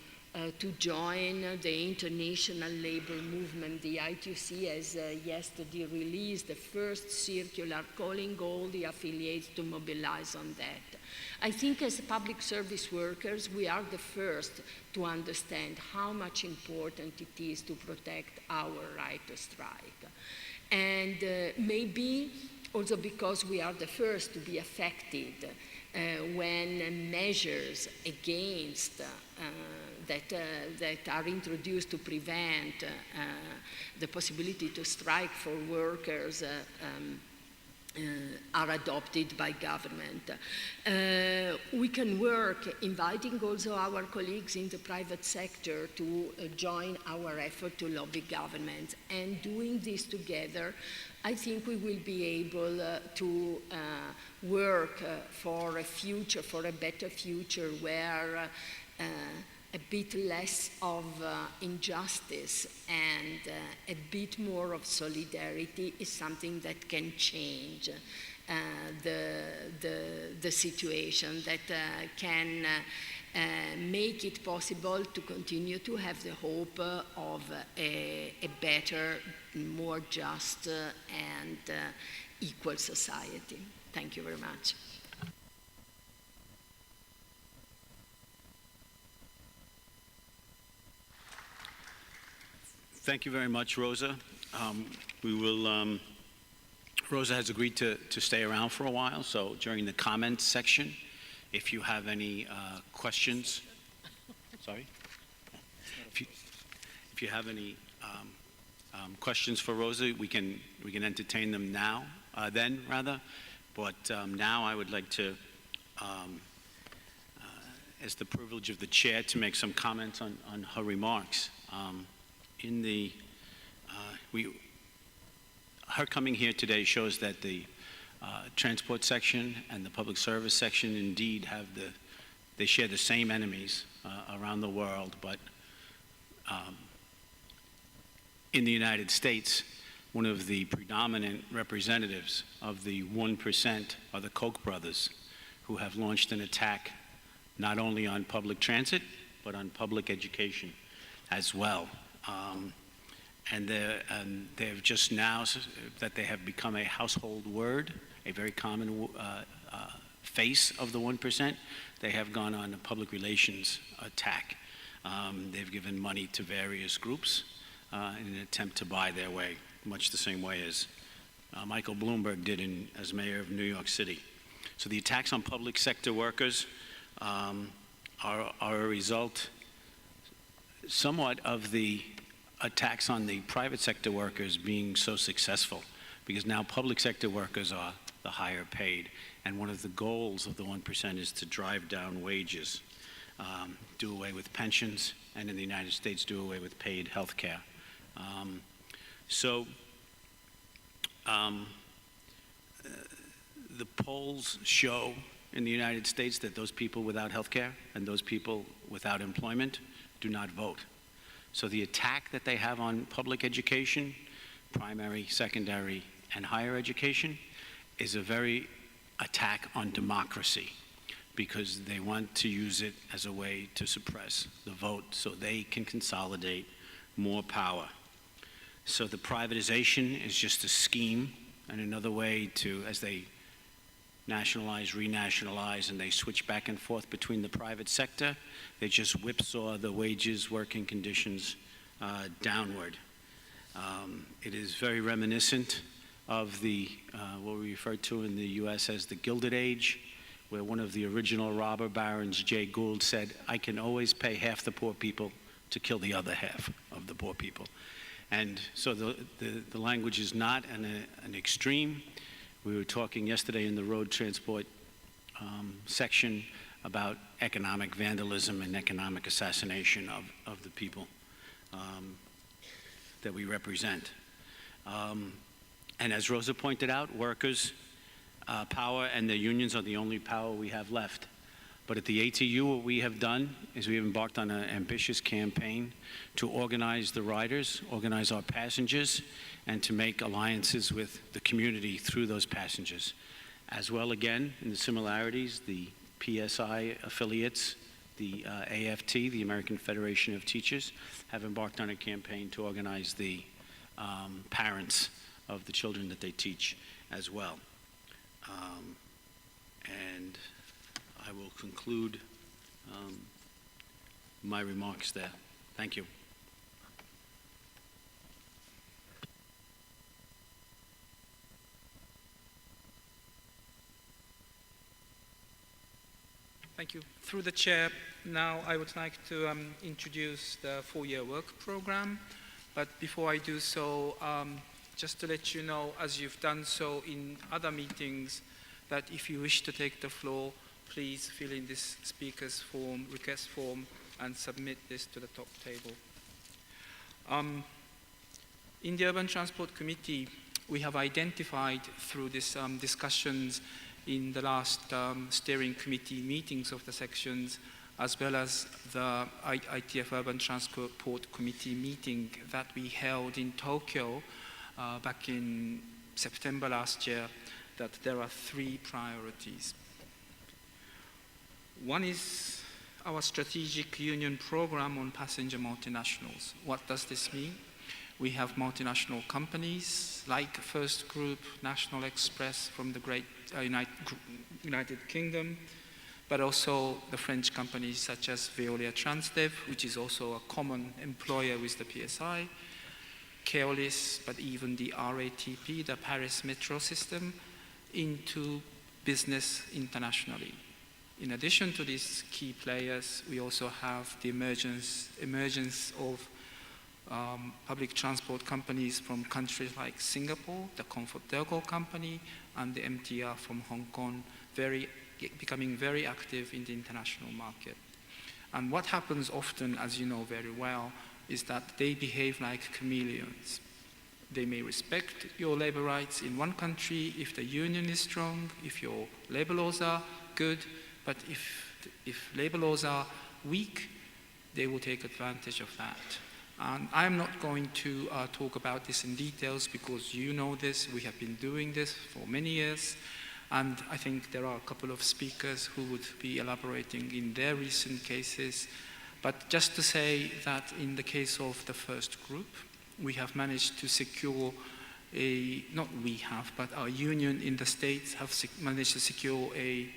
to join the International Labour Movement. The I2C has yesterday released the first circular calling all the affiliates to mobilize on that. I think as public service workers, we are the first to understand how much important it is to protect our right to strike. And maybe also because we are the first to be affected when measures against that are introduced to prevent the possibility to strike for workers are adopted by government. We can work inviting also our colleagues in the private sector to join our effort to lobby governments, and doing this together, I think we will be able to work for a future, for a better future where a bit less of injustice and a bit more of solidarity is something that can change the situation, that can make it possible to continue to have the hope of a better, more just and equal society. Thank you very much. Thank you very much, Rosa. Rosa has agreed to stay around for a while, so during the comments section, if you have any questions, sorry? If you have any questions for Rosa, we can entertain them now, but now I would like to, as the privilege of the chair, to make some comments on her remarks. Her coming here today shows that the transport section and the public service section indeed they share the same enemies around the world, but in the United States, one of the predominant representatives of the 1% are the Koch brothers, who have launched an attack not only on public transit, but on public education as well. And they've just now, that they have become a household word, a very common face of the 1%, they have gone on a public relations attack. They've given money to various groups in an attempt to buy their way, much the same way as Michael Bloomberg did as mayor of New York City. So the attacks on public sector workers are a result somewhat of the attacks on the private sector workers being so successful, because now public sector workers are the higher paid, and one of the goals of the 1% is to drive down wages, do away with pensions, and in the United States do away with paid health care. The polls show in the United States that those people without health care and those people without employment do not vote. So the attack that they have on public education, primary, secondary, and higher education, is a very attack on democracy, because they want to use it as a way to suppress the vote so they can consolidate more power. So the privatization is just a scheme and another way to, as they nationalize, renationalize, and they switch back and forth between the private sector, they just whipsaw the wages, working conditions downward. It is very reminiscent of the, what we refer to in the US as the Gilded Age, where one of the original robber barons, Jay Gould, said, "I can always pay half the poor people to kill the other half of the poor people." And so the language is not an extreme. We were talking yesterday in the road transport section about economic vandalism and economic assassination of the people that we represent. And as Rosa pointed out, workers' power and their unions are the only power we have left. But at the ATU, what we have done is we have embarked on an ambitious campaign to organize the riders, organize our passengers, and to make alliances with the community through those passengers. As well, again, in the similarities, the PSI affiliates, the AFT, the American Federation of Teachers, have embarked on a campaign to organize the parents of the children that they teach as well. And I will conclude my remarks there. Thank you. Thank you. Through the chair, now I would like to introduce the 4-year work program. But before I do so, just to let you know, as you've done so in other meetings, that if you wish to take the floor, please fill in this speaker's form, request form, and submit this to the top table. In the Urban Transport Committee, we have identified through these discussions in the last steering committee meetings of the sections, as well as the ITF Urban Transport Committee meeting that we held in Tokyo back in September last year, that there are 3 priorities. One is our strategic union program on passenger multinationals. What does this mean? We have multinational companies like First Group, National Express from the great United Kingdom, but also the French companies such as Veolia Transdev, which is also a common employer with the PSI, Keolis, but even the RATP, the Paris Metro System, into business internationally. In addition to these key players, we also have the emergence of public transport companies from countries like Singapore, the ComfortDelGro company, and the MTR from Hong Kong, becoming very active in the international market. And what happens often, as you know very well, is that they behave like chameleons. They may respect your labor rights in one country if the union is strong, if your labor laws are good, but if labor laws are weak, they will take advantage of that. And I'm not going to talk about this in details because you know this. We have been doing this for many years. And I think there are a couple of speakers who would be elaborating in their recent cases. But just to say that in the case of the First Group, we have managed to secure not we have, but our union in the States have managed to secure a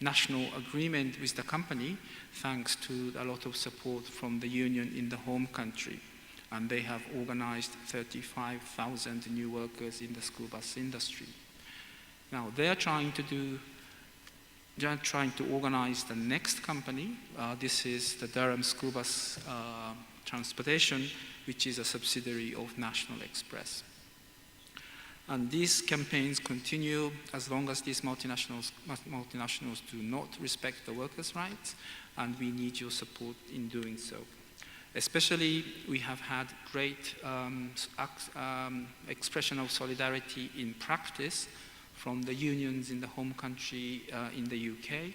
national agreement with the company thanks to a lot of support from the union in the home country. And they have organized 35,000 new workers in the school bus industry. Now, they are trying to organize the next company. This is the Durham School Bus Transportation, which is a subsidiary of National Express. And these campaigns continue as long as these multinationals do not respect the workers' rights, and we need your support in doing so. Especially, we have had great expression of solidarity in practice from the unions in the home country in the UK,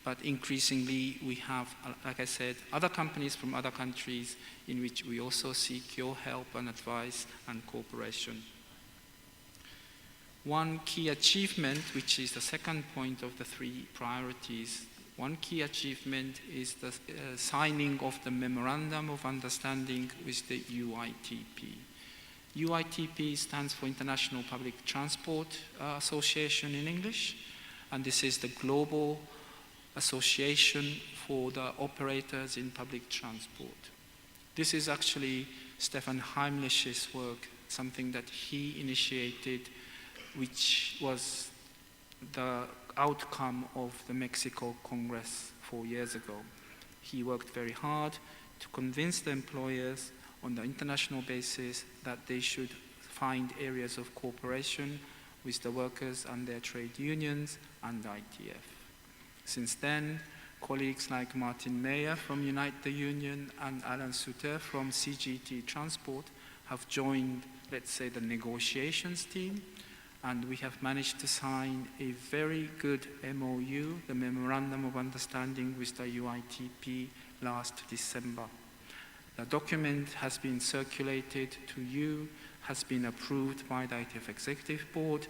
but increasingly we have, like I said, other companies from other countries in which we also seek your help and advice and cooperation. One key achievement, which is the second point of the 3 priorities, one key achievement is the signing of the Memorandum of Understanding with the UITP. UITP stands for International Public Transport Association in English, and this is the global association for the operators in public transport. This is actually Stefan Heimlich's work, something that he initiated, which was the outcome of the Mexico Congress 4 years ago. He worked very hard to convince the employers on the international basis that they should find areas of cooperation with the workers and their trade unions and the ITF. Since then, colleagues like Martin Mayer from Unite the Union and Alan Suter from CGT Transport have joined, let's say, the negotiations team, and we have managed to sign a very good MOU, the Memorandum of Understanding with the UITP last December. The document has been circulated to you, has been approved by the ITF Executive Board,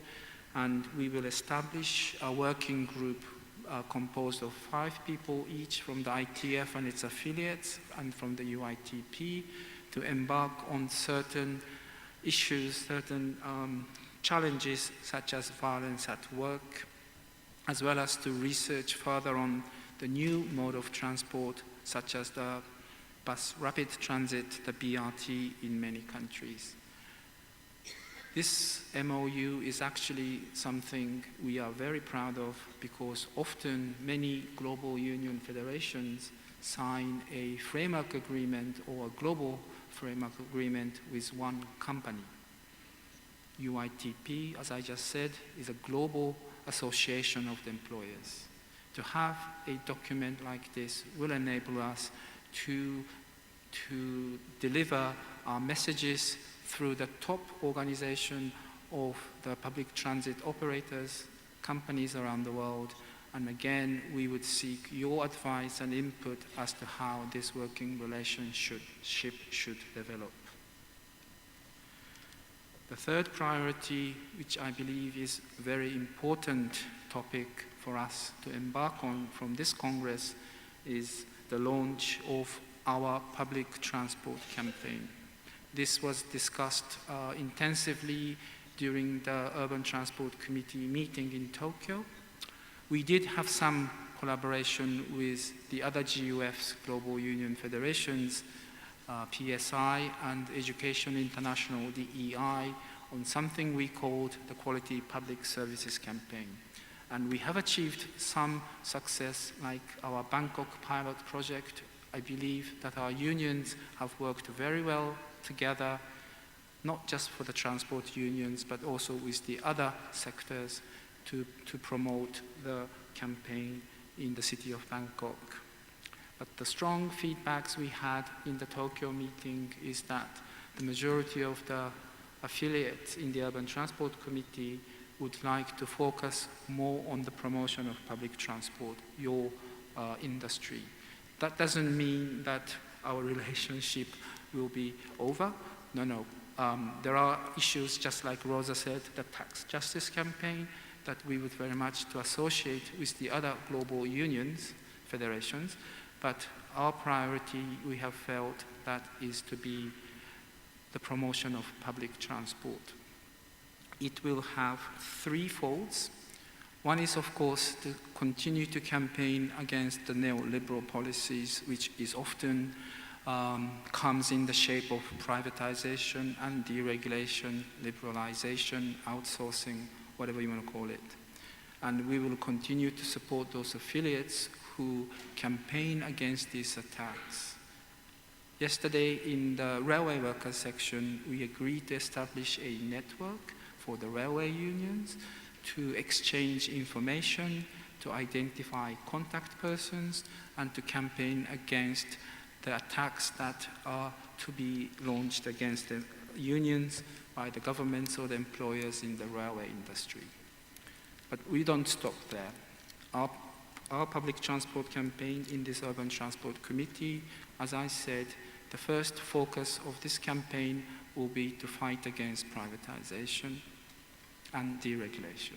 and we will establish a working group composed of 5 people each from the ITF and its affiliates and from the UITP to embark on certain issues, certain challenges such as violence at work, as well as to research further on the new mode of transport such as the bus rapid transit, the BRT in many countries. This MOU is actually something we are very proud of because often many global union federations sign a framework agreement or a global framework agreement with one company. UITP, as I just said, is a global association of the employers. To have a document like this will enable us to deliver our messages through the top organization of the public transit operators, companies around the world. And again, we would seek your advice and input as to how this working relationship should develop. The third priority, which I believe is a very important topic for us to embark on from this Congress, is the launch of our public transport campaign. This was discussed intensively during the Urban Transport Committee meeting in Tokyo. We did have some collaboration with the other GUFs, Global Union Federations, PSI, and Education International, DEI, on something we called the Quality Public Services Campaign. And we have achieved some success, like our Bangkok pilot project. I believe that our unions have worked very well together, not just for the transport unions, but also with the other sectors to promote the campaign in the city of Bangkok. But the strong feedbacks we had in the Tokyo meeting is that the majority of the affiliates in the Urban Transport Committee would like to focus more on the promotion of public transport, your industry. That doesn't mean that our relationship will be over. No. There are issues, just like Rosa said, the tax justice campaign, that we would very much to associate with the other global unions, federations, but our priority, we have felt, that is to be the promotion of public transport. It will have three folds. One is, of course, to continue to campaign against the neoliberal policies, which is often comes in the shape of privatization and deregulation, liberalization, outsourcing, whatever you want to call it. And we will continue to support those affiliates who campaign against these attacks. Yesterday, in the railway workers section, we agreed to establish a network for the railway unions to exchange information, to identify contact persons, and to campaign against the attacks that are to be launched against the unions by the governments or the employers in the railway industry. But we don't stop there. Our public transport campaign in this Urban Transport Committee, as I said, the first focus of this campaign will be to fight against privatization and deregulation.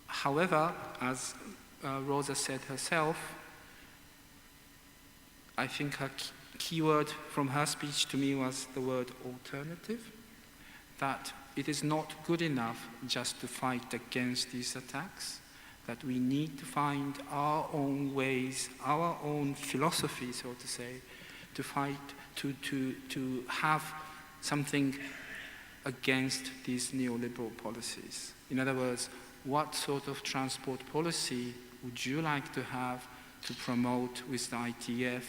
However, as Rosa said herself, I think her key word from her speech to me was the word alternative, that it is not good enough just to fight against these attacks, that we need to find our own ways, our own philosophy, so to say, to fight, to have something against these neoliberal policies. In other words, what sort of transport policy would you like to have to promote with the ITF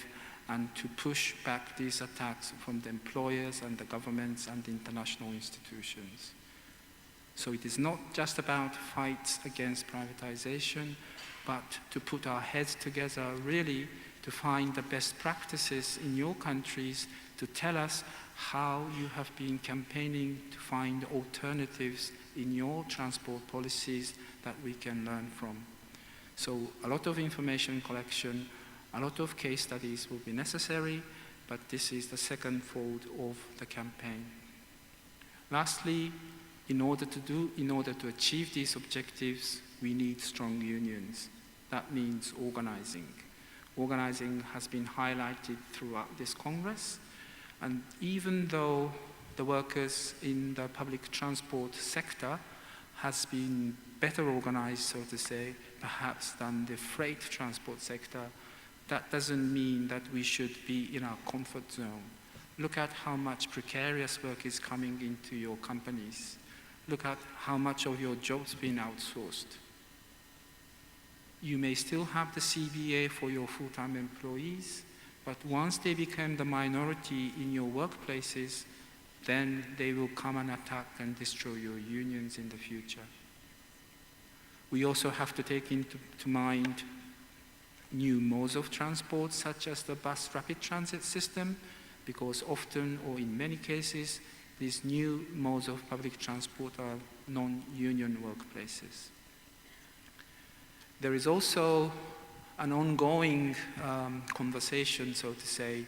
and to push back these attacks from the employers and the governments and the international institutions? So it is not just about fights against privatization, but to put our heads together really to find the best practices in your countries, to tell us how you have been campaigning to find alternatives in your transport policies that we can learn from. So a lot of information collection, a lot of case studies will be necessary, but this is the second fold of the campaign. Lastly, in order to achieve these objectives, we need strong unions. That means organizing. Organizing has been highlighted throughout this Congress, and even though the workers in the public transport sector has been better organized, so to say, perhaps than the freight transport sector, that doesn't mean that we should be in our comfort zone. Look at how much precarious work is coming into your companies. Look at how much of your jobs being outsourced. You may still have the CBA for your full-time employees, but once they become the minority in your workplaces, then they will come and attack and destroy your unions in the future. We also have to take into mind new modes of transport, such as the bus rapid transit system, because often, or in many cases, these new modes of public transport are non-union workplaces. There is also an ongoing conversation, so to say,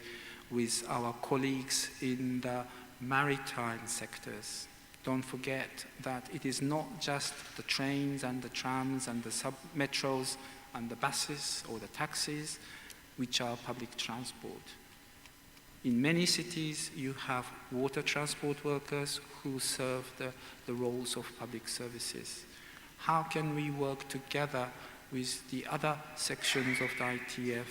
with our colleagues in the maritime sectors. Don't forget that it is not just the trains and the trams and the sub-metros and the buses or the taxis which are public transport. In many cities, you have water transport workers who serve the roles of public services. How can we work together with the other sections of the ITF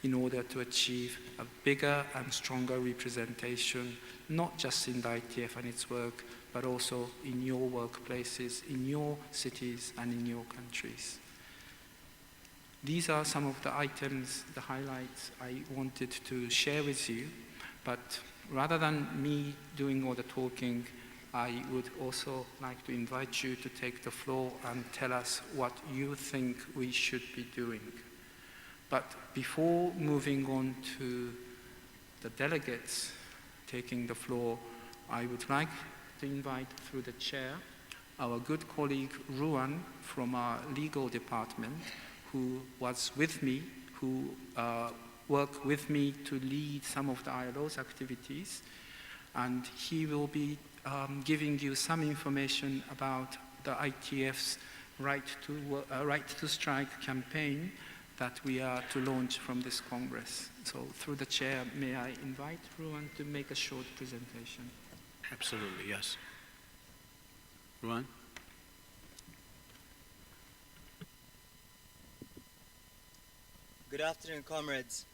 in order to achieve a bigger and stronger representation, not just in the ITF and its work, but also in your workplaces, in your cities, and in your countries? These are some of the items, the highlights I wanted to share with you, but rather than me doing all the talking, I would also like to invite you to take the floor and tell us what you think we should be doing. But before moving on to the delegates taking the floor, I would like to invite through the chair our good colleague Ruan from our legal department, who was with me, who worked with me to lead some of the ILO's activities, and he will be giving you some information about the ITF's Right to Strike campaign that we are to launch from this Congress. So through the chair, may I invite Ruan to make a short presentation? Absolutely, yes. Ruan? Good afternoon, comrades.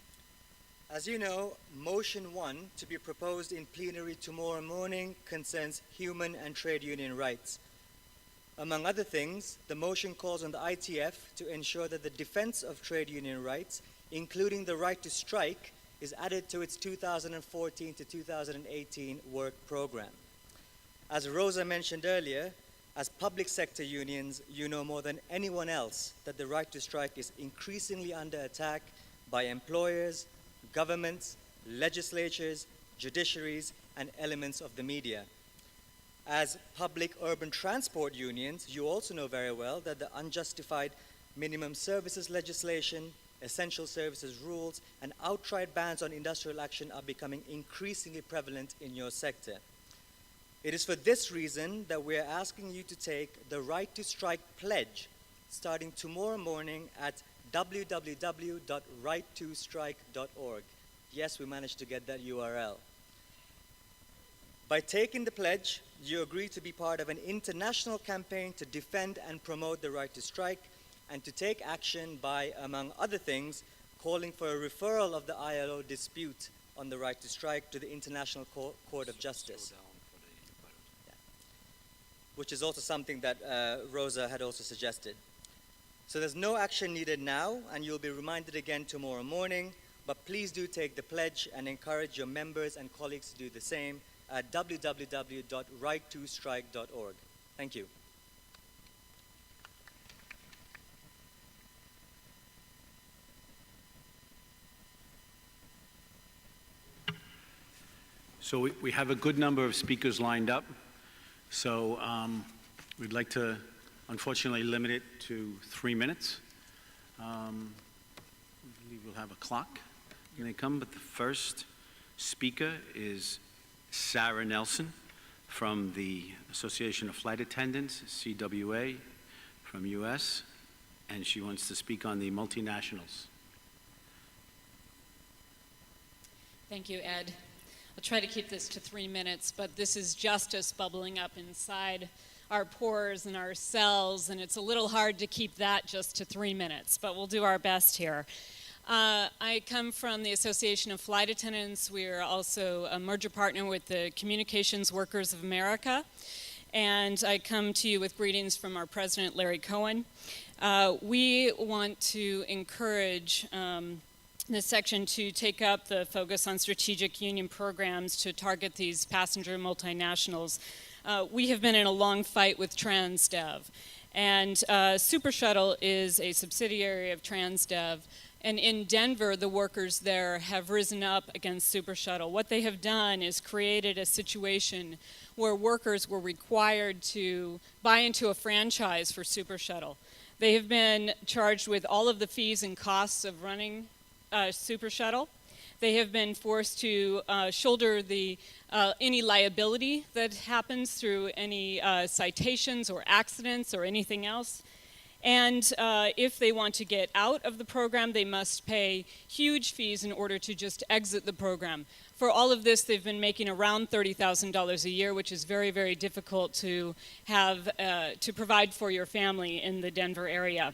As you know, Motion 1, to be proposed in plenary tomorrow morning, concerns human and trade union rights. Among other things, the motion calls on the ITF to ensure that the defense of trade union rights, including the right to strike, is added to its 2014 to 2018 work program. As Rosa mentioned earlier, as public sector unions, you know more than anyone else that the right to strike is increasingly under attack by employers, governments, legislatures, judiciaries, and elements of the media. As public urban transport unions, you also know very well that the unjustified minimum services legislation, essential services rules, and outright bans on industrial action are becoming increasingly prevalent in your sector. It is for this reason that we are asking you to take the Right to Strike pledge starting tomorrow morning at www.rightostrike.org. Yes, we managed to get that URL. By taking the pledge, you agree to be part of an international campaign to defend and promote the right to strike and to take action by, among other things, calling for a referral of the ILO dispute on the right to strike to the International Court of Justice. Which is also something that Rosa had also suggested. So there's no action needed now, and you'll be reminded again tomorrow morning, but please do take the pledge and encourage your members and colleagues to do the same at www.rightostrike.org. Thank you. So we have a good number of speakers lined up. So we'd like to, unfortunately, limit it to 3 minutes. I believe we'll have a clock when they come, but the first speaker is Sarah Nelson from the Association of Flight Attendants, CWA, from US, and she wants to speak on the multinationals. Thank you, Ed. I'll try to keep this to 3 minutes, but this is justice bubbling up inside our pores and our cells, and it's a little hard to keep that just to 3 minutes, but we'll do our best here. I come from the Association of Flight Attendants. We are also a merger partner with the Communications Workers of America, and I come to you with greetings from our president, Larry Cohen. We want to encourage this section to take up the focus on strategic union programs to target these passenger multinationals. We have been in a long fight with Transdev, and Super Shuttle is a subsidiary of Transdev. And in Denver, the workers there have risen up against Super Shuttle. What they have done is created a situation where workers were required to buy into a franchise for Super Shuttle. They have been charged with all of the fees and costs of running Super Shuttle. They have been forced to shoulder any liability that happens through any citations or accidents or anything else. And if they want to get out of the program, they must pay huge fees in order to just exit the program. For all of this, they've been making around $30,000 a year, which is very, very difficult to have to provide for your family in the Denver area.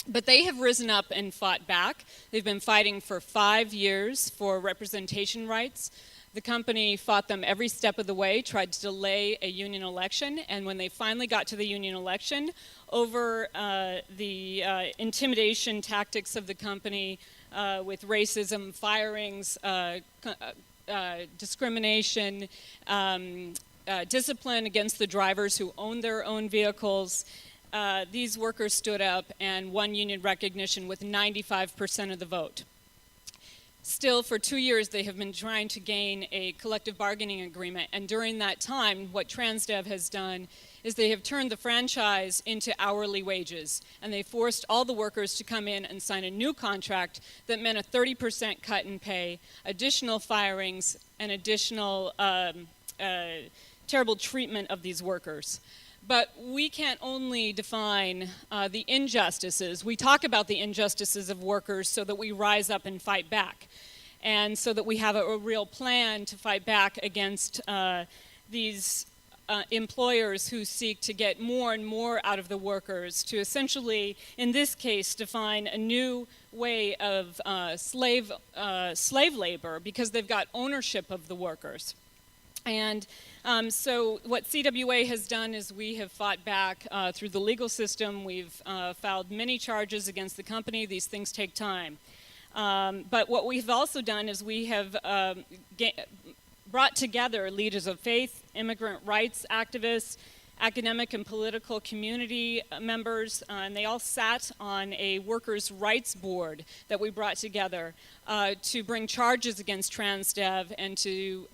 But they have risen up and fought back. They've been fighting for 5 years for representation rights. The company fought them every step of the way, tried to delay a union election, and when they finally got to the union election, over the intimidation tactics of the company with racism, firings, discrimination, discipline against the drivers who own their own vehicles, these workers stood up and won union recognition with 95% of the vote. Still, for 2 years, they have been trying to gain a collective bargaining agreement, and during that time, what Transdev has done is they have turned the franchise into hourly wages, and they forced all the workers to come in and sign a new contract that meant a 30% cut in pay, additional firings, and additional terrible treatment of these workers. But we can't only define the injustices. We talk about the injustices of workers so that we rise up and fight back, and so that we have a real plan to fight back against these employers who seek to get more and more out of the workers, to essentially, in this case, define a new way of slave labor, because they've got ownership of the workers. And so what CWA has done is we have fought back through the legal system. We've filed many charges against the company. These things take time. But what we've also done is we have brought together leaders of faith, immigrant rights activists, academic and political community members, and they all sat on a workers' rights board that we brought together to bring charges against Transdev and to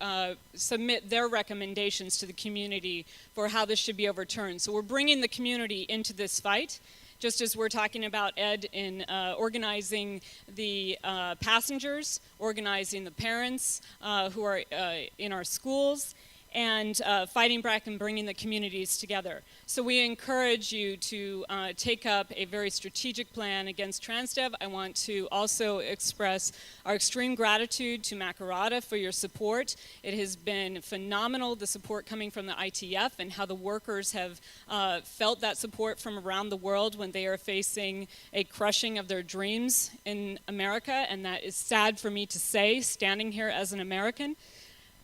submit their recommendations to the community for how this should be overturned. So we're bringing the community into this fight, just as we're talking about, Ed, in organizing the passengers, organizing the parents who are in our schools, and fighting back and bringing the communities together. So we encourage you to take up a very strategic plan against Transdev. I want to also express our extreme gratitude to Makarrata for your support. It has been phenomenal, the support coming from the ITF, and how the workers have felt that support from around the world when they are facing a crushing of their dreams in America, and that is sad for me to say, standing here as an American.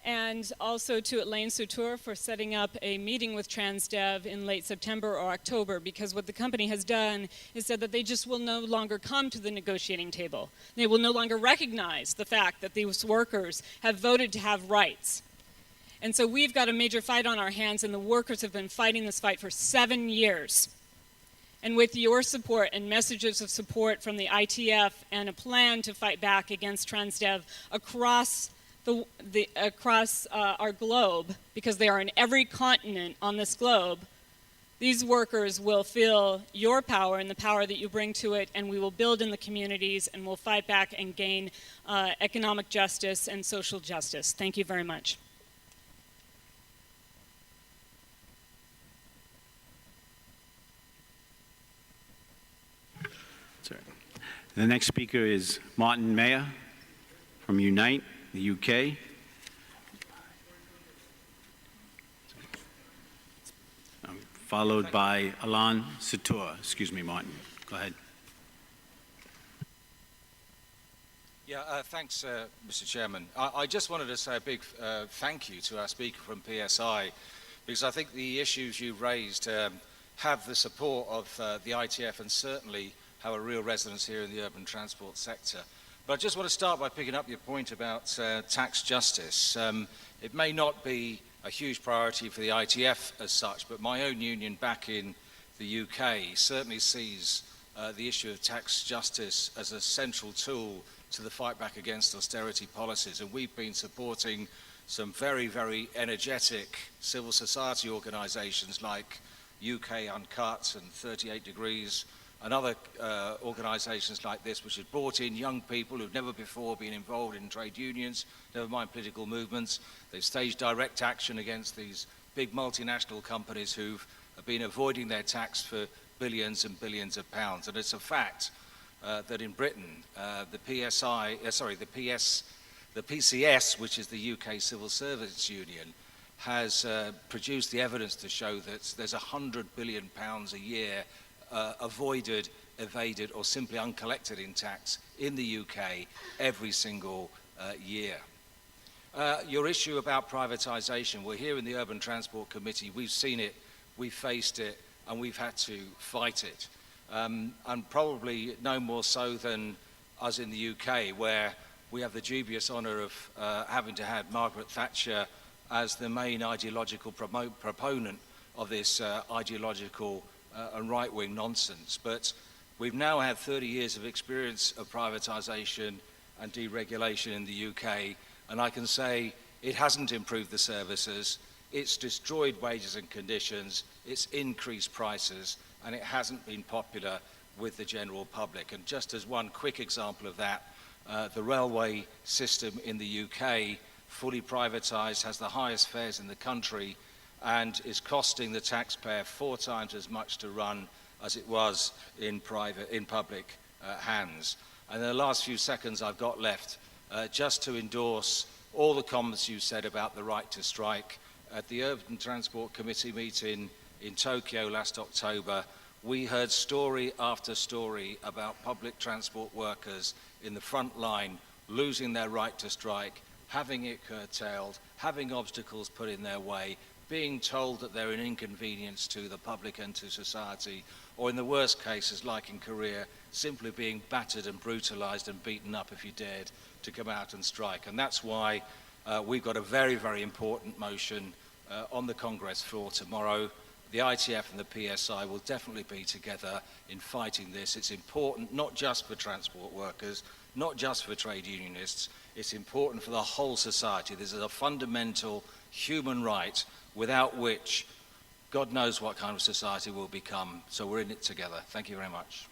And also to Elaine Soutour for setting up a meeting with Transdev in late September or October, because what the company has done is said that they just will no longer come to the negotiating table. They will no longer recognize the fact that these workers have voted to have rights. And so we've got a major fight on our hands, and the workers have been fighting this fight for 7 years. And with your support and messages of support from the ITF and a plan to fight back against Transdev across our globe, because they are in every continent on this globe, these workers will feel your power and the power that you bring to it, and we will build in the communities, and we'll fight back and gain economic justice and social justice. Thank you very much. The next speaker is Martin Mayer from Unite, the UK. Followed by Alain Soutour. Excuse me, Martin. Go ahead. Yeah, thanks, Mr. Chairman. I just wanted to say a big thank you to our speaker from PSI, because I think the issues you raised have the support of the ITF and certainly have a real resonance here in the urban transport sector. But I just want to start by picking up your point about tax justice. It may not be a huge priority for the ITF as such, but my own union back in the UK certainly sees the issue of tax justice as a central tool to the fight back against austerity policies. And we've been supporting some very, very energetic civil society organisations like UK Uncut and 38 Degrees and other organisations like this, which have brought in young people who've never before been involved in trade unions, never mind political movements. They've staged direct action against these big multinational companies who've been avoiding their tax for billions and billions of pounds. And it's a fact that in Britain, the PCS, which is the UK Civil Service Union, has produced the evidence to show that there's £100 billion a year avoided, evaded, or simply uncollected in tax in the UK every single year. Your issue about privatisation, we're here in the Urban Transport Committee, we've seen it, we've faced it, and we've had to fight it. And probably no more so than us in the UK, where we have the dubious honour of having to have Margaret Thatcher as the main ideological proponent of this ideological and right-wing nonsense. But we've now had 30 years of experience of privatisation and deregulation in the UK, and I can say it hasn't improved the services, it's destroyed wages and conditions, it's increased prices, and it hasn't been popular with the general public. And just as one quick example of that, the railway system in the UK, fully privatised, has the highest fares in the country, and is costing the taxpayer 4 times as much to run as it was in public hands. And in the last few seconds I've got left, just to endorse all the comments you said about the right to strike. At the Urban Transport Committee meeting in Tokyo last October, we heard story after story about public transport workers in the front line losing their right to strike, having it curtailed, having obstacles put in their way, being told that they're an inconvenience to the public and to society, or in the worst cases, like in Korea, simply being battered and brutalized and beaten up if you dared to come out and strike. And that's why we've got a very, very important motion on the Congress floor tomorrow. The ITF and the PSI will definitely be together in fighting this. It's important not just for transport workers, not just for trade unionists, it's important for the whole society. This is a fundamental human right without which God knows what kind of society we'll become. So we're in it together. Thank you very much.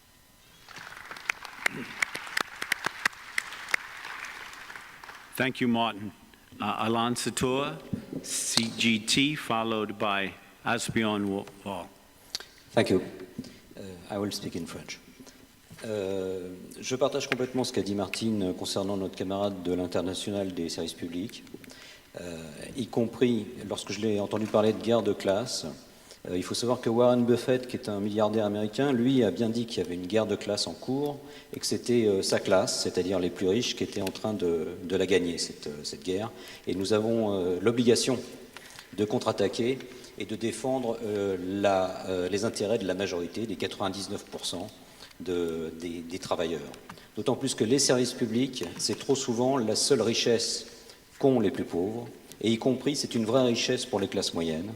Thank you, Martin. Alan Sator, CGT, followed by Asbjørn Wall. Thank you. I will speak in French. Je partage complètement ce qu'a dit Martine concernant notre camarade de l'Internationale des services publics, y compris lorsque je l'ai entendu parler de guerre de classe. Il faut savoir que Warren Buffett, qui est un milliardaire américain, lui a bien dit qu'il y avait une guerre de classe en cours et que c'était sa classe, c'est-à-dire les plus riches, qui étaient en train de la gagner, cette guerre. Et nous avons l'obligation de contre-attaquer et de défendre les intérêts de la majorité, des 99% des travailleurs. D'autant plus que les services publics, c'est trop souvent la seule richesse qu'ont les plus pauvres, et y compris, c'est une vraie richesse pour les classes moyennes,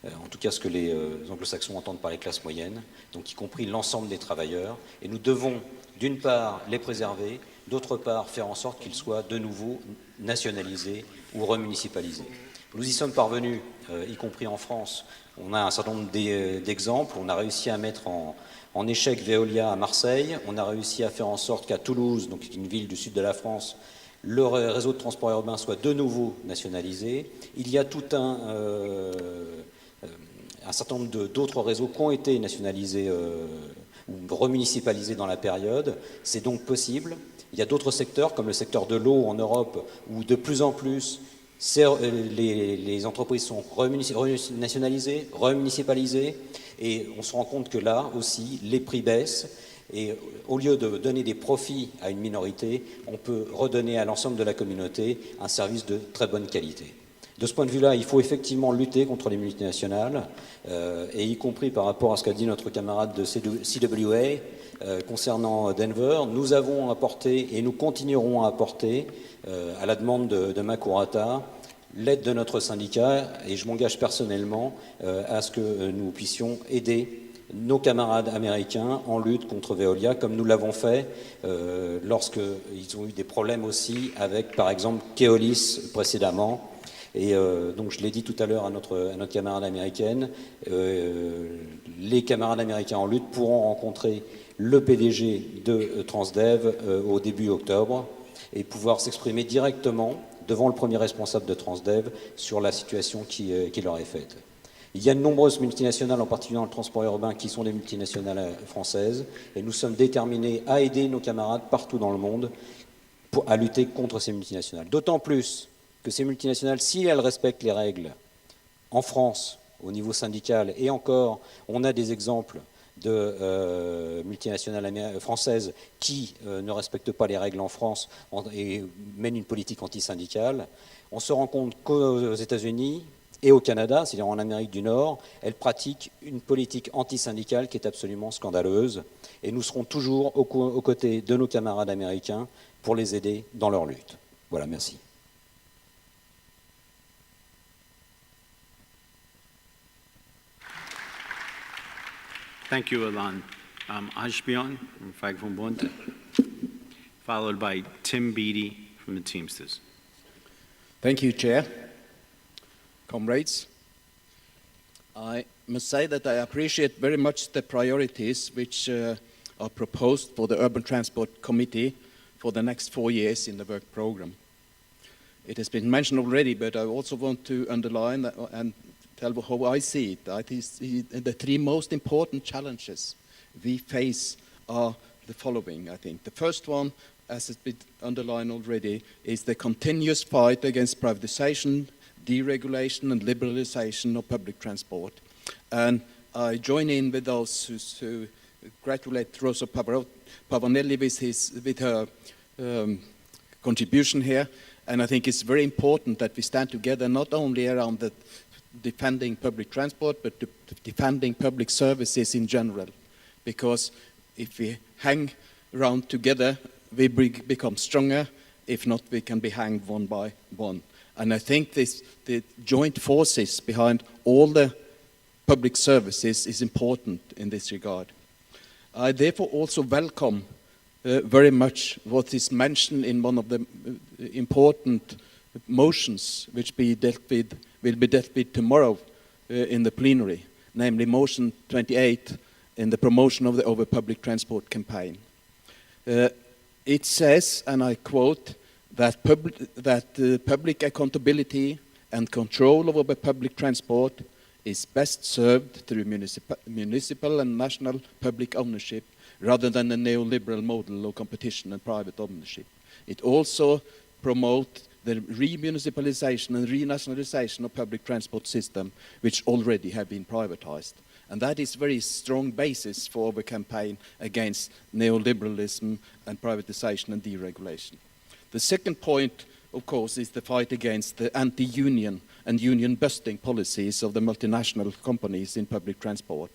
en tout cas ce que les anglo-saxons entendent par les classes moyennes, donc y compris l'ensemble des travailleurs, et nous devons d'une part les préserver, d'autre part faire en sorte qu'ils soient de nouveau nationalisés ou remunicipalisés. Nous y sommes parvenus, y compris en France. On a un certain nombre d'exemples. On a réussi à mettre en échec Veolia à Marseille. On a réussi à faire en sorte qu'à Toulouse, donc une ville du sud de la France, le réseau de transport urbain soit de nouveau nationalisé. Il y a tout un certain nombre d'autres réseaux qui ont été nationalisés ou remunicipalisés dans la période. C'est donc possible. Il y a d'autres secteurs, comme le secteur de l'eau en Europe, où de plus en plus les entreprises sont nationalisées, remunicipalisées, et on se rend compte que là aussi, les prix baissent, et au lieu de donner des profits à une minorité, on peut redonner à l'ensemble de la communauté un service de très bonne qualité. De ce point de vue-là, il faut effectivement lutter contre les multinationales, et y compris par rapport à ce qu'a dit notre camarade de CWA concernant Denver. Nous avons apporté et nous continuerons à apporter, à la demande de Makurata, l'aide de notre syndicat, et je m'engage personnellement à ce que nous puissions aider nos camarades américains en lutte contre Veolia, comme nous l'avons fait lorsqu'ils ont eu des problèmes aussi avec, par exemple, Keolis précédemment. Et donc, je l'ai dit tout à l'heure à notre camarade américaine, les camarades américains en lutte pourront rencontrer le PDG de Transdev au début octobre et pouvoir s'exprimer directement devant le premier responsable de Transdev sur la situation qui leur est faite. Il y a de nombreuses multinationales, en particulier dans le transport urbain, qui sont des multinationales françaises, et nous sommes déterminés à aider nos camarades partout dans le monde à lutter contre ces multinationales. D'autant plus que ces multinationales, si elles respectent les règles en France, au niveau syndical, et encore, on a des exemples de multinationales françaises qui ne respectent pas les règles en France et mènent une politique antisyndicale, on se rend compte qu'aux États-Unis et au Canada, c'est-à-dire en Amérique du Nord, elles pratiquent une politique antisyndicale qui est absolument scandaleuse, et nous serons toujours aux côtés de nos camarades américains pour les aider dans leur lutte. Voilà, merci. Thank you, Alan. Ashbjorn from Fagforbundet, followed by Tim Beattie from the Teamsters. Thank you, Chair. Comrades, I must say that I appreciate very much the priorities which are proposed for the Urban Transport Committee for the next 4 years in the work program. It has been mentioned already, but I also want to underline and tell how I see it. I think the three most important challenges we face are the following, I think. The first one, as has been underlined already, is the continuous fight against privatization, deregulation and liberalization of public transport. And I join in with those who congratulate Rosa Pavanelli with her contribution here. And I think it's very important that we stand together not only around the defending public transport, but defending public services in general. Because if we hang around together, we become stronger. If not, we can be hanged one by one. And I think the joint forces behind all the public services is important in this regard. I therefore also welcome very much what is mentioned in one of the important motions which will be dealt with tomorrow in the plenary, namely motion 28 in the promotion of the public transport campaign. It says, and I quote, that public accountability and control over public transport is best served through municipal and national public ownership rather than a neoliberal model of competition and private ownership. It also promotes the remunicipalization and renationalization of public transport system, which already have been privatized. And that is a very strong basis for the campaign against neoliberalism and privatization and deregulation. The second point, of course, is the fight against the anti-union and union-busting policies of the multinational companies in public transport.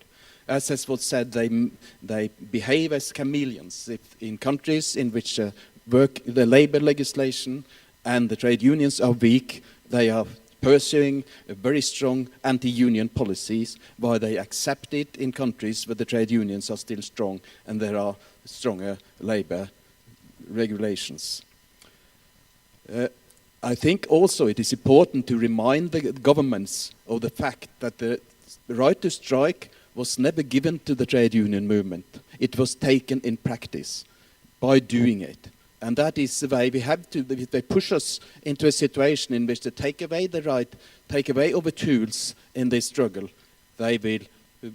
As has was said, they behave as chameleons. In countries in which the labor legislation and the trade unions are weak, they are pursuing very strong anti-union policies, while they accept it in countries where the trade unions are still strong and there are stronger labor regulations. I think also it is important to remind the governments of the fact that the right to strike was never given to the trade union movement. It was taken in practice by doing it. And that is the way we have to, if they push us into a situation in which they take away the right, take away our tools in this struggle, they will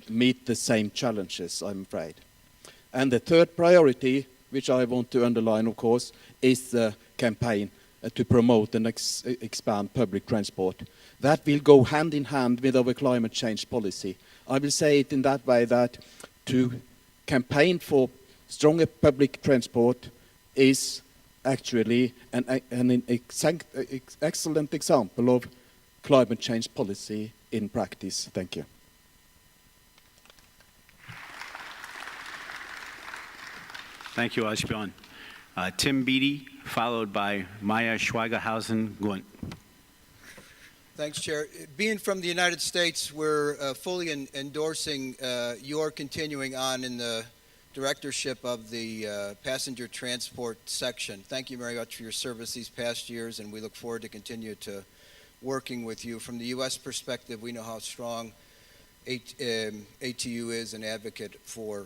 meet the same challenges, I'm afraid. And the third priority, which I want to underline, of course, is the campaign to promote and expand public transport. That will go hand in hand with our climate change policy. I will say it in that way, that to campaign for stronger public transport is actually an excellent example of climate change policy in practice. Thank you. Thank you, Asbjørn. Tim Beattie, followed by Maya Schweigerhausen-Gunt. Thanks, Chair. Being from the United States, we're fully endorsing your continuing on in the directorship of the passenger transport section. Thank you very much for your service these past years, and we look forward to continue to working with you. From the U.S. perspective, we know how strong ATU is an advocate for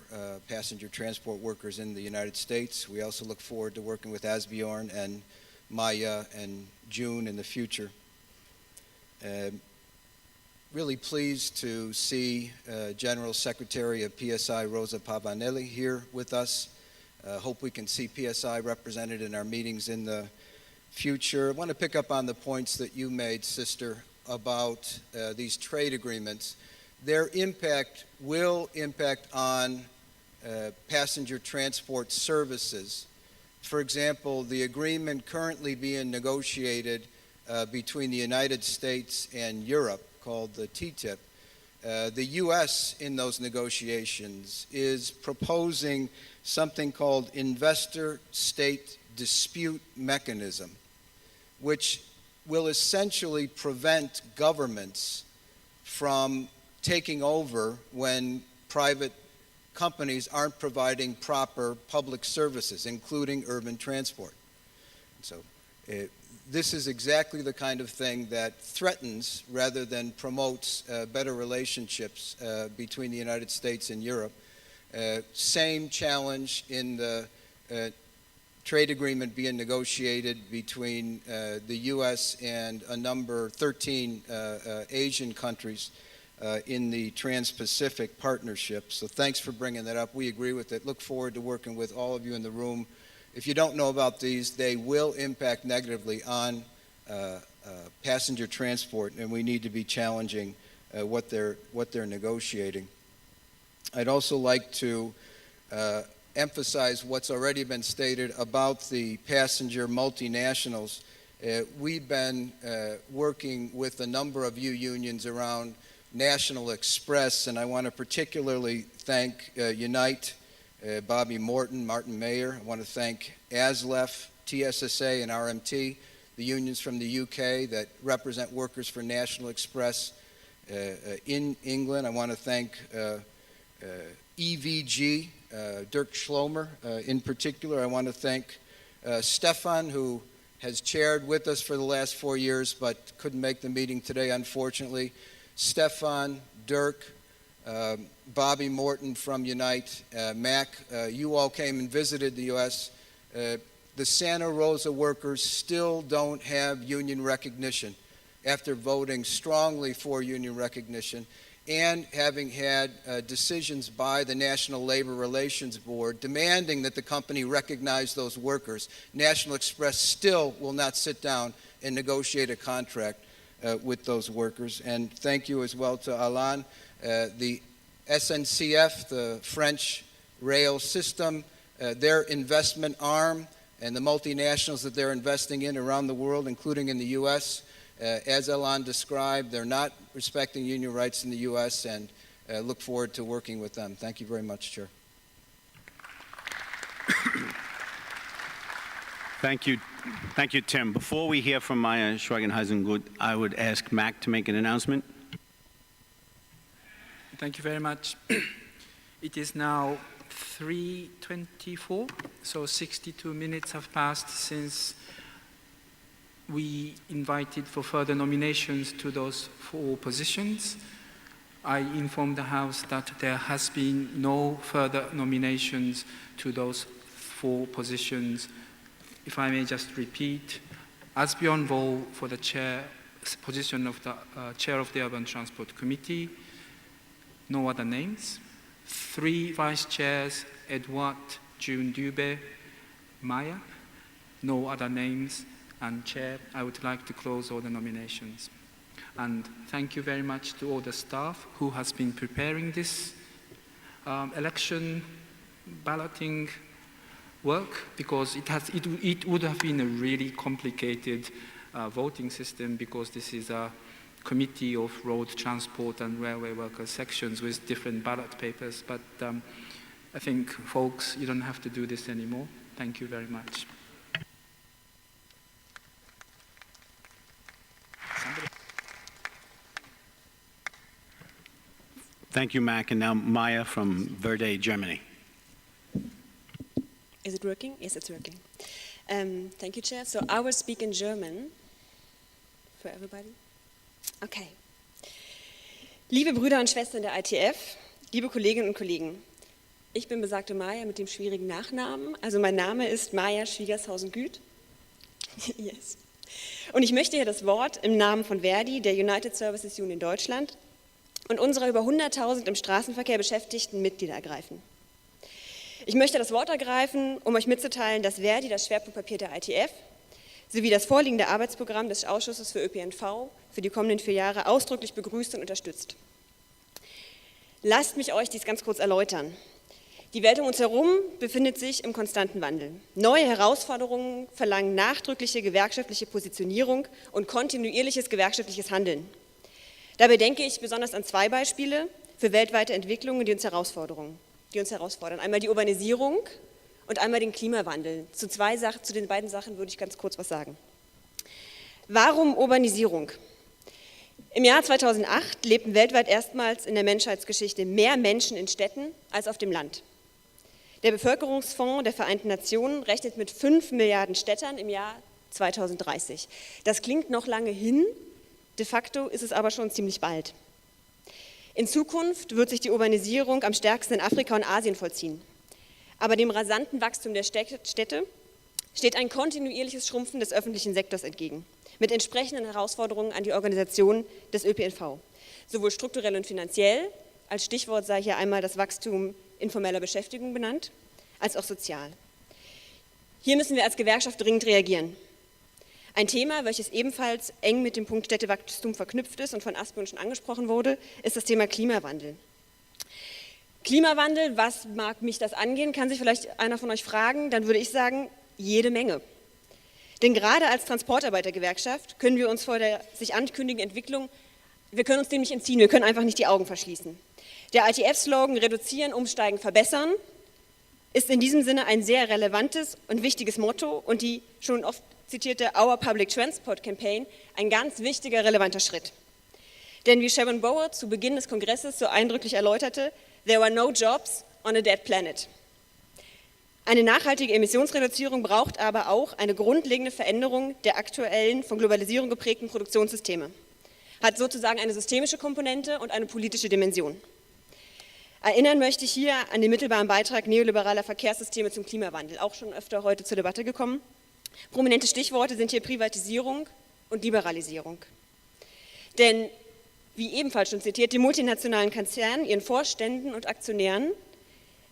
passenger transport workers in the United States. We also look forward to working with Asbjørn and Maya and June in the future. Really pleased to see General Secretary of PSI Rosa Pavanelli here with us. Hope we can see PSI represented in our meetings in the future. I want to pick up on the points that you made, Sister, about these trade agreements. Their impact will impact on passenger transport services. For example, the agreement currently being negotiated between the United States and Europe, called the TTIP, the U.S. in those negotiations is proposing something called investor-state dispute mechanism, which will essentially prevent governments from taking over when private companies aren't providing proper public services, including urban transport. So this is exactly the kind of thing that threatens rather than promotes better relationships between the United States and Europe. Same challenge in the trade agreement being negotiated between the U.S. and a number 13 Asian countries in the Trans-Pacific Partnership. So thanks for bringing that up. We agree with it. Look forward to working with all of you in the room. If you don't know about these, they will impact negatively on passenger transport, and we need to be challenging what they're negotiating. I'd also like to emphasize what's already been stated about the passenger multinationals. We've been working with a number of unions around National Express, and I want to particularly thank Unite, Bobby Morton, Martin Mayer. I want to thank ASLEF, TSSA, and RMT, the unions from the UK that represent workers for National Express in England. I want to thank EVG, Dirk Schlomer in particular. I want to thank Stefan, who has chaired with us for the last 4 years but couldn't make the meeting today, unfortunately. Stefan, Dirk, Bobby Morton from Unite, Mac, you all came and visited the U.S. The Santa Rosa workers still don't have union recognition after voting strongly for union recognition and having had decisions by the National Labor Relations Board demanding that the company recognize those workers. National Express still will not sit down and negotiate a contract with those workers. And thank you as well to Alain. The SNCF, the French rail system, their investment arm, and the multinationals that they're investing in around the world, including in the U.S., as Alain described, they're not respecting union rights in the U.S., and look forward to working with them. Thank you very much, Chair. Thank you. Thank you, Tim. Before we hear from Maya Schweigerhausen-Gunt, I would ask Mac to make an announcement. Thank you very much. It is now 3:24, so 62 minutes have passed since we invited for further nominations to those 4 positions. I informed the House that there has been no further nominations to those 4 positions. If I may just repeat, Asbjørn Wold for the position of the Chair of the Urban Transport Committee, no other names. 3 Vice Chairs, Edouard, June Dubé, Maya, no other names. And Chair, I would like to close all the nominations. And thank you very much to all the staff who has been preparing this election balloting work, because it would have been a really complicated voting system, because this is a Committee of Road Transport and Railway Workers sections with different ballot papers. But I think, folks, you don't have to do this anymore. Thank you very much. Thank you, Mac. And now Maya from Verde, Germany. Is it working? Yes, it's working. Thank you, Chair. So I will speak in German for everybody. Okay. Liebe Brüder und Schwestern der ITF, liebe Kolleginnen und Kollegen, ich bin besagte Maya mit dem schwierigen Nachnamen. Also mein Name ist Maya Schwiegershausen-Güth. Yes. Und ich möchte hier das Wort im Namen von Verdi, der United Services Union Deutschland, und unserer über 100.000 im Straßenverkehr beschäftigten Mitglieder ergreifen. Ich möchte das Wort ergreifen, um euch mitzuteilen, dass Verdi das Schwerpunktpapier der ITF sowie das vorliegende Arbeitsprogramm des Ausschusses für ÖPNV für die kommenden 4 Jahre ausdrücklich begrüßt und unterstützt. Lasst mich euch dies ganz kurz erläutern. Die Welt um uns herum befindet sich im konstanten Wandel. Neue Herausforderungen verlangen nachdrückliche gewerkschaftliche Positionierung und kontinuierliches gewerkschaftliches Handeln. Dabei denke ich besonders an 2 Beispiele für weltweite Entwicklungen, die uns herausfordern. Einmal die Urbanisierung und einmal den Klimawandel. Zu den beiden Sachen würde ich ganz kurz was sagen. Warum Urbanisierung? Im Jahr 2008 lebten weltweit erstmals in der Menschheitsgeschichte mehr Menschen in Städten als auf dem Land. Der Bevölkerungsfonds der Vereinten Nationen rechnet mit 5 Milliarden Städtern im Jahr 2030. Das klingt noch lange hin, de facto ist es aber schon ziemlich bald. In Zukunft wird sich die Urbanisierung am stärksten in Afrika und Asien vollziehen. Aber dem rasanten Wachstum der Städte steht ein kontinuierliches Schrumpfen des öffentlichen Sektors entgegen, mit entsprechenden Herausforderungen an die Organisation des ÖPNV, sowohl strukturell und finanziell, als Stichwort sei hier einmal das Wachstum informeller Beschäftigung benannt, als auch sozial. Hier müssen wir als Gewerkschaft dringend reagieren. Ein Thema, welches ebenfalls eng mit dem Punkt Städtewachstum verknüpft ist und von Asbjörn schon angesprochen wurde, ist das Thema Klimawandel. Klimawandel, was mag mich das angehen, kann sich vielleicht einer von euch fragen, dann würde ich sagen, jede Menge. Denn gerade als Transportarbeitergewerkschaft können wir uns vor der sich ankündigenden Entwicklung, wir können uns dem nicht entziehen, wir können einfach nicht die Augen verschließen. Der ITF-Slogan Reduzieren, Umsteigen, Verbessern ist in diesem Sinne ein sehr relevantes und wichtiges Motto und die schon oft zitierte Our Public Transport Campaign ein ganz wichtiger, relevanter Schritt. Denn wie Sharon Bower zu Beginn des Kongresses so eindrücklich erläuterte, there were no jobs on a dead planet. Eine nachhaltige Emissionsreduzierung braucht aber auch eine grundlegende Veränderung der aktuellen, von Globalisierung geprägten Produktionssysteme. Hat sozusagen eine systemische Komponente und eine politische Dimension. Erinnern möchte ich hier an den mittelbaren Beitrag neoliberaler Verkehrssysteme zum Klimawandel, auch schon öfter heute zur Debatte gekommen. Prominente Stichworte sind hier Privatisierung und Liberalisierung. Denn, wie ebenfalls schon zitiert, die multinationalen Konzernen, ihren Vorständen und Aktionären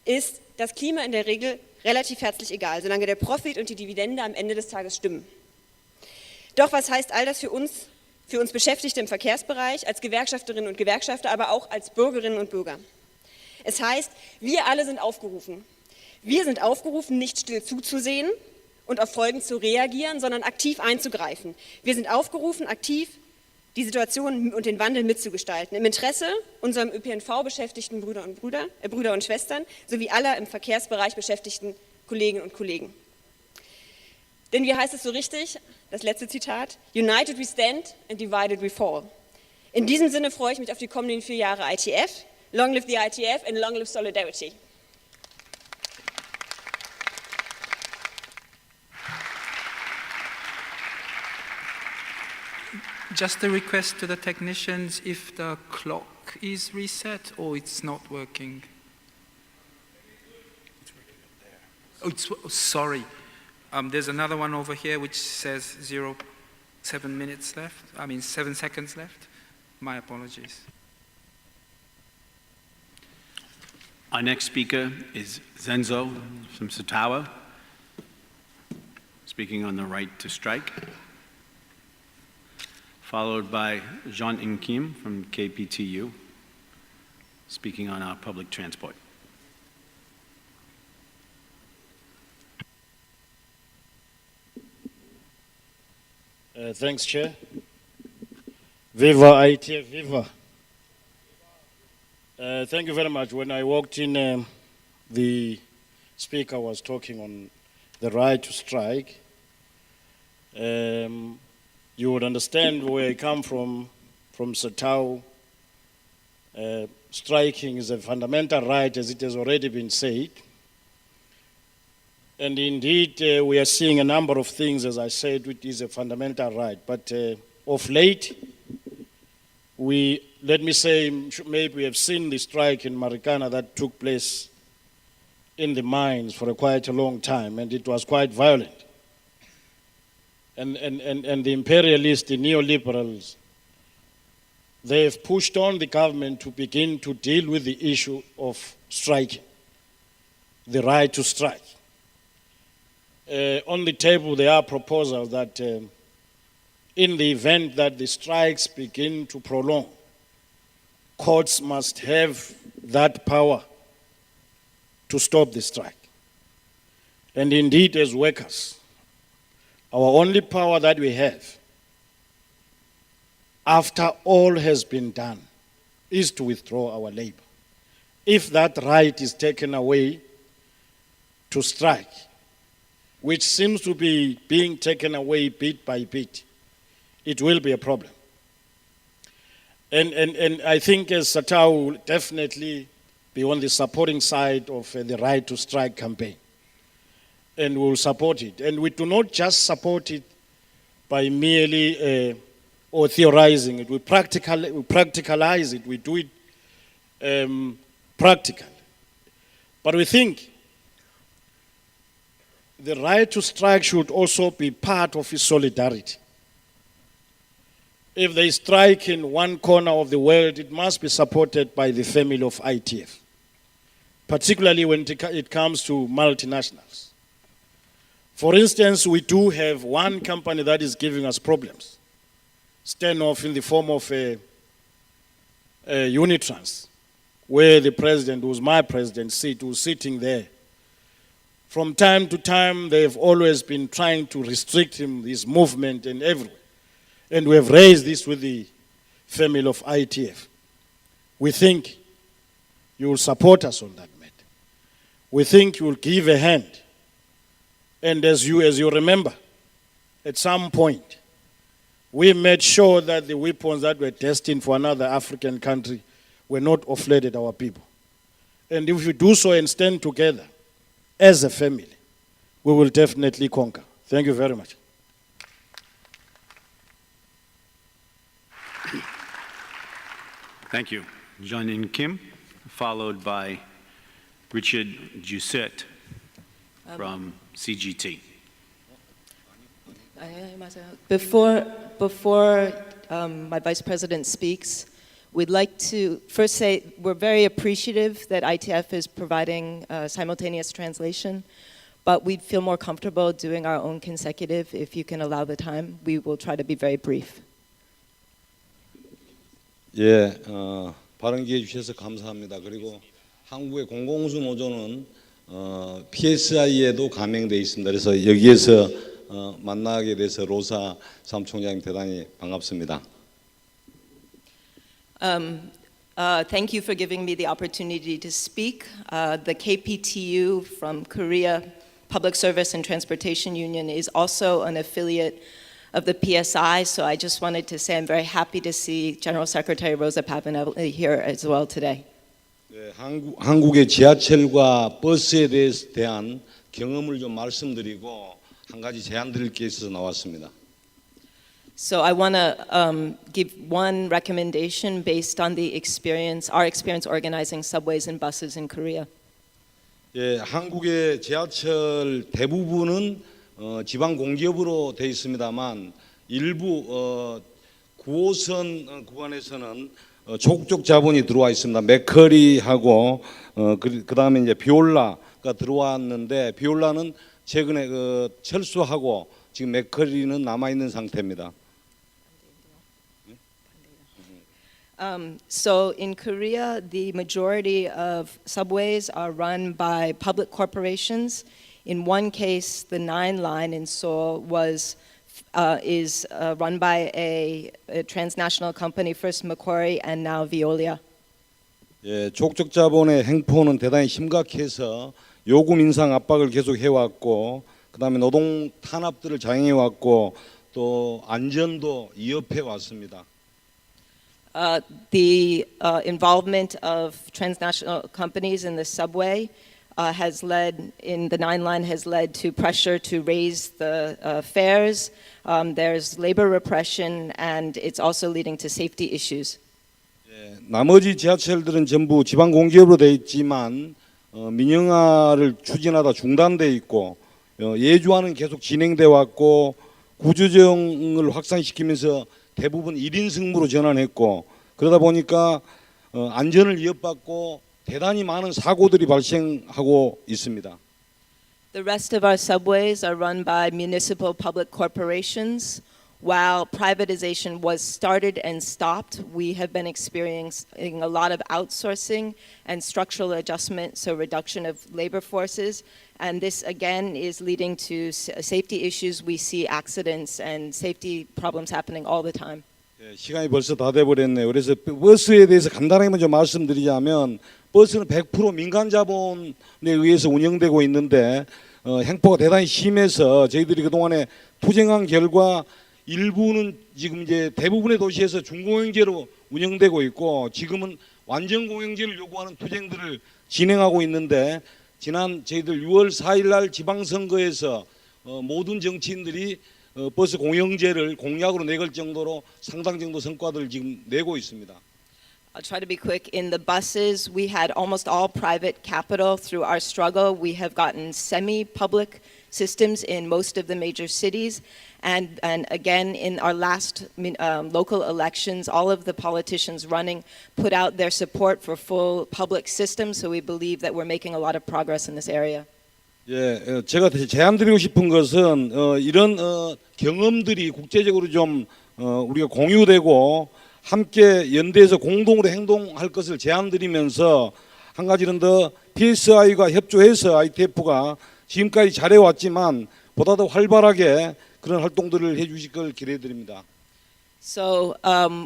ist das Klima in der Regel relativ herzlich egal, solange der Profit und die Dividende am Ende des Tages stimmen. Doch was heißt all das für uns Beschäftigte im Verkehrsbereich, als Gewerkschafterinnen und Gewerkschafter, aber auch als Bürgerinnen und Bürger? Es heißt, wir alle sind aufgerufen. Wir sind aufgerufen, nicht still zuzusehen und auf Folgen zu reagieren, sondern aktiv einzugreifen. Wir sind aufgerufen, aktiv die Situation und den Wandel mitzugestalten, im Interesse unserem ÖPNV beschäftigten Brüder und Schwestern sowie aller im Verkehrsbereich beschäftigten Kolleginnen und Kollegen. Denn wie heißt es so richtig, das letzte Zitat, United we stand and divided we fall. In diesem Sinne freue ich mich auf die kommenden 4 Jahre ITF. Long live the ITF and long live solidarity. Just a request to the technicians if the clock is reset or it's not working. Oh, sorry. There's another one over here which says 7 minutes left. 7 seconds left. My apologies. Our next speaker is Zenzo from Satawa, speaking on the right to strike, followed by Jean-Ing Kim from KPTU, speaking on our public transport. Thanks, Chair. Viva ITF, viva. Thank you very much. When I walked in, the speaker was talking on the right to strike. You would understand where I come from Satao. Striking is a fundamental right, as it has already been said. And indeed, we are seeing a number of things, as I said, which is a fundamental right. But of late, let me say, maybe we have seen the strike in Marikana that took place in the mines for quite a long time, and it was quite violent. And the imperialists, the neoliberals, they have pushed on the government to begin to deal with the issue of striking, the right to strike. On the table, there are proposals that in the event that the strikes begin to prolong, courts must have that power to stop the strike. And indeed, as workers, our only power that we have, after all has been done, is to withdraw our labor. If that right is taken away to strike, which seems to be being taken away bit by bit, it will be a problem. And I think as Satao will definitely be on the supporting side of the right to strike campaign. And we will support it. And we do not just support it by merely or theorizing it. We practicalize it. We do it practically. But we think the right to strike should also be part of his solidarity. If they strike in one corner of the world, it must be supported by the family of ITF, particularly when it comes to multinationals. For instance, we do have one company that is giving us problems, Stenhoff, in the form of Unitrans, where the president, who was my president, was sitting there. From time to time, they've always been trying to restrict him, his movement and everywhere. And we have raised this with the family of ITF. We think you will support us on that matter. We think you will give a hand. And as you remember, at some point, we made sure that the weapons that were destined for another African country were not offloaded our people. And if we do so and stand together as a family, we will definitely conquer. Thank you very much. Thank you. Jean-In Kim, followed by Richard Jusset from CGT. Before my Vice President speaks, we'd like to first say we're very appreciative that ITF is providing simultaneous translation, but we'd feel more comfortable doing our own consecutive if you can allow the time. We will try to be very brief. 예, 발언 기회 주셔서 감사합니다. 그리고 한국의 공공운수 노조는 PSI에도 가맹돼 있습니다. 그래서 여기에서 만나게 돼서 로사 사무총장님 대단히 반갑습니다. Thank you for giving me the opportunity to speak. The KPTU from Korea Public Service and Transportation Union is also an affiliate of the PSI, so I just wanted to say I'm very happy to see General Secretary Rosa Pavanelli here as well today. 네, 한국의 지하철과 버스에 대한 경험을 좀 말씀드리고 한 가지 제안 드릴 게 있어서 나왔습니다. So I want to give one recommendation based on the experience, our experience organizing subways and buses in Korea. 예, 한국의 지하철 대부분은 지방 공기업으로 되어 있습니다만 일부 9호선 구간에서는 조국적 자본이 들어와 있습니다. 맥커리하고 그 다음에 이제 비올라가 들어왔는데 비올라는 최근에 철수하고 지금 맥커리는 남아 있는 상태입니다. So in Korea, the majority of subways are run by public corporations. In one case, the 9 line in Seoul was is run by a transnational company, first Macquarie and now Veolia. 예, 족적 자본의 행포는 대단히 심각해서 요금 인상 압박을 계속 해왔고, 그다음에 노동 탄압들을 자행해왔고, 또 안전도 위협해 왔습니다. The involvement of transnational companies in the subway has led, in the Nine Line, has led to pressure to raise the fares. There's labor repression, and it's also leading to safety issues. 예, 나머지 지하철들은 전부 지방 공기업으로 되어 있지만 민영화를 추진하다 중단돼 있고, 예주화는 계속 진행돼 왔고, 구조정을 확산시키면서 대부분 1인 승무로 전환했고, 그러다 보니까 안전을 위협받고 대단히 많은 사고들이 발생하고 있습니다. The rest of our subways are run by municipal public corporations. While privatization was started and stopped, we have been experiencing a lot of outsourcing and structural adjustment, so reduction of labor forces. And this, again, is leading to safety issues. We see accidents and safety problems happening all the time. 예, 시간이 벌써 다 돼버렸네요. 그래서 버스에 대해서 간단하게 먼저 말씀드리자면, 버스는 100% 민간 자본에 의해서 운영되고 있는데 행포가 대단히 심해서 저희들이 그동안에 투쟁한 결과 일부는 지금 이제 대부분의 도시에서 준공영제로 운영되고 있고, 지금은 완전 공영제를 요구하는 투쟁들을 진행하고 있는데, 지난 저희들 6월 4일 날 지방선거에서 모든 정치인들이 버스 공영제를 공약으로 내걸 정도로 상당 정도 성과들을 지금 내고 있습니다. I'll try to be quick. In the buses, we had almost all private capital. Through our struggle, we have gotten semi-public systems in most of the major cities. And again, in our last local elections, all of the politicians running put out their support for full public systems. So we believe that we're making a lot of progress in this area. 예, 제가 제안드리고 싶은 것은 이런 경험들이 국제적으로 좀 우리가 공유되고 함께 연대해서 공동으로 행동할 것을 제안드리면서, 한 가지는 더 PSI가 협조해서 ITF가 지금까지 잘해왔지만 보다 더 활발하게 그런 활동들을 해주실 걸 기대드립니다. So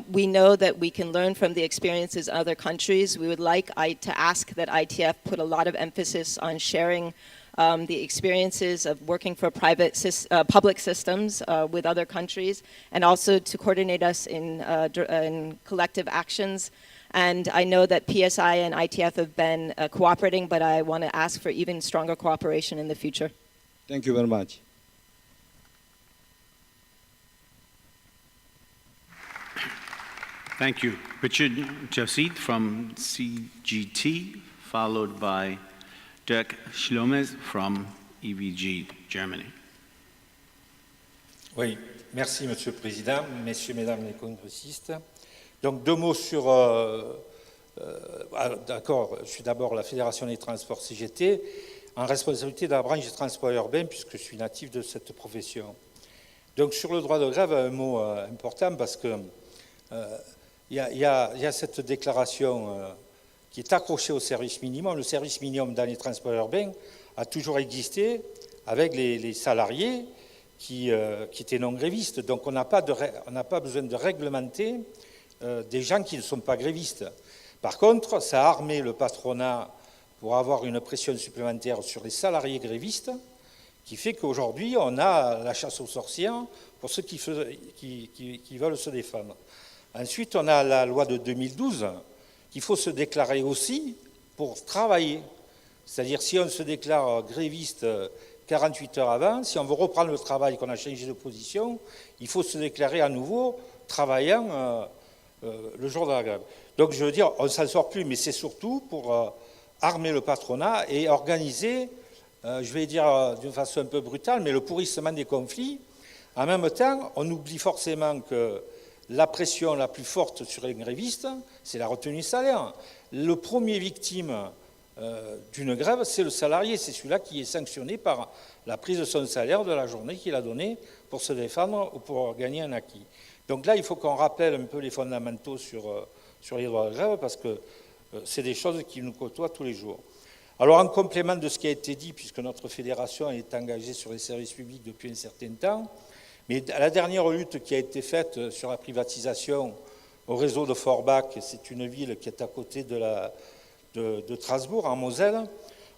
we know that we can learn from the experiences of other countries. We would like to ask that ITF put a lot of emphasis on sharing the experiences of working for public systems with other countries, and also to coordinate us in collective actions. And I know that PSI and ITF have been cooperating, but I want to ask for even stronger cooperation in the future. Thank you very much. Thank you. Richard Josid from CGT, followed by Dirk Schlomes from EVG, Germany. Oui, merci Monsieur le Président, Messieurs, Mesdames les congressistes. Donc 2 mots sur... d'accord, je suis d'abord la Fédération des transports CGT, en responsabilité de la branche des transports urbains, puisque je suis natif de cette profession. Donc sur le droit de grève, un mot important, parce que il y a cette déclaration qui est accrochée au service minimum. Le service minimum dans les transports urbains a toujours existé avec les salariés qui étaient non grévistes. Donc on n'a pas besoin de réglementer des gens qui ne sont pas grévistes. Par contre, ça a armé le patronat pour avoir une pression supplémentaire sur les salariés grévistes, qui fait qu'aujourd'hui, on a la chasse aux sorcières pour ceux qui veulent se défendre. Ensuite, on a la loi de 2012, qu'il faut se déclarer aussi pour travailler. C'est-à-dire, si on se déclare gréviste 48 heures avant, si on veut reprendre le travail, qu'on a changé de position, il faut se déclarer à nouveau travaillant le jour de la grève. Donc, je veux dire, on ne s'en sort plus, mais c'est surtout pour armer le patronat et organiser, je vais dire d'une façon un peu brutale, mais le pourrissement des conflits. En même temps, on oublie forcément que la pression la plus forte sur les grévistes, c'est la retenue salaire. Le premier victime d'une grève, c'est le salarié. C'est celui-là qui est sanctionné par la prise de son salaire de la journée qu'il a donnée pour se défendre ou pour gagner un acquis. Donc là, il faut qu'on rappelle un peu les fondamentaux sur les droits de grève, parce que c'est des choses qui nous côtoient tous les jours. Alors, en complément de ce qui a été dit, puisque notre fédération est engagée sur les services publics depuis un certain temps, Mais la dernière lutte qui a été faite sur la privatisation au réseau de Forbach, c'est une ville qui est à côté de Strasbourg, en Moselle,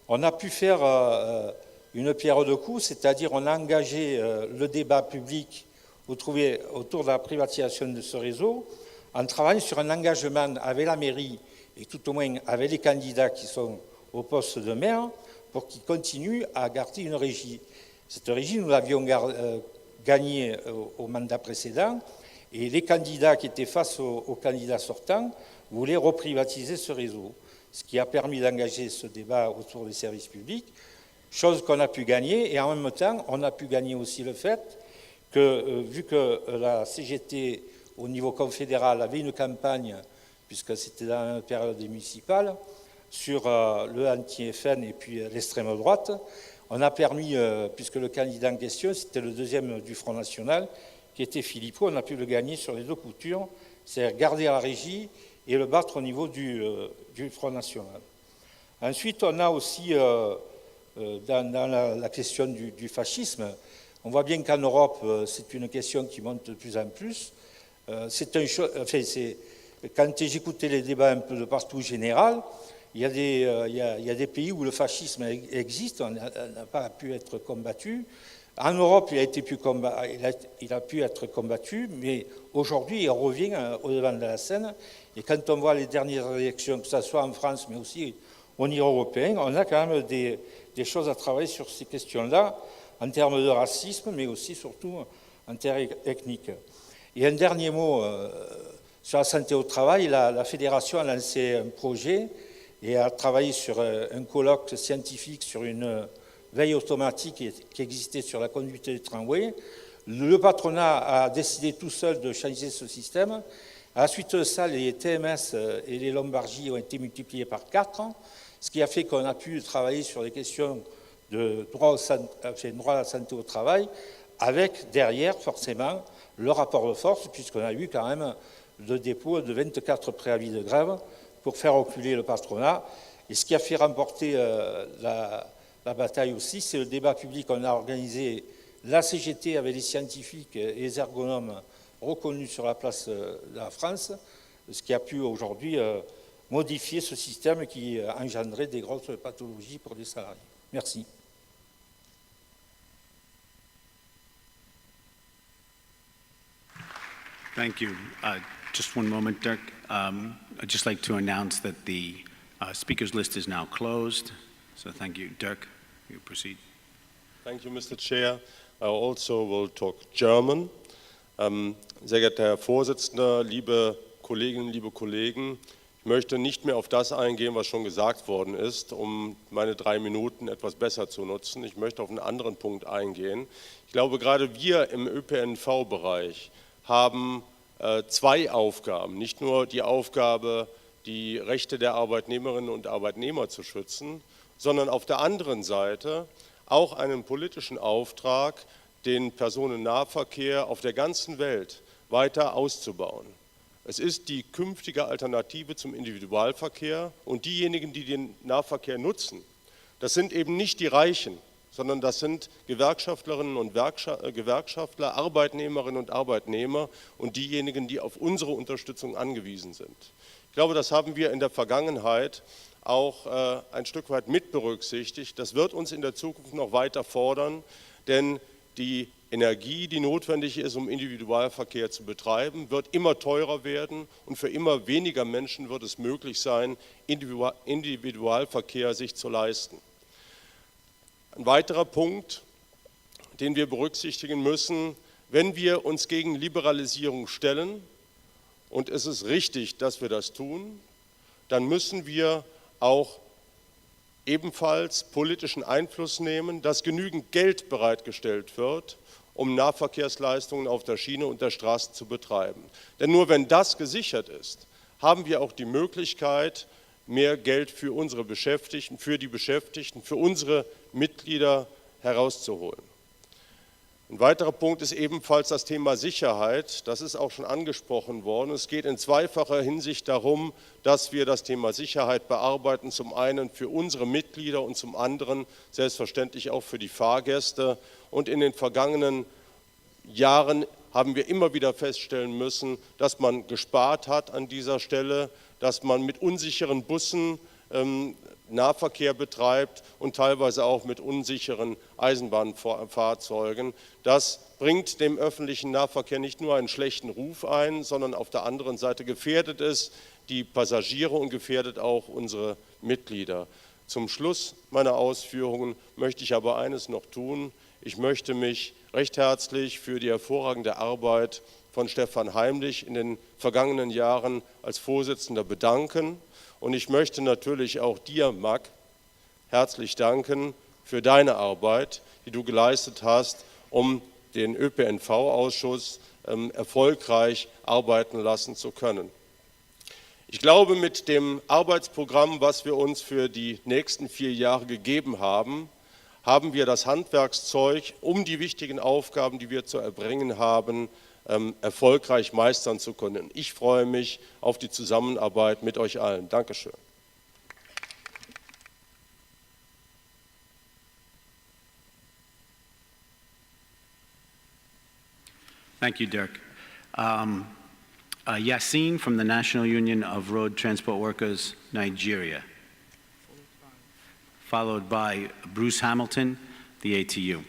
on a pu faire une pierre de coups, c'est-à-dire on a engagé le débat public autour de la privatisation de ce réseau en travaillant sur un engagement avec la mairie et tout au moins avec les candidats qui sont au poste de maire pour qu'ils continuent à garder une régie. Cette régie, nous l'avions gagnée au mandat précédent et les candidats qui étaient face aux candidats sortants voulaient reprivatiser ce réseau, ce qui a permis d'engager ce débat autour des services publics, chose qu'on a pu gagner, et en même temps, on a pu gagner aussi le fait que, vu que la CGT, au niveau confédéral, avait une campagne, puisque c'était dans la période municipale, sur le anti-FN et puis l'extrême droite, on a permis, puisque le candidat en question, c'était le deuxième du Front National, qui était Philippot, on a pu le gagner sur les deux coutures, c'est-à-dire garder la régie et le battre au niveau du Front National. Ensuite, on a aussi, dans la question du fascisme, on voit bien qu'en Europe, c'est une question qui monte de plus en plus. Quand j'écoutais les débats un peu de partout général, il y a des pays où le fascisme existe, on n'a pas pu être combattu. En Europe, il a pu être combattu, mais aujourd'hui, il revient au devant de la scène. Et quand on voit les dernières élections, que ce soit en France, mais aussi au niveau européen, on a quand même des choses à travailler sur ces questions-là, en termes de racisme, mais aussi, surtout, en termes ethniques. Et un dernier mot sur la santé au travail. La Fédération a lancé un projet et a travaillé sur un colloque scientifique sur une veille automatique qui existait sur la conduite des tramways. Le patronat a décidé tout seul de changer ce système. À la suite de ça, les TMS et les lombardies ont été multipliés par 4, ce qui a fait qu'on a pu travailler sur les questions de droit à la santé au travail, avec derrière, forcément, le rapport de force, puisqu'on a eu quand même le dépôt de 24 préavis de grève pour faire reculer le patronat. Et ce qui a fait remporter la bataille aussi, c'est le débat public. On a organisé la CGT avec les scientifiques et les ergonomes reconnus sur la place de la France, ce qui a pu aujourd'hui modifier ce système qui engendrait des grosses pathologies pour les salariés. Merci. Thank you. Just one moment, Dirk. I'd just like to announce that the speakers list is now closed. So thank you. Dirk, you proceed. Thank you, Mr. Chair. I also will talk German. Sehr geehrter Herr Vorsitzender, liebe Kolleginnen, liebe Kollegen, ich möchte nicht mehr auf das eingehen, was schon gesagt worden ist, um meine 3 Minuten etwas besser zu nutzen. Ich möchte auf einen anderen Punkt eingehen. Ich glaube, gerade wir im ÖPNV-Bereich haben 2 Aufgaben. Nicht nur die Aufgabe, die Rechte der Arbeitnehmerinnen und Arbeitnehmer zu schützen, sondern auf der anderen Seite auch einen politischen Auftrag, den Personennahverkehr auf der ganzen Welt weiter auszubauen. Es ist die künftige Alternative zum Individualverkehr und diejenigen, die den Nahverkehr nutzen, das sind eben nicht die Reichen, sondern das sind Gewerkschaftlerinnen und Gewerkschaftler, Arbeitnehmerinnen und Arbeitnehmer und diejenigen, die auf unsere Unterstützung angewiesen sind. Ich glaube, das haben wir in der Vergangenheit auch ein Stück weit mit berücksichtigt. Das wird uns in der Zukunft noch weiter fordern, denn die Energie, die notwendig ist, um Individualverkehr zu betreiben, wird immer teurer werden und für immer weniger Menschen wird es möglich sein, Individualverkehr sich zu leisten. Ein weiterer Punkt, den wir berücksichtigen müssen, wenn wir uns gegen Liberalisierung stellen, und es ist richtig, dass wir das tun, dann müssen wir auch ebenfalls politischen Einfluss nehmen, dass genügend Geld bereitgestellt wird, um Nahverkehrsleistungen auf der Schiene und der Straße zu betreiben. Denn nur wenn das gesichert ist, haben wir auch die Möglichkeit, mehr Geld für unsere Beschäftigten, für die Beschäftigten, für unsere Mitglieder herauszuholen. Ein weiterer Punkt ist ebenfalls das Thema Sicherheit. Das ist auch schon angesprochen worden. Es geht in zweifacher Hinsicht darum, dass wir das Thema Sicherheit bearbeiten. Zum einen für unsere Mitglieder und zum anderen selbstverständlich auch für die Fahrgäste. Und in den vergangenen Jahren haben wir immer wieder feststellen müssen, dass man gespart hat an dieser Stelle, dass man mit unsicheren Bussen Nahverkehr betreibt und teilweise auch mit unsicheren Eisenbahnfahrzeugen. Das bringt dem öffentlichen Nahverkehr nicht nur einen schlechten Ruf ein, sondern auf der anderen Seite gefährdet es die Passagiere und gefährdet auch unsere Mitglieder. Zum Schluss meiner Ausführungen möchte ich aber eines noch tun. Ich möchte mich recht herzlich für die hervorragende Arbeit von Stefan Heimlich in den vergangenen Jahren als Vorsitzender bedanken. Und ich möchte natürlich auch dir, Mac, herzlich danken für deine Arbeit, die du geleistet hast, um den ÖPNV-Ausschuss erfolgreich arbeiten lassen zu können. Ich glaube, mit dem Arbeitsprogramm, was wir uns für die nächsten 4 Jahre gegeben haben, haben wir das Handwerkszeug, um die wichtigen Aufgaben, die wir zu erbringen haben, erfolgreich meistern zu können. Ich freue mich auf die Zusammenarbeit mit euch allen. Dankeschön. Thank you, Dirk. Yassine from the National Union of Road Transport Workers, Nigeria. Followed by Bruce Hamilton, the ATU.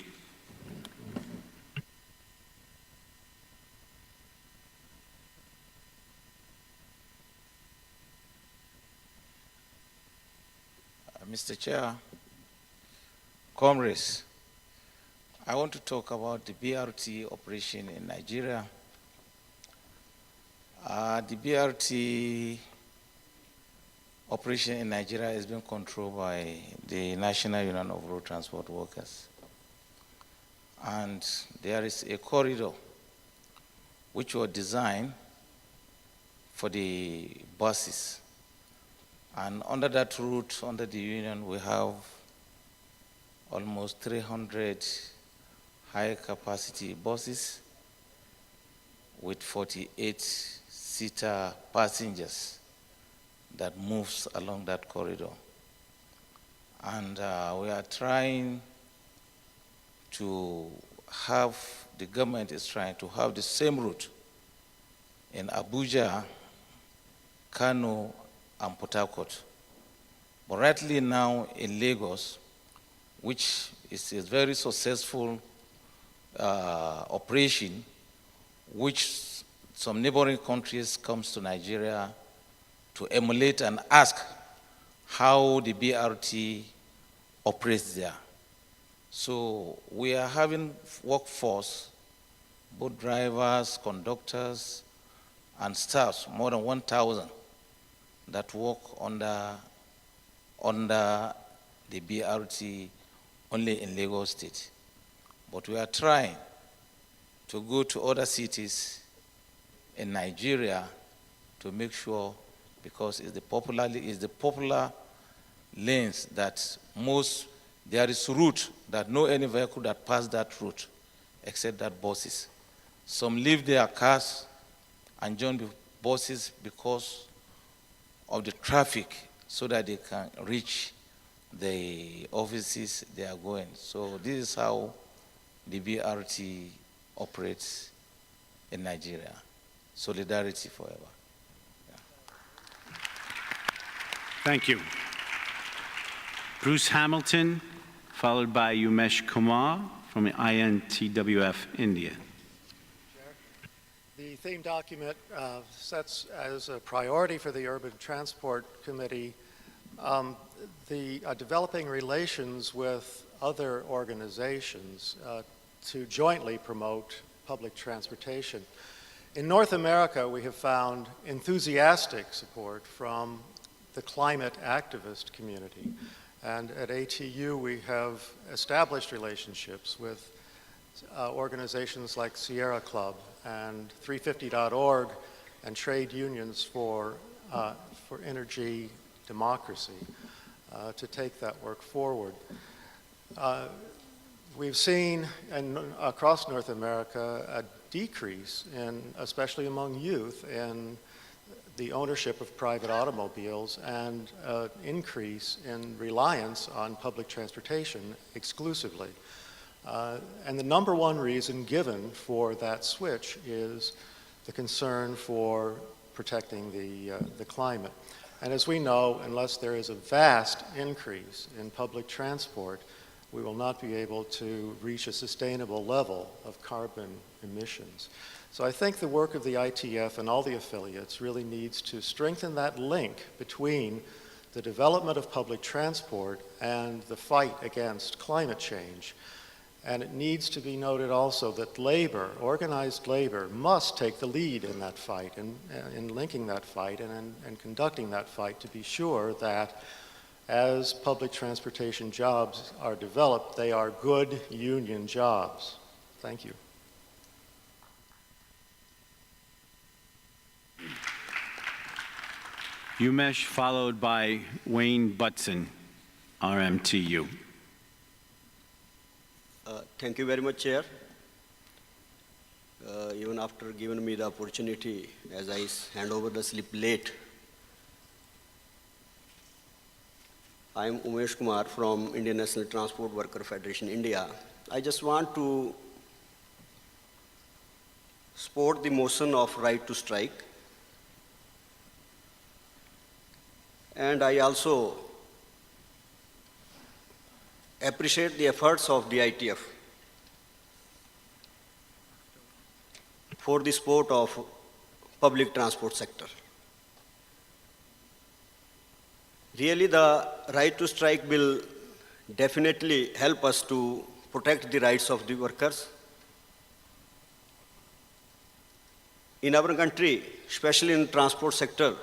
Mr. Chair, comrades, I want to talk about the BRT operation in Nigeria. The BRT operation in Nigeria is being controlled by the National Union of Road Transport Workers. And there is a corridor which was designed for the buses. And under that route, under the union, we have almost 300 high-capacity buses with 48-seater passengers that moves along that corridor. And we are trying to have, the government is trying to have the same route in Abuja, Kano, and Port Harcourt. But rightly now in Lagos, which is a very successful operation, which some neighboring countries comes to Nigeria to emulate and ask how the BRT operates there. So we are having workforce, both drivers, conductors, and staffs, more than 1,000 that work under the BRT only in Lagos State. But we are trying to go to other cities in Nigeria to make sure, because it's the popular lanes that there is route that no any vehicle that pass that route except that buses. Some leave their cars and join the buses because of the traffic so that they can reach the offices they are going. So this is how the BRT operates in Nigeria. Solidarity forever. Thank you. Bruce Hamilton, followed by Umesh Kumar from the INTWF India. The theme document sets as a priority for the Urban Transport Committee the developing relations with other organizations to jointly promote public transportation. In North America, we have found enthusiastic support from the climate activist community. And at ATU, we have established relationships with organizations like Sierra Club and 350.org and trade unions for energy democracy to take that work forward. We've seen across North America a decrease in, especially among youth, in the ownership of private automobiles and an increase in reliance on public transportation exclusively. And the number one reason given for that switch is the concern for protecting the climate. And as we know, unless there is a vast increase in public transport, we will not be able to reach a sustainable level of carbon emissions. So I think the work of the ITF and all the affiliates really needs to strengthen that link between the development of public transport and the fight against climate change. And it needs to be noted also that labor, organized labor, must take the lead in that fight, in linking that fight and conducting that fight to be sure that as public transportation jobs are developed, they are good union jobs. Thank you. Umesh, followed by Wayne Butson, RMTU. Thank you very much, Chair. Even after giving me the opportunity, as I hand over the slip late, I am Umesh Kumar from Indian National Transport Worker Federation, India. I just want to support the motion of right to strike. And I also appreciate the efforts of the ITF for the support of public transport sector. Really, the right to strike will definitely help us to protect the rights of the workers. In our country, especially in the transport sector,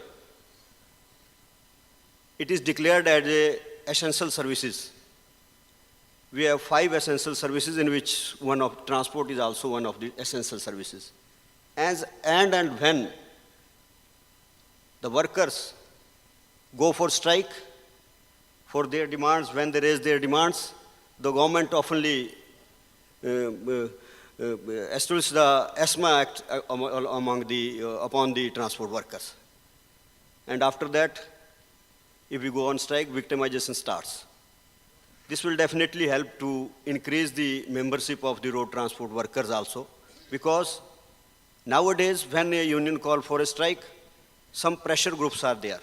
it is declared as a essential services. We have 5 essential services in which one of transport is also one of the essential services. And when the workers go for strike for their demands, when they raise their demands, the government oftenly establishes the ESMA Act upon the transport workers. And after that, if we go on strike, victimization starts. This will definitely help to increase the membership of the road transport workers also, because nowadays when a union calls for a strike, some pressure groups are there.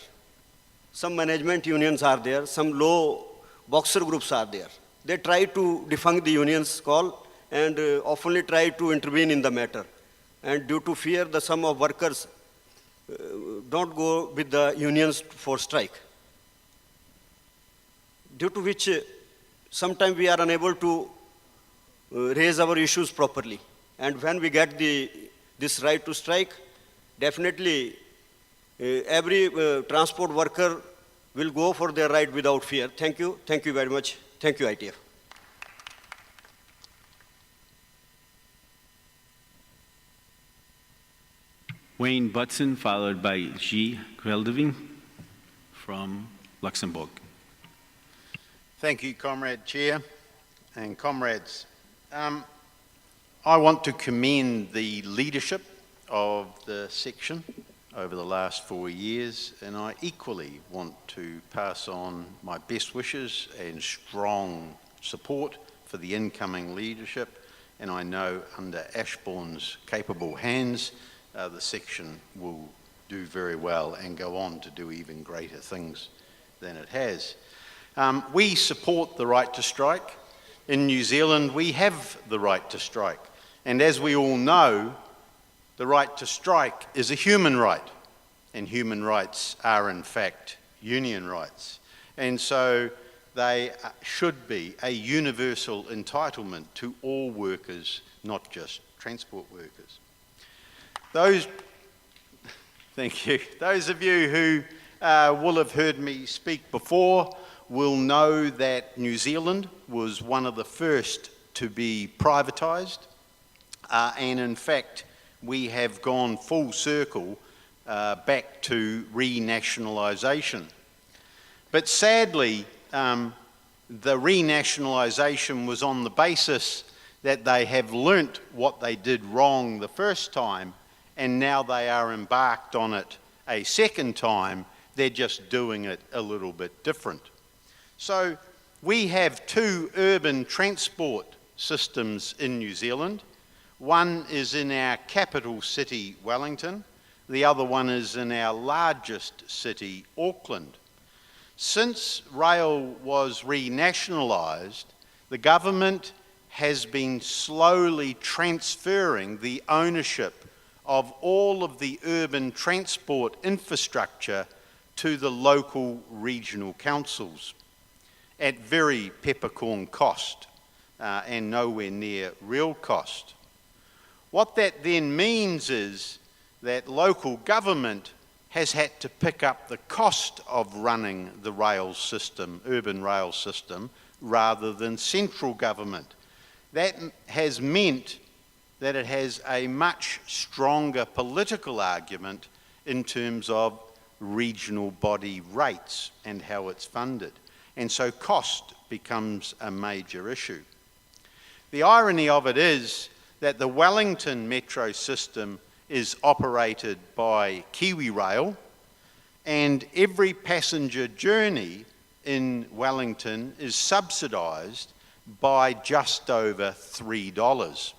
Some management unions are there, some low boxer groups are there. They try to defunk the union's call and oftenly try to intervene in the matter. And due to fear, the some of workers don't go with the unions for strike. Due to which sometimes we are unable to raise our issues properly. And when we get this right to strike, definitely every transport worker will go for their right without fear. Thank you. Thank you very much. Thank you, ITF. Wayne Butson, followed by Guy Greldeving from Luxembourg. Thank you, Comrade Chair and comrades. I want to commend the leadership of the section over the last 4 years, and I equally want to pass on my best wishes and strong support for the incoming leadership, and I know under Ashbourne's capable hands, the section will do very well and go on to do even greater things than it has. We support the right to strike. In New Zealand, we have the right to strike. And as we all know, the right to strike is a human right. And human rights are, in fact, union rights. And so they should be a universal entitlement to all workers, not just transport workers. Thank you. Those of you who will have heard me speak before will know that New Zealand was one of the first to be privatised, and in fact we have gone full circle back to renationalisation. But sadly, the renationalisation was on the basis that they have learnt what they did wrong the first time, and now they are embarked on it a second time. They're just doing it a little bit different. So we have 2 urban transport systems in New Zealand. One is in our capital city, Wellington. The other one is in our largest city, Auckland. Since rail was renationalised, the government has been slowly transferring the ownership of all of the urban transport infrastructure to the local regional councils at very peppercorn cost and nowhere near real cost. What that then means is that local government has had to pick up the cost of running the rail system, urban rail system, rather than central government. That has meant that it has a much stronger political argument in terms of regional body rates and how it's funded. And so cost becomes a major issue. The irony of it is that the Wellington metro system is operated by KiwiRail, and every passenger journey in Wellington is subsidised by just over $3.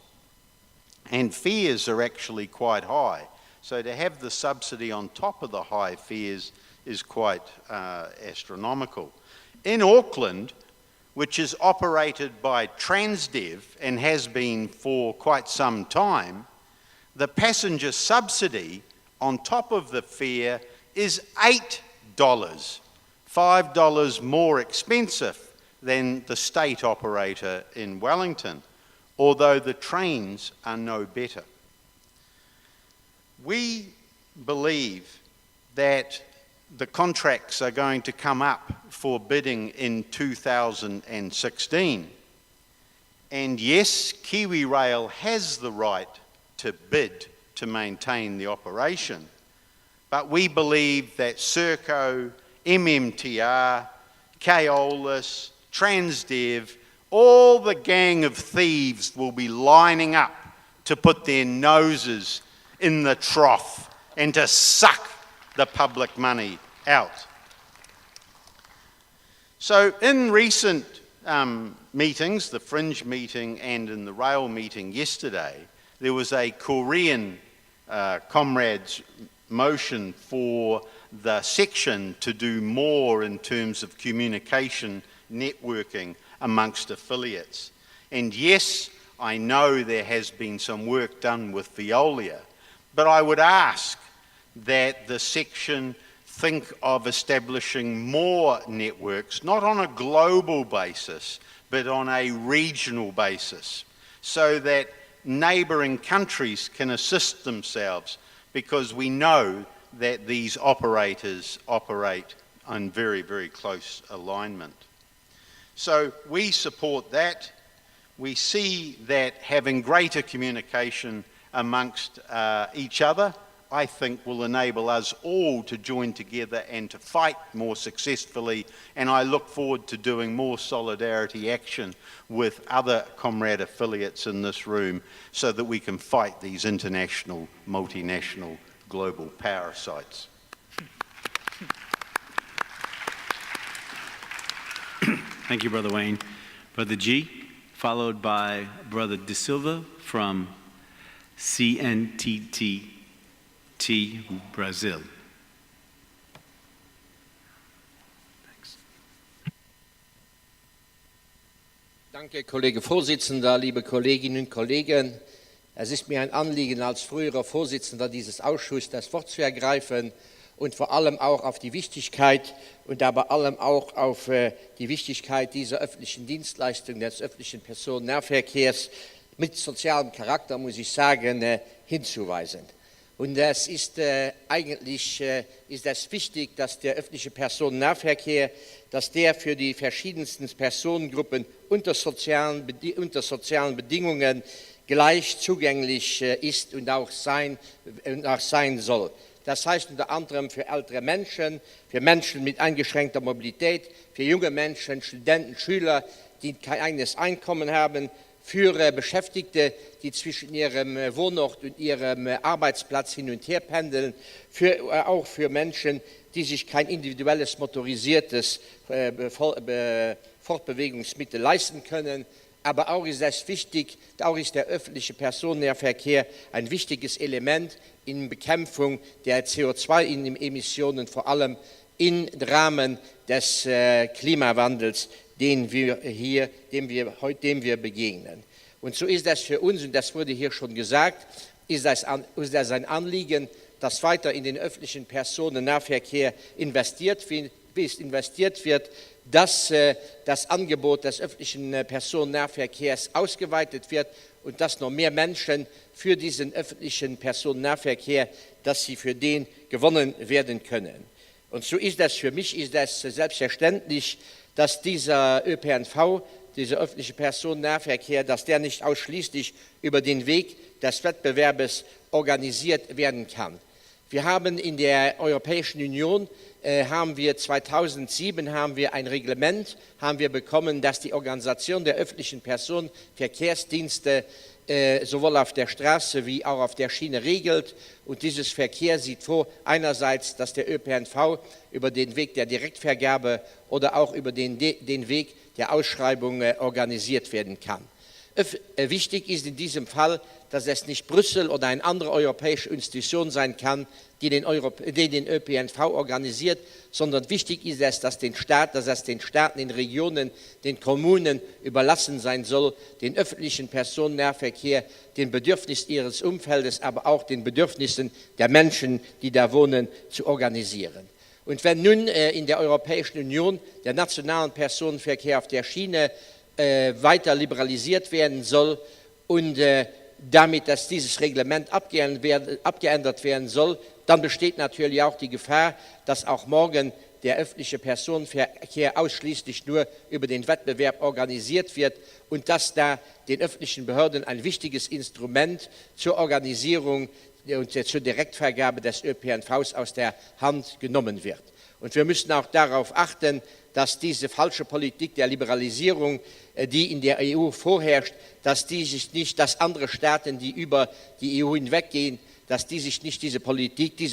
And fares are actually quite high. So to have the subsidy on top of the high fares is quite astronomical. In Auckland, which is operated by Transdev and has been for quite some time, the passenger subsidy on top of the fare is $8, $5 more expensive than the state operator in Wellington, although the trains are no better. We believe that the contracts are going to come up for bidding in 2016. And yes, KiwiRail has the right to bid to maintain the operation, but we believe that Serco, MMTR, Keolis, Transdev, all the gang of thieves will be lining up to put their noses in the trough and to suck the public money out. So in recent meetings, the Fringe meeting and in the rail meeting yesterday, there was a Korean comrades motion for the section to do more in terms of communication, networking amongst affiliates. And yes, I know there has been some work done with Veolia, but I would ask that the section think of establishing more networks, not on a global basis, but on a regional basis, so that neighbouring countries can assist themselves, because we know that these operators operate in very, very close alignment. So we support that. We see that having greater communication amongst each other, I think, will enable us all to join together and to fight more successfully, and I look forward to doing more solidarity action with other comrade affiliates in this room so that we can fight these international, multinational, global parasites. Thank you, Brother Wayne. Brother G, followed by Brother De Silva from CNTT Brazil. Danke, Kollege Vorsitzender, liebe Kolleginnen und Kollegen. Es ist mir ein Anliegen, als früherer Vorsitzender dieses Ausschusses das Wort zu ergreifen und vor allem auch auf die Wichtigkeit und aber allem auch auf die Wichtigkeit dieser öffentlichen Dienstleistung des öffentlichen Personennahverkehrs mit sozialem Charakter, muss ich sagen, hinzuweisen. Und es ist eigentlich ist es wichtig, dass der öffentliche Personennahverkehr, dass der für die verschiedensten Personengruppen unter sozialen Bedingungen gleich zugänglich ist und auch sein soll. Das heißt unter anderem für ältere Menschen, für Menschen mit eingeschränkter Mobilität, für junge Menschen, Studenten, Schüler, die kein eigenes Einkommen haben, für Beschäftigte, die zwischen ihrem Wohnort und ihrem Arbeitsplatz hin und her pendeln, auch für Menschen, die sich kein individuelles motorisiertes Fortbewegungsmittel leisten können, aber auch ist es wichtig, auch ist der öffentliche Personennahverkehr ein wichtiges Element in der Bekämpfung der CO2-Emissionen, vor allem im Rahmen des Klimawandels, dem wir begegnen. Und so ist das für uns, und das wurde hier schon gesagt, ist das ein Anliegen, dass weiter in den öffentlichen Personennahverkehr investiert wird, dass das Angebot des öffentlichen Personennahverkehrs ausgeweitet wird und dass noch mehr Menschen für diesen öffentlichen Personennahverkehr, dass sie für den gewonnen werden können. Und so ist das für mich, ist das selbstverständlich, dass dieser ÖPNV, dieser öffentliche Personennahverkehr, dass der nicht ausschließlich über den Weg des Wettbewerbs organisiert werden kann. Wir haben in der Europäischen Union 2007 ein Reglement bekommen, das die Organisation der öffentlichen Personenverkehrsdienste sowohl auf der Straße wie auch auf der Schiene regelt. Und dieses Verkehr sieht vor, einerseits, dass der ÖPNV über den Weg der Direktvergabe oder auch über den Weg der Ausschreibung organisiert werden kann. Wichtig ist in diesem Fall, dass es nicht Brüssel oder eine andere europäische Institution sein kann, die den ÖPNV organisiert, sondern wichtig ist es, dass es den Staaten, den Regionen, den Kommunen überlassen sein soll, den öffentlichen Personennahverkehr, den Bedürfnissen ihres Umfeldes, aber auch den Bedürfnissen der Menschen, die da wohnen, zu organisieren. Und wenn nun in der Europäischen Union der nationale Personenverkehr auf der Schiene weiter liberalisiert werden soll und damit, dass dieses Reglement abgeändert werden soll, dann besteht natürlich auch die Gefahr, dass auch morgen der öffentliche Personenverkehr ausschließlich nur über den Wettbewerb organisiert wird und dass da den öffentlichen Behörden ein wichtiges Instrument zur Organisierung und zur Direktvergabe des ÖPNVs aus der Hand genommen wird. Und wir müssen auch darauf achten, dass diese falsche Politik der Liberalisierung, die in der EU vorherrscht, dass andere Staaten, die über die EU hinweggehen, dass die sich nicht diese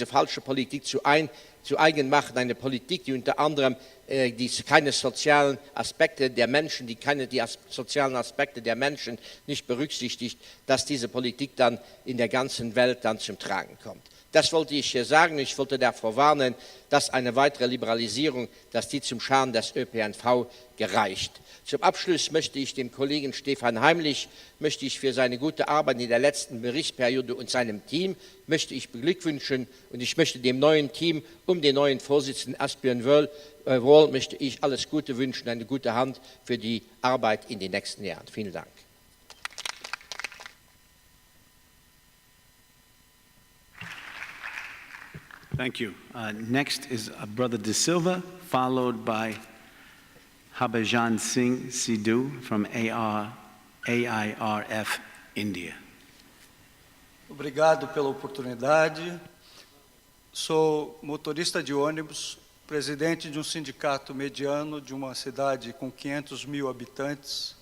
falsche Politik zu eigen machen, eine Politik, die unter anderem keine sozialen Aspekte der Menschen, die sozialen Aspekte der Menschen nicht berücksichtigt, dass diese Politik dann in der ganzen Welt dann zum Tragen kommt. Das wollte ich hier sagen. Ich wollte davor warnen, dass eine weitere Liberalisierung, dass die zum Schaden des ÖPNV gereicht. Zum Abschluss möchte ich dem Kollegen Stefan Heimlich für seine gute Arbeit in der letzten Berichtsperiode und seinem Team beglückwünschen und ich möchte dem neuen Team um den neuen Vorsitzenden Asbjørn Woll möchte ich alles Gute wünschen, eine gute Hand für die Arbeit in den nächsten Jahren. Vielen Dank. Thank you. Next is Brother De Silva, followed by Habajan Singh Sidhu from AIRF India. Obrigado pela oportunidade. Sou motorista de ônibus, presidente de um sindicato mediano de uma cidade com 500 mil habitantes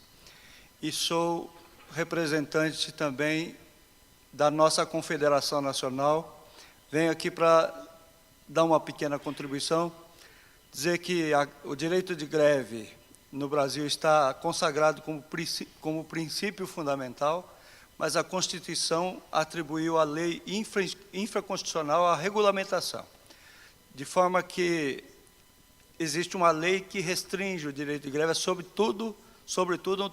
e sou representante também da nossa Confederação Nacional. Venho aqui para dar uma pequena contribuição, dizer que o direito de greve no Brasil está consagrado como princípio fundamental, mas a Constituição atribuiu à lei infraconstitucional a regulamentação, de forma que existe uma lei que restringe o direito de greve, sobretudo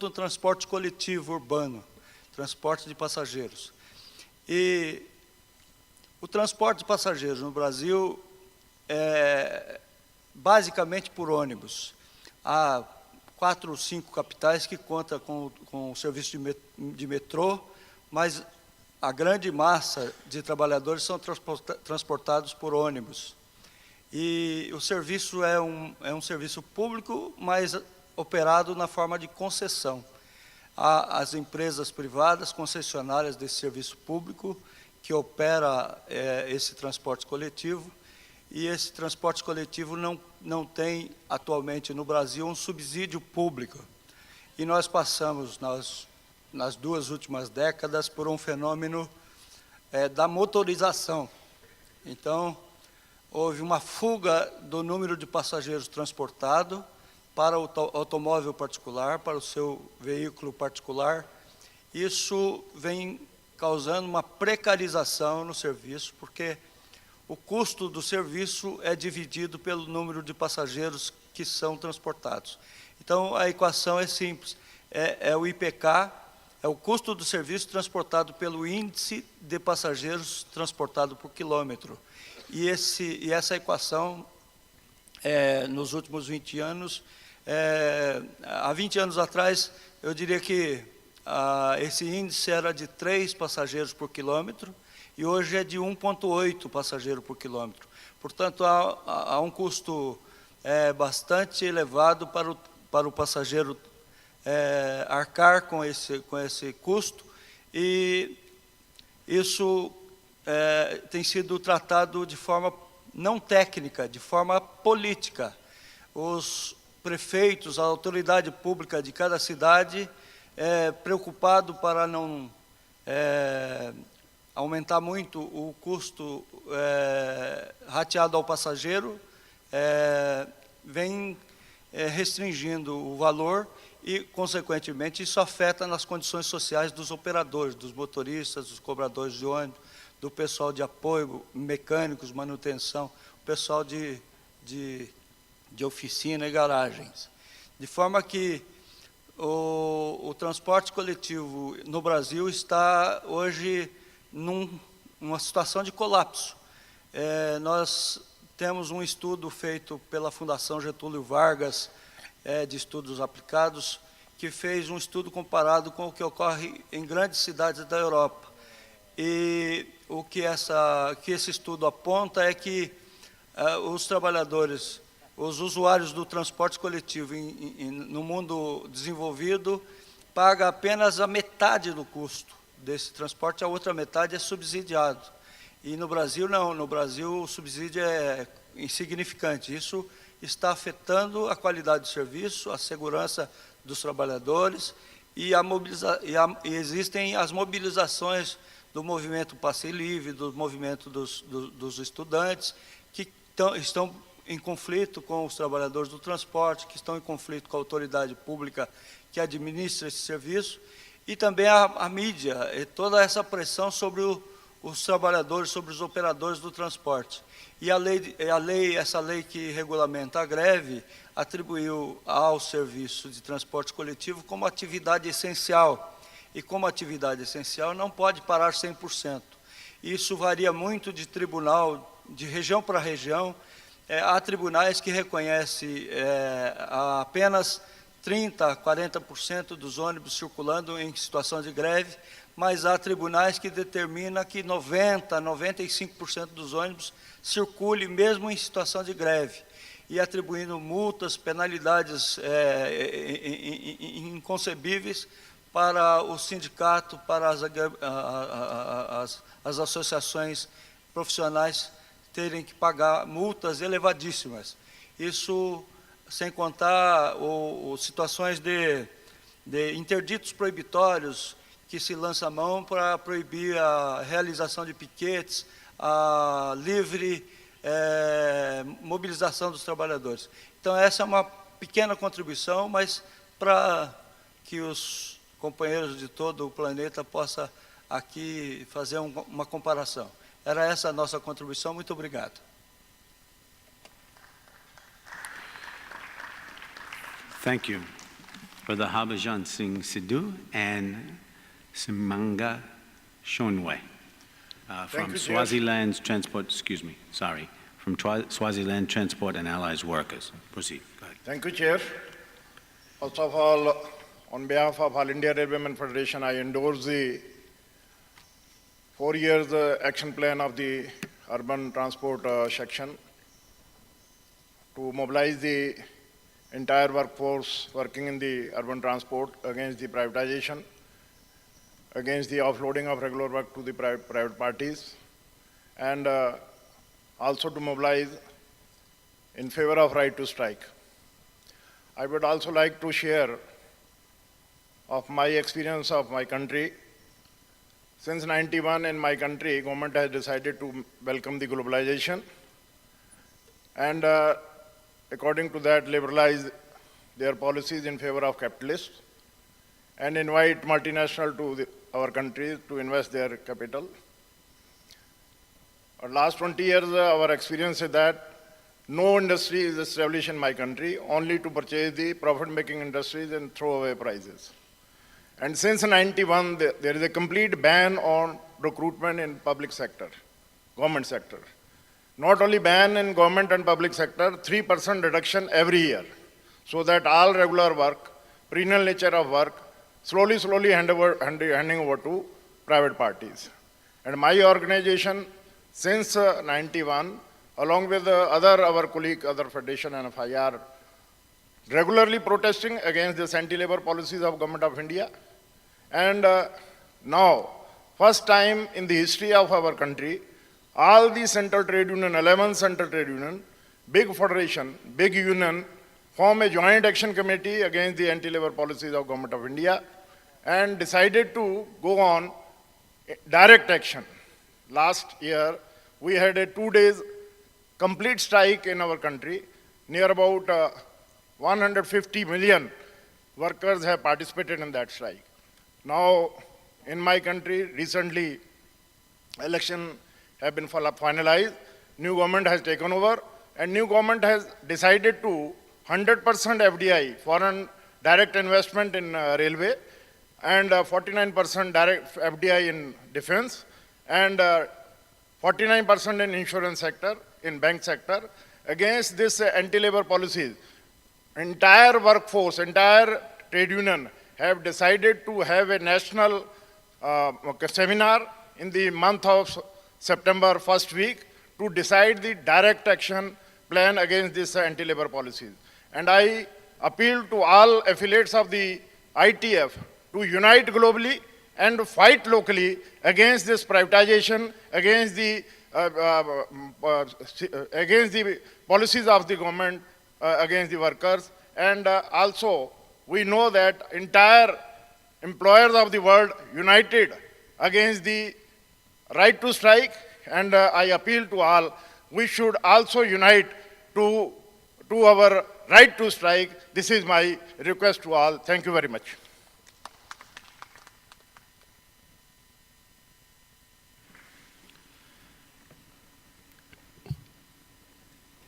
no transporte coletivo urbano, transporte de passageiros. E o transporte de passageiros no Brasil é basicamente por ônibus. Há 4 ou 5 capitais que contam com o serviço de metrô, mas a grande massa de trabalhadores são transportados por ônibus. E o serviço é um serviço público, mas operado na forma de concessão. Há as empresas privadas concessionárias desse serviço público que opera esse transporte coletivo, e esse transporte coletivo não tem atualmente no Brasil um subsídio público. E nós passamos nas 2 últimas décadas por um fenômeno da motorização. Então, houve uma fuga do número de passageiros transportado para o automóvel particular, para o seu veículo particular. Isso vem causando uma precarização no serviço, porque o custo do serviço é dividido pelo número de passageiros que são transportados. Então, a equação é simples, é o IPK, é o custo do serviço transportado pelo índice de passageiros transportado por quilômetro. E essa equação, nos últimos 20 anos, há 20 anos atrás, eu diria que esse índice era de 3 passageiros por quilômetro, e hoje é de 1,8 passageiro por quilômetro. Portanto, há um custo bastante elevado para o passageiro arcar com esse custo, e isso tem sido tratado de forma não técnica, de forma política. Os prefeitos, a autoridade pública de cada cidade, preocupado para não aumentar muito o custo rateado ao passageiro, vem restringindo o valor e, consequentemente, isso afeta nas condições sociais dos operadores, dos motoristas, dos cobradores de ônibus, do pessoal de apoio, mecânicos, manutenção, o pessoal de oficina e garagens. De forma que o transporte coletivo no Brasil está hoje numa situação de colapso. Nós temos um estudo feito pela Fundação Getúlio Vargas, de estudos aplicados, que fez um estudo comparado com o que ocorre em grandes cidades da Europa. E o que esse estudo aponta é que os trabalhadores, os usuários do transporte coletivo no mundo desenvolvido pagam apenas a metade do custo desse transporte, a outra metade é subsidiado. E no Brasil, não. No Brasil, o subsídio é insignificante. Isso está afetando a qualidade do serviço, a segurança dos trabalhadores e existem as mobilizações do movimento Passe Livre, do movimento dos estudantes, que estão em conflito com os trabalhadores do transporte, que estão em conflito com a autoridade pública que administra esse serviço, e também a mídia, e toda essa pressão sobre os trabalhadores, sobre os operadores do transporte. E essa lei que regulamenta a greve atribuiu ao serviço de transporte coletivo como atividade essencial. E como atividade essencial não pode parar 100%. Isso varia muito de tribunal, de região para região. Há tribunais que reconhecem apenas 30%, 40% dos ônibus circulando em situação de greve, mas há tribunais que determinam que 90%, 95% dos ônibus circulem mesmo em situação de greve, e atribuindo multas, penalidades inconcebíveis para o sindicato, para as associações profissionais terem que pagar multas elevadíssimas. Isso sem contar situações de interditos proibitórios que se lança a mão para proibir a realização de piquetes, a livre mobilização dos trabalhadores. Então, essa é uma pequena contribuição, mas para que os companheiros de todo o planeta possam aqui fazer uma comparação. Era essa a nossa contribuição. Muito obrigado. Thank you. Brother Harbhajan Singh Sidhu and Simanga Shonwe from Swaziland Transport, Swaziland Transport and Allies Workers. Proceed. Go ahead. Thank you, Chair. First of all, on behalf of All India Railwaymen Federation, I endorse the 4 years action plan of the urban transport section to mobilize the entire workforce working in the urban transport against the privatization, against the offloading of regular work to the private parties, and also to mobilize in favor of right to strike. I would also like to share of my experience of my country. Since 91 in my country, government has decided to welcome the globalization and according to that liberalize their policies in favor of capitalists and invite multinational to our country to invest their capital. Last 20 years, our experience is that no industry is established in my country, only to purchase the profit-making industries and throw away prices. And since 91, there is a complete ban on recruitment in public sector, government sector. Not only ban in government and public sector, 3% reduction every year, so that all regular work, perennial nature of work, slowly handing over to private parties. And my organization, since 91, along with our colleague, other federation and FIR, regularly protesting against the anti-labor policies of Government of India. And now, first time in the history of our country, all the central trade union, 11 central trade union, big federation, big union, form a joint action committee against the anti-labor policies of Government of India and decided to go on direct action. Last year, we had a 2 days complete strike in our country. Near about 150 million workers have participated in that strike. Now, in my country, recently, election have been finalized, new government has taken over, and new government has decided to 100% FDI, foreign direct investment in railway, and 49% direct FDI in defense, and 49% in insurance sector, in bank sector, against this anti-labor policies. Entire workforce, entire trade union have decided to have a national seminar in the month of September first week to decide the direct action plan against this anti-labor policies. And I appeal to all affiliates of the ITF to unite globally and fight locally against this privatization, against the policies of the government, against the workers. And also, we know that entire employers of the world united against the right to strike, and I appeal to all, we should also unite to our right to strike. This is my request to all. Thank you very much.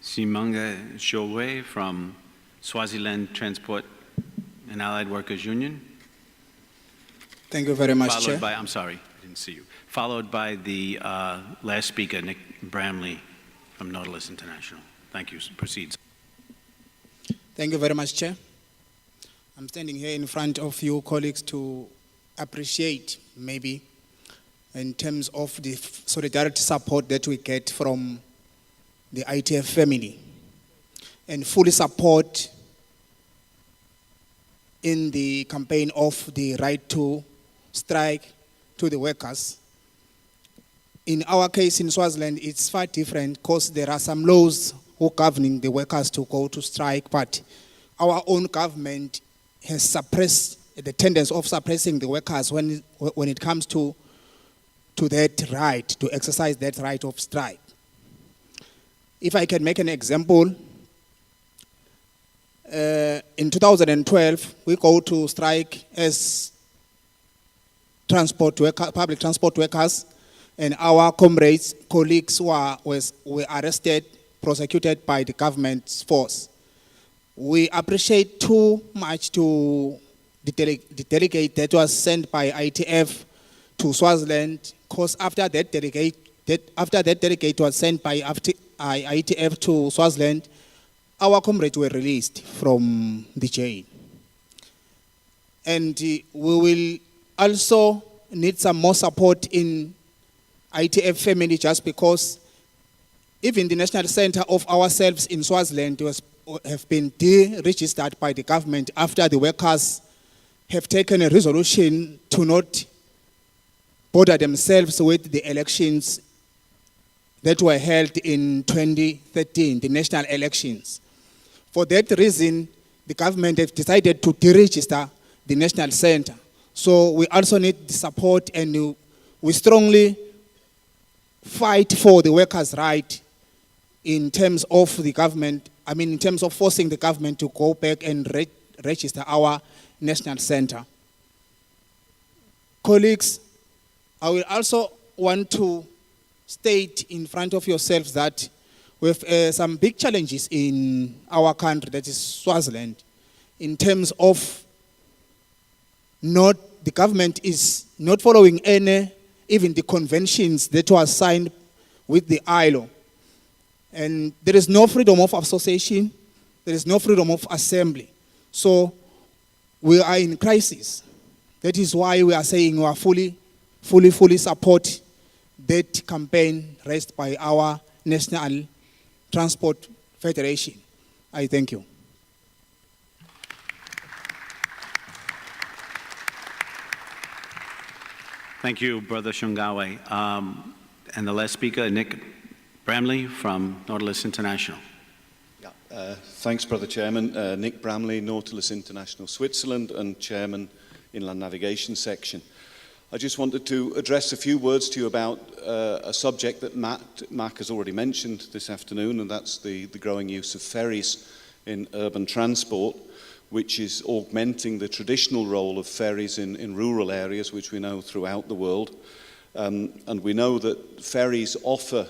Simanga Shulwe from Swaziland Transport and Allied Workers Union. Thank you very much, Followed Chair. by, I'm sorry, I didn't see you. Followed by the last speaker, Nick Bramley from Nautilus International. Thank you. Proceed. Thank you very much, Chair. I'm standing here in front of you colleagues to appreciate, maybe, in terms of the solidarity support that we get from the ITF family, and fully support in the campaign of the right to strike to the workers. In our case in Swaziland, it's far different because there are some laws who governing the workers to go to strike, but our own government has suppressed the tendency of suppressing the workers when it comes to that right, to exercise that right of strike. If I can make an example, in 2012, we go to strike as public transport workers, and our comrades, colleagues were arrested, prosecuted by the government's force. We appreciate too much to the delegate that was sent by ITF to Swaziland, because after that delegate was sent by ITF to Swaziland, our comrades were released from the jail. And we will also need some more support in ITF family, just because even the national center of ourselves in Swaziland have been deregistered by the government after the workers have taken a resolution to not bother themselves with the elections that were held in 2013, the national elections. For that reason, the government have decided to deregister the national center. So we also need the support, and we strongly fight for the workers' right in terms of the government, in terms of forcing the government to go back and register our national center. Colleagues, I will also want to state in front of yourselves that we have some big challenges in our country, that is Swaziland, in terms of the government is not following even the conventions that were signed with the ILO. And there is no freedom of association, there is no freedom of assembly. So we are in crisis. That is why we are saying we are fully support that campaign raised by our National Transport Federation. I thank you. Thank you, Brother Shungawe. And the last speaker, Nick Bramley from Nautilus International. Thanks, Brother Chairman. Nick Bramley, Nautilus International Switzerland, and Chairman, Inland Navigation Section. I just wanted to address a few words to you about a subject that Mac has already mentioned this afternoon, and that's the growing use of ferries in urban transport, which is augmenting the traditional role of ferries in rural areas, which we know throughout the world. And we know that ferries offer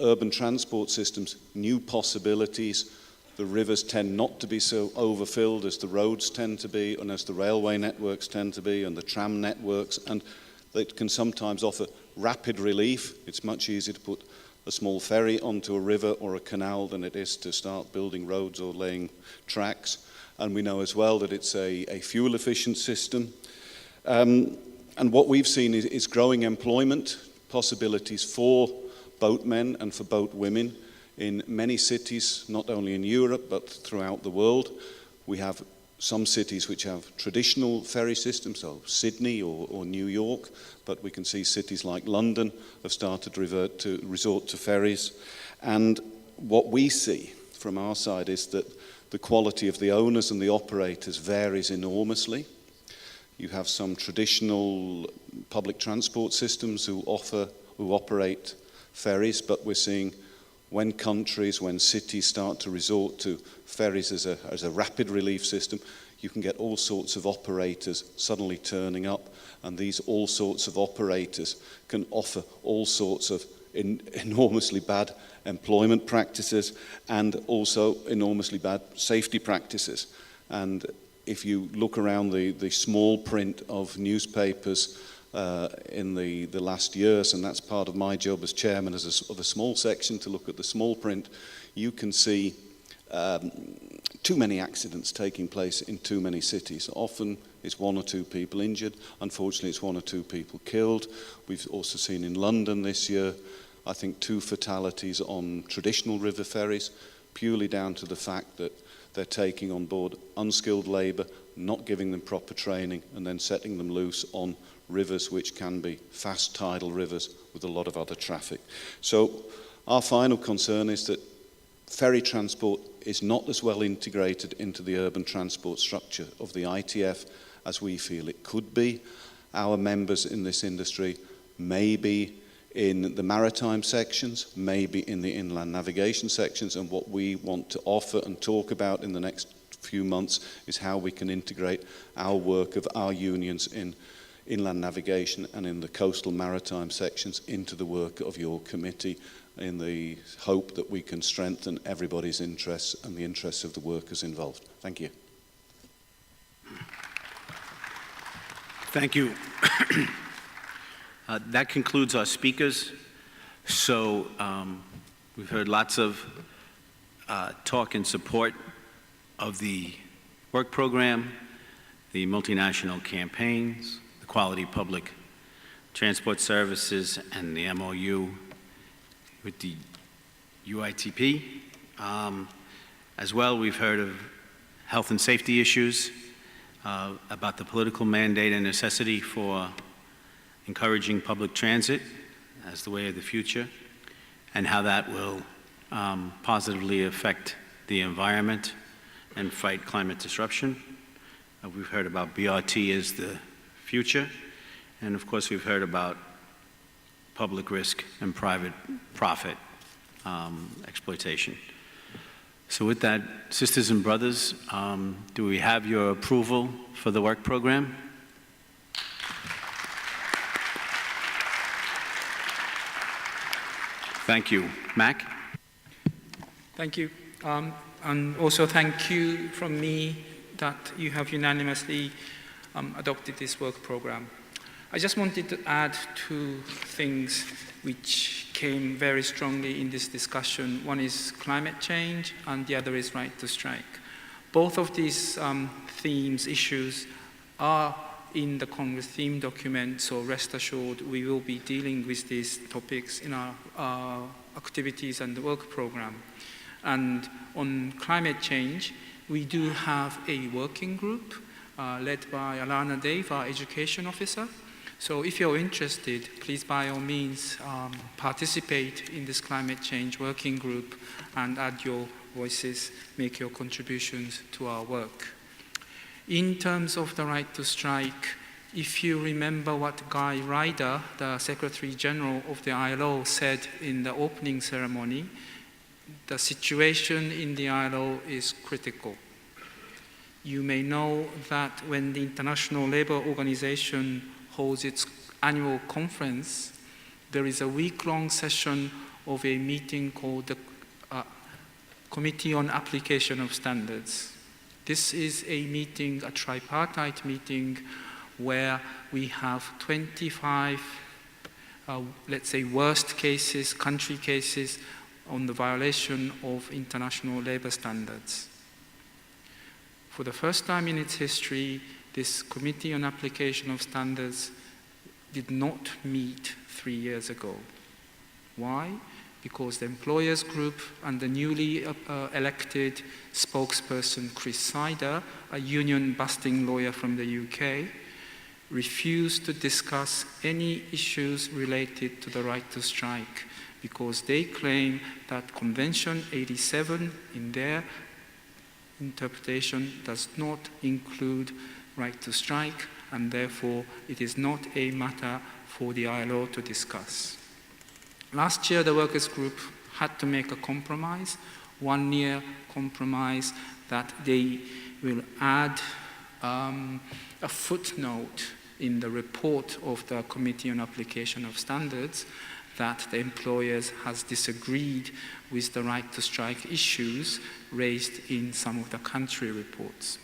urban transport systems new possibilities. The rivers tend not to be so overfilled as the roads tend to be, and as the railway networks tend to be, and the tram networks, and they can sometimes offer rapid relief. It's much easier to put a small ferry onto a river or a canal than it is to start building roads or laying tracks. And we know as well that it's a fuel-efficient system. And what we've seen is growing employment possibilities for boatmen and for boatwomen in many cities, not only in Europe, but throughout the world. We have some cities which have traditional ferry systems, so Sydney or New York, but we can see cities like London have started to resort to ferries. And what we see from our side is that the quality of the owners and the operators varies enormously. You have some traditional public transport systems who operate ferries, but we're seeing when cities start to resort to ferries as a rapid relief system, you can get all sorts of operators suddenly turning up, and these all sorts of operators can offer all sorts of enormously bad employment practices and also enormously bad safety practices. And if you look around the small print of newspapers in the last years, and that's part of my job as chairman of a small section, to look at the small print, you can see too many accidents taking place in too many cities. Often it's one or two people injured. Unfortunately, it's one or two people killed. We've also seen in London this year, I think 2 fatalities on traditional river ferries, purely down to the fact that they're taking on board unskilled labour, not giving them proper training, and then setting them loose on rivers which can be fast tidal rivers with a lot of other traffic. So our final concern is that ferry transport is not as well integrated into the urban transport structure of the ITF as we feel it could be. Our members in this industry may be in the maritime sections, maybe in the inland navigation sections, and what we want to offer and talk about in the next few months is how we can integrate our work of our unions in inland navigation and in the coastal maritime sections into the work of your committee, in the hope that we can strengthen everybody's interests and the interests of the workers involved. Thank you. Thank you. That concludes our speakers. So we've heard lots of talk in support of the work program, the multinational campaigns, the quality public transport services, and the MOU with the UITP. As well, we've heard of health and safety issues, about the political mandate and necessity for encouraging public transit as the way of the future, and how that will positively affect the environment and fight climate disruption. We've heard about BRT as the future, and of course we've heard about public risk and private profit exploitation. So with that, sisters and brothers, do we have your approval for the work program? Thank you. Mac? Thank you. And also thank you from me that you have unanimously adopted this work program. I just wanted to add two things which came very strongly in this discussion. One is climate change and the other is right to strike. Both of these themes, issues, are in the Congress theme document, so rest assured we will be dealing with these topics in our activities and the work program. And on climate change, we do have a working group led by Alana Dave, our education officer. So if you're interested, please by all means participate in this climate change working group and add your voices, make your contributions to our work. In terms of the right to strike, if you remember what Guy Ryder, the Secretary General of the ILO, said in the opening ceremony, the situation in the ILO is critical. You may know that when the International Labour Organization holds its annual conference, there is a week-long session of a meeting called the Committee on Application of Standards. This is a meeting, a tripartite meeting, where we have 25, let's say, worst cases, country cases, on the violation of international labor standards. For the first time in its history, this Committee on Application of Standards did not meet 3 years ago. Why? Because the employers group and the newly elected spokesperson, Chris Sider, a union-busting lawyer from the UK, refused to discuss any issues related to the right to strike, because they claim that Convention 87, in their interpretation, does not include right to strike, and therefore it is not a matter for the ILO to discuss. Last year, the workers' group had to make a compromise, 1 year compromise, that they will add a footnote in the report of the Committee on Application of Standards that the employers has disagreed with the right to strike issues raised in some of the country reports.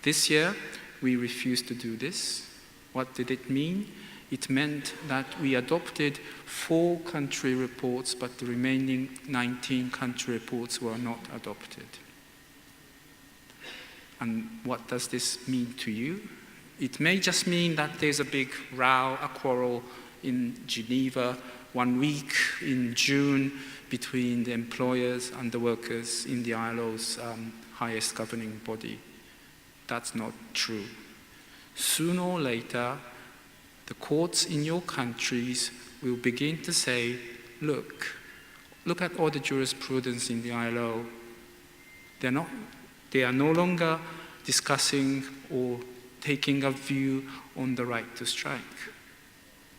This year, we refused to do this. What did it mean? It meant that we adopted 4 country reports, but the remaining 19 country reports were not adopted. And what does this mean to you? It may just mean that there's a big row, a quarrel in Geneva 1 week in June between the employers and the workers in the ILO's highest governing body. That's not true. Sooner or later, the courts in your countries will begin to say, look at all the jurisprudence in the ILO. They are no longer discussing or taking a view on the right to strike.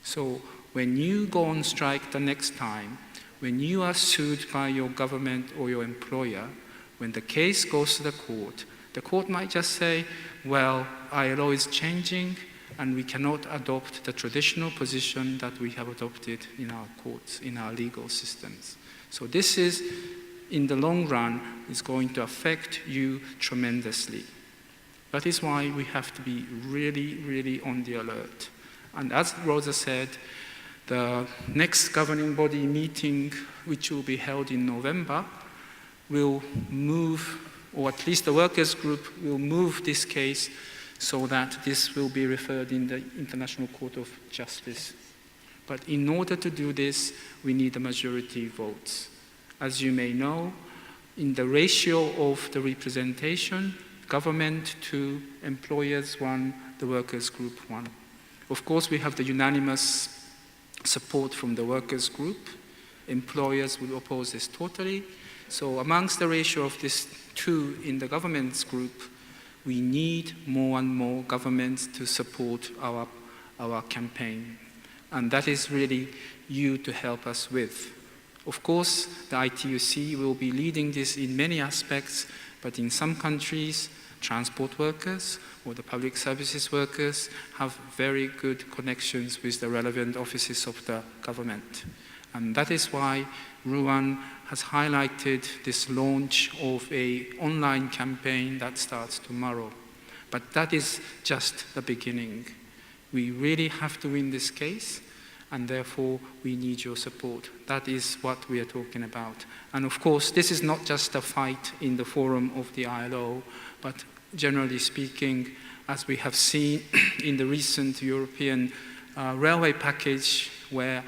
So when you go on strike the next time, when you are sued by your government or your employer, when the case goes to the court might just say, well, ILO is changing and we cannot adopt the traditional position that we have adopted in our courts, in our legal systems. So this is, in the long run, is going to affect you tremendously. That is why we have to be really, really on the alert. And as Rosa said, the next governing body meeting, which will be held in November, will move, or at least the workers' group will move this case so that this will be referred in the International Court of Justice. But in order to do this, we need a majority votes. As you may know, in the ratio of the representation, government to employers 1, the workers' group 1. Of course, we have the unanimous support from the workers' group. Employers will oppose this totally. So amongst the ratio of this 2 in the government's group, we need more and more governments to support our campaign. And that is really you to help us with. Of course, the ITUC will be leading this in many aspects, but in some countries, transport workers or the public services workers have very good connections with the relevant offices of the government. And that is why Ruan has highlighted this launch of an online campaign that starts tomorrow. But that is just the beginning. We really have to win this case, and therefore we need your support. That is what we are talking about. And of course, this is not just a fight in the forum of the ILO, but generally speaking, as we have seen in the recent European railway package, where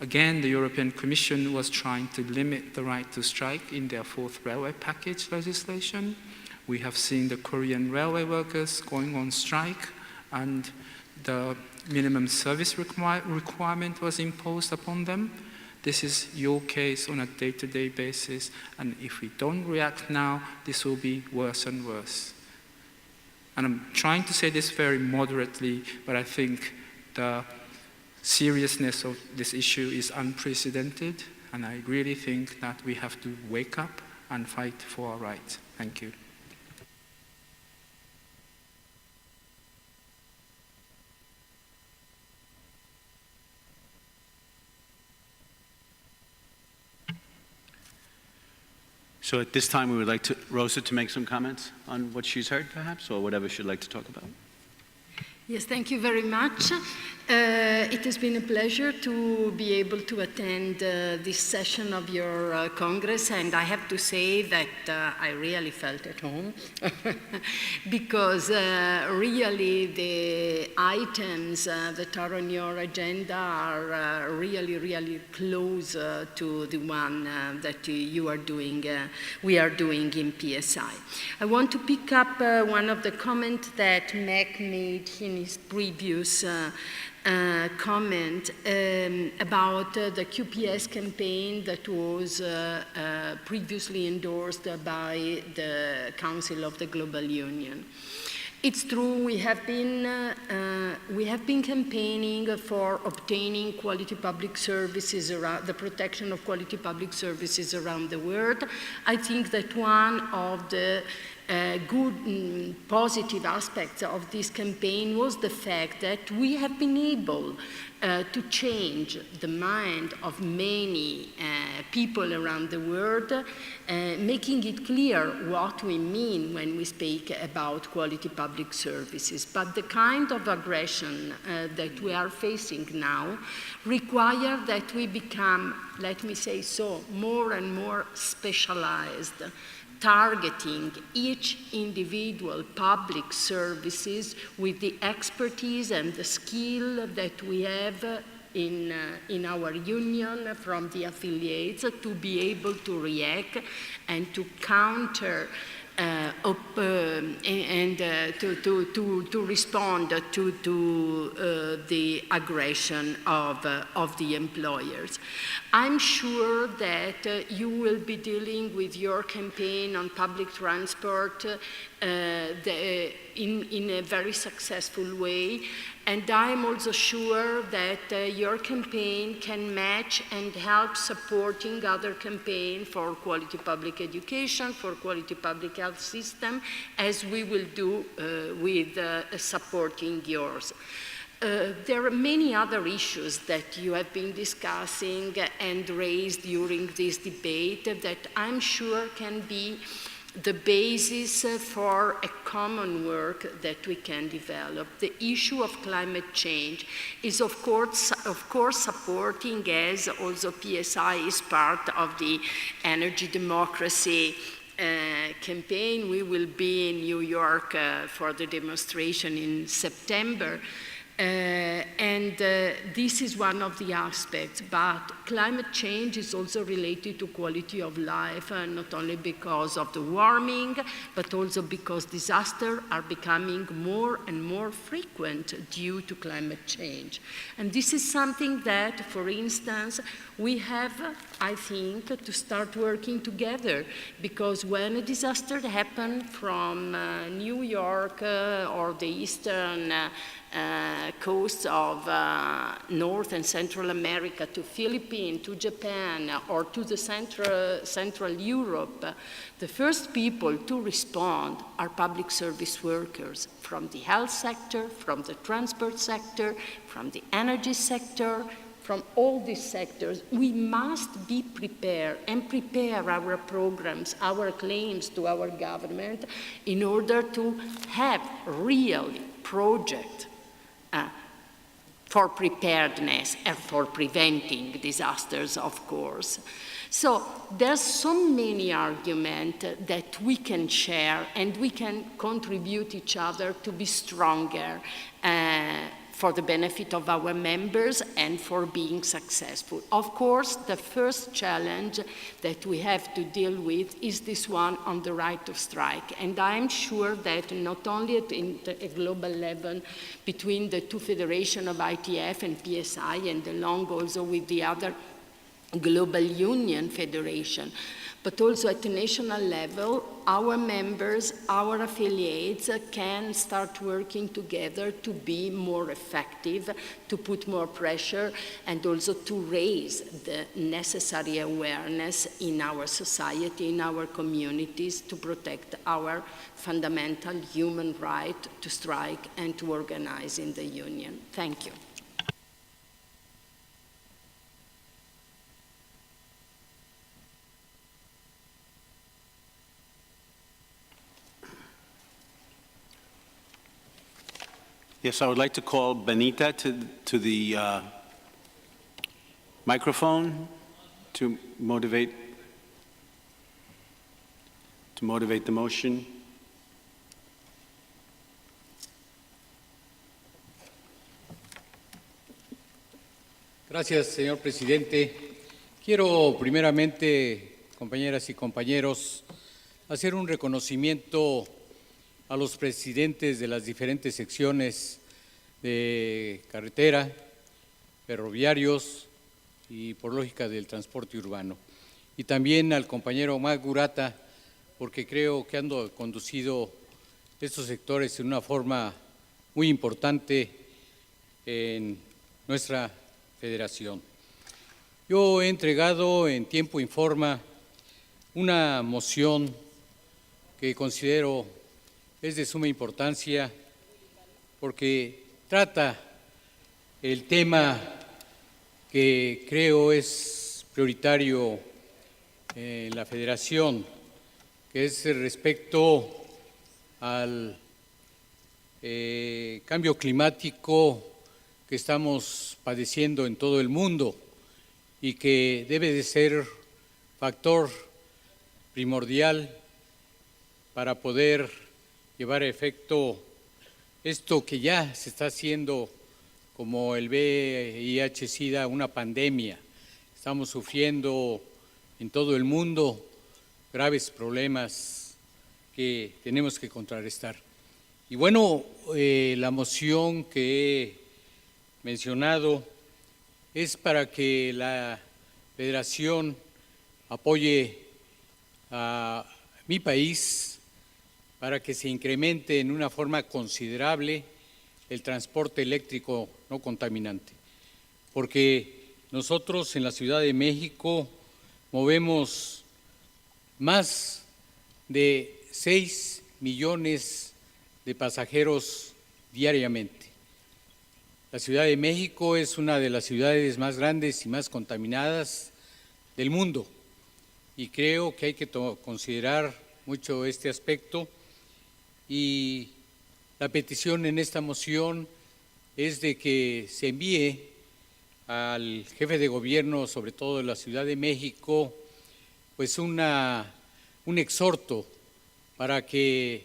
again the European Commission was trying to limit the right to strike in their fourth railway package legislation. We have seen the Korean railway workers going on strike, and the minimum service requirement was imposed upon them. This is your case on a day-to-day basis, and if we don't react now, this will be worse and worse. And I'm trying to say this very moderately, but I think the seriousness of this issue is unprecedented, and I really think that we have to wake up and fight for our rights. Thank you. So at this time, we would like Rosa to make some comments on what she's heard, perhaps, or whatever she'd like to talk about. Yes, thank you very much. It has been a pleasure to be able to attend this session of your Congress, and I have to say that I really felt at home because really the items that are on your agenda are really, really close to the one that you are doing, we are doing in PSI. I want to pick up one of the comments that Mac made in his previous comment about the QPS campaign that was previously endorsed by the Council of the Global Union. It's true, we have been campaigning for obtaining quality public services around the protection of quality public services around the world. I think that one of the good positive aspects of this campaign was the fact that we have been able to change the mind of many people around the world, making it clear what we mean when we speak about quality public services. But the kind of aggression that we are facing now require that we become, let me say so, more and more specialized, targeting each individual public services with the expertise and the skill that we have in our union from the affiliates to be able to react and to counter and to respond to the aggression of the employers. I'm sure that you will be dealing with your campaign on public transport in a very successful way. And I'm also sure that your campaign can match and help supporting other campaigns for quality public education, for quality public health system, as we will do with supporting yours. There are many other issues that you have been discussing and raised during this debate that I'm sure can be the basis for a common work that we can develop. The issue of climate change is of course supporting, as also PSI is part of the energy democracy campaign. We will be in New York for the demonstration in September. This is one of the aspects, but climate change is also related to quality of life, not only because of the warming, but also because disasters are becoming more and more frequent due to climate change. And this is something that, for instance, we have, I think, to start working together, because when a disaster happens from New York or the eastern coasts of North and Central America to Philippines, to Japan, or to the Central Europe, the first people to respond are public service workers from the health sector, from the transport sector, from the energy sector, from all these sectors. We must be prepared and prepare our programs, our claims to our government in order to have real projects for preparedness and for preventing disasters, of course. So there's so many arguments that we can share and we can contribute each other to be stronger for the benefit of our members and for being successful. Of course, the first challenge that we have to deal with is this one on the right of strike. And I'm sure that not only at a global level between the two federations of ITF and PSI and along also with the other global union federation, but also at the national level, our members, our affiliates can start working together to be more effective, to put more pressure, and also to raise the necessary awareness in our society, in our communities, to protect our fundamental human right to strike and to organize in the union. Thank you. Yes, I would like to call Benita to the microphone to motivate the motion. Gracias, señor presidente. Quiero primeramente, compañeras y compañeros, hacer un reconocimiento a los presidentes de las diferentes secciones de carretera, ferroviarios y por lógica del transporte urbano. Y también al compañero Mac Gurata, porque creo que han conducido estos sectores en una forma muy importante en nuestra federación. Yo he entregado en tiempo y forma una moción que considero es de suma importancia porque trata el tema que creo es prioritario en la federación, que es respecto al cambio climático que estamos padeciendo en todo el mundo y que debe de ser factor primordial para poder llevar a efecto esto que ya se está haciendo como el VIH-Sida, una pandemia. Estamos sufriendo en todo el mundo graves problemas que tenemos que contrarrestar. Y bueno, la moción que he mencionado es para que la Federación apoye a mi país para que se incremente en una forma considerable el transporte eléctrico no contaminante. Porque nosotros en la Ciudad de México movemos más de 6 millones de pasajeros diariamente. La Ciudad de México es una de las ciudades más grandes y más contaminadas del mundo y creo que hay que considerar mucho este aspecto. Y la petición en esta moción es de que se envíe al jefe de gobierno, sobre todo de la Ciudad de México, pues un exhorto para que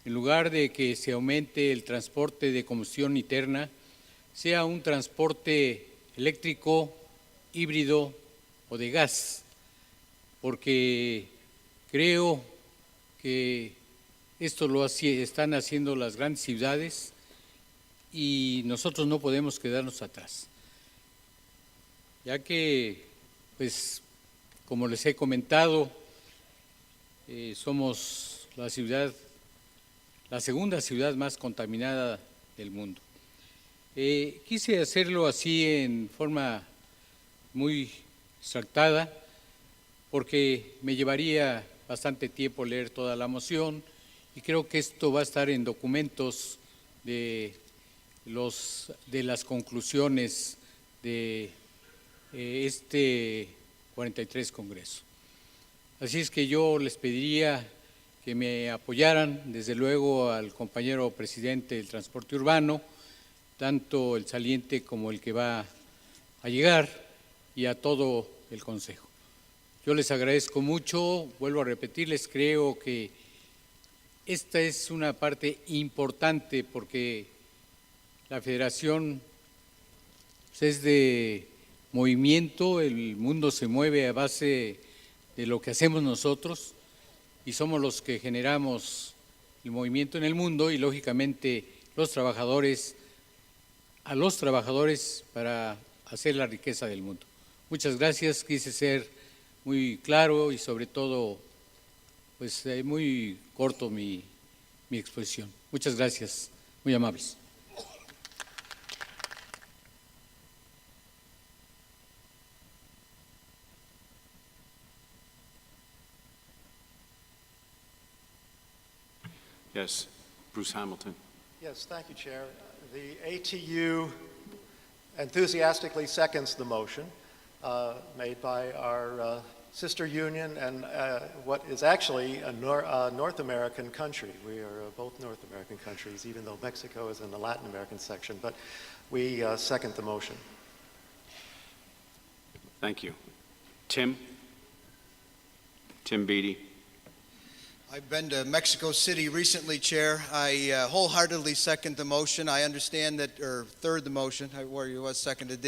en lugar de que se aumente el transporte de combustión interna, sea un transporte eléctrico, híbrido o de gas, porque creo que esto lo están haciendo las grandes ciudades y nosotros no podemos quedarnos atrás, ya que, pues, como les he comentado, somos la segunda ciudad más contaminada del mundo. Quise hacerlo así en forma muy extractada porque me llevaría bastante tiempo leer toda la moción y creo que esto va a estar en documentos de las conclusiones de este 43 Congreso. Así es que yo les pediría que me apoyaran, desde luego al compañero presidente del transporte urbano, tanto el saliente como el que va a llegar, y a todo el Consejo. Yo les agradezco mucho, vuelvo a repetirles, creo que esta es una parte importante porque la Federación es de movimiento, el mundo se mueve a base de lo que hacemos nosotros y somos los que generamos el movimiento en el mundo y lógicamente a los trabajadores para hacer la riqueza del mundo. Muchas gracias, quise ser muy claro y sobre todo pues muy corto mi exposición. Muchas gracias, muy amables. Yes, Bruce Hamilton. Yes, thank you, Chair. The ATU enthusiastically seconds the motion made by our sister union and what is actually a North American country. We are both North American countries, even though Mexico is in the Latin American section, but we second the motion. Thank you. Tim Beattie. I've been to Mexico City recently, Chair. I wholeheartedly second the motion. I understand that, or third the motion, where you was seconded.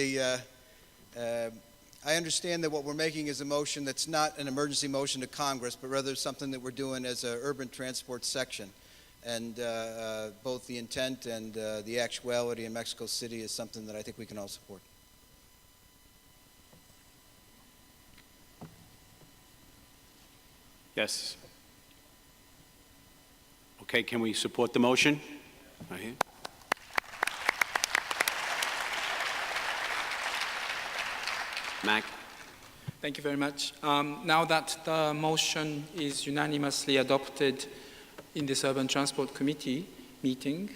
I understand that what we're making is a motion that's not an emergency motion to Congress, but rather something that we're doing as an urban transport section. And both the intent and the actuality in Mexico City is something that I think we can all support. Yes. Okay, can we support the motion? Right here. Mac. Thank you very much. Now that the motion is unanimously adopted in this Urban Transport Committee meeting,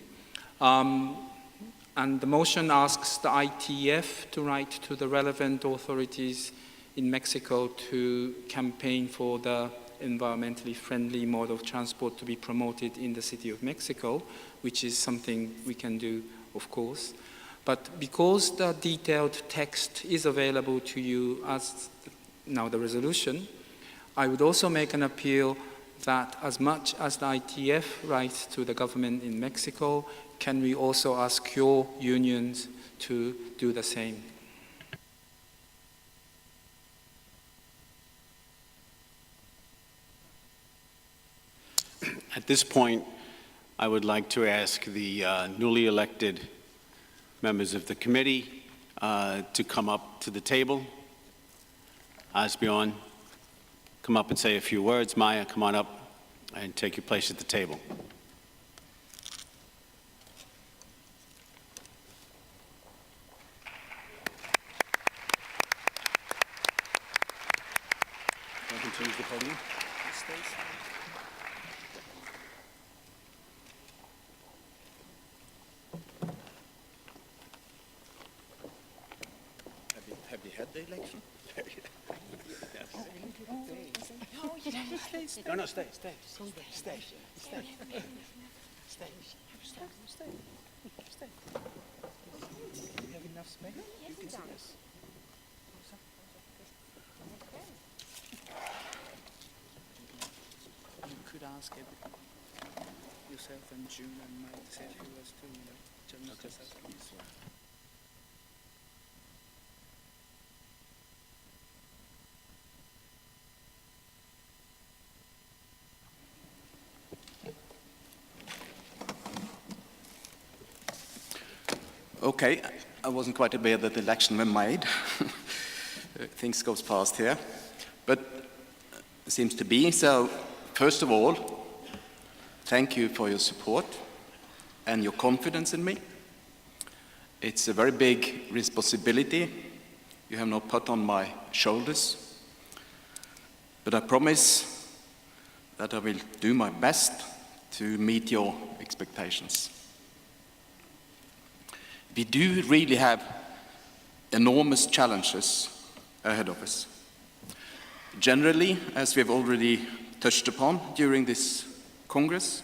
and the motion asks the ITF to write to the relevant authorities in Mexico to campaign for the environmentally friendly mode of transport to be promoted in the city of Mexico, which is something we can do, of course. But because the detailed text is available to you as now the resolution, I would also make an appeal that as much as the ITF writes to the government in Mexico, can we also ask your unions to do the same? At this point, I would like to ask the newly elected members of the committee to come up to the table. Asbjorn, come up and say a few words. Maya, come on up and take your place at the table. Want to use the podium? Have you had the election? No, stay. You have enough space? You can see this. You could ask yourself and June and Mike to say a few words too, just as please. Okay, I wasn't quite aware that the election were made. Things goes past here, but it seems to be. So, first of all, thank you for your support and your confidence in me. It's a very big responsibility you have now put on my shoulders, but I promise that I will do my best to meet your expectations. We do really have enormous challenges ahead of us. Generally, as we have already touched upon during this Congress,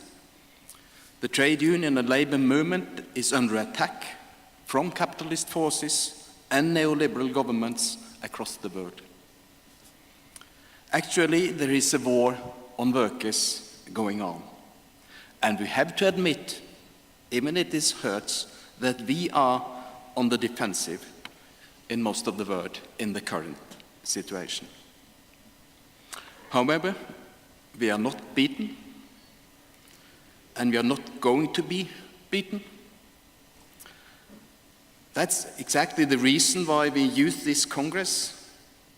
the trade union and labor movement is under attack from capitalist forces and neoliberal governments across the world. Actually, there is a war on workers going on. And we have to admit, even if this hurts, that we are on the defensive in most of the world in the current situation. However, we are not beaten, and we are not going to be beaten. That's exactly the reason why we use this Congress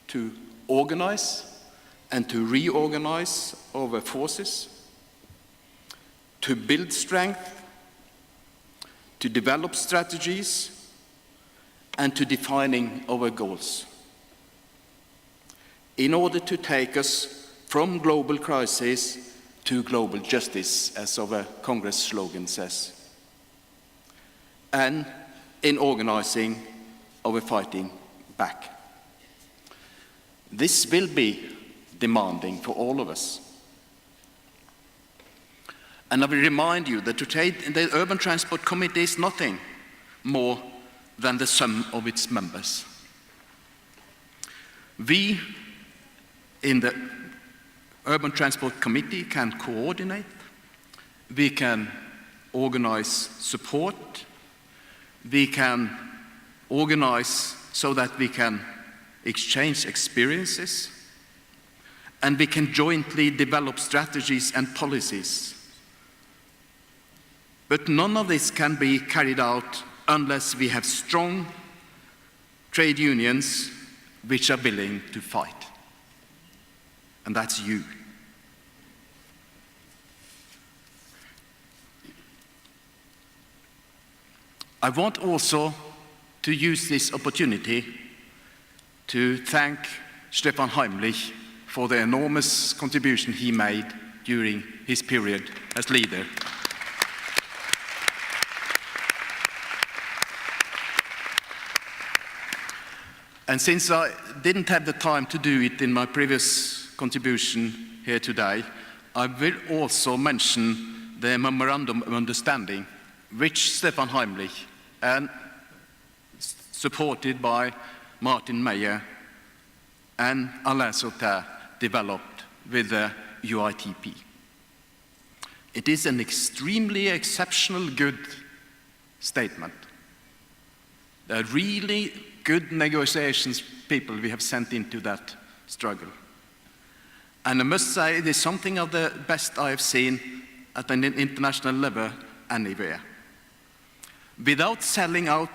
to organize and to reorganize our forces, to build strength, to develop strategies, and to defining our goals in order to take us from global crisis to global justice, as our Congress slogan says, and in organizing our fighting back. This will be demanding for all of us. And I will remind you that the Urban Transport Committee is nothing more than the sum of its members. We in the Urban Transport Committee can coordinate, we can organize support, we can organize so that we can exchange experiences, and we can jointly develop strategies and policies. But none of this can be carried out unless we have strong trade unions which are willing to fight. And that's you. I want also to use this opportunity to thank Stefan Heimlich for the enormous contribution he made during his period as leader. And since I didn't have the time to do it in my previous contribution here today, I will also mention the Memorandum of Understanding which Stefan Heimlich and supported by Martin Meyer and Alain Sauter developed with the UITP. It is an extremely exceptional good statement. There are really good negotiations people we have sent into that struggle. And I must say it is something of the best I have seen at an international level anywhere. Without selling out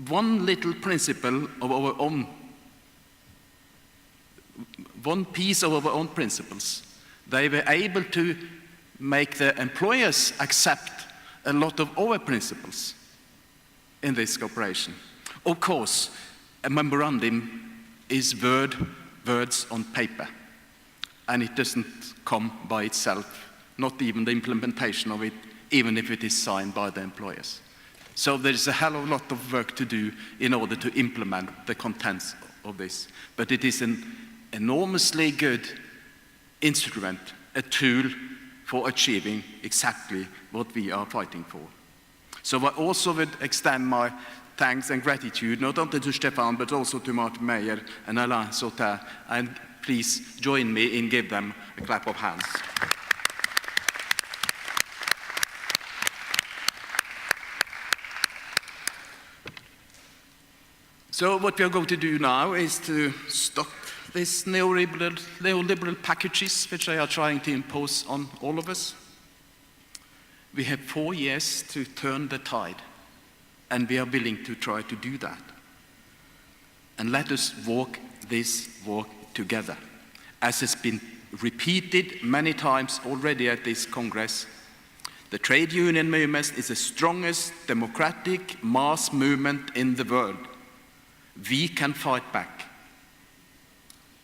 one little principle of our own, one piece of our own principles, they were able to make the employers accept a lot of our principles in this cooperation. Of course, a memorandum is words on paper, and it doesn't come by itself, not even the implementation of it, even if it is signed by the employers. So there's a hell of a lot of work to do in order to implement the contents of this. But it is an enormously good instrument, a tool for achieving exactly what we are fighting for. So I also would extend my thanks and gratitude, not only to Stefan, but also to Martin Meyer and Alain Sauter. And please join me in giving them a clap of hands. So what we are going to do now is to stop these neoliberal packages which they are trying to impose on all of us. We have 4 years to turn the tide, and we are willing to try to do that. And let us walk this walk together. As has been repeated many times already at this Congress, The trade union movement is the strongest democratic mass movement in the world. We can fight back.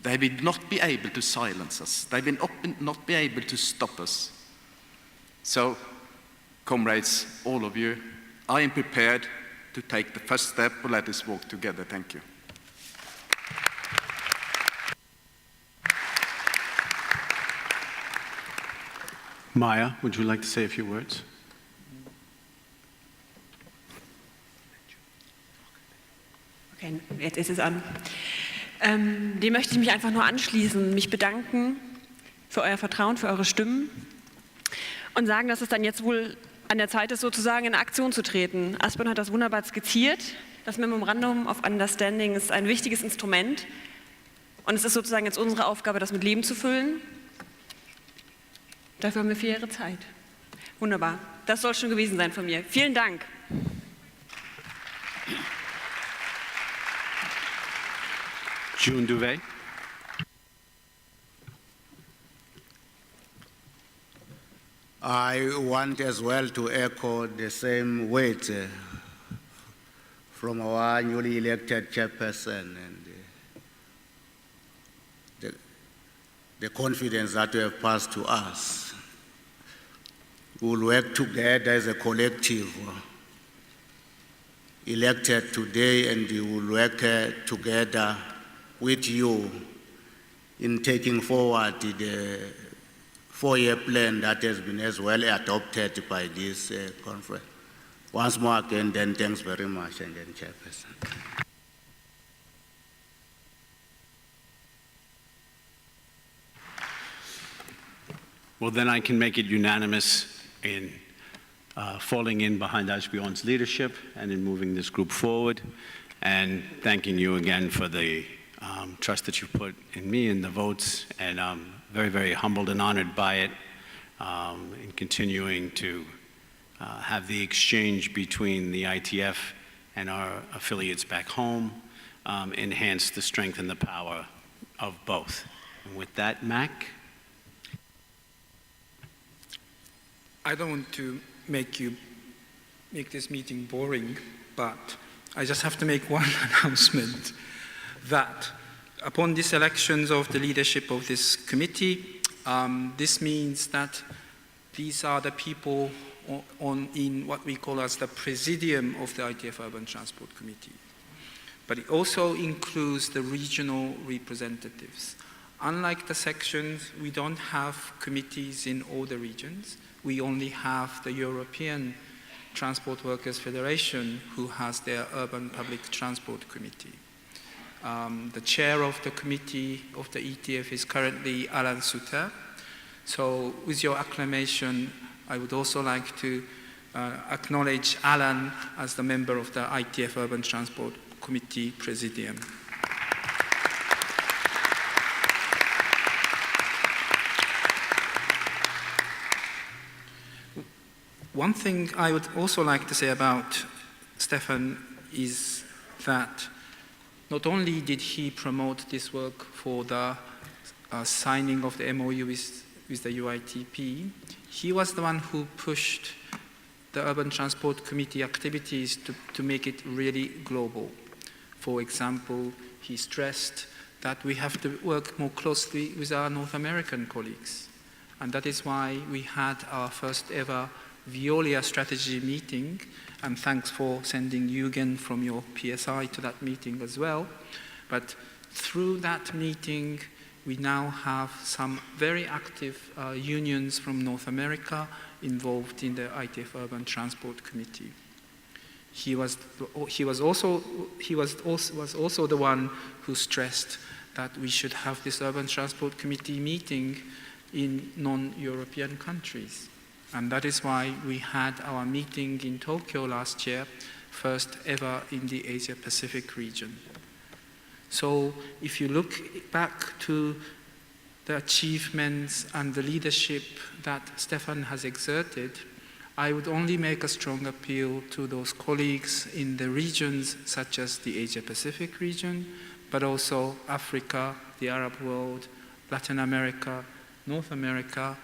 They will not be able to silence us. They will not be able to stop us. So, comrades, all of you, I am prepared to take the first step. Let us walk together. Thank you. Maya, would you like to say a few words? Okay, jetzt ist es an. Dem möchte ich mich einfach nur anschließen, mich bedanken für euer Vertrauen, für eure Stimmen und sagen, dass es dann jetzt wohl an der Zeit ist, sozusagen in Aktion zu treten. Asbjørn hat das wunderbar skizziert. Das Memorandum of Understanding ist ein wichtiges Instrument und es ist sozusagen jetzt unsere Aufgabe, das mit Leben zu füllen. Dafür haben wir 4 Jahre Zeit. Wunderbar. Das soll schon gewesen sein von mir. Vielen Dank. June Duvet. I want as well to echo the same words from our newly elected chairperson and the confidence that you have passed to us. We will work together as a collective elected today, and we will work together with you in taking forward the 4-year plan that has been as well adopted by this conference. Once more again, then thanks very much, and then Chairperson. Well, then I can make it unanimous in falling in behind Asbjørn's leadership and in moving this group forward, and thanking you again for the trust that you put in me and the votes, and I'm very, very humbled and honored by it, in continuing to have the exchange between the ITF and our affiliates back home, enhance the strength and the power of both. And with that, Mac? I don't want to make this meeting boring, but I just have to make one announcement that upon these elections of the leadership of this committee, this means that these are the people in what we call as the presidium of the ITF Urban Transport Committee. But it also includes the regional representatives. Unlike the sections, we don't have committees in all the regions. We only have the European Transport Workers Federation, who has their Urban Public Transport Committee. The chair of the committee of the ETF is currently Alain Suter. So with your acclamation, I would also like to acknowledge Alain as the member of the ITF Urban Transport Committee Presidium. One thing I would also like to say about Stefan is that not only did he promote this work for the signing of the MOU with the UITP, he was the one who pushed the Urban Transport Committee activities to make it really global. For example, he stressed that we have to work more closely with our North American colleagues. And that is why we had our first ever Veolia strategy meeting, and thanks for sending Eugen from your PSI to that meeting as well. But through that meeting, we now have some very active unions from North America involved in the ITF Urban Transport Committee. He was also the one who stressed that we should have this Urban Transport Committee meeting in non-European countries. And that is why we had our meeting in Tokyo last year, first ever in the Asia-Pacific region. So if you look back to the achievements and the leadership that Stefan has exerted, I would only make a strong appeal to those colleagues in the regions such as the Asia-Pacific region, but also Africa, the Arab world, Latin America, North America,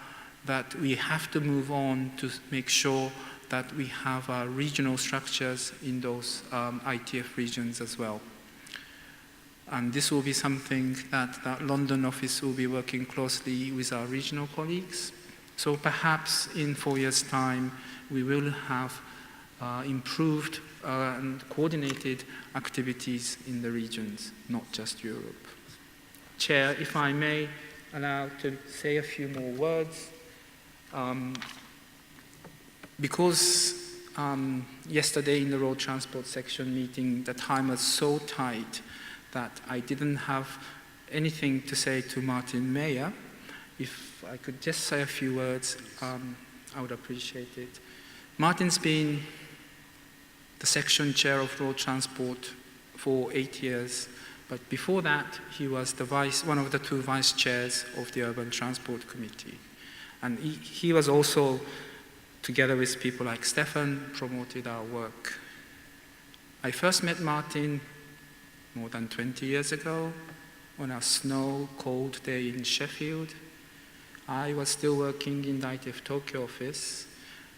that we have to move on to make sure that we have regional structures in those ITF regions as well. And this will be something that the London office will be working closely with our regional colleagues. So perhaps in 4 years' time, we will have improved and coordinated activities in the regions, not just Europe. Chair, if I may allow to say a few more words. Because yesterday in the road transport section meeting, the time was so tight that I didn't have anything to say to Martin Mayer. If I could just say a few words, I would appreciate it. Martin's been the section chair of road transport for 8 years, but before that, he was one of the 2 vice chairs of the Urban Transport Committee. And he was also, together with people like Stefan, promoted our work. I first met Martin more than 20 years ago on a snow, cold day in Sheffield. I was still working in the ITF Tokyo office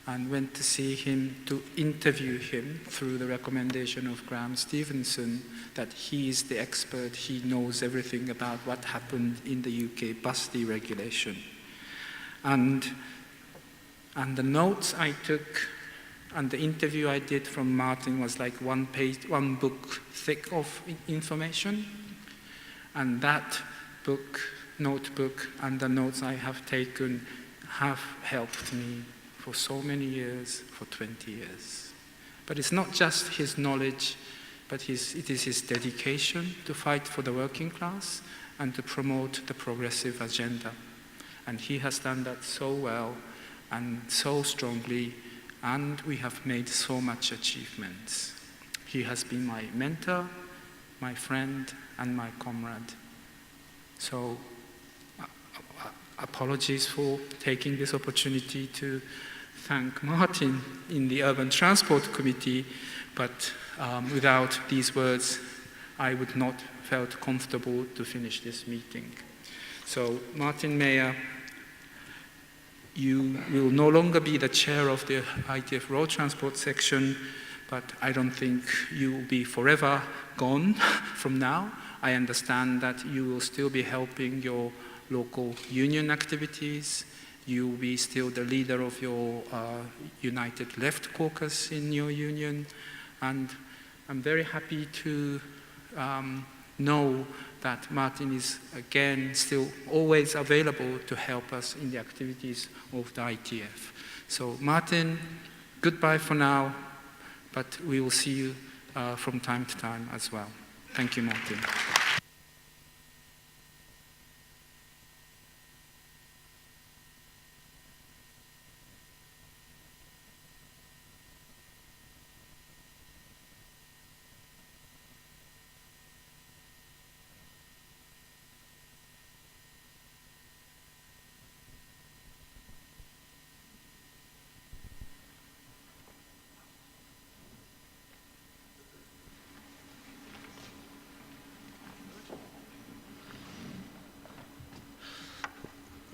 and went to see him to interview him through the recommendation of Graham Stevenson that he is the expert, he knows everything about what happened in the UK bus deregulation. And the notes I took and the interview I did from Martin was like 1 page, 1 book thick of information. And that notebook and the notes I have taken have helped me for so many years, for 20 years. But it's not just his knowledge, but it is his dedication to fight for the working class and to promote the progressive agenda. And he has done that so well and so strongly, and we have made so much achievements. He has been my mentor, my friend, and my comrade. So, apologies for taking this opportunity to thank Martin in the Urban Transport Committee, but without these words, I would not felt comfortable to finish this meeting. So, Martin Mayer, you will no longer be the chair of the ITF Road Transport section, but I don't think you will be forever gone from now. I understand that you will still be helping your local union activities. You will be still the leader of your United Left Caucus in your union. And I'm very happy to know that Martin is, again, still always available to help us in the activities of the ITF. So, Martin, goodbye for now, but we will see you from time to time as well. Thank you, Martin.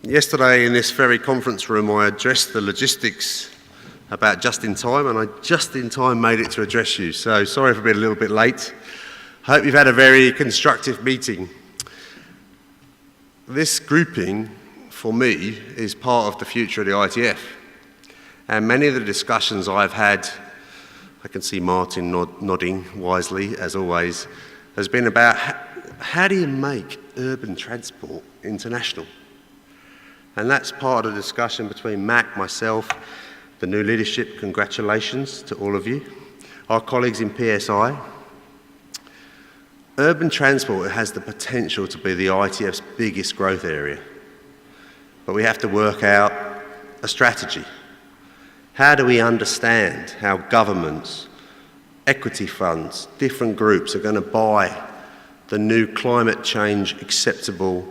Yesterday in this very conference room I addressed the logistics about just in time, and I just in time made it to address you, so sorry for being a little bit late. Hope you've had a very constructive meeting. This grouping, for me, is part of the future of the ITF, and many of the discussions I've had, I can see Martin nodding wisely as always, has been about how do you make urban transport international? And that's part of the discussion between Mac, myself, the new leadership. Congratulations to all of you. Our colleagues in PSI. Urban transport has the potential to be the ITF's biggest growth area. But we have to work out a strategy. How do we understand how governments, equity funds, different groups are going to buy the new climate change acceptable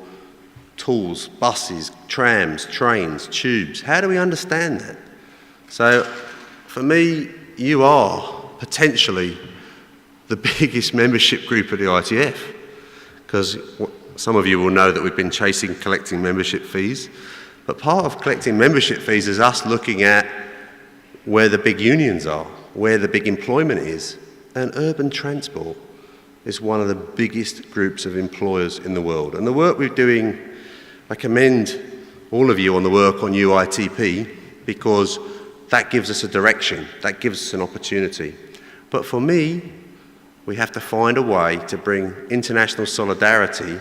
tools, buses, trams, trains, tubes? How do we understand that? So, for me, you are potentially the biggest membership group of the ITF, because some of you will know that we've been collecting membership fees, But part of collecting membership fees is us looking at where the big unions are, where the big employment is. And urban transport is one of the biggest groups of employers in the world. And the work we're doing, I commend all of you on the work on UITP, because that gives us a direction, that gives us an opportunity. But for me, we have to find a way to bring international solidarity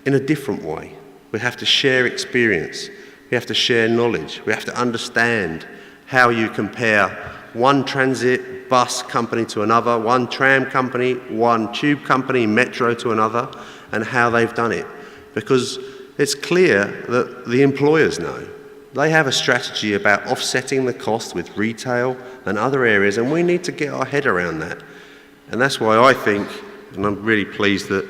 in a different way. We have to share experience, we have to share knowledge, we have to understand how you compare one transit bus company to another, one tram company, one tube company, metro to another, and how they've done it. Because it's clear that the employers know. They have a strategy about offsetting the cost with retail and other areas, and we need to get our head around that. And that's why I think, and I'm really pleased that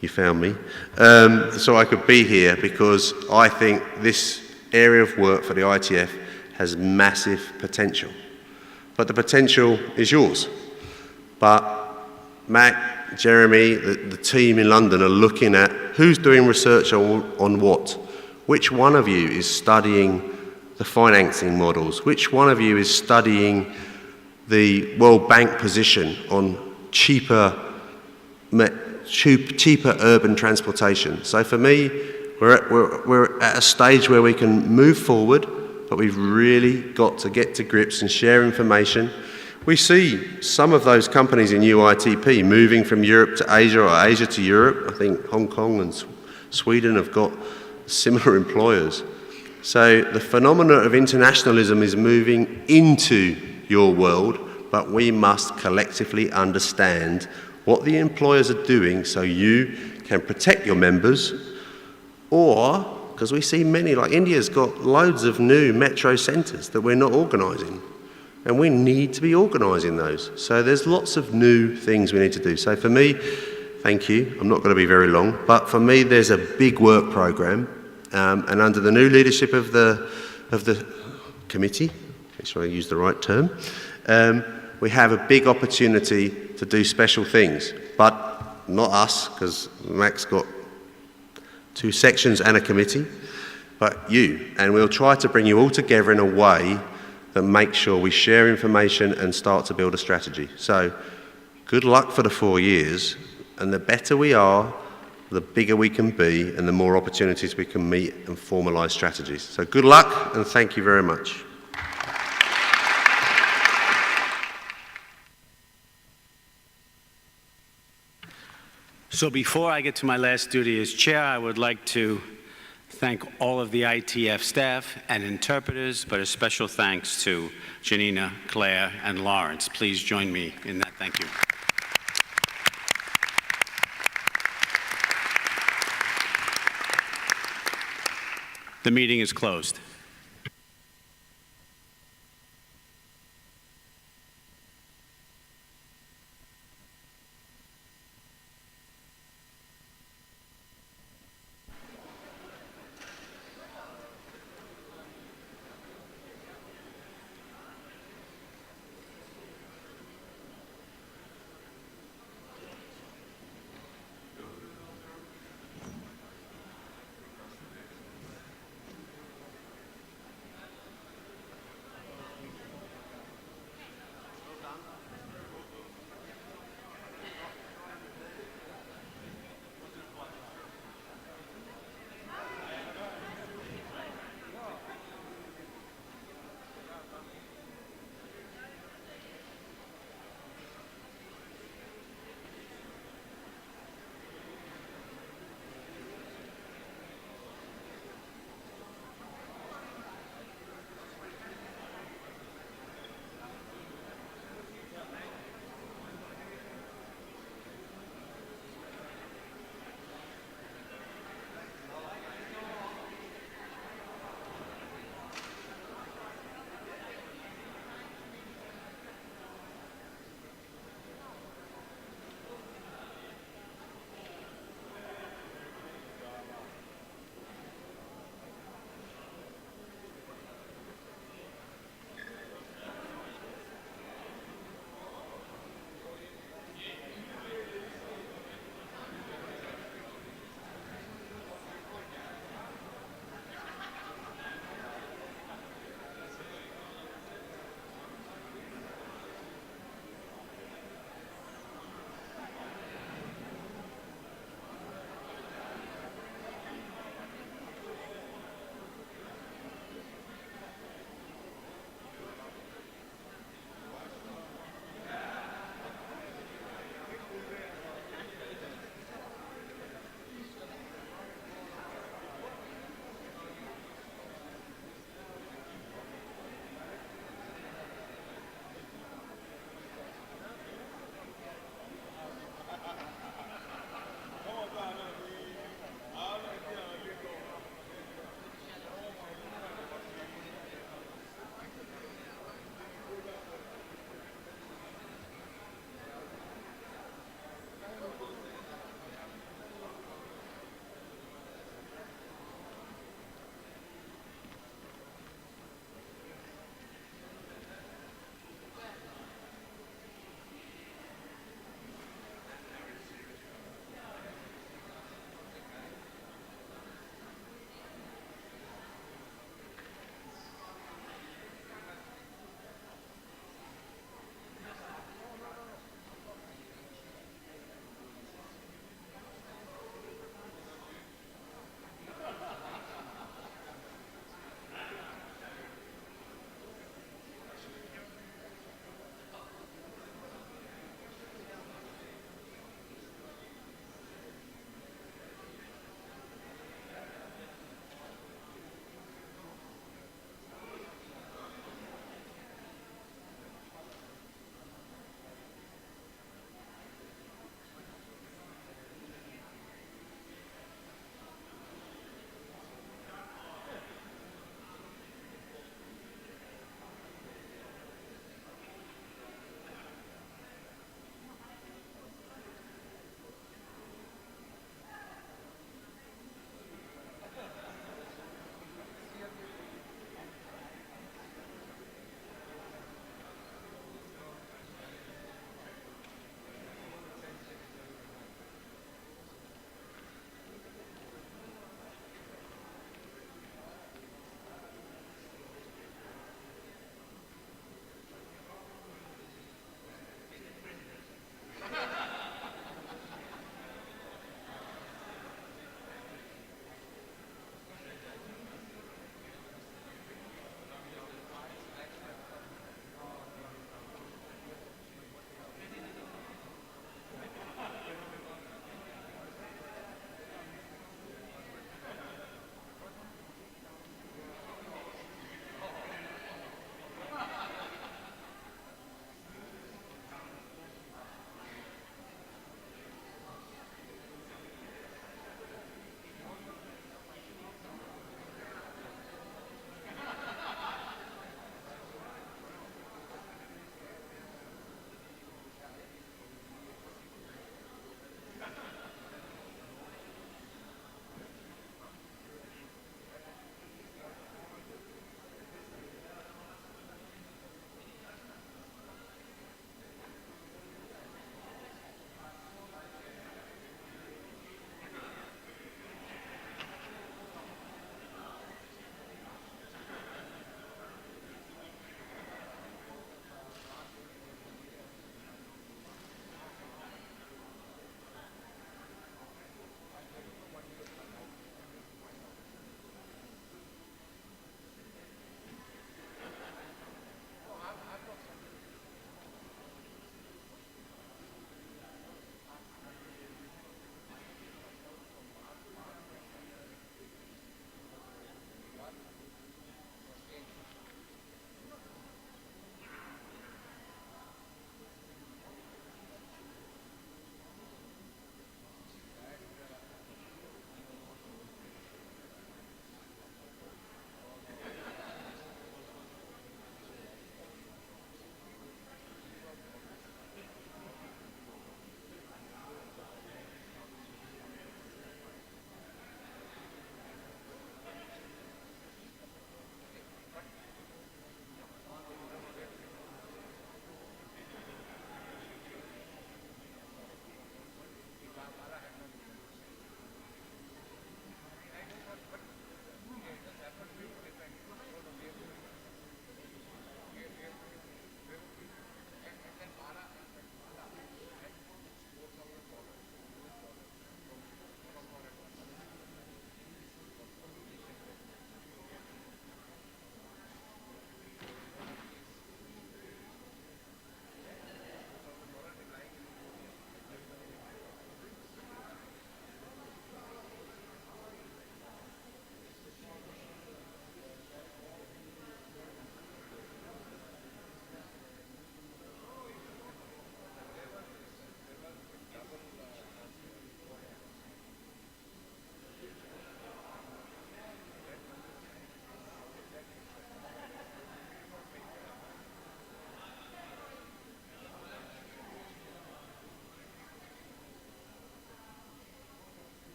you found me, so I could be here, because I think this area of work for the ITF has massive potential. But the potential is yours. But Mac, Jeremy, the team in London are looking at who's doing research on what. Which one of you is studying the financing models? Which one of you is studying the World Bank position on cheaper urban transportation? So for me, we're at a stage where we can move forward, but we've really got to get to grips and share information. We see some of those companies in UITP moving from Europe to Asia or Asia to Europe. I think Hong Kong and Sweden have got similar employers. So the phenomenon of internationalism is moving into your world, but we must collectively understand what the employers are doing so you can protect your members, or, because we see many, like India's got loads of new metro centres that we're not organising, and we need to be organising those. So there's lots of new things we need to do. So for me, thank you, I'm not going to be very long, but for me there's a big work programme, and under the new leadership of the committee, make sure I use the right term, we have a big opportunity to do special things, but not us, because Mac's got 2 sections and a committee, but you. And we'll try to bring you all together in a way that makes sure we share information and start to build a strategy. So good luck for the 4 years, and the better we are, the bigger we can be, and the more opportunities we can meet and formalise strategies. So good luck, and thank you very much. So before I get to my last duty as chair, I would like to thank all of the ITF staff and interpreters, but a special thanks to Janina, Claire, and Lawrence. Please join me in that thank you. The meeting is closed.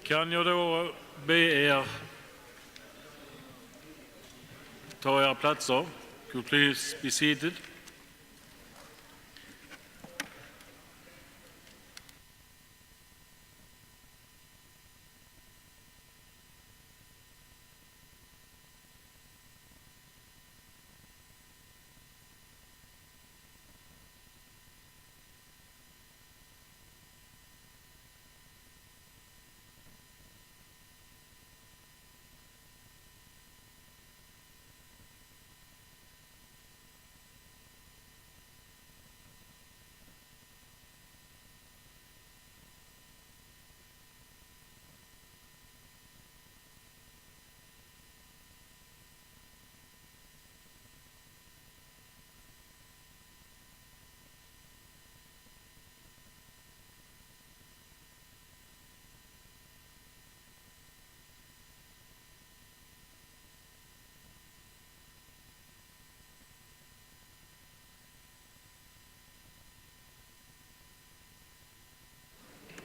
Kan jag då be er ta era platser? Could you please be seated?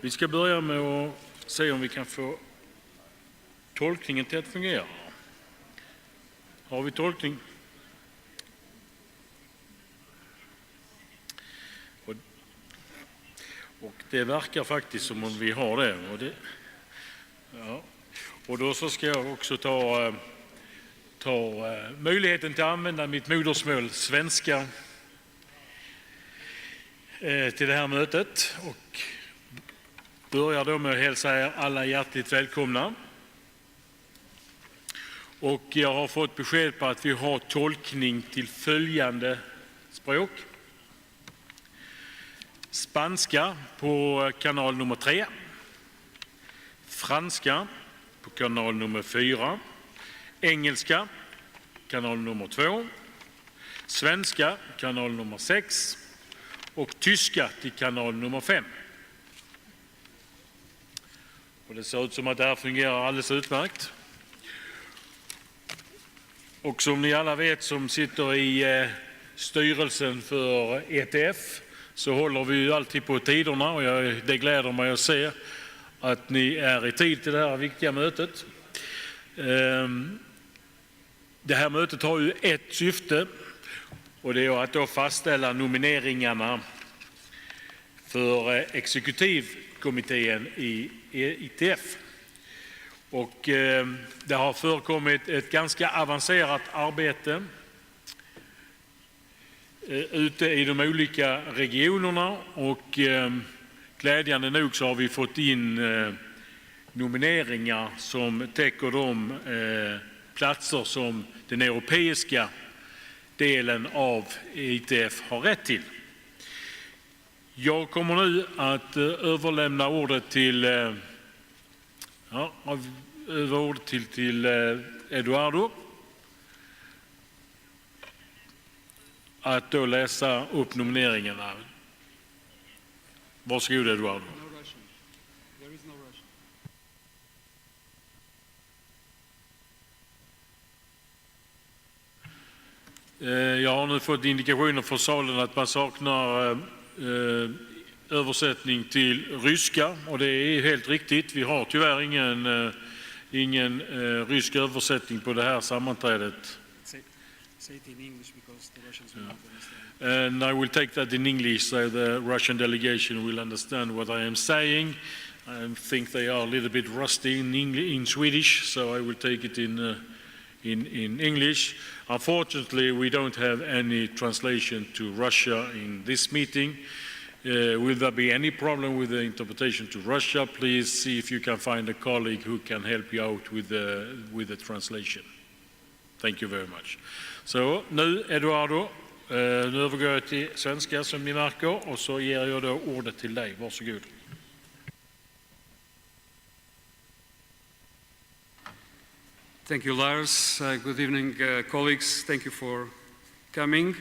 Vi ska börja med att se om vi kan få tolkningen till att fungera. Har vi tolkning? Och det verkar faktiskt som om vi har det. Och då så ska jag också ta möjligheten till att använda mitt modersmål svenska till det här mötet. Och börjar då med att hälsa er alla hjärtligt välkomna. Och jag har fått besked på att vi har tolkning till följande språk. Spanska på kanal nummer 3. Franska på kanal nummer 4. Engelska kanal nummer 2. Svenska kanal nummer 6. Och tyska till kanal nummer 5. Och det ser ut som att det här fungerar alldeles utmärkt. Och som ni alla vet som sitter i styrelsen för ETF så håller vi ju alltid på tiderna och det gläder mig att se att ni är i tid till det här viktiga mötet. Det här mötet har ju ett syfte och det är att då fastställa nomineringarna för exekutivkommittén i ETF. Och det har förekommit ett ganska avancerat arbete ute i de olika regionerna och glädjande nog så har vi fått in nomineringar som täcker de platser som den europeiska delen av ITF har rätt till. Jag kommer nu att överlämna ordet till Eduardo att då läsa upp nomineringarna. Varsågod Eduardo. Jag har nu fått indikationer från salen att man saknar översättning till ryska och det är helt riktigt. Vi har tyvärr ingen rysk översättning på det här sammanträdet. Say it in English because the Russians will not understand. And I will take that in English so the Russian delegation will understand what I am saying. I think they are a little bit rusty in Swedish, so I will take it in English. Unfortunately, we don't have any translation to Russia in this meeting. Will there be any problem with the interpretation to Russia? Please see if you can find a colleague who can help you out with the translation. Thank you very much. Så nu Eduardo, nu övergår jag till svenska som ni märker och så ger jag då ordet till dig. Varsågod. Thank you, Lars. Good evening, colleagues. Thank you for coming.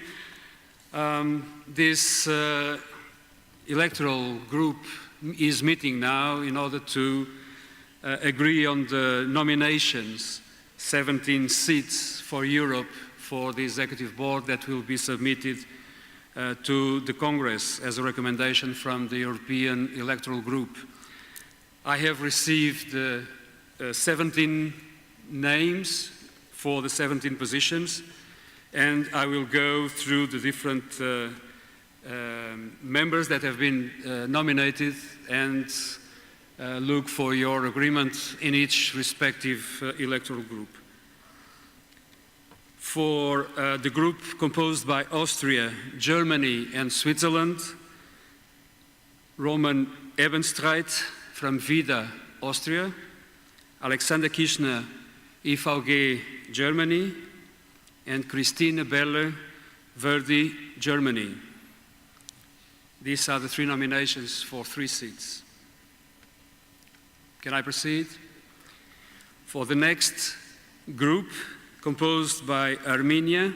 This electoral group is meeting now in order to agree on the nominations, 17 seats for Europe for the executive board that will be submitted to the Congress as a recommendation from the European electoral group. I have received 17 names for the 17 positions, and I will go through the different members that have been nominated and look for your agreement in each respective electoral group. For the group composed by Austria, Germany, and Switzerland, Roman Ebenstreit from Vida, Austria, Alexander Kirchner, IVG, Germany, and Christine Beller, Verdi, Germany. These are the 3 nominations for 3 seats. Can I proceed? For the next group, composed by Armenia,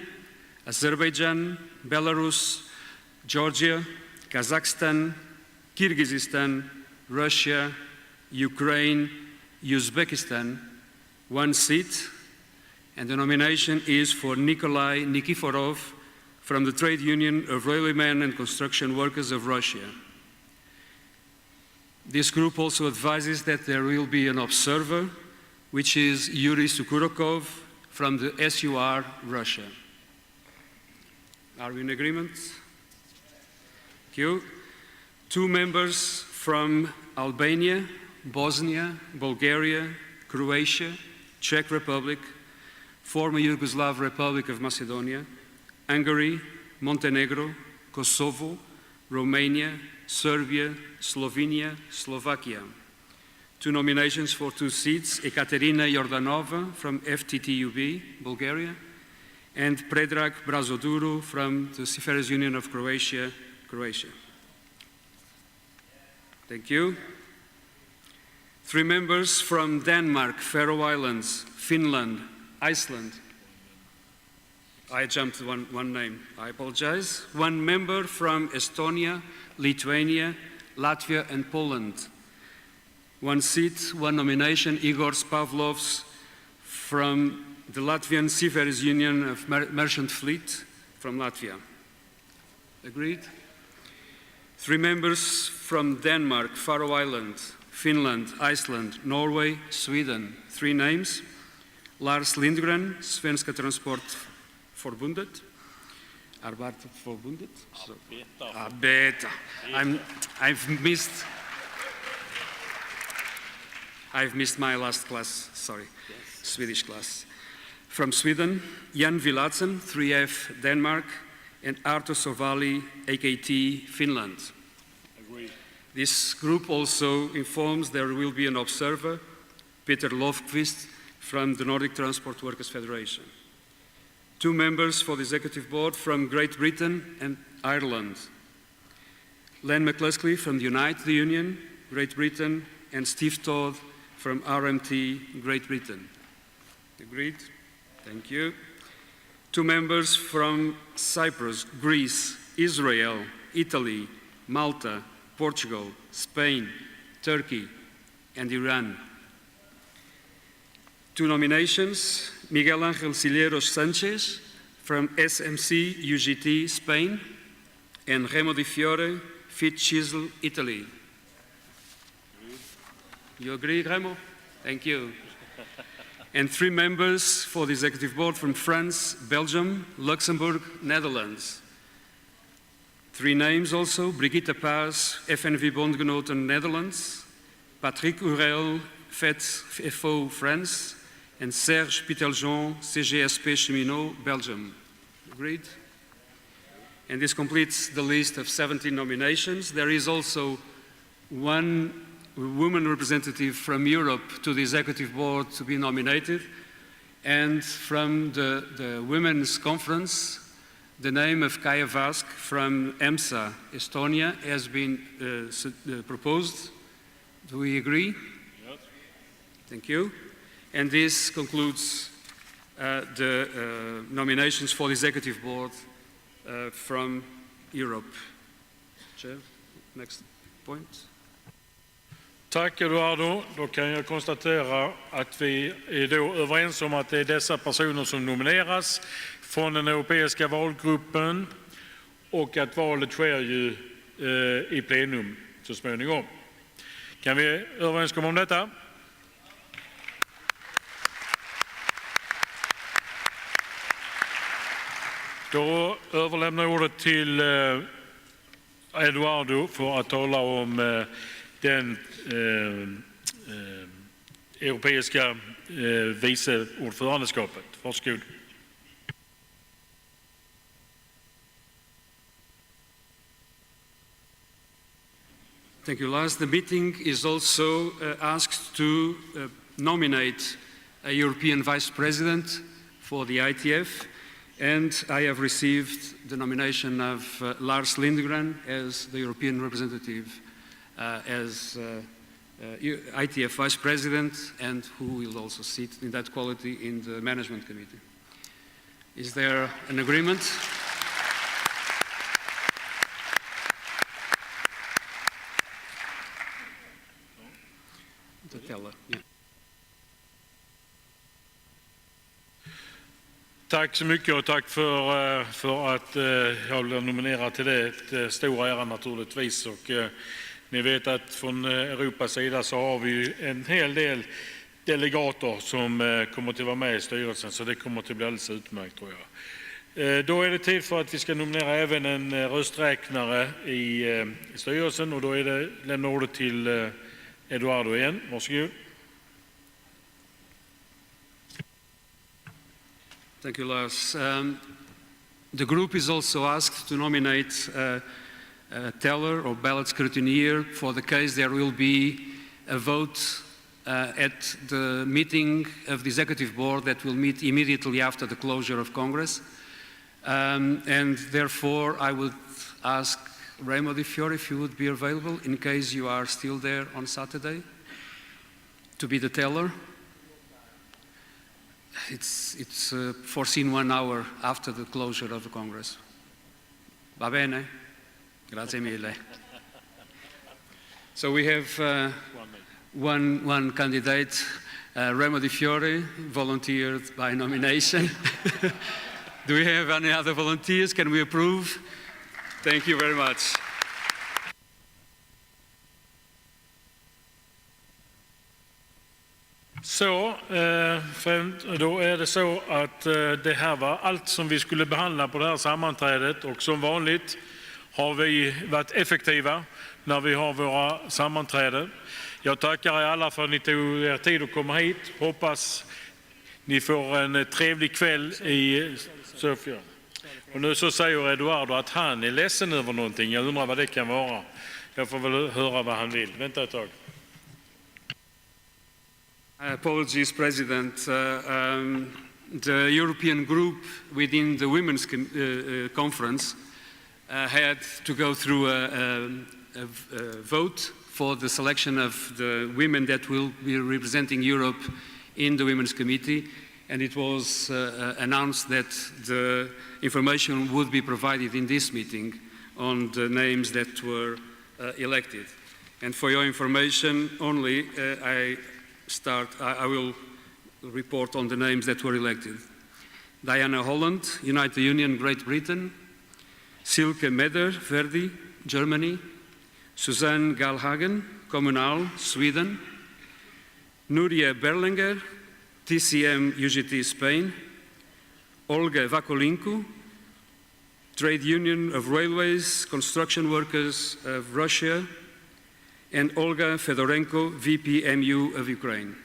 Azerbaijan, Belarus, Georgia, Kazakhstan, Kyrgyzstan, Russia, Ukraine, Uzbekistan, 1 seat, and the nomination is for Nikolai Nikiforov from the Trade Union of Railwaymen and Construction Workers of Russia. This group also advises that there will be an observer, which is Yuri Sukurokov from the SUR, Russia. Are we in agreement? Thank you. 2 members from Albania, Bosnia, Bulgaria, Croatia, Czech Republic, former Yugoslav Republic of Macedonia, Hungary, Montenegro, Kosovo, Romania, Serbia, Slovenia, Slovakia. 2 nominations for 2 seats, Ekaterina Yordanova from FTTUB, Bulgaria, and Predrag Brazoduru from the Seafarers Union of Croatia, Croatia. Thank you. 3 members from Denmark, Faroe Islands, Finland, Iceland. I jumped one name, I apologize. 1 member from Estonia, Lithuania, Latvia, and Poland. 1 seat, 1 nomination, Igor Pavlovs from the Latvian Seafarers Union of Merchant Fleet from Latvia. Agreed? 3 members from Denmark, Faroe Islands, Finland, Iceland, Norway, Sweden. 3 names. Lars Lindgren, Svenska Transportförbundet. Arbetarförbundet? Arbeta. I've missed my last class, sorry, Swedish class. From Sweden, Jan Vilatsen, 3F, Denmark, and Arto Sovali, AKT, Finland. Agreed. This group also informs there will be an observer, Peter Lofqvist, from the Nordic Transport Workers Federation. 2 members for the Executive Board from Great Britain and Ireland. Len McCluskey from the United Union, Great Britain, and Steve Todd from RMT, Great Britain. Agreed? Thank you. 2 members from Cyprus, Greece, Israel, Italy, Malta, Portugal, Spain, Turkey, and Iran. 2 nominations, Miguel Ángel Silleros Sanchez from SMC UGT, Spain, and Remo Di Fiore, Fit Chisel, Italy. You agree, Remo? Thank you. And 3 members for the Executive Board from France, Belgium, Luxembourg, Netherlands. 3 names also, Brigitte Paas, FNV Bondgenoten, Netherlands, Patrick Hurel, FET, FO, France, and Serge Piteljean, CGSP Cheminot, Belgium. Agreed? And this completes the list of 17 nominations. There is also 1 woman representative from Europe to the Executive Board to be nominated. And from the Women's Conference, the name of Kaya Vask from EMSA, Estonia, has been proposed. Do we agree? Yes. Thank you. And this concludes the nominations for the Executive Board from Europe. Chair, next point. Tack Eduardo. Då kan jag konstatera att vi är då överens om att det är dessa personer som nomineras från den europeiska valgruppen och att valet sker ju i plenum så småningom. Kan vi överenskomma om detta? Då överlämnar jag ordet till Eduardo för att tala om den europeiska vice ordförandeskapet. Varsågod. Thank you, Lars. The meeting is also asked to nominate a European Vice President for the ITF, and I have received the nomination of Lars Lindgren as the European representative, as ITF Vice President, and who will also sit in that quality in the Management Committee. Is there an agreement? The teller, yeah. Tack så mycket och tack för att jag blev nominerad till det. Ett stor ära naturligtvis. Och ni vet att från Europas sida så har vi en hel del delegater som kommer att vara med i styrelsen, så det kommer att bli alldeles utmärkt tror jag. Då är det tid för att vi ska nominera även en rösträknare i styrelsen, och då är det lämna ordet till Eduardo igen. Varsågod. Thank you, Lars. The group is also asked to nominate a teller or ballot scrutineer for the case there will be a vote at the meeting of the Executive Board that will meet immediately after the closure of Congress. And therefore, I would ask Remo Di Fiore if you would be available in case you are still there on Saturday to be the teller. It's foreseen 1 hour after the closure of the Congress. Va bene? Grazie mille. So we have one candidate, Remo Di Fiore, volunteered by nomination. Do we have any other volunteers? Can we approve? Thank you very much. Så, då är det så att det här var allt som vi skulle behandla på det här sammanträdet, och som vanligt har vi varit effektiva när vi har våra sammanträden. Jag tackar er alla för att ni tog er tid att komma hit. Hoppas ni får en trevlig kväll i Sofia. Och nu så säger Eduardo att han är ledsen över någonting. Jag undrar vad det kan vara. Jag får väl höra vad han vill. Vänta ett tag. Apologies, President. The European group within the Women's Conference had to go through a vote for the selection of the women that will be representing Europe in the Women's Committee, and it was announced that the information would be provided in this meeting on the names that were elected. And for your information only, I will report on the names that were elected. Diana Holland, United Union, Great Britain. Silke Meder, Verdi, Germany. Suzanne Galhagen, Kommunal, Sweden. Nuria Berlinger, TCM UGT, Spain. Olga Vakolinko, Trade Union of Railways, Construction Workers of Russia. And Olga Fedorenko, VPMU of Ukraine.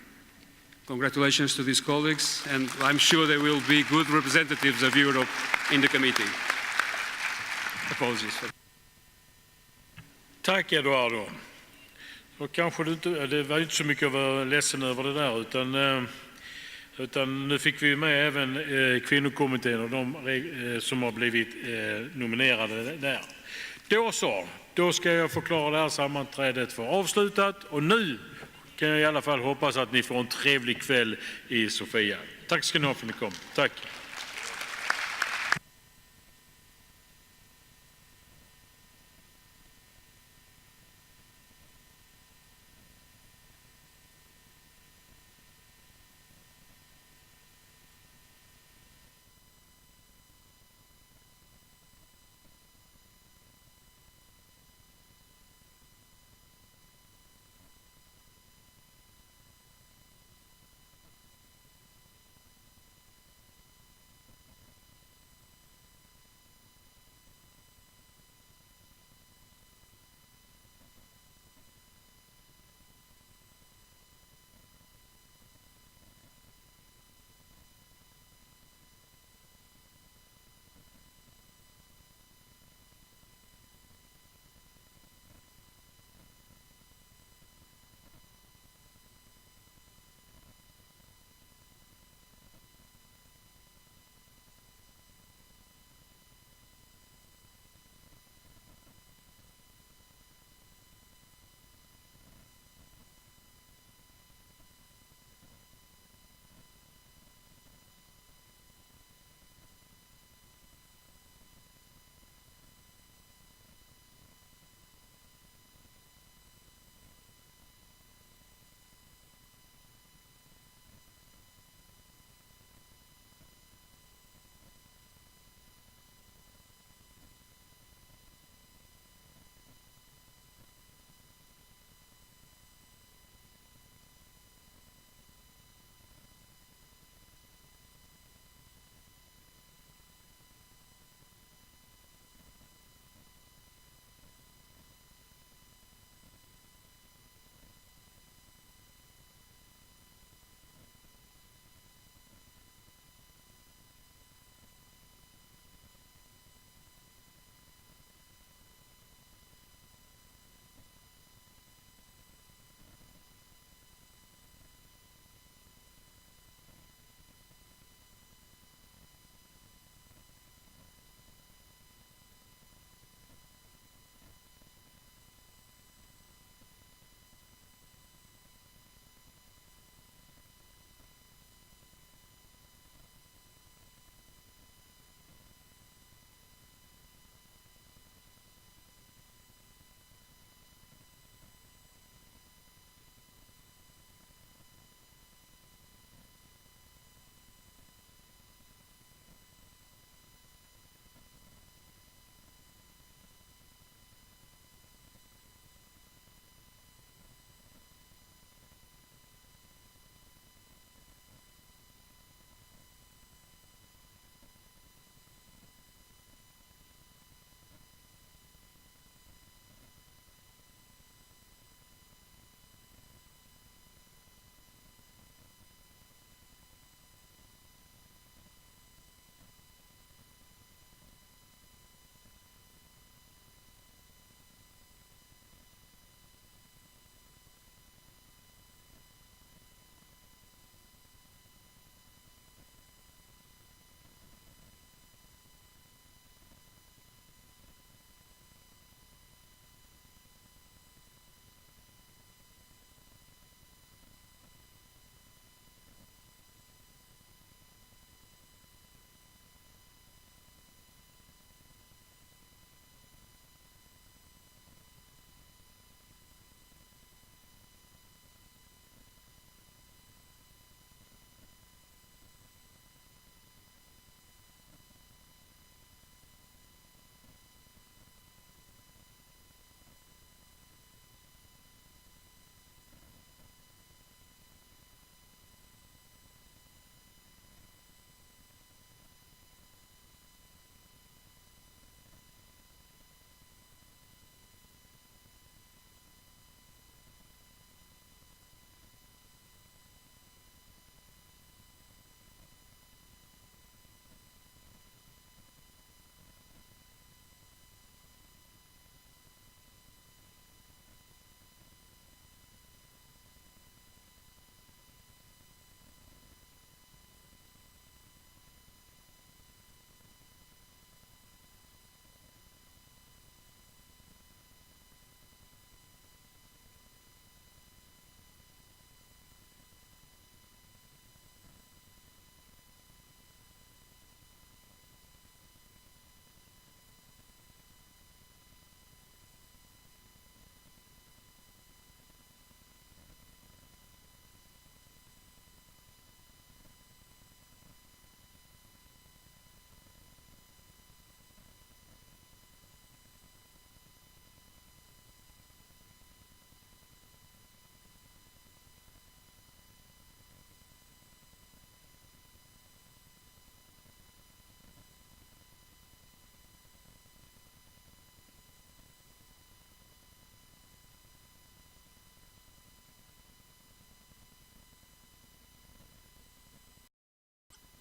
Congratulations to these colleagues, and I'm sure they will be good representatives of Europe in the committee. Apologies. Tack Eduardo. Och kanske det var inte så mycket att vara ledsen över det där, utan nu fick vi med även kvinnokommittén och de som har blivit nominerade där. Då ska jag förklara det här sammanträdet för avslutat, och nu kan jag i alla fall hoppas att ni får en trevlig kväll i Sofia. Tack ska ni ha för att ni kom. Tack.